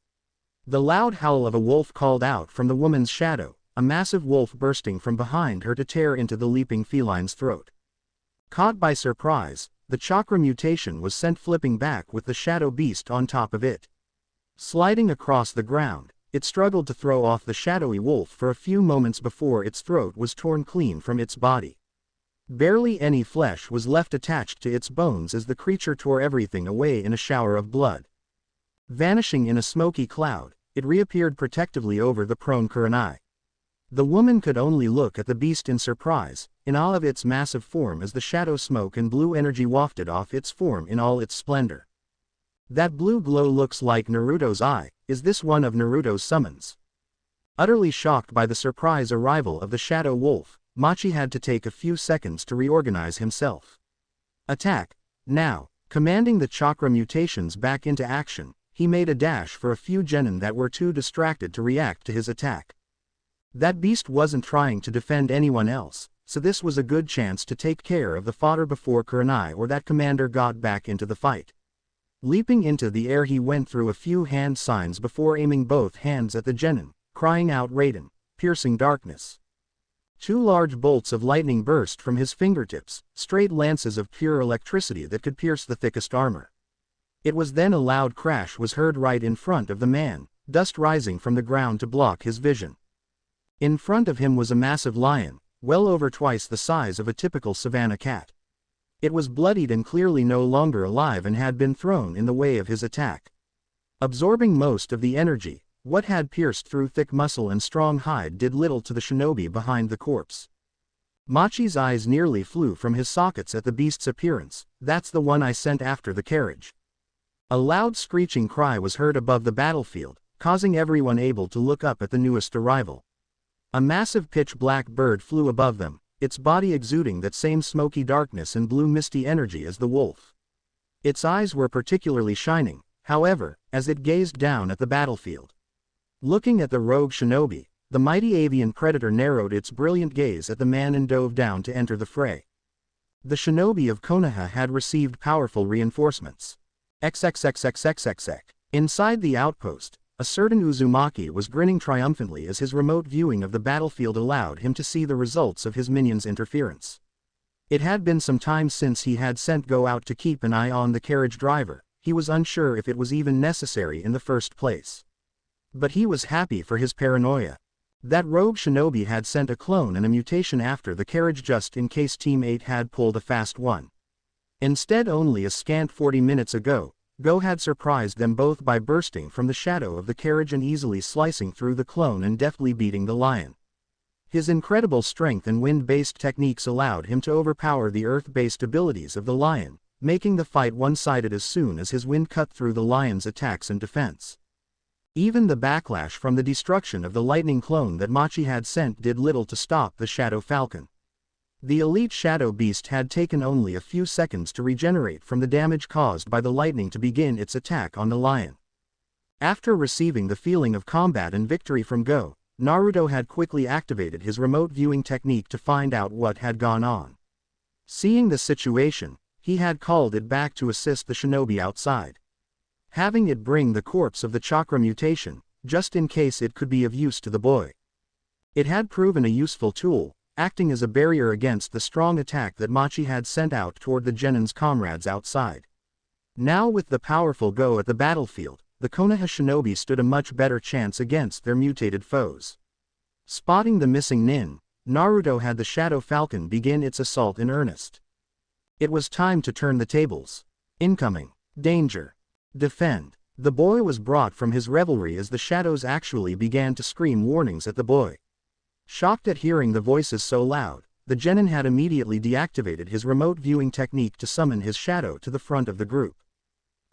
The loud howl of a wolf called out from the woman's shadow, a massive wolf bursting from behind her to tear into the leaping feline's throat. Caught by surprise, the chakra mutation was sent flipping back with the shadow beast on top of it. Sliding across the ground, it struggled to throw off the shadowy wolf for a few moments before its throat was torn clean from its body. Barely any flesh was left attached to its bones as the creature tore everything away in a shower of blood. Vanishing in a smoky cloud, it reappeared protectively over the prone Kurenai. The woman could only look at the beast in surprise, in awe of its massive form as the shadow smoke and blue energy wafted off its form in all its splendor. That blue glow looks like Naruto's eye. Is this one of Naruto's summons? Utterly shocked by the surprise arrival of the shadow wolf, Machi had to take a few seconds to reorganize himself. Attack, now. Commanding the chakra mutations back into action, he made a dash for a few genin that were too distracted to react to his attack. That beast wasn't trying to defend anyone else, so this was a good chance to take care of the fodder before Kurenai or that commander got back into the fight. Leaping into the air, he went through a few hand signs before aiming both hands at the genin, crying out Raiden, piercing darkness. Two large bolts of lightning burst from his fingertips, straight lances of pure electricity that could pierce the thickest armor. It was then a loud crash was heard right in front of the man, dust rising from the ground to block his vision. In front of him was a massive lion, well over twice the size of a typical savanna cat. It was bloodied and clearly no longer alive and had been thrown in the way of his attack. Absorbing most of the energy, what had pierced through thick muscle and strong hide did little to the shinobi behind the corpse. Machi's eyes nearly flew from his sockets at the beast's appearance. "That's the one I sent after the carriage." A loud screeching cry was heard above the battlefield, causing everyone able to look up at the newest arrival. A massive pitch-black bird flew above them, its body exuding that same smoky darkness and blue misty energy as the wolf. Its eyes were particularly shining, however, as it gazed down at the battlefield. Looking at the rogue shinobi, the mighty avian predator narrowed its brilliant gaze at the man and dove down to enter the fray. The shinobi of Konoha had received powerful reinforcements. XXXXXXX. Inside the outpost, a certain Uzumaki was grinning triumphantly as his remote viewing of the battlefield allowed him to see the results of his minions' interference. It had been some time since he had sent Go out to keep an eye on the carriage driver. He was unsure if it was even necessary in the first place. But he was happy for his paranoia. That rogue shinobi had sent a clone and a mutation after the carriage just in case Team 8 had pulled a fast one. Instead, only a scant 40 minutes ago, Go had surprised them both by bursting from the shadow of the carriage and easily slicing through the clone and deftly beating the lion. His incredible strength and wind-based techniques allowed him to overpower the earth-based abilities of the lion, making the fight one-sided as soon as his wind cut through the lion's attacks and defense. Even the backlash from the destruction of the lightning clone that Machi had sent did little to stop the Shadow Falcon. The elite Shadow Beast had taken only a few seconds to regenerate from the damage caused by the lightning to begin its attack on the lion. After receiving the feeling of combat and victory from Go, Naruto had quickly activated his remote viewing technique to find out what had gone on. Seeing the situation, he had called it back to assist the shinobi outside, having it bring the corpse of the Chakra mutation, just in case it could be of use to the boy. It had proven a useful tool, acting as a barrier against the strong attack that Machi had sent out toward the Genin's comrades outside. Now with the powerful Go at the battlefield, the Konoha shinobi stood a much better chance against their mutated foes. Spotting the missing nin, Naruto had the Shadow Falcon begin its assault in earnest. It was time to turn the tables. Incoming. Danger. Defend. The boy was brought from his revelry as the shadows actually began to scream warnings at the boy. Shocked at hearing the voices so loud, the genin had immediately deactivated his remote viewing technique to summon his shadow to the front of the group.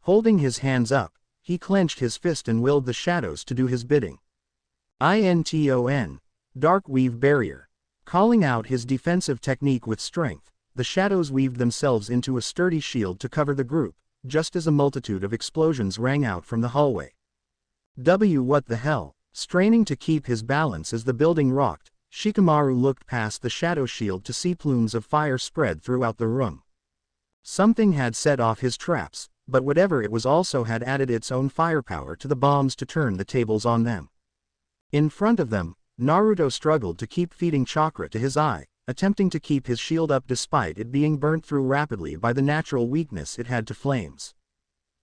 Holding his hands up, he clenched his fist and willed the shadows to do his bidding. Inton. Dark Weave Barrier. Calling out his defensive technique with strength, the shadows weaved themselves into a sturdy shield to cover the group, just as a multitude of explosions rang out from the hallway. What the hell? Straining to keep his balance as the building rocked, Shikamaru looked past the shadow shield to see plumes of fire spread throughout the room. Something had set off his traps, but whatever it was also had added its own firepower to the bombs to turn the tables on them. In front of them, Naruto struggled to keep feeding chakra to his eye, attempting to keep his shield up despite it being burnt through rapidly by the natural weakness it had to flames.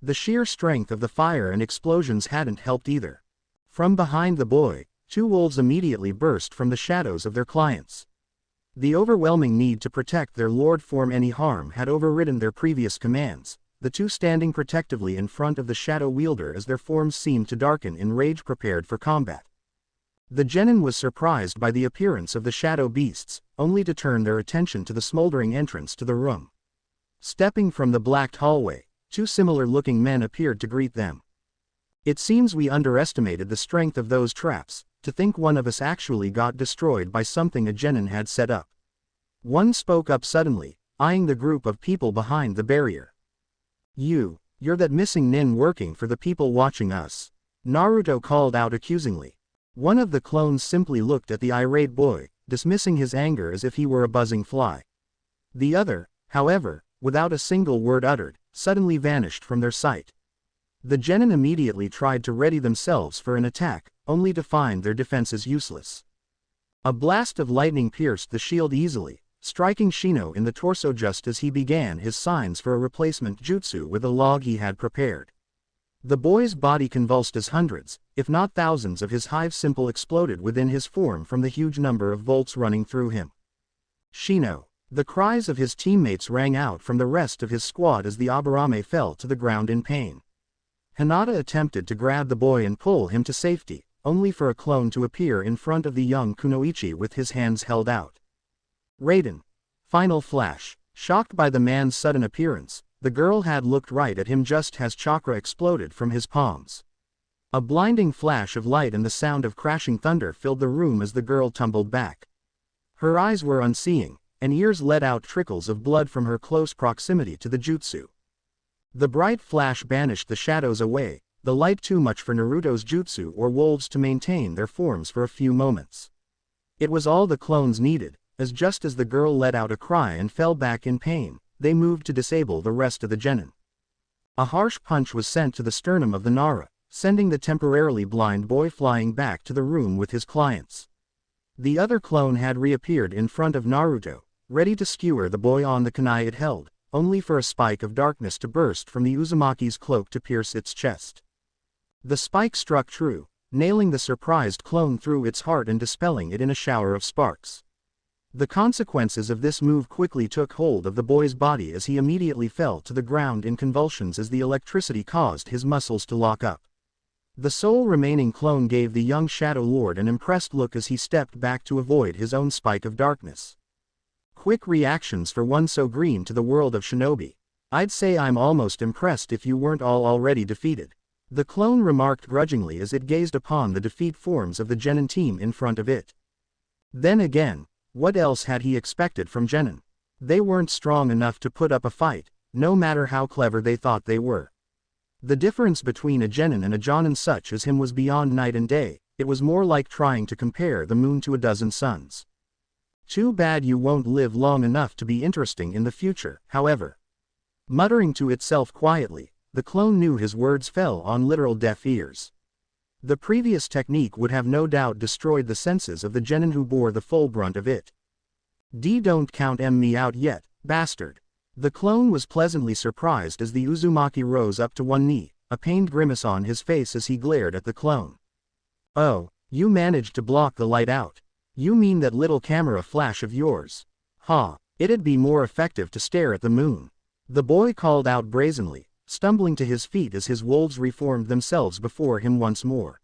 The sheer strength of the fire and explosions hadn't helped either. From behind the boy, two wolves immediately burst from the shadows of their clients. The overwhelming need to protect their lord from any harm had overridden their previous commands, the two standing protectively in front of the shadow wielder as their forms seemed to darken in rage prepared for combat. The genin was surprised by the appearance of the shadow beasts, only to turn their attention to the smoldering entrance to the room. Stepping from the blacked hallway, two similar-looking men appeared to greet them. "It seems we underestimated the strength of those traps, to think one of us actually got destroyed by something a genin had set up." One spoke up suddenly, eyeing the group of people behind the barrier. You're that missing nin working for the people watching us," Naruto called out accusingly. One of the clones simply looked at the irate boy, dismissing his anger as if he were a buzzing fly. The other, however, without a single word uttered, suddenly vanished from their sight. The genin immediately tried to ready themselves for an attack, only to find their defenses useless. A blast of lightning pierced the shield easily, striking Shino in the torso just as he began his signs for a replacement jutsu with a log he had prepared. The boy's body convulsed as hundreds, if not thousands of his hive simple exploded within his form from the huge number of volts running through him. Shino! The cries of his teammates rang out from the rest of his squad as the Aburame fell to the ground in pain. Hinata attempted to grab the boy and pull him to safety, only for a clone to appear in front of the young Kunoichi with his hands held out. Raiden. Final flash. Shocked by the man's sudden appearance, the girl had looked right at him just as chakra exploded from his palms. A blinding flash of light and the sound of crashing thunder filled the room as the girl tumbled back. Her eyes were unseeing, and ears let out trickles of blood from her close proximity to the jutsu. The bright flash banished the shadows away, the light too much for Naruto's jutsu or wolves to maintain their forms for a few moments. It was all the clones needed, as just as the girl let out a cry and fell back in pain, they moved to disable the rest of the genin. A harsh punch was sent to the sternum of the Nara, sending the temporarily blind boy flying back to the room with his clients. The other clone had reappeared in front of Naruto, ready to skewer the boy on the kunai it held, only for a spike of darkness to burst from the Uzumaki's cloak to pierce its chest. The spike struck true, nailing the surprised clone through its heart and dispelling it in a shower of sparks. The consequences of this move quickly took hold of the boy's body as he immediately fell to the ground in convulsions as the electricity caused his muscles to lock up. The sole remaining clone gave the young Shadow Lord an impressed look as he stepped back to avoid his own spike of darkness. Quick reactions for one so green to the world of shinobi. I'd say I'm almost impressed if you weren't all already defeated. The clone remarked grudgingly as it gazed upon the defeat forms of the genin team in front of it. Then again, what else had he expected from genin? They weren't strong enough to put up a fight, no matter how clever they thought they were. The difference between a genin and a jonin such as him was beyond night and day. It was more like trying to compare the moon to a dozen suns. Too bad you won't live long enough to be interesting in the future, however. Muttering to itself quietly, the clone knew his words fell on literal deaf ears. The previous technique would have no doubt destroyed the senses of the genin who bore the full brunt of it. Don't count me out yet, bastard. The clone was pleasantly surprised as the Uzumaki rose up to one knee, a pained grimace on his face as he glared at the clone. Oh, you managed to block the light out. You mean that little camera flash of yours? It'd be more effective to stare at the moon. The boy called out brazenly, stumbling to his feet as his wolves reformed themselves before him once more.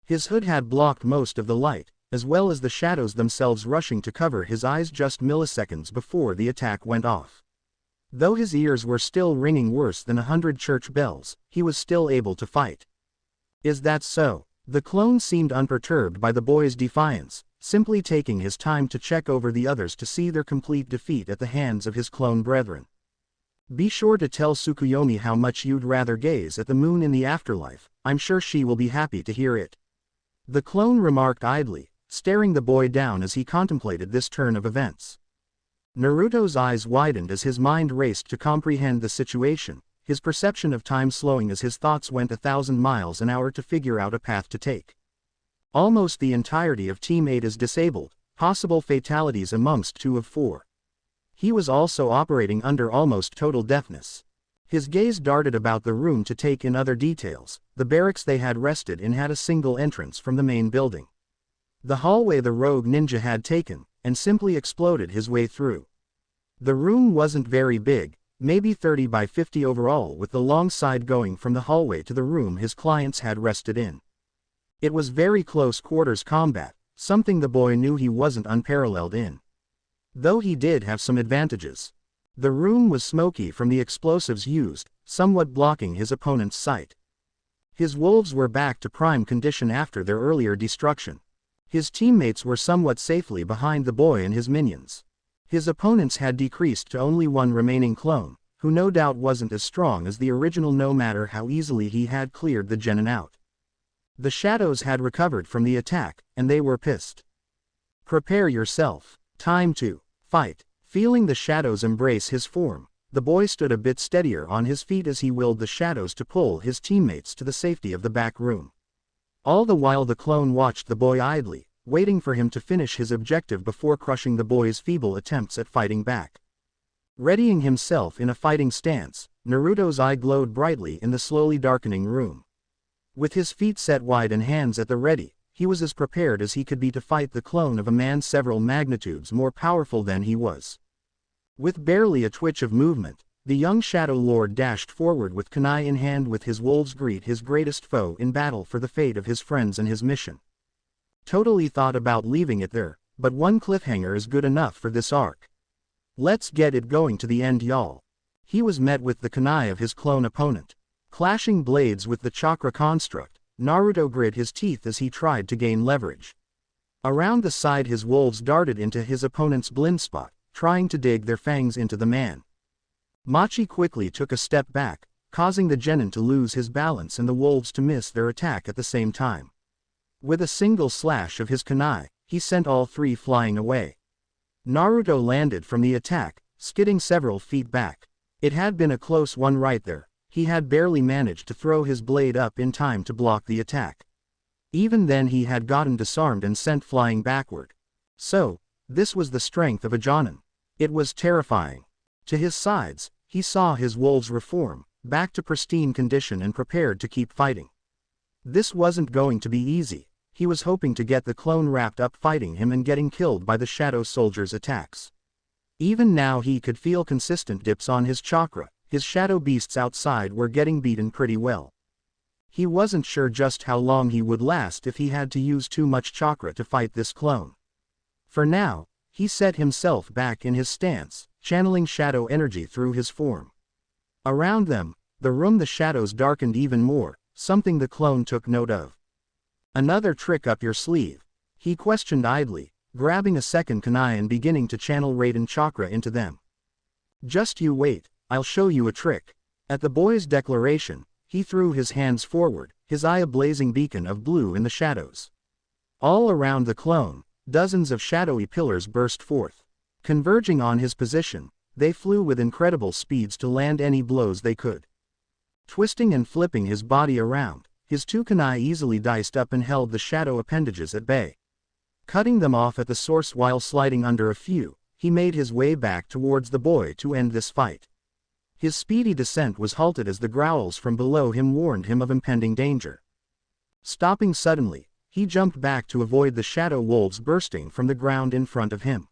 His hood had blocked most of the light, as well as the shadows themselves rushing to cover his eyes just milliseconds before the attack went off. Though his ears were still ringing worse than 100 church bells, he was still able to fight. Is that so? The clone seemed unperturbed by the boy's defiance, simply taking his time to check over the others to see their complete defeat at the hands of his clone brethren. Be sure to tell Tsukuyomi how much you'd rather gaze at the moon in the afterlife. I'm sure she will be happy to hear it. The clone remarked idly, staring the boy down as he contemplated this turn of events. Naruto's eyes widened as his mind raced to comprehend the situation, his perception of time slowing as his thoughts went 1,000 miles an hour to figure out a path to take. Almost the entirety of Team 8 is disabled, possible fatalities amongst 2 of 4. He was also operating under almost total deafness. His gaze darted about the room to take in other details. The barracks they had rested in had a single entrance from the main building. The hallway the rogue ninja had taken, and simply exploded his way through. The room wasn't very big, maybe 30 by 50 overall, with the long side going from the hallway to the room his clients had rested in. It was very close quarters combat, something the boy knew he wasn't unparalleled in. Though he did have some advantages. The room was smoky from the explosives used, somewhat blocking his opponent's sight. His wolves were back to prime condition after their earlier destruction. His teammates were somewhat safely behind the boy and his minions. His opponents had decreased to only one remaining clone, who no doubt wasn't as strong as the original no matter how easily he had cleared the genin out. The shadows had recovered from the attack, and they were pissed. Prepare yourself. Time to fight. Feeling the shadows embrace his form, the boy stood a bit steadier on his feet as he willed the shadows to pull his teammates to the safety of the back room. All the while the clone watched the boy idly, waiting for him to finish his objective before crushing the boy's feeble attempts at fighting back. Readying himself in a fighting stance, Naruto's eye glowed brightly in the slowly darkening room. With his feet set wide and hands at the ready, he was as prepared as he could be to fight the clone of a man several magnitudes more powerful than he was. With barely a twitch of movement, the young Shadow Lord dashed forward with kunai in hand with his wolves greet his greatest foe in battle for the fate of his friends and his mission. Totally thought about leaving it there, but one cliffhanger is good enough for this arc. Let's get it going to the end, y'all. He was met with the kunai of his clone opponent. Clashing blades with the chakra construct, Naruto grit his teeth as he tried to gain leverage. Around the side his wolves darted into his opponent's blind spot, trying to dig their fangs into the man. Machi quickly took a step back, causing the genin to lose his balance and the wolves to miss their attack at the same time. With a single slash of his kunai, he sent all three flying away. Naruto landed from the attack, skidding several feet back. It had been a close one right there. He had barely managed to throw his blade up in time to block the attack. Even then he had gotten disarmed and sent flying backward. So, this was the strength of a jonin. It was terrifying. To his sides, he saw his wolves reform, back to pristine condition and prepared to keep fighting. This wasn't going to be easy. He was hoping to get the clone wrapped up fighting him and getting killed by the shadow soldier's attacks. Even now he could feel consistent dips on his chakra. His shadow beasts outside were getting beaten pretty well. He wasn't sure just how long he would last if he had to use too much chakra to fight this clone. For now, he set himself back in his stance, channeling shadow energy through his form. Around them, the shadows darkened even more, something the clone took note of. Another trick up your sleeve? He questioned idly, grabbing a second kunai and beginning to channel Raiden chakra into them. Just you wait, I'll show you a trick. At the boy's declaration, he threw his hands forward, his eye a blazing beacon of blue in the shadows. All around the clone, dozens of shadowy pillars burst forth. Converging on his position, they flew with incredible speeds to land any blows they could. Twisting and flipping his body around, his two kunai easily diced up and held the shadow appendages at bay. Cutting them off at the source while sliding under a few, he made his way back towards the boy to end this fight. His speedy descent was halted as the growls from below him warned him of impending danger. Stopping suddenly, he jumped back to avoid the shadow wolves bursting from the ground in front of him.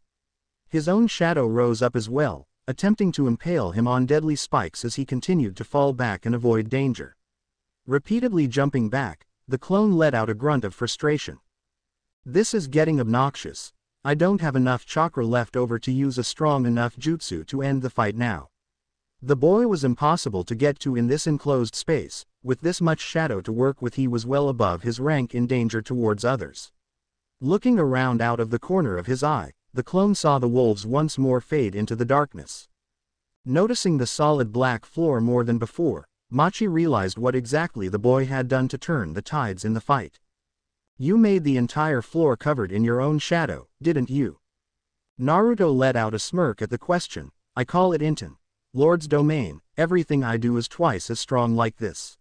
His own shadow rose up as well, attempting to impale him on deadly spikes as he continued to fall back and avoid danger. Repeatedly jumping back, the clone let out a grunt of frustration. This is getting obnoxious. I don't have enough chakra left over to use a strong enough jutsu to end the fight now. The boy was impossible to get to in this enclosed space. With this much shadow to work with, he was well above his rank in danger towards others. Looking around out of the corner of his eye, the clone saw the wolves once more fade into the darkness. Noticing the solid black floor more than before, Machi realized what exactly the boy had done to turn the tides in the fight. You made the entire floor covered in your own shadow, didn't you? Naruto let out a smirk at the question. I call it Inten. Lord's domain, everything I do is twice as strong like this.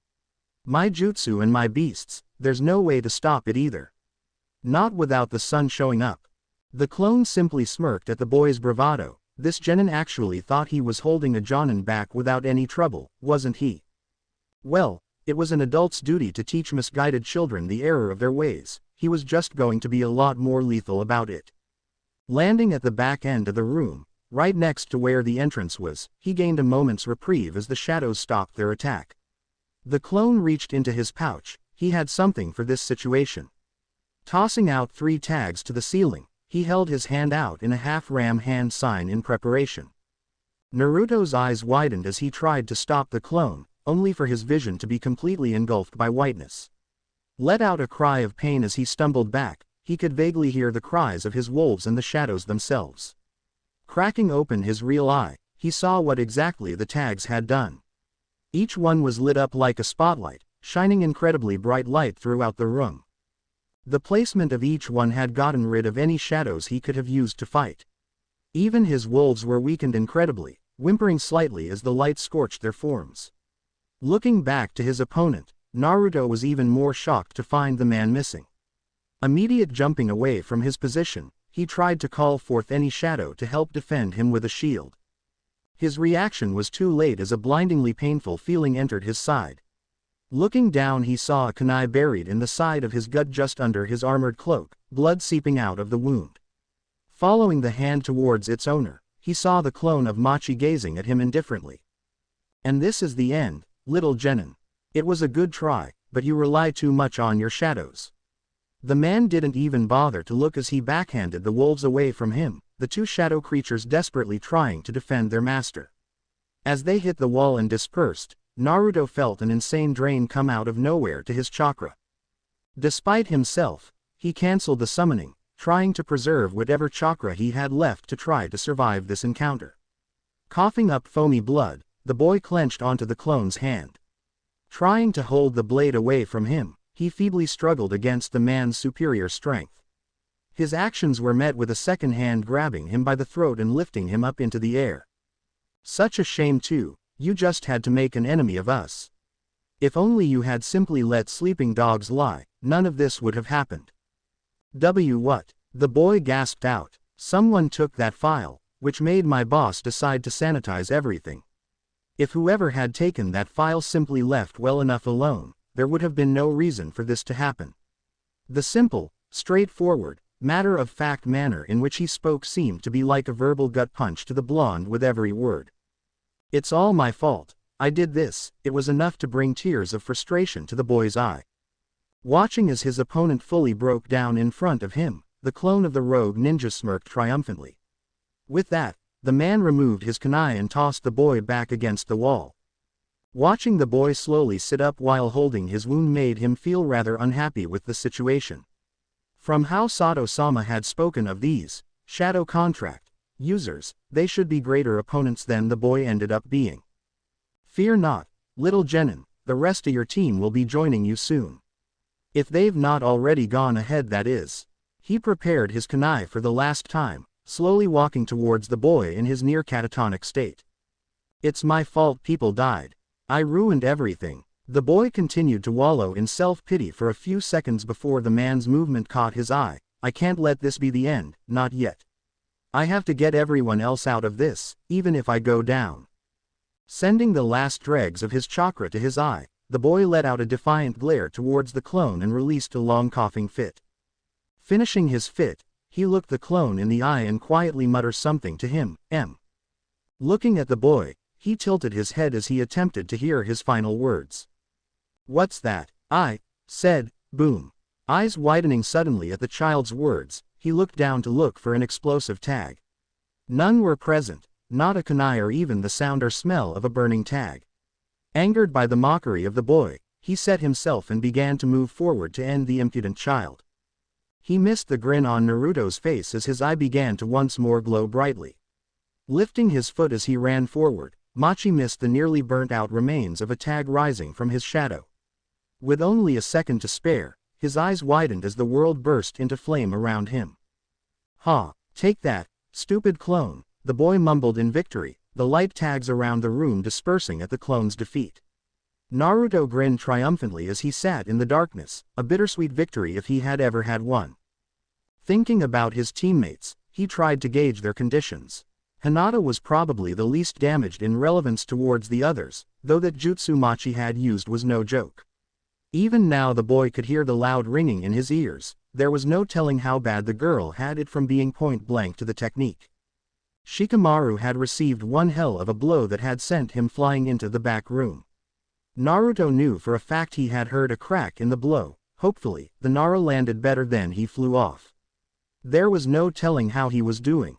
My jutsu and my beasts, there's no way to stop it either. Not without the sun showing up. The clone simply smirked at the boy's bravado. This genin actually thought he was holding a jonin back without any trouble, wasn't he? Well, it was an adult's duty to teach misguided children the error of their ways. He was just going to be a lot more lethal about it. Landing at the back end of the room, right next to where the entrance was, he gained a moment's reprieve as the shadows stopped their attack. The clone reached into his pouch. He had something for this situation. Tossing out 3 tags to the ceiling, he held his hand out in a half-ram hand sign in preparation. Naruto's eyes widened as he tried to stop the clone, only for his vision to be completely engulfed by whiteness. Let out a cry of pain as he stumbled back. He could vaguely hear the cries of his wolves and the shadows themselves. Cracking open his real eye, he saw what exactly the tags had done. Each one was lit up like a spotlight, shining incredibly bright light throughout the room. The placement of each one had gotten rid of any shadows he could have used to fight. Even his wolves were weakened incredibly, whimpering slightly as the light scorched their forms. Looking back to his opponent, Naruto was even more shocked to find the man missing. Immediate jumping away from his position, he tried to call forth any shadow to help defend him with a shield. His reaction was too late as a blindingly painful feeling entered his side. Looking down, he saw a kunai buried in the side of his gut just under his armored cloak, blood seeping out of the wound. Following the hand towards its owner, he saw the clone of Machi gazing at him indifferently. And this is the end, little genin. It was a good try, but you rely too much on your shadows. The man didn't even bother to look as he backhanded the wolves away from him, the two shadow creatures desperately trying to defend their master. As they hit the wall and dispersed, Naruto felt an insane drain come out of nowhere to his chakra. Despite himself, he cancelled the summoning, trying to preserve whatever chakra he had left to try to survive this encounter. Coughing up foamy blood, the boy clenched onto the clone's hand. Trying to hold the blade away from him, he feebly struggled against the man's superior strength. His actions were met with a second hand grabbing him by the throat and lifting him up into the air. Such a shame too, you just had to make an enemy of us. If only you had simply let sleeping dogs lie, none of this would have happened. What? The boy gasped out. Someone took that file, which made my boss decide to sanitize everything. If whoever had taken that file simply left well enough alone, there would have been no reason for this to happen. The simple, straightforward, matter-of-fact manner in which he spoke seemed to be like a verbal gut punch to the blonde with every word. It's all my fault. I did this. It was enough to bring tears of frustration to the boy's eye. Watching as his opponent fully broke down in front of him, the clone of the rogue ninja smirked triumphantly. With that, the man removed his kunai and tossed the boy back against the wall. Watching the boy slowly sit up while holding his wound made him feel rather unhappy with the situation. From how Sato-sama had spoken of these shadow contract users, they should be greater opponents than the boy ended up being. Fear not, little Genin, the rest of your team will be joining you soon. If they've not already gone ahead, that is. He prepared his kunai for the last time, slowly walking towards the boy in his near catatonic state. It's my fault people died. I ruined everything. The boy continued to wallow in self-pity for a few seconds before the man's movement caught his eye. I can't let this be the end, not yet. I have to get everyone else out of this, even if I go down. Sending the last dregs of his chakra to his eye, the boy let out a defiant glare towards the clone and released a long coughing fit. Finishing his fit, he looked the clone in the eye and quietly muttered something to him. Looking at the boy, he tilted his head as he attempted to hear his final words. What's that? I said, boom. Eyes widening suddenly at the child's words, he looked down to look for an explosive tag. None were present, not a kunai or even the sound or smell of a burning tag. Angered by the mockery of the boy, he set himself and began to move forward to end the impudent child. He missed the grin on Naruto's face as his eye began to once more glow brightly. Lifting his foot as he ran forward, Machi missed the nearly burnt-out remains of a tag rising from his shadow. With only a second to spare, his eyes widened as the world burst into flame around him. Ha! Take that, stupid clone, the boy mumbled in victory, the light tags around the room dispersing at the clone's defeat. Naruto grinned triumphantly as he sat in the darkness, a bittersweet victory if he had ever had one. Thinking about his teammates, he tried to gauge their conditions. Hinata was probably the least damaged in relevance towards the others, though that jutsu Machi had used was no joke. Even now the boy could hear the loud ringing in his ears. There was no telling how bad the girl had it from being point blank to the technique. Shikamaru had received one hell of a blow that had sent him flying into the back room. Naruto knew for a fact he had heard a crack in the blow. Hopefully, the Nara landed better than he flew off. There was no telling how he was doing.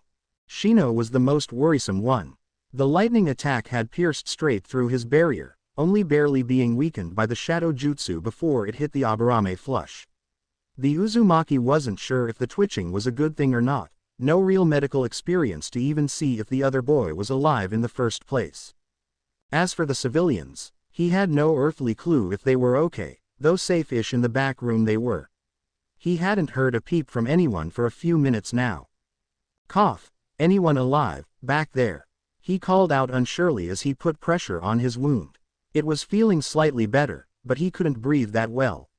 Shino was the most worrisome one. The lightning attack had pierced straight through his barrier, only barely being weakened by the shadow jutsu before it hit the Aburame flush. The Uzumaki wasn't sure if the twitching was a good thing or not, no real medical experience to even see if the other boy was alive in the first place. As for the civilians, he had no earthly clue if they were okay, though safe-ish in the back room they were. He hadn't heard a peep from anyone for a few minutes now. Cough, anyone alive, back there? He called out unsurely as he put pressure on his wound. It was feeling slightly better, but he couldn't breathe that well.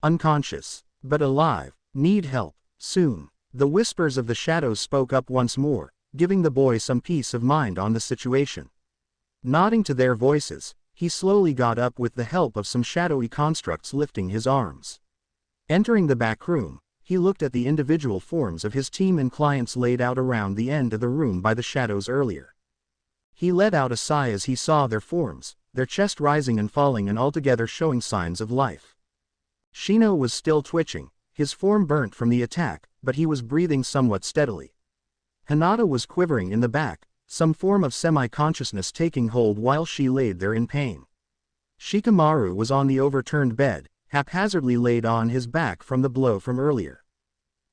Unconscious, but alive, need help, soon. The whispers of the shadows spoke up once more, giving the boy some peace of mind on the situation. Nodding to their voices, he slowly got up with the help of some shadowy constructs lifting his arms. Entering the back room, he looked at the individual forms of his team and clients laid out around the end of the room by the shadows earlier. He let out a sigh as he saw their forms, their chest rising and falling and altogether showing signs of life. Shino was still twitching, his form burnt from the attack, but he was breathing somewhat steadily. Hinata was quivering in the back, some form of semi-consciousness taking hold while she laid there in pain. Shikamaru was on the overturned bed, haphazardly laid on his back from the blow from earlier.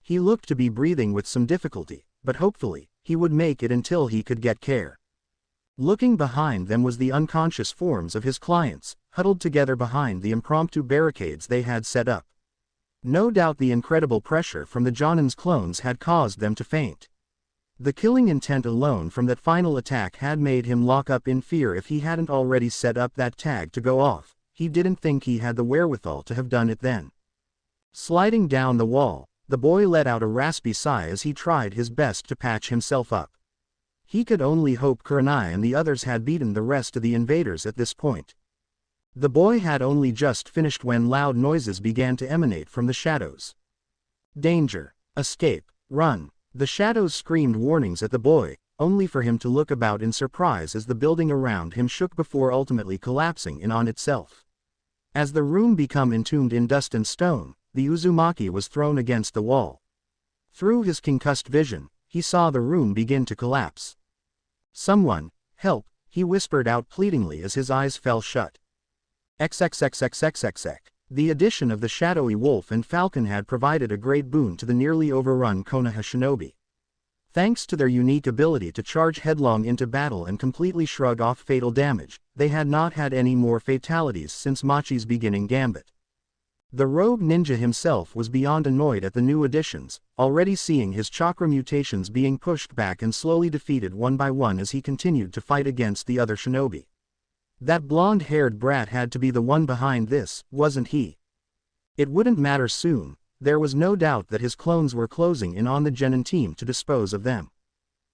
He looked to be breathing with some difficulty, but hopefully, he would make it until he could get care. Looking behind them was the unconscious forms of his clients, huddled together behind the impromptu barricades they had set up. No doubt the incredible pressure from the Jonin's clones had caused them to faint. The killing intent alone from that final attack had made him lock up in fear if he hadn't already set up that tag to go off. He didn't think he had the wherewithal to have done it then. Sliding down the wall, the boy let out a raspy sigh as he tried his best to patch himself up. He could only hope Kurenai and the others had beaten the rest of the invaders at this point. The boy had only just finished when loud noises began to emanate from the shadows. Danger! Escape! Run! The shadows screamed warnings at the boy, only for him to look about in surprise as the building around him shook before ultimately collapsing in on itself. As the room became entombed in dust and stone, the Uzumaki was thrown against the wall. Through his concussed vision, he saw the room begin to collapse. "Someone, help," he whispered out pleadingly as his eyes fell shut. XXXXXXX. The addition of the shadowy wolf and falcon had provided a great boon to the nearly overrun Konoha shinobi. Thanks to their unique ability to charge headlong into battle and completely shrug off fatal damage, they had not had any more fatalities since Machi's beginning gambit. The rogue ninja himself was beyond annoyed at the new additions, already seeing his chakra mutations being pushed back and slowly defeated one by one as he continued to fight against the other shinobi. That blonde-haired brat had to be the one behind this, wasn't he? It wouldn't matter soon. There was no doubt that his clones were closing in on the genin team to dispose of them.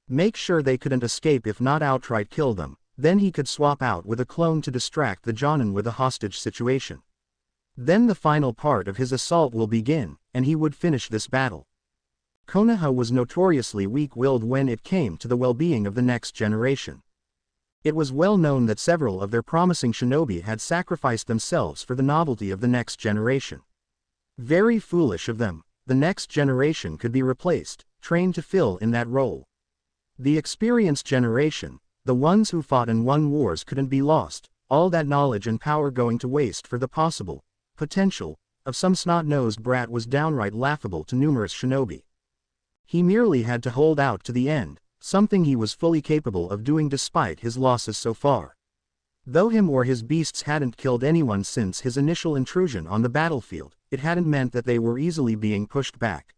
Make sure they couldn't escape, if not outright kill them, then he could swap out with a clone to distract the Jonin with a hostage situation. Then the final part of his assault will begin, and he would finish this battle. Konoha was notoriously weak-willed when it came to the well-being of the next generation. It was well known that several of their promising shinobi had sacrificed themselves for the novelty of the next generation. Very foolish of them. The next generation could be replaced, trained to fill in that role. The experienced generation, the ones who fought and won wars, couldn't be lost, all that knowledge and power going to waste for the possible potential of some snot-nosed brat was downright laughable to numerous shinobi. He merely had to hold out to the end, something he was fully capable of doing despite his losses so far. Though him or his beasts hadn't killed anyone since his initial intrusion on the battlefield, it hadn't meant that they were easily being pushed back.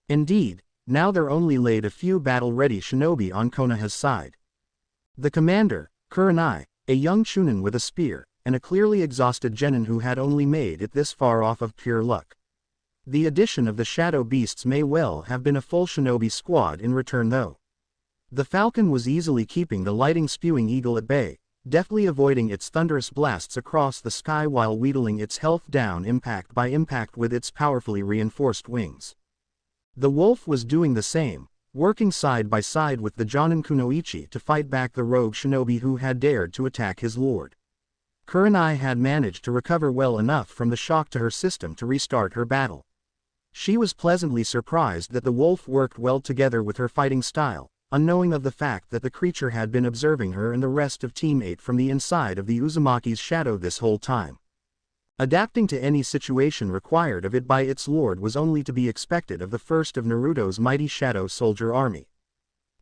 Indeed, now there only laid a few battle-ready shinobi on Konoha's side. The commander, Kurenai, a young chunin with a spear, and a clearly exhausted genin who had only made it this far off of pure luck. The addition of the shadow beasts may well have been a full shinobi squad in return though. The falcon was easily keeping the lightning-spewing eagle at bay, deftly avoiding its thunderous blasts across the sky while wheedling its health down impact by impact with its powerfully reinforced wings. The wolf was doing the same, working side by side with the Jonin Kunoichi to fight back the rogue shinobi who had dared to attack his lord. Kurenai had managed to recover well enough from the shock to her system to restart her battle. She was pleasantly surprised that the wolf worked well together with her fighting style, unknowing of the fact that the creature had been observing her and the rest of Team 8 from the inside of the Uzumaki's shadow this whole time. Adapting to any situation required of it by its lord was only to be expected of the first of Naruto's mighty shadow soldier army.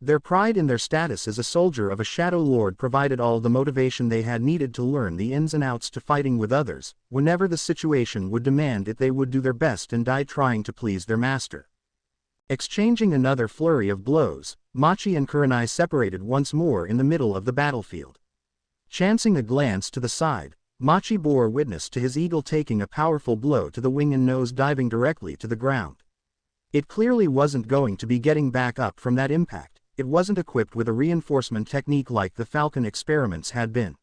Their pride in their status as a soldier of a shadow lord provided all the motivation they had needed to learn the ins and outs to fighting with others. Whenever the situation would demand it, they would do their best and die trying to please their master. Exchanging another flurry of blows, Machi and Kurenai separated once more in the middle of the battlefield. Chancing a glance to the side, Machi bore witness to his eagle taking a powerful blow to the wing and nose, diving directly to the ground. It clearly wasn't going to be getting back up from that impact. It wasn't equipped with a reinforcement technique like the Falcon experiments had been.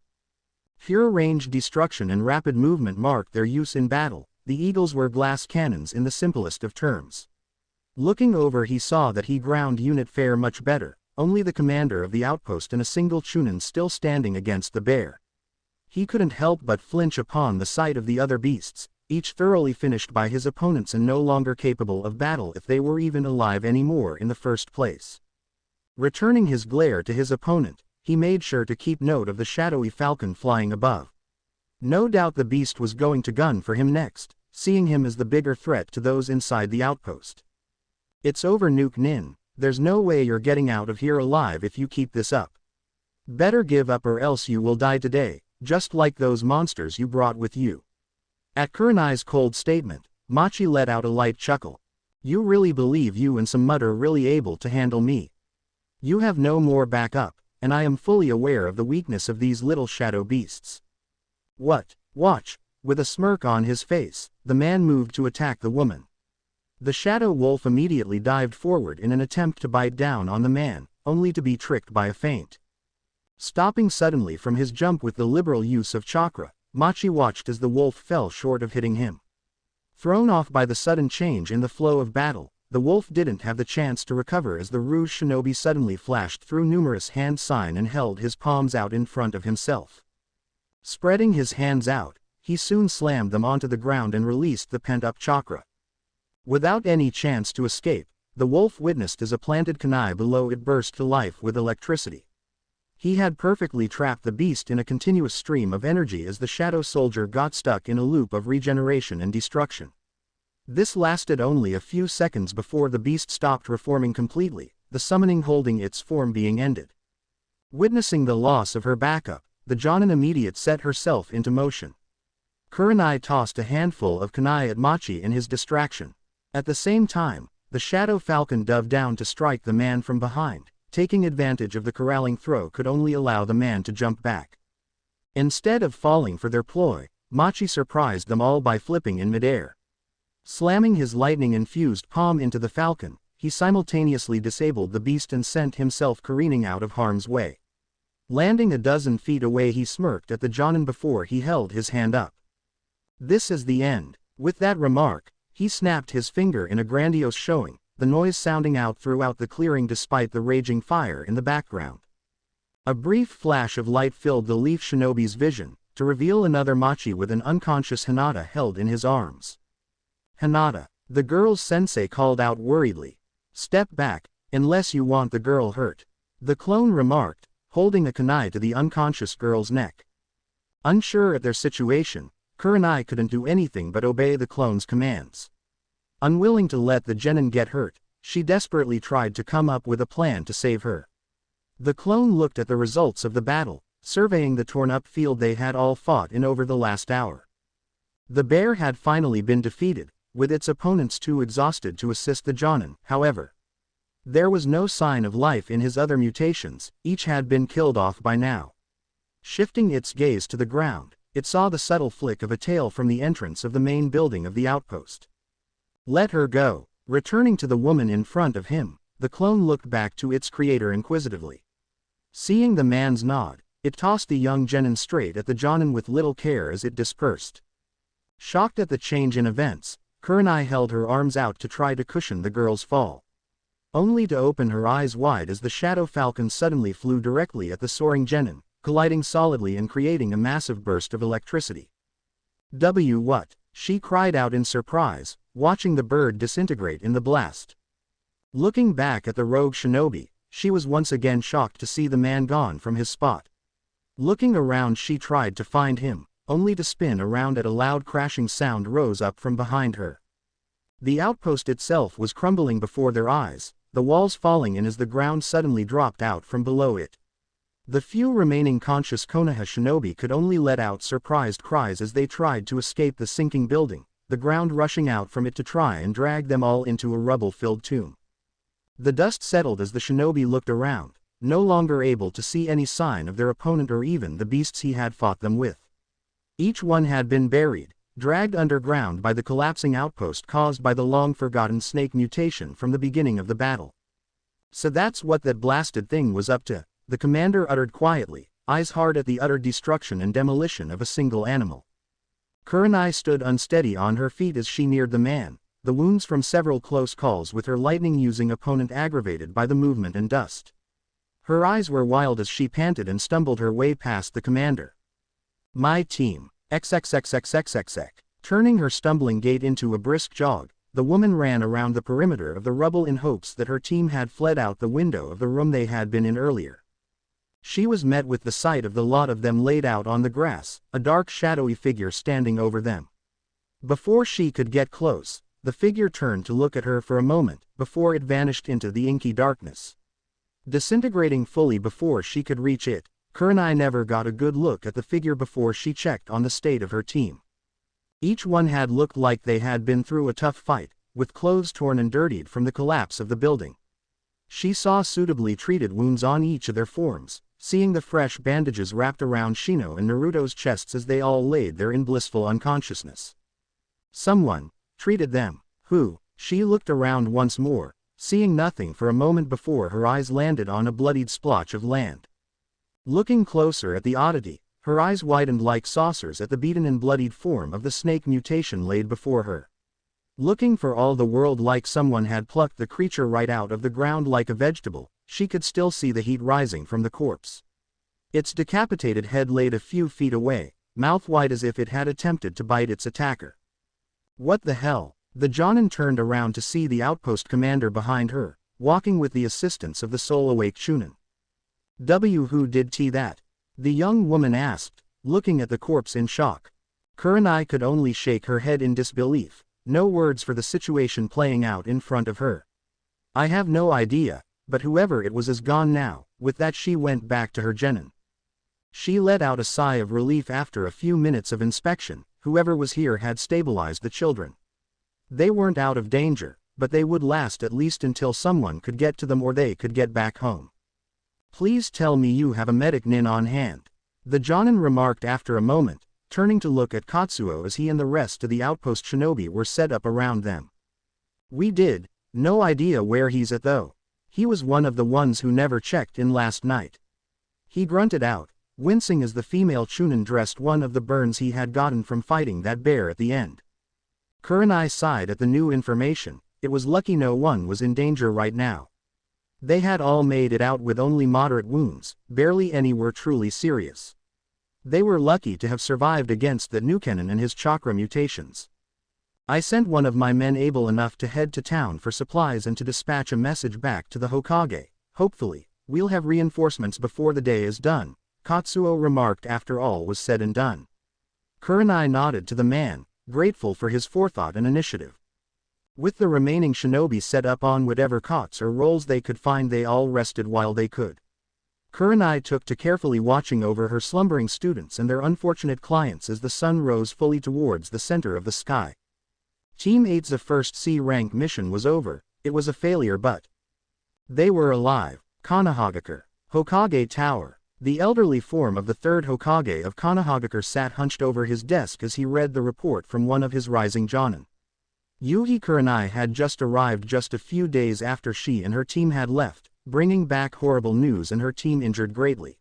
Pure range destruction and rapid movement marked their use in battle. The eagles were glass cannons in the simplest of terms. Looking over, he saw that he ground unit fare much better, only the commander of the outpost and a single chunin still standing against the bear. He couldn't help but flinch upon the sight of the other beasts, each thoroughly finished by his opponents and no longer capable of battle if they were even alive anymore in the first place. Returning his glare to his opponent, he made sure to keep note of the shadowy falcon flying above. No doubt the beast was going to gun for him next, seeing him as the bigger threat to those inside the outpost. "It's over, Nuke Nin. There's no way you're getting out of here alive if you keep this up. Better give up or else you will die today, just like those monsters you brought with you." At Kurenai's cold statement, Machi let out a light chuckle. "You really believe you and some mud are really able to handle me? You have no more backup, and I am fully aware of the weakness of these little shadow beasts. What? Watch." With a smirk on his face, the man moved to attack the woman. The shadow wolf immediately dived forward in an attempt to bite down on the man, only to be tricked by a feint. Stopping suddenly from his jump with the liberal use of chakra, Machi watched as the wolf fell short of hitting him. Thrown off by the sudden change in the flow of battle, the wolf didn't have the chance to recover as the Rouge Shinobi suddenly flashed through numerous hand signs and held his palms out in front of himself. Spreading his hands out, he soon slammed them onto the ground and released the pent-up chakra. Without any chance to escape, the wolf witnessed as a planted kunai below it burst to life with electricity. He had perfectly trapped the beast in a continuous stream of energy as the shadow soldier got stuck in a loop of regeneration and destruction. This lasted only a few seconds before the beast stopped reforming completely, the summoning holding its form being ended. Witnessing the loss of her backup, the Jonin immediate set herself into motion. Kurenai tossed a handful of kunai at Machi in his distraction. At the same time, the shadow falcon dove down to strike the man from behind, taking advantage of the corralling throw could only allow the man to jump back. Instead of falling for their ploy, Machi surprised them all by flipping in midair. Slamming his lightning-infused palm into the falcon, he simultaneously disabled the beast and sent himself careening out of harm's way. Landing a dozen feet away, he smirked at the Jonin before he held his hand up. "This is the end." With that remark, he snapped his finger in a grandiose showing, the noise sounding out throughout the clearing despite the raging fire in the background. A brief flash of light filled the Leaf Shinobi's vision, to reveal another Machi with an unconscious Hinata held in his arms. "Hinata," the girl's sensei called out worriedly. "Step back, unless you want the girl hurt," the clone remarked, holding a kunai to the unconscious girl's neck. Unsure at their situation, Kurenai couldn't do anything but obey the clone's commands. Unwilling to let the genin get hurt, she desperately tried to come up with a plan to save her. The clone looked at the results of the battle, surveying the torn-up field they had all fought in over the last hour. The bear had finally been defeated, with its opponents too exhausted to assist the Jonin, however. There was no sign of life in his other mutations, each had been killed off by now. Shifting its gaze to the ground, it saw the subtle flick of a tail from the entrance of the main building of the outpost. "Let her go." Returning to the woman in front of him, the clone looked back to its creator inquisitively. Seeing the man's nod, it tossed the young genin straight at the Jonin with little care as it dispersed. Shocked at the change in events, Kurenai held her arms out to try to cushion the girl's fall. Only to open her eyes wide as the shadow falcon suddenly flew directly at the soaring genin, colliding solidly and creating a massive burst of electricity. What?" she cried out in surprise, watching the bird disintegrate in the blast. Looking back at the rogue shinobi, she was once again shocked to see the man gone from his spot. Looking around, she tried to find him, only to spin around at a loud crashing sound rose up from behind her. The outpost itself was crumbling before their eyes, the walls falling in as the ground suddenly dropped out from below it. The few remaining conscious Konoha shinobi could only let out surprised cries as they tried to escape the sinking building, the ground rushing out from it to try and drag them all into a rubble-filled tomb. The dust settled as the shinobi looked around, no longer able to see any sign of their opponent or even the beasts he had fought them with. Each one had been buried, dragged underground by the collapsing outpost caused by the long-forgotten snake mutation from the beginning of the battle. "So that's what that blasted thing was up to," the commander uttered quietly, eyes hard at the utter destruction and demolition of a single animal. Kurenai stood unsteady on her feet as she neared the man, the wounds from several close calls with her lightning-using opponent aggravated by the movement and dust. Her eyes were wild as she panted and stumbled her way past the commander. "My team, XXXXXXX. Turning her stumbling gait into a brisk jog, the woman ran around the perimeter of the rubble in hopes that her team had fled out the window of the room they had been in earlier. She was met with the sight of the lot of them laid out on the grass, a dark shadowy figure standing over them. Before she could get close, the figure turned to look at her for a moment, before it vanished into the inky darkness. Disintegrating fully before she could reach it, Kurenai never got a good look at the figure before she checked on the state of her team. Each one had looked like they had been through a tough fight, with clothes torn and dirtied from the collapse of the building. She saw suitably treated wounds on each of their forms, seeing the fresh bandages wrapped around Shino and Naruto's chests as they all laid there in blissful unconsciousness. Someone treated them. Who? She looked around once more, seeing nothing for a moment before her eyes landed on a bloodied splotch of land. Looking closer at the oddity, her eyes widened like saucers at the beaten and bloodied form of the snake mutation laid before her. Looking for all the world like someone had plucked the creature right out of the ground like a vegetable, she could still see the heat rising from the corpse. Its decapitated head laid a few feet away, mouth wide as if it had attempted to bite its attacker. What the hell? The Jonin turned around to see the outpost commander behind her, walking with the assistance of the soul-awake Chunin. Who did that? The young woman asked, looking at the corpse in shock. Kurenai could only shake her head in disbelief, no words for the situation playing out in front of her. I have no idea, but whoever it was is gone now. With that she went back to her genin. She let out a sigh of relief after a few minutes of inspection. Whoever was here had stabilized the children. They weren't out of danger, but they would last at least until someone could get to them or they could get back home. Please tell me you have a medic nin on hand, the Jonin remarked after a moment, turning to look at Katsuo as he and the rest of the outpost shinobi were set up around them. We did. No idea where he's at though. He was one of the ones who never checked in last night. He grunted out, wincing as the female Chunin dressed one of the burns he had gotten from fighting that bear at the end. Kurenai sighed at the new information. It was lucky no one was in danger right now. They had all made it out with only moderate wounds, barely any were truly serious. They were lucky to have survived against the Nukenin and his chakra mutations. I sent one of my men able enough to head to town for supplies and to dispatch a message back to the Hokage. Hopefully, we'll have reinforcements before the day is done, Katsuo remarked after all was said and done. Kurenai nodded to the man, grateful for his forethought and initiative. With the remaining shinobi set up on whatever cots or rolls they could find, they all rested while they could. Kurenai took to carefully watching over her slumbering students and their unfortunate clients as the sun rose fully towards the center of the sky. Team 8's first C-rank mission was over. It was a failure, but they were alive. Konohagakure, Hokage Tower. The elderly form of the third Hokage of Konohagakure sat hunched over his desk as he read the report from one of his rising jonin. Yuhi Kurenai had just arrived just a few days after she and her team had left, bringing back horrible news and her team injured greatly.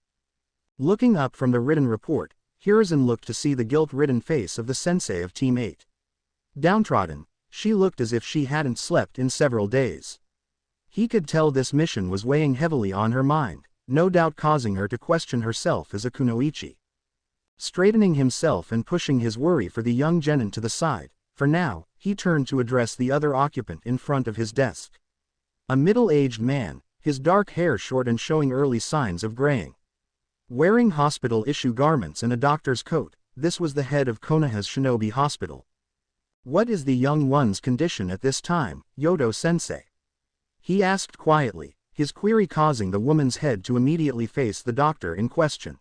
Looking up from the written report, Hiruzen looked to see the guilt-ridden face of the sensei of Team 8. Downtrodden, she looked as if she hadn't slept in several days. He could tell this mission was weighing heavily on her mind, no doubt causing her to question herself as a kunoichi. Straightening himself and pushing his worry for the young genin to the side, for now, he turned to address the other occupant in front of his desk. A middle-aged man, his dark hair short and showing early signs of graying. Wearing hospital-issue garments and a doctor's coat, this was the head of Konoha's Shinobi Hospital. What is the young one's condition at this time, Yodo-sensei? He asked quietly, his query causing the woman's head to immediately face the doctor in question.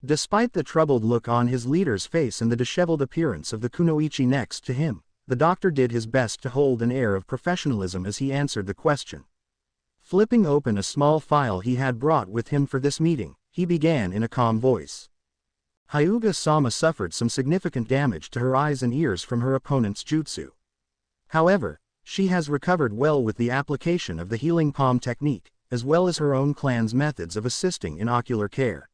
Despite the troubled look on his leader's face and the disheveled appearance of the kunoichi next to him, the doctor did his best to hold an air of professionalism as he answered the question. Flipping open a small file he had brought with him for this meeting, he began in a calm voice. Hyuga-sama suffered some significant damage to her eyes and ears from her opponent's jutsu. However, she has recovered well with the application of the healing palm technique, as well as her own clan's methods of assisting in ocular care.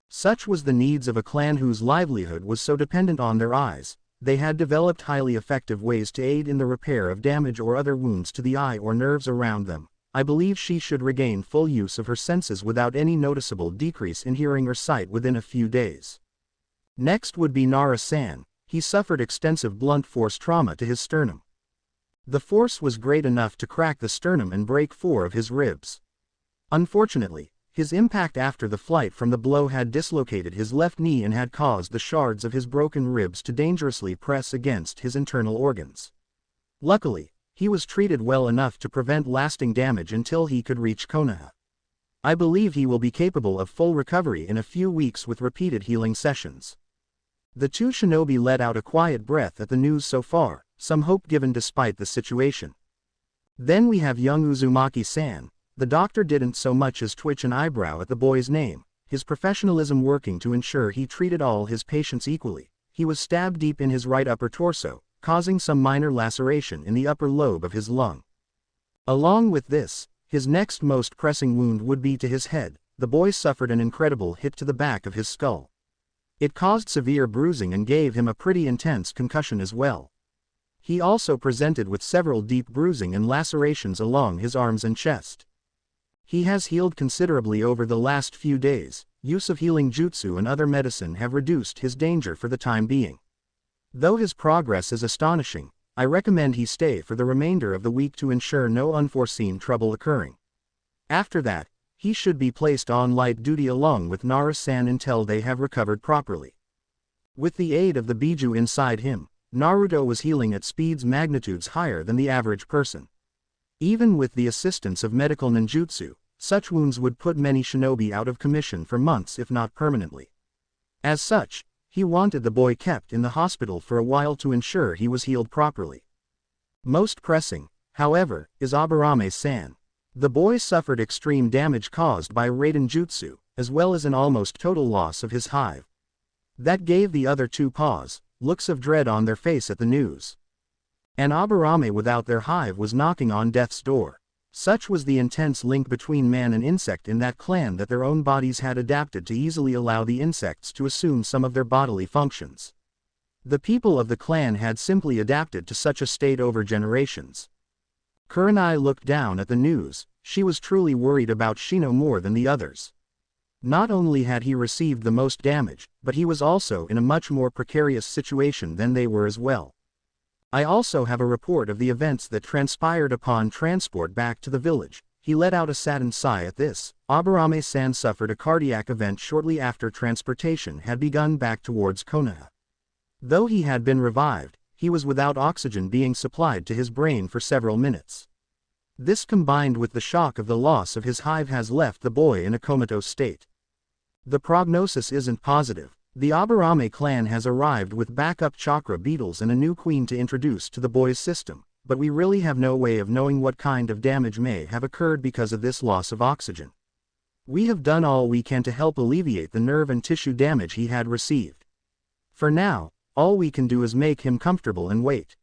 Such was the needs of a clan whose livelihood was so dependent on their eyes. They had developed highly effective ways to aid in the repair of damage or other wounds to the eye or nerves around them. I believe she should regain full use of her senses without any noticeable decrease in hearing or sight within a few days. Next would be Nara-san. he suffered extensive blunt force trauma to his sternum. The force was great enough to crack the sternum and break 4 of his ribs. Unfortunately, his impact after the flight from the blow had dislocated his left knee and had caused the shards of his broken ribs to dangerously press against his internal organs. Luckily, he was treated well enough to prevent lasting damage until he could reach Konoha. I believe he will be capable of full recovery in a few weeks with repeated healing sessions. The 2 shinobi let out a quiet breath at the news so far, some hope given despite the situation. Then we have young Uzumaki-san. The doctor didn't so much as twitch an eyebrow at the boy's name, his professionalism working to ensure he treated all his patients equally. He was stabbed deep in his right upper torso, causing some minor laceration in the upper lobe of his lung. Along with this, his next most pressing wound would be to his head. The boy suffered an incredible hit to the back of his skull. It caused severe bruising and gave him a pretty intense concussion as well. He also presented with several deep bruising and lacerations along his arms and chest. He has healed considerably over the last few days. Use of healing jutsu and other medicine have reduced his danger for the time being. Though his progress is astonishing, I recommend he stay for the remainder of the week to ensure no unforeseen trouble occurring. After that, he should be placed on light duty along with Nara-san until they have recovered properly. With the aid of the Biju inside him, Naruto was healing at speeds magnitudes higher than the average person. Even with the assistance of medical ninjutsu, such wounds would put many shinobi out of commission for months if not permanently. As such, he wanted the boy kept in the hospital for a while to ensure he was healed properly. Most pressing, however, is Aburame-san. The boy suffered extreme damage caused by Raiden Jutsu, as well as an almost total loss of his hive. That gave the other 2 pause, looks of dread on their face at the news. An Aburame without their hive was knocking on death's door. Such was the intense link between man and insect in that clan that their own bodies had adapted to easily allow the insects to assume some of their bodily functions. The people of the clan had simply adapted to such a state over generations. Kurenai looked down at the news. She was truly worried about Shino more than the others. Not only had he received the most damage, but he was also in a much more precarious situation than they were as well. I also have a report of the events that transpired upon transport back to the village. He let out a saddened sigh at this. Aburame-san suffered a cardiac event shortly after transportation had begun back towards Konoha. Though he had been revived, he was without oxygen being supplied to his brain for several minutes. This combined with the shock of the loss of his hive has left the boy in a comatose state. The prognosis isn't positive. The Aburame clan has arrived with backup chakra beetles and a new queen to introduce to the boy's system, but we really have no way of knowing what kind of damage may have occurred because of this loss of oxygen. We have done all we can to help alleviate the nerve and tissue damage he had received. For now, all we can do is make him comfortable and wait.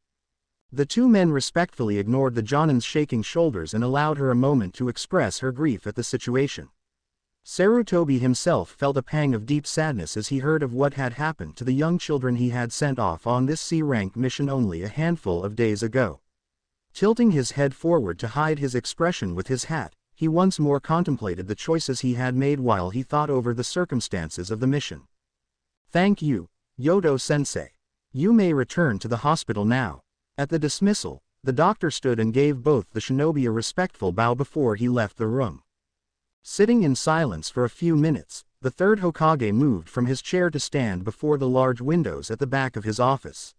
The 2 men respectfully ignored the Jonin's shaking shoulders and allowed her a moment to express her grief at the situation. Sarutobi himself felt a pang of deep sadness as he heard of what had happened to the young children he had sent off on this C-rank mission only a handful of days ago. Tilting his head forward to hide his expression with his hat, he once more contemplated the choices he had made while he thought over the circumstances of the mission. Thank you, Yodo-sensei. You may return to the hospital now. At the dismissal, the doctor stood and gave both the shinobi a respectful bow before he left the room. Sitting in silence for a few minutes, the 3rd Hokage moved from his chair to stand before the large windows at the back of his office.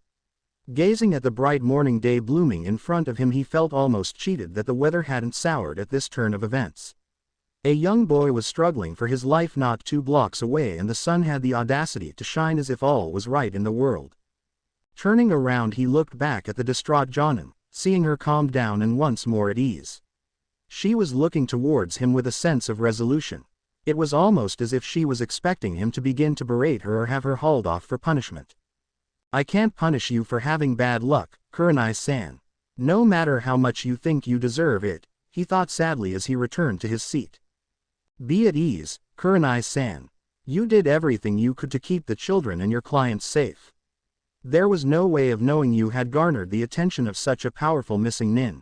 Gazing at the bright morning day blooming in front of him, he felt almost cheated that the weather hadn't soured at this turn of events. A young boy was struggling for his life not 2 blocks away, and the sun had the audacity to shine as if all was right in the world. Turning around, he looked back at the distraught Jonin, seeing her calmed down and once more at ease. She was looking towards him with a sense of resolution. It was almost as if she was expecting him to begin to berate her or have her hauled off for punishment. I can't punish you for having bad luck, Kurenai-san. No matter how much you think you deserve it, he thought sadly as he returned to his seat. Be at ease, Kurenai-san. You did everything you could to keep the children and your clients safe. There was no way of knowing you had garnered the attention of such a powerful missing nin.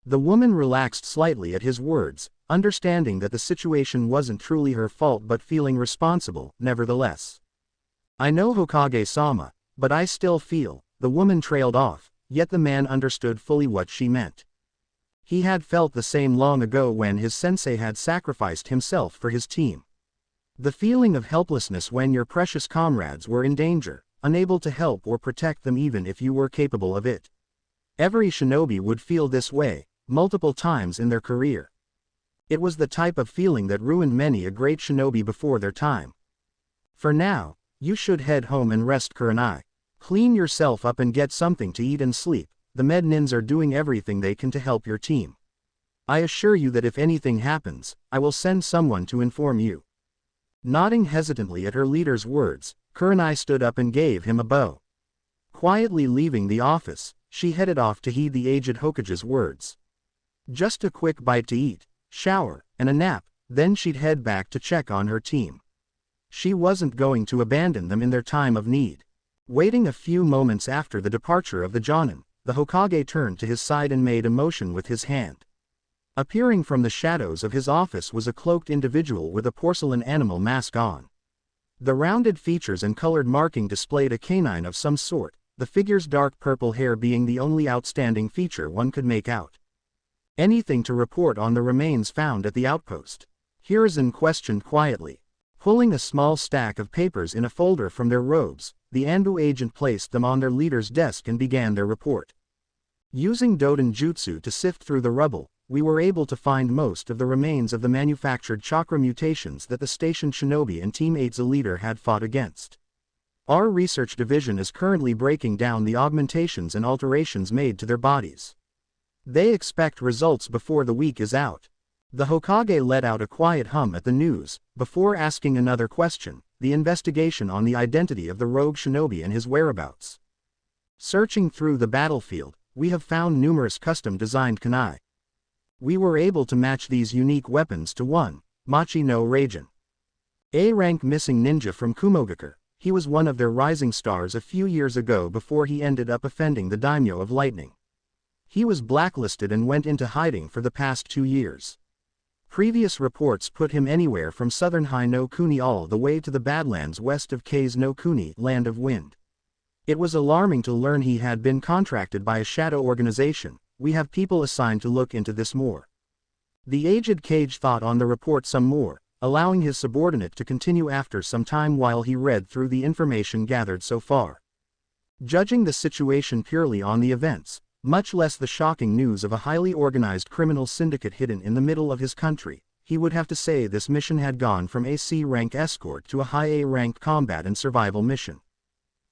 The woman relaxed slightly at his words, understanding that the situation wasn't truly her fault but feeling responsible, nevertheless. I know Hokage-sama, But I still feel, the woman trailed off, yet the man understood fully what she meant. He had felt the same long ago when his sensei had sacrificed himself for his team. The feeling of helplessness when your precious comrades were in danger, unable to help or protect them even if you were capable of it. Every shinobi would feel this way, multiple times in their career. It was the type of feeling that ruined many a great shinobi before their time. For now, you should head home and rest, Kurenai. Clean yourself up and get something to eat and sleep. The med nins are doing everything they can to help your team. I assure you that if anything happens, I will send someone to inform you. Nodding hesitantly at her leader's words, Kurenai stood up and gave him a bow. Quietly leaving the office, she headed off to heed the aged Hokage's words. Just a quick bite to eat, shower, and a nap, then she'd head back to check on her team. She wasn't going to abandon them in their time of need. Waiting a few moments after the departure of the Jonin, the Hokage turned to his side and made a motion with his hand. Appearing from the shadows of his office was a cloaked individual with a porcelain animal mask on. The rounded features and colored marking displayed a canine of some sort, the figure's dark purple hair being the only outstanding feature one could make out. Anything to report on the remains found at the outpost? Hiruzen questioned quietly. Pulling a small stack of papers in a folder from their robes, the Anbu agent placed them on their leader's desk and began their report. Using Doden Jutsu to sift through the rubble, we were able to find most of the remains of the manufactured chakra mutations that the station shinobi and Team 8's leader had fought against. Our research division is currently breaking down the augmentations and alterations made to their bodies. They expect results before the week is out. The Hokage let out a quiet hum at the news, before asking another question: the investigation on the identity of the rogue shinobi and his whereabouts. Searching through the battlefield, we have found numerous custom-designed kunai. We were able to match these unique weapons to one, Machi no Raijin. A-rank missing ninja from Kumogakure. He was one of their rising stars a few years ago before he ended up offending the daimyo of lightning. He was blacklisted and went into hiding for the past 2 years. Previous reports put him anywhere from southern Hai no Kuni all the way to the Badlands west of Kase no Kuni, Land of Wind. It was alarming to learn he had been contracted by a shadow organization. We have people assigned to look into this more. The aged Cage thought on the report some more, allowing his subordinate to continue after some time while he read through the information gathered so far. Judging the situation purely on the events, much less the shocking news of a highly organized criminal syndicate hidden in the middle of his country, he would have to say this mission had gone from a C-rank escort to a high A-rank combat and survival mission.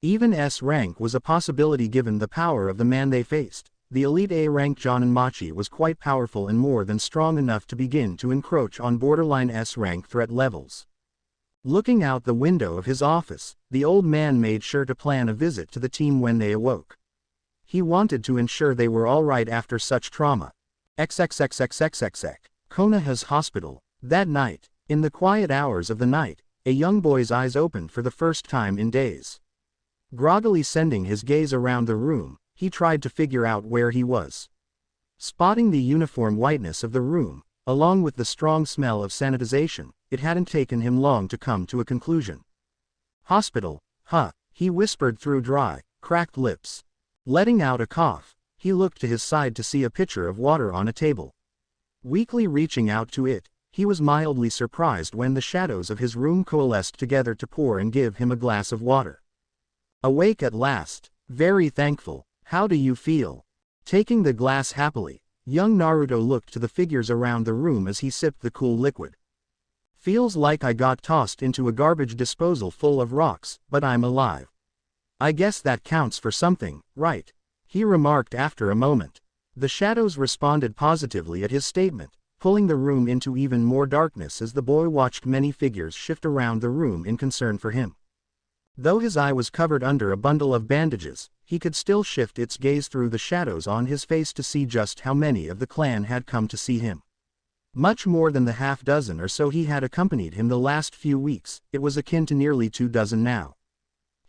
Even S-rank was a possibility given the power of the man they faced. The elite A-rank Jonin Machi was quite powerful and more than strong enough to begin to encroach on borderline S-rank threat levels. Looking out the window of his office, the old man made sure to plan a visit to the team when they awoke. He wanted to ensure they were all right after such trauma. Konoha's hospital. That night, in the quiet hours of the night, a young boy's eyes opened for the first time in days. Groggily sending his gaze around the room, he tried to figure out where he was. Spotting the uniform whiteness of the room, along with the strong smell of sanitization, it hadn't taken him long to come to a conclusion. Hospital, huh, he whispered through dry, cracked lips. Letting out a cough, he looked to his side to see a pitcher of water on a table. Weakly reaching out to it, he was mildly surprised when the shadows of his room coalesced together to pour and give him a glass of water. Awake at last, very thankful. How do you feel? Taking the glass happily, young Naruto looked to the figures around the room as he sipped the cool liquid. Feels like I got tossed into a garbage disposal full of rocks, but I'm alive. I guess that counts for something, right? He remarked after a moment. The shadows responded positively at his statement, pulling the room into even more darkness as the boy watched many figures shift around the room in concern for him. Though his eye was covered under a bundle of bandages, he could still shift its gaze through the shadows on his face to see just how many of the clan had come to see him. Much more than the half-dozen or so he had accompanied him the last few weeks. It was akin to nearly 24 now.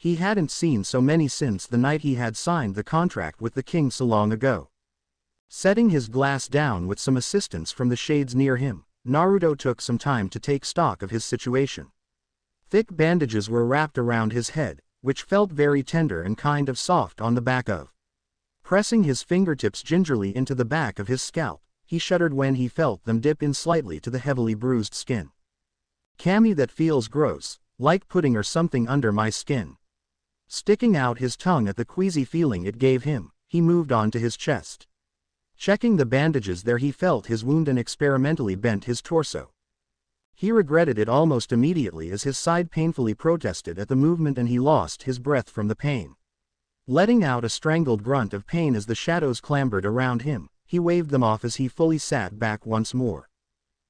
He hadn't seen so many since the night he had signed the contract with the king so long ago. Setting his glass down with some assistance from the shades near him, Naruto took some time to take stock of his situation. Thick bandages were wrapped around his head, which felt very tender and kind of soft on the back of. Pressing his fingertips gingerly into the back of his scalp, he shuddered when he felt them dip in slightly to the heavily bruised skin. "Cammy, that feels gross, like pudding or something under my skin." Sticking out his tongue at the queasy feeling it gave him, he moved on to his chest. Checking the bandages there, he felt his wound and experimentally bent his torso. He regretted it almost immediately as his side painfully protested at the movement and he lost his breath from the pain. Letting out a strangled grunt of pain as the shadows clambered around him, he waved them off as he fully sat back once more.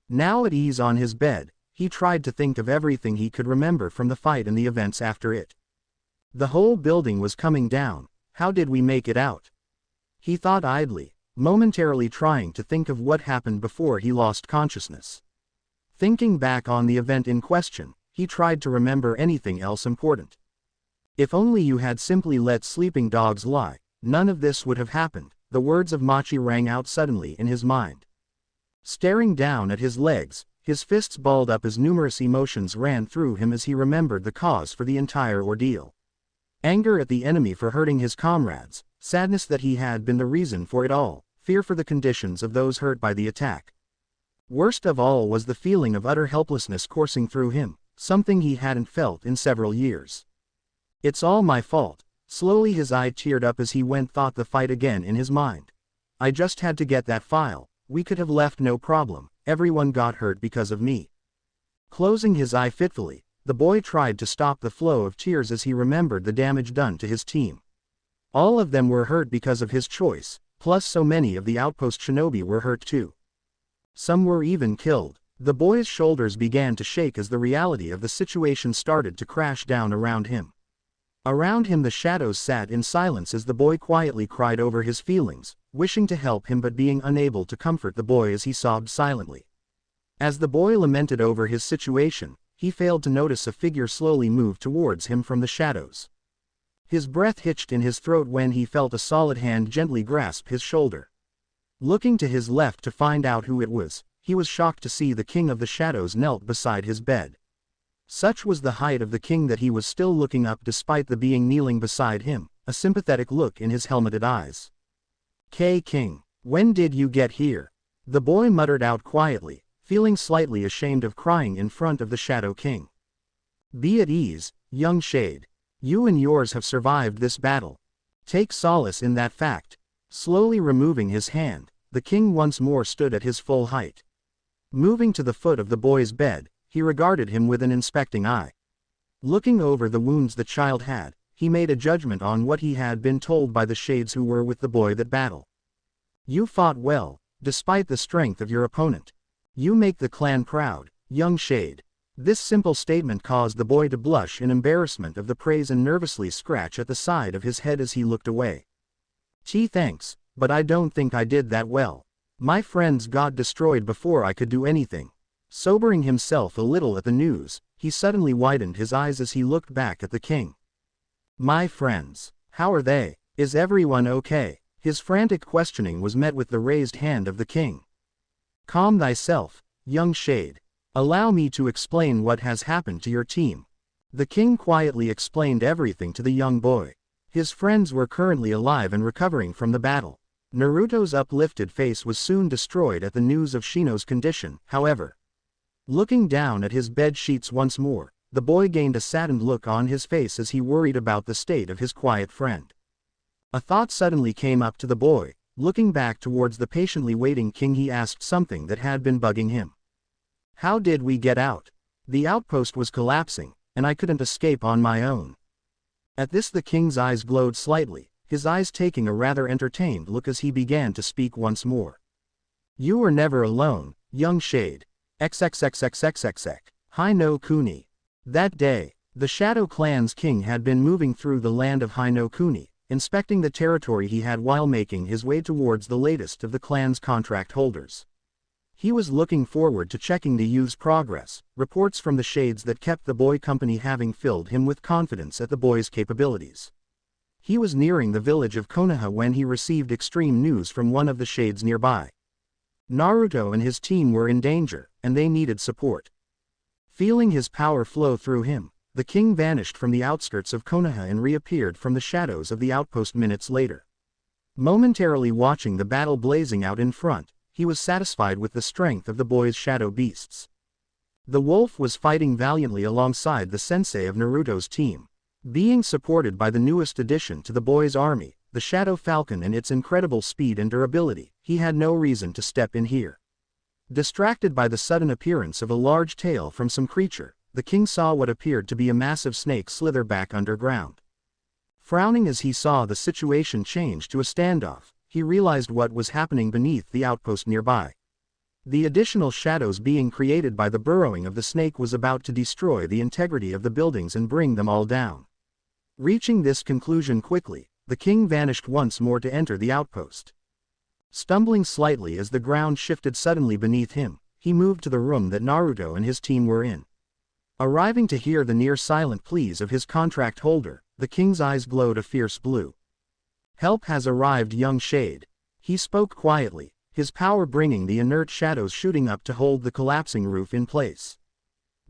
Now at ease on his bed, he tried to think of everything he could remember from the fight and the events after it. The whole building was coming down. How did we make it out? He thought idly, momentarily trying to think of what happened before he lost consciousness. Thinking back on the event in question, he tried to remember anything else important. If only you had simply let sleeping dogs lie, none of this would have happened, the words of Machi rang out suddenly in his mind. Staring down at his legs, his fists balled up as numerous emotions ran through him as he remembered the cause for the entire ordeal. Anger at the enemy for hurting his comrades, sadness that he had been the reason for it all, fear for the conditions of those hurt by the attack. Worst of all was the feeling of utter helplessness coursing through him, something he hadn't felt in several years. "It's all my fault." Slowly his eye teared up as he thought the fight again in his mind. "I just had to get that file, we could have left no problem, everyone got hurt because of me." Closing his eye fitfully, the boy tried to stop the flow of tears as he remembered the damage done to his team. All of them were hurt because of his choice, plus so many of the outpost shinobi were hurt too. Some were even killed. The boy's shoulders began to shake as the reality of the situation started to crash down around him. Around him the shadows sat in silence as the boy quietly cried over his feelings, wishing to help him but being unable to comfort the boy as he sobbed silently. As the boy lamented over his situation, he failed to notice a figure slowly move towards him from the shadows. His breath hitched in his throat when he felt a solid hand gently grasp his shoulder. Looking to his left to find out who it was, he was shocked to see the king of the shadows knelt beside his bed. Such was the height of the king that he was still looking up despite the being kneeling beside him, a sympathetic look in his helmeted eyes. "King, when did you get here?" the boy muttered out quietly, feeling slightly ashamed of crying in front of the Shadow King. "Be at ease, young shade. You and yours have survived this battle. Take solace in that fact." Slowly removing his hand, the king once more stood at his full height. Moving to the foot of the boy's bed, he regarded him with an inspecting eye. Looking over the wounds the child had, he made a judgment on what he had been told by the shades who were with the boy that battle. "You fought well, despite the strength of your opponent. You make the clan proud, young shade." This simple statement caused the boy to blush in embarrassment of the praise and nervously scratch at the side of his head as he looked away. Thanks, but I don't think I did that well. My friends got destroyed before I could do anything." Sobering himself a little at the news, he suddenly widened his eyes as he looked back at the king. "My friends, how are they? Is everyone okay?" His frantic questioning was met with the raised hand of the king. "Calm thyself, young shade. Allow me to explain what has happened to your team." The king quietly explained everything to the young boy. His friends were currently alive and recovering from the battle. Naruto's uplifted face was soon destroyed at the news of Shino's condition, however. Looking down at his bed sheets once more, the boy gained a saddened look on his face as he worried about the state of his quiet friend. A thought suddenly came up to the boy. Looking back towards the patiently waiting king, he asked something that had been bugging him. "How did we get out? The outpost was collapsing, and I couldn't escape on my own." At this the king's eyes glowed slightly, his eyes taking a rather entertained look as he began to speak once more. "You were never alone, young shade. XXXXXXX. Hi no Kuni." That day, the Shadow Clan's king had been moving through the land of Hi no Kuni, inspecting the territory he had while making his way towards the latest of the clan's contract holders. He was looking forward to checking the youth's progress. Reports from the shades that kept the boy company having filled him with confidence at the boy's capabilities. He was nearing the village of Konoha when he received extreme news from one of the shades nearby. Naruto and his team were in danger, and they needed support. Feeling his power flow through him, the king vanished from the outskirts of Konoha and reappeared from the shadows of the outpost minutes later. Momentarily watching the battle blazing out in front, he was satisfied with the strength of the boy's shadow beasts. The wolf was fighting valiantly alongside the sensei of Naruto's team. Being supported by the newest addition to the boy's army, the Shadow Falcon, and its incredible speed and durability, he had no reason to step in here. Distracted by the sudden appearance of a large tail from some creature, the king saw what appeared to be a massive snake slither back underground. Frowning as he saw the situation change to a standoff, he realized what was happening beneath the outpost nearby. The additional shadows being created by the burrowing of the snake was about to destroy the integrity of the buildings and bring them all down. Reaching this conclusion quickly, the king vanished once more to enter the outpost. Stumbling slightly as the ground shifted suddenly beneath him, he moved to the room that Naruto and his team were in. Arriving to hear the near-silent pleas of his contract holder, the king's eyes glowed a fierce blue. "Help has arrived, young shade," he spoke quietly, his power bringing the inert shadows shooting up to hold the collapsing roof in place.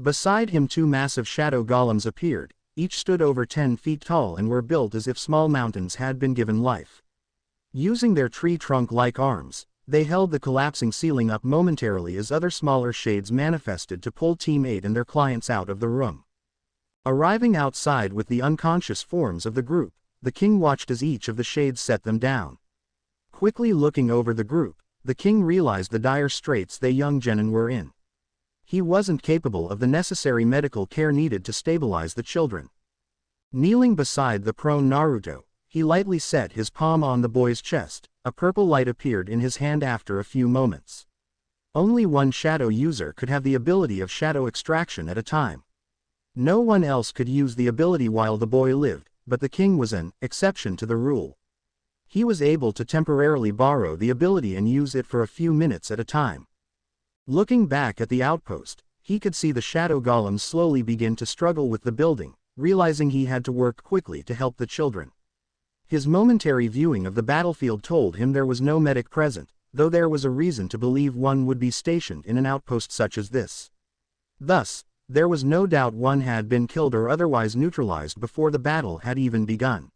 Beside him 2 massive shadow golems appeared, each stood over 10 feet tall and were built as if small mountains had been given life. Using their tree trunk-like arms, they held the collapsing ceiling up momentarily as other smaller shades manifested to pull Team 8 and their clients out of the room. Arriving outside with the unconscious forms of the group, the king watched as each of the shades set them down. Quickly looking over the group, the king realized the dire straits they young genin were in. He wasn't capable of the necessary medical care needed to stabilize the children. Kneeling beside the prone Naruto, he lightly set his palm on the boy's chest. A purple light appeared in his hand after a few moments. Only one shadow user could have the ability of shadow extraction at a time. No one else could use the ability while the boy lived, but the king was an exception to the rule. He was able to temporarily borrow the ability and use it for a few minutes at a time. Looking back at the outpost, he could see the shadow golems slowly begin to struggle with the building, realizing he had to work quickly to help the children. His momentary viewing of the battlefield told him there was no medic present, though there was a reason to believe one would be stationed in an outpost such as this. Thus, there was no doubt one had been killed or otherwise neutralized before the battle had even begun.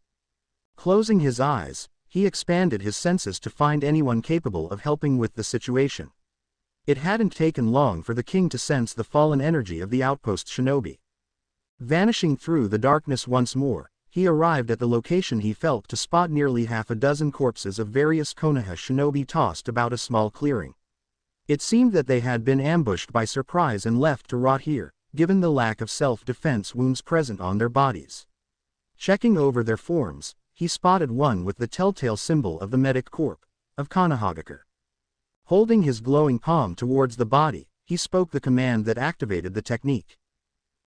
Closing his eyes, he expanded his senses to find anyone capable of helping with the situation. It hadn't taken long for the king to sense the fallen energy of the outpost shinobi. Vanishing through the darkness once more, he arrived at the location he felt to spot nearly half a dozen corpses of various Konoha shinobi tossed about a small clearing. It seemed that they had been ambushed by surprise and left to rot here, given the lack of self-defense wounds present on their bodies. Checking over their forms, he spotted one with the telltale symbol of the medic corps of Konohagakure. Holding his glowing palm towards the body, he spoke the command that activated the technique.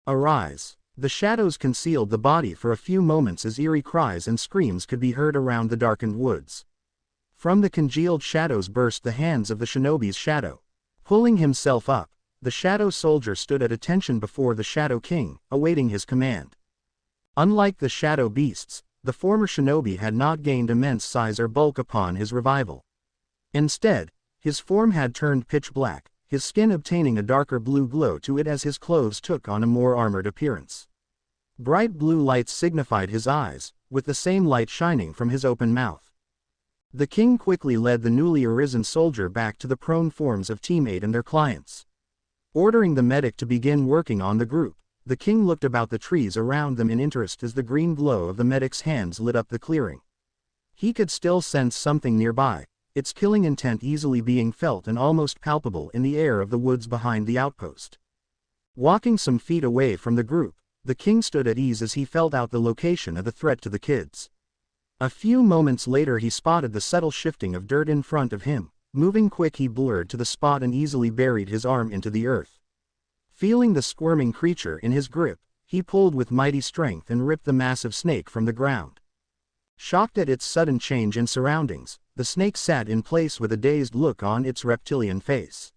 "Arise." The shadows concealed the body for a few moments as eerie cries and screams could be heard around the darkened woods. From the congealed shadows burst the hands of the shinobi's shadow. Pulling himself up, the shadow soldier stood at attention before the Shadow King, awaiting his command. Unlike the shadow beasts, the former shinobi had not gained immense size or bulk upon his revival. Instead, his form had turned pitch black, his skin obtaining a darker blue glow to it as his clothes took on a more armored appearance. Bright blue lights signified his eyes, with the same light shining from his open mouth. The king quickly led the newly arisen soldier back to the prone forms of Team 8 and their clients. Ordering the medic to begin working on the group, the king looked about the trees around them in interest as the green glow of the medic's hands lit up the clearing. He could still sense something nearby, its killing intent easily being felt and almost palpable in the air of the woods behind the outpost. Walking some feet away from the group, the king stood at ease as he felt out the location of the threat to the kids. A few moments later he spotted the subtle shifting of dirt in front of him. Moving quick he blurred to the spot and easily buried his arm into the earth. Feeling the squirming creature in his grip, he pulled with mighty strength and ripped the massive snake from the ground. Shocked at its sudden change in surroundings, the snake sat in place with a dazed look on its reptilian face.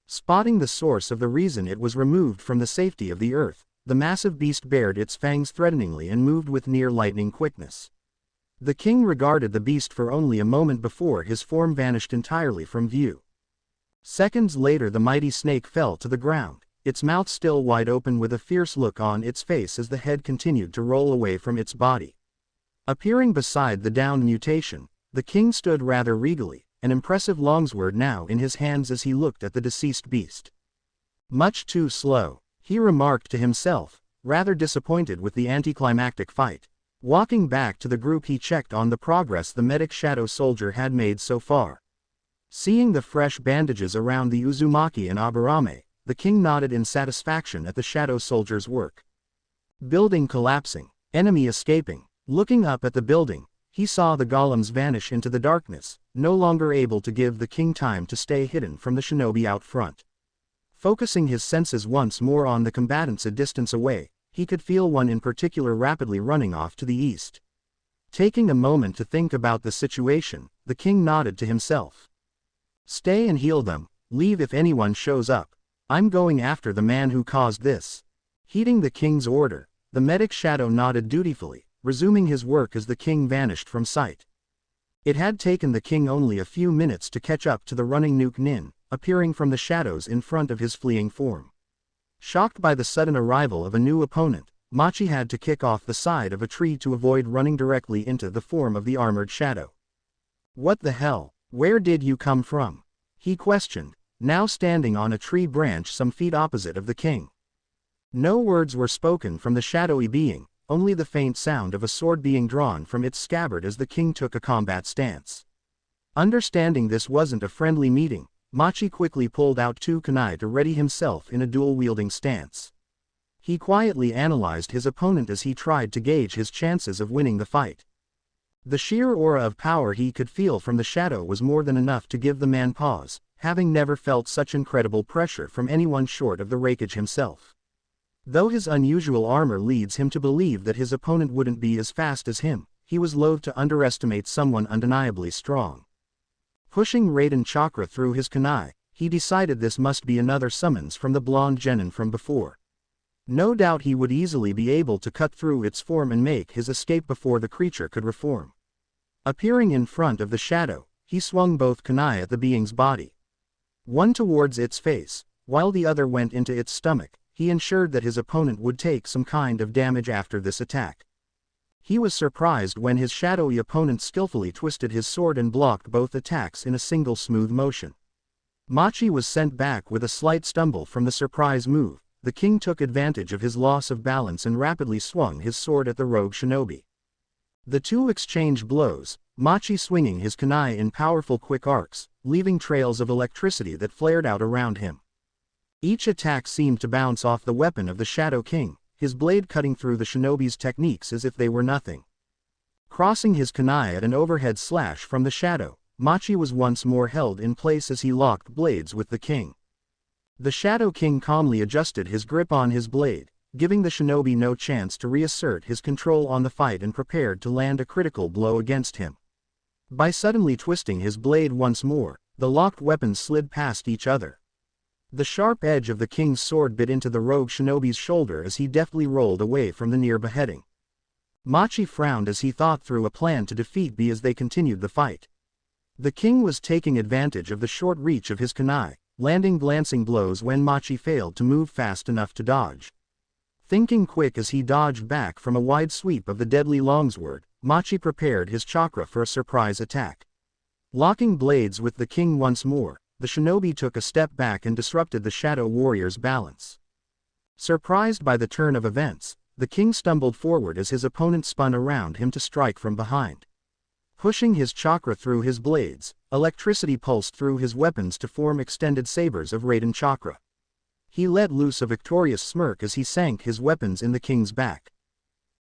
Spotting the source of the reason it was removed from the safety of the earth, the massive beast bared its fangs threateningly and moved with near lightning quickness. The king regarded the beast for only a moment before his form vanished entirely from view. Seconds later the mighty snake fell to the ground, its mouth still wide open with a fierce look on its face as the head continued to roll away from its body. Appearing beside the downed mutation, the king stood rather regally, an impressive longsword now in his hands as he looked at the deceased beast. Much too slow, he remarked to himself, rather disappointed with the anticlimactic fight. Walking back to the group, he checked on the progress the medic shadow soldier had made so far. Seeing the fresh bandages around the Uzumaki and Aburame, the king nodded in satisfaction at the shadow soldier's work. Building collapsing, enemy escaping. Looking up at the building, he saw the golems vanish into the darkness, no longer able to give the king time to stay hidden from the shinobi out front. Focusing his senses once more on the combatants a distance away, he could feel one in particular rapidly running off to the east. Taking a moment to think about the situation, the king nodded to himself. Stay and heal them, leave if anyone shows up. I'm going after the man who caused this. Heeding the king's order, the medic shadow nodded dutifully, resuming his work as the king vanished from sight. It had taken the king only a few minutes to catch up to the running Nuke Nin, appearing from the shadows in front of his fleeing form. Shocked by the sudden arrival of a new opponent, Machi had to kick off the side of a tree to avoid running directly into the form of the armored shadow. What the hell? Where did you come from? He questioned, now standing on a tree branch some feet opposite of the king. No words were spoken from the shadowy being, only the faint sound of a sword being drawn from its scabbard as the king took a combat stance. Understanding this wasn't a friendly meeting, Machi quickly pulled out two kunai to ready himself in a dual-wielding stance. He quietly analyzed his opponent as he tried to gauge his chances of winning the fight. The sheer aura of power he could feel from the shadow was more than enough to give the man pause, having never felt such incredible pressure from anyone short of the Raikage himself. Though his unusual armor leads him to believe that his opponent wouldn't be as fast as him, he was loath to underestimate someone undeniably strong. Pushing Raiden Chakra through his kunai, he decided this must be another summons from the blonde genin from before. No doubt he would easily be able to cut through its form and make his escape before the creature could reform. Appearing in front of the shadow, he swung both kunai at the being's body. One towards its face, while the other went into its stomach. He ensured that his opponent would take some kind of damage after this attack. He was surprised when his shadowy opponent skillfully twisted his sword and blocked both attacks in a single smooth motion. Machi was sent back with a slight stumble from the surprise move. The king took advantage of his loss of balance and rapidly swung his sword at the rogue shinobi. The two exchanged blows, Machi swinging his kunai in powerful quick arcs, leaving trails of electricity that flared out around him. Each attack seemed to bounce off the weapon of the Shadow King, his blade cutting through the shinobi's techniques as if they were nothing. Crossing his kunai at an overhead slash from the shadow, Machi was once more held in place as he locked blades with the king. The Shadow King calmly adjusted his grip on his blade, giving the shinobi no chance to reassert his control on the fight and prepared to land a critical blow against him. By suddenly twisting his blade once more, the locked weapons slid past each other. The sharp edge of the king's sword bit into the rogue shinobi's shoulder as he deftly rolled away from the near beheading. Machi frowned as he thought through a plan to defeat B as they continued the fight. The king was taking advantage of the short reach of his kunai, landing glancing blows when Machi failed to move fast enough to dodge. Thinking quick as he dodged back from a wide sweep of the deadly longsword, Machi prepared his chakra for a surprise attack. Locking blades with the king once more, the shinobi took a step back and disrupted the shadow warrior's balance. Surprised by the turn of events, the king stumbled forward as his opponent spun around him to strike from behind. Pushing his chakra through his blades, electricity pulsed through his weapons to form extended sabers of Raiden Chakra. He let loose a victorious smirk as he sank his weapons in the king's back.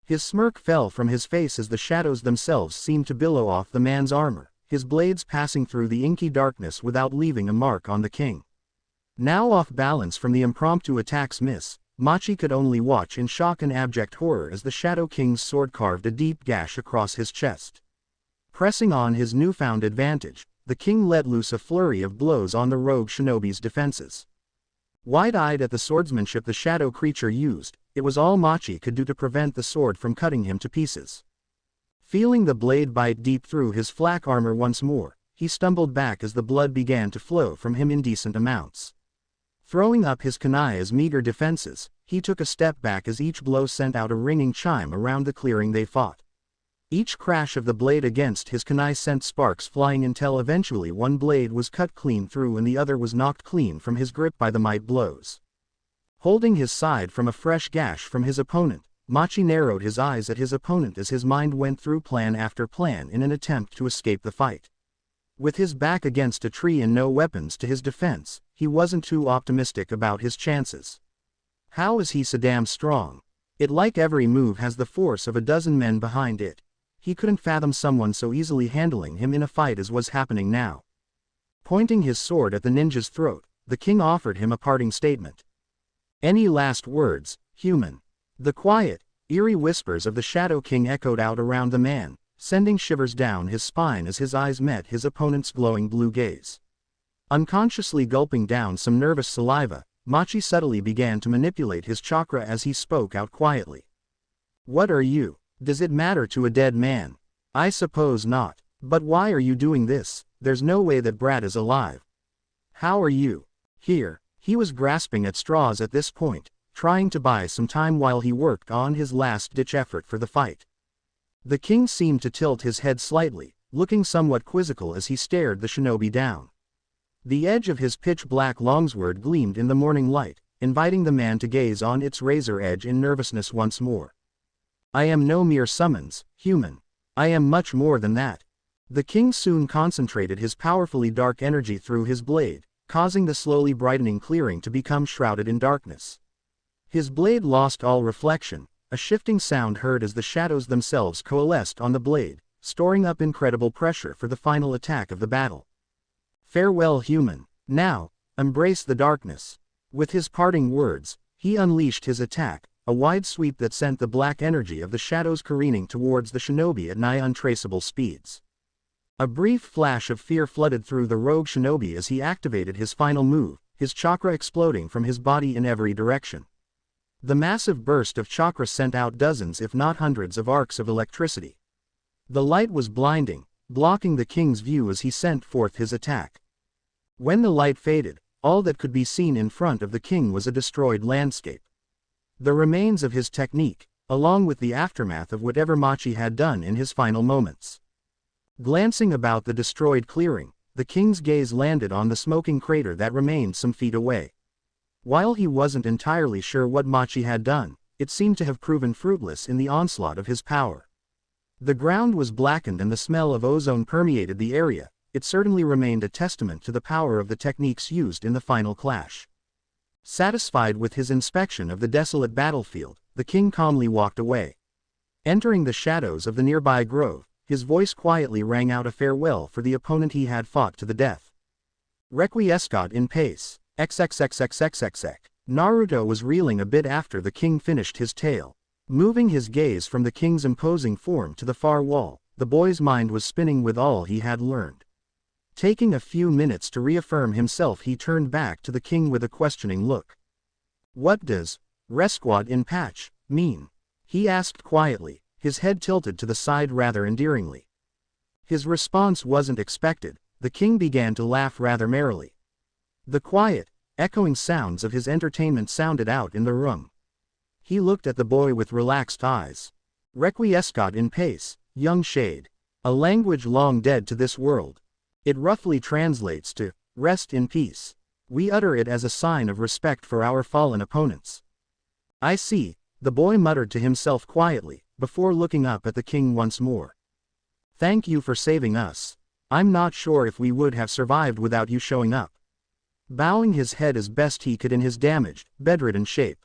His smirk fell from his face as the shadows themselves seemed to billow off the man's armor, his blades passing through the inky darkness without leaving a mark on the king. Now off balance from the impromptu attack's miss, Machi could only watch in shock and abject horror as the Shadow King's sword carved a deep gash across his chest. Pressing on his newfound advantage, the king let loose a flurry of blows on the rogue shinobi's defenses. Wide-eyed at the swordsmanship the shadow creature used, it was all Machi could do to prevent the sword from cutting him to pieces. Feeling the blade bite deep through his flak armor once more, he stumbled back as the blood began to flow from him in decent amounts. Throwing up his kunai as meager defenses, he took a step back as each blow sent out a ringing chime around the clearing they fought. Each crash of the blade against his kunai sent sparks flying until eventually one blade was cut clean through and the other was knocked clean from his grip by the might blows. Holding his side from a fresh gash from his opponent, Machi narrowed his eyes at his opponent as his mind went through plan after plan in an attempt to escape the fight. With his back against a tree and no weapons to his defense, he wasn't too optimistic about his chances. How is he so damn strong? It like every move has the force of a dozen men behind it. He couldn't fathom someone so easily handling him in a fight as was happening now. Pointing his sword at the ninja's throat, the king offered him a parting statement. Any last words, human? The quiet, eerie whispers of the Shadow King echoed out around the man, sending shivers down his spine as his eyes met his opponent's glowing blue gaze. Unconsciously gulping down some nervous saliva, Machi subtly began to manipulate his chakra as he spoke out quietly. What are you? Does it matter to a dead man? I suppose not. But why are you doing this? There's no way that brat is alive. How are you? Here, he was grasping at straws at this point, trying to buy some time while he worked on his last-ditch effort for the fight. The king seemed to tilt his head slightly, looking somewhat quizzical as he stared the shinobi down. The edge of his pitch-black longsword gleamed in the morning light, inviting the man to gaze on its razor edge in nervousness once more. I am no mere summons, human. I am much more than that. The king soon concentrated his powerfully dark energy through his blade, causing the slowly brightening clearing to become shrouded in darkness. His blade lost all reflection, a shifting sound heard as the shadows themselves coalesced on the blade, storing up incredible pressure for the final attack of the battle. Farewell, human. Now, embrace the darkness. With his parting words, he unleashed his attack, a wide sweep that sent the black energy of the shadows careening towards the shinobi at nigh untraceable speeds. A brief flash of fear flooded through the rogue shinobi as he activated his final move, his chakra exploding from his body in every direction. The massive burst of chakra sent out dozens if not hundreds of arcs of electricity. The light was blinding, blocking the king's view as he sent forth his attack. When the light faded, all that could be seen in front of the king was a destroyed landscape. The remains of his technique, along with the aftermath of whatever Machi had done in his final moments. Glancing about the destroyed clearing, the king's gaze landed on the smoking crater that remained some feet away. While he wasn't entirely sure what Machi had done, it seemed to have proven fruitless in the onslaught of his power. The ground was blackened and the smell of ozone permeated the area. It certainly remained a testament to the power of the techniques used in the final clash. Satisfied with his inspection of the desolate battlefield, the king calmly walked away. Entering the shadows of the nearby grove, his voice quietly rang out a farewell for the opponent he had fought to the death. Requiescat in pace. XXXXXXX. Naruto was reeling a bit after the king finished his tale. Moving his gaze from the king's imposing form to the far wall, the boy's mind was spinning with all he had learned. Taking a few minutes to reaffirm himself, he turned back to the king with a questioning look. What does resquad in patch mean? He asked quietly, his head tilted to the side rather endearingly. His response wasn't expected. The king began to laugh rather merrily. The quiet, echoing sounds of his entertainment sounded out in the room. He looked at the boy with relaxed eyes. Requiescat in pace, young shade. A language long dead to this world. It roughly translates to, rest in peace. We utter it as a sign of respect for our fallen opponents. I see, the boy muttered to himself quietly, before looking up at the king once more. Thank you for saving us. I'm not sure if we would have survived without you showing up. Bowing his head as best he could in his damaged, bedridden shape.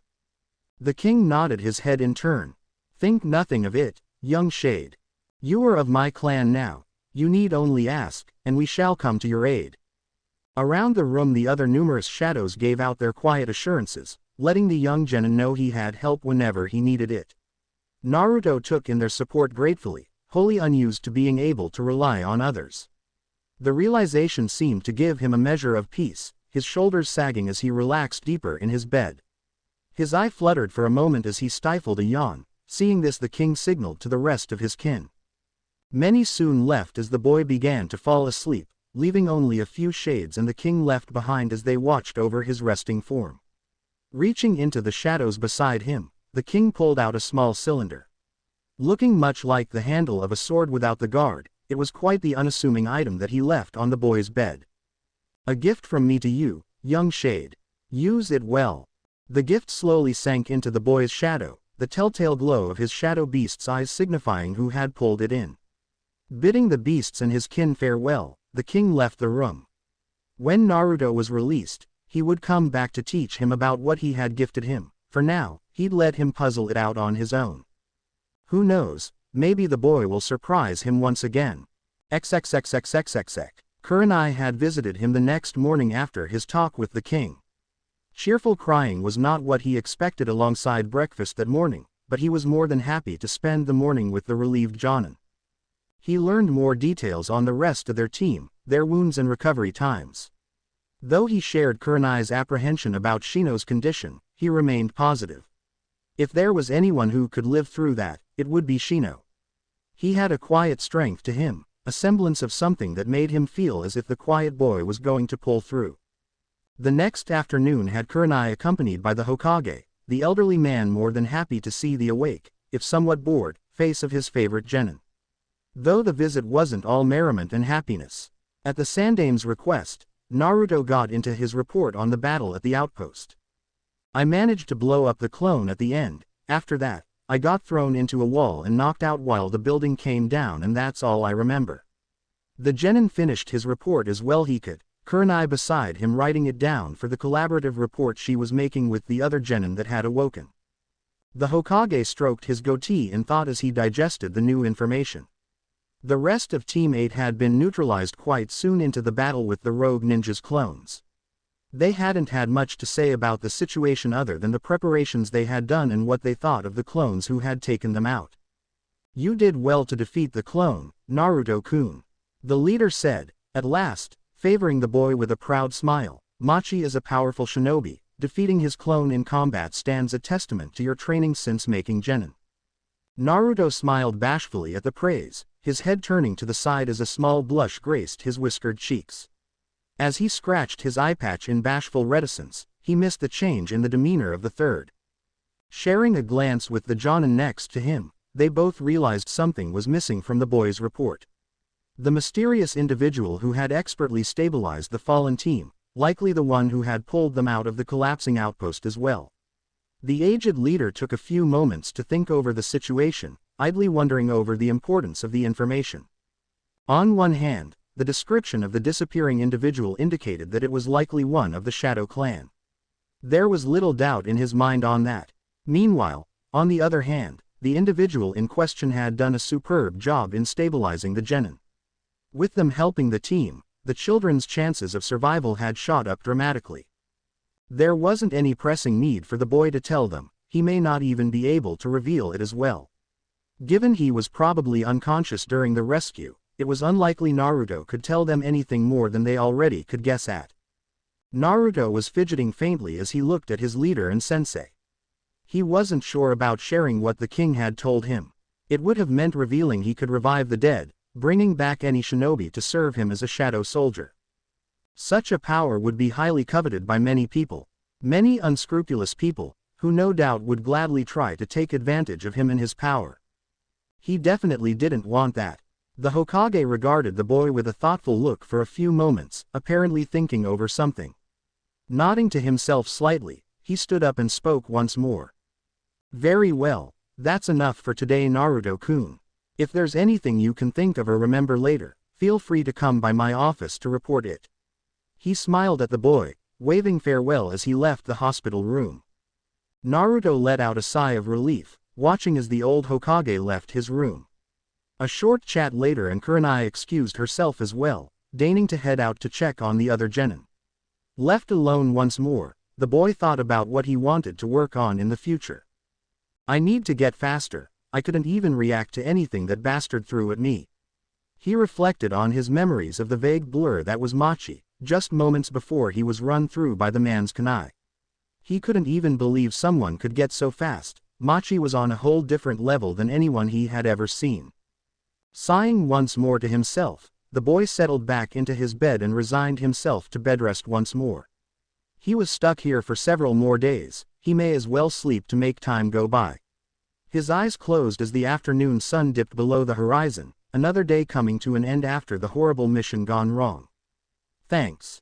The king nodded his head in turn. Think nothing of it, young shade. You are of my clan now. You need only ask, and we shall come to your aid. Around the room the other numerous shadows gave out their quiet assurances, letting the young genin know he had help whenever he needed it. Naruto took in their support gratefully, wholly unused to being able to rely on others. The realization seemed to give him a measure of peace, his shoulders sagging as he relaxed deeper in his bed. His eye fluttered for a moment as he stifled a yawn. Seeing this, the king signaled to the rest of his kin. Many soon left as the boy began to fall asleep, leaving only a few shades and the king left behind as they watched over his resting form. Reaching into the shadows beside him, the king pulled out a small cylinder. Looking much like the handle of a sword without the guard, it was quite the unassuming item that he left on the boy's bed. "A gift from me to you, young shade. Use it well." The gift slowly sank into the boy's shadow, the telltale glow of his shadow beast's eyes signifying who had pulled it in. Bidding the beasts and his kin farewell, the king left the room. When Naruto was released, he would come back to teach him about what he had gifted him. For now, he'd let him puzzle it out on his own. Who knows, maybe the boy will surprise him once again. XXXXXXX. Kurenai had visited him the next morning after his talk with the king. Cheerful crying was not what he expected alongside breakfast that morning, but he was more than happy to spend the morning with the relieved Jonin. He learned more details on the rest of their team, their wounds and recovery times. Though he shared Kurenai's apprehension about Shino's condition, he remained positive. If there was anyone who could live through that, it would be Shino. He had a quiet strength to him, a semblance of something that made him feel as if the quiet boy was going to pull through. The next afternoon had Kurenai accompanied by the Hokage, the elderly man more than happy to see the awake, if somewhat bored, face of his favorite genin. Though the visit wasn't all merriment and happiness. At the Sandame's request, Naruto got into his report on the battle at the outpost. "I managed to blow up the clone at the end. After that, I got thrown into a wall and knocked out while the building came down, and that's all I remember." The genin finished his report as well he could, Kurenai beside him writing it down for the collaborative report she was making with the other genin that had awoken. The Hokage stroked his goatee in thought as he digested the new information. The rest of Team 8 had been neutralized quite soon into the battle with the rogue ninja's clones. They hadn't had much to say about the situation other than the preparations they had done and what they thought of the clones who had taken them out. "You did well to defeat the clone, Naruto-kun," the leader said, at last, favoring the boy with a proud smile. "Machi is a powerful shinobi. Defeating his clone in combat stands a testament to your training since making genin." Naruto smiled bashfully at the praise, his head turning to the side as a small blush graced his whiskered cheeks. As he scratched his eye patch in bashful reticence, he missed the change in the demeanor of the third. Sharing a glance with the Jonin next to him, they both realized something was missing from the boy's report. The mysterious individual who had expertly stabilized the fallen team, likely the one who had pulled them out of the collapsing outpost as well. The aged leader took a few moments to think over the situation, idly wondering over the importance of the information. On one hand, the description of the disappearing individual indicated that it was likely one of the Shadow Clan. There was little doubt in his mind on that. Meanwhile, on the other hand, the individual in question had done a superb job in stabilizing the genin. With them helping the team, the children's chances of survival had shot up dramatically. There wasn't any pressing need for the boy to tell them, he may not even be able to reveal it as well. Given he was probably unconscious during the rescue, it was unlikely Naruto could tell them anything more than they already could guess at. Naruto was fidgeting faintly as he looked at his leader and sensei. He wasn't sure about sharing what the king had told him. It would have meant revealing he could revive the dead, bringing back any shinobi to serve him as a shadow soldier. Such a power would be highly coveted by many people. Many unscrupulous people, who no doubt would gladly try to take advantage of him and his power. He definitely didn't want that. The Hokage regarded the boy with a thoughtful look for a few moments, apparently thinking over something. Nodding to himself slightly, he stood up and spoke once more. "Very well, that's enough for today, Naruto-kun. If there's anything you can think of or remember later, feel free to come by my office to report it." He smiled at the boy, waving farewell as he left the hospital room. Naruto let out a sigh of relief, watching as the old Hokage left his room. A short chat later and Kurenai excused herself as well, deigning to head out to check on the other genin. Left alone once more, the boy thought about what he wanted to work on in the future. "I need to get faster. I couldn't even react to anything that bastard threw at me." He reflected on his memories of the vague blur that was Machi, just moments before he was run through by the man's kunai. He couldn't even believe someone could get so fast. Machi was on a whole different level than anyone he had ever seen. Sighing once more to himself, The boy settled back into his bed and resigned himself to bedrest once more. He was stuck here for several more days, he may as well sleep to make time go by. His eyes closed as the afternoon sun dipped below the horizon, another day coming to an end after the horrible mission gone wrong. Thanks.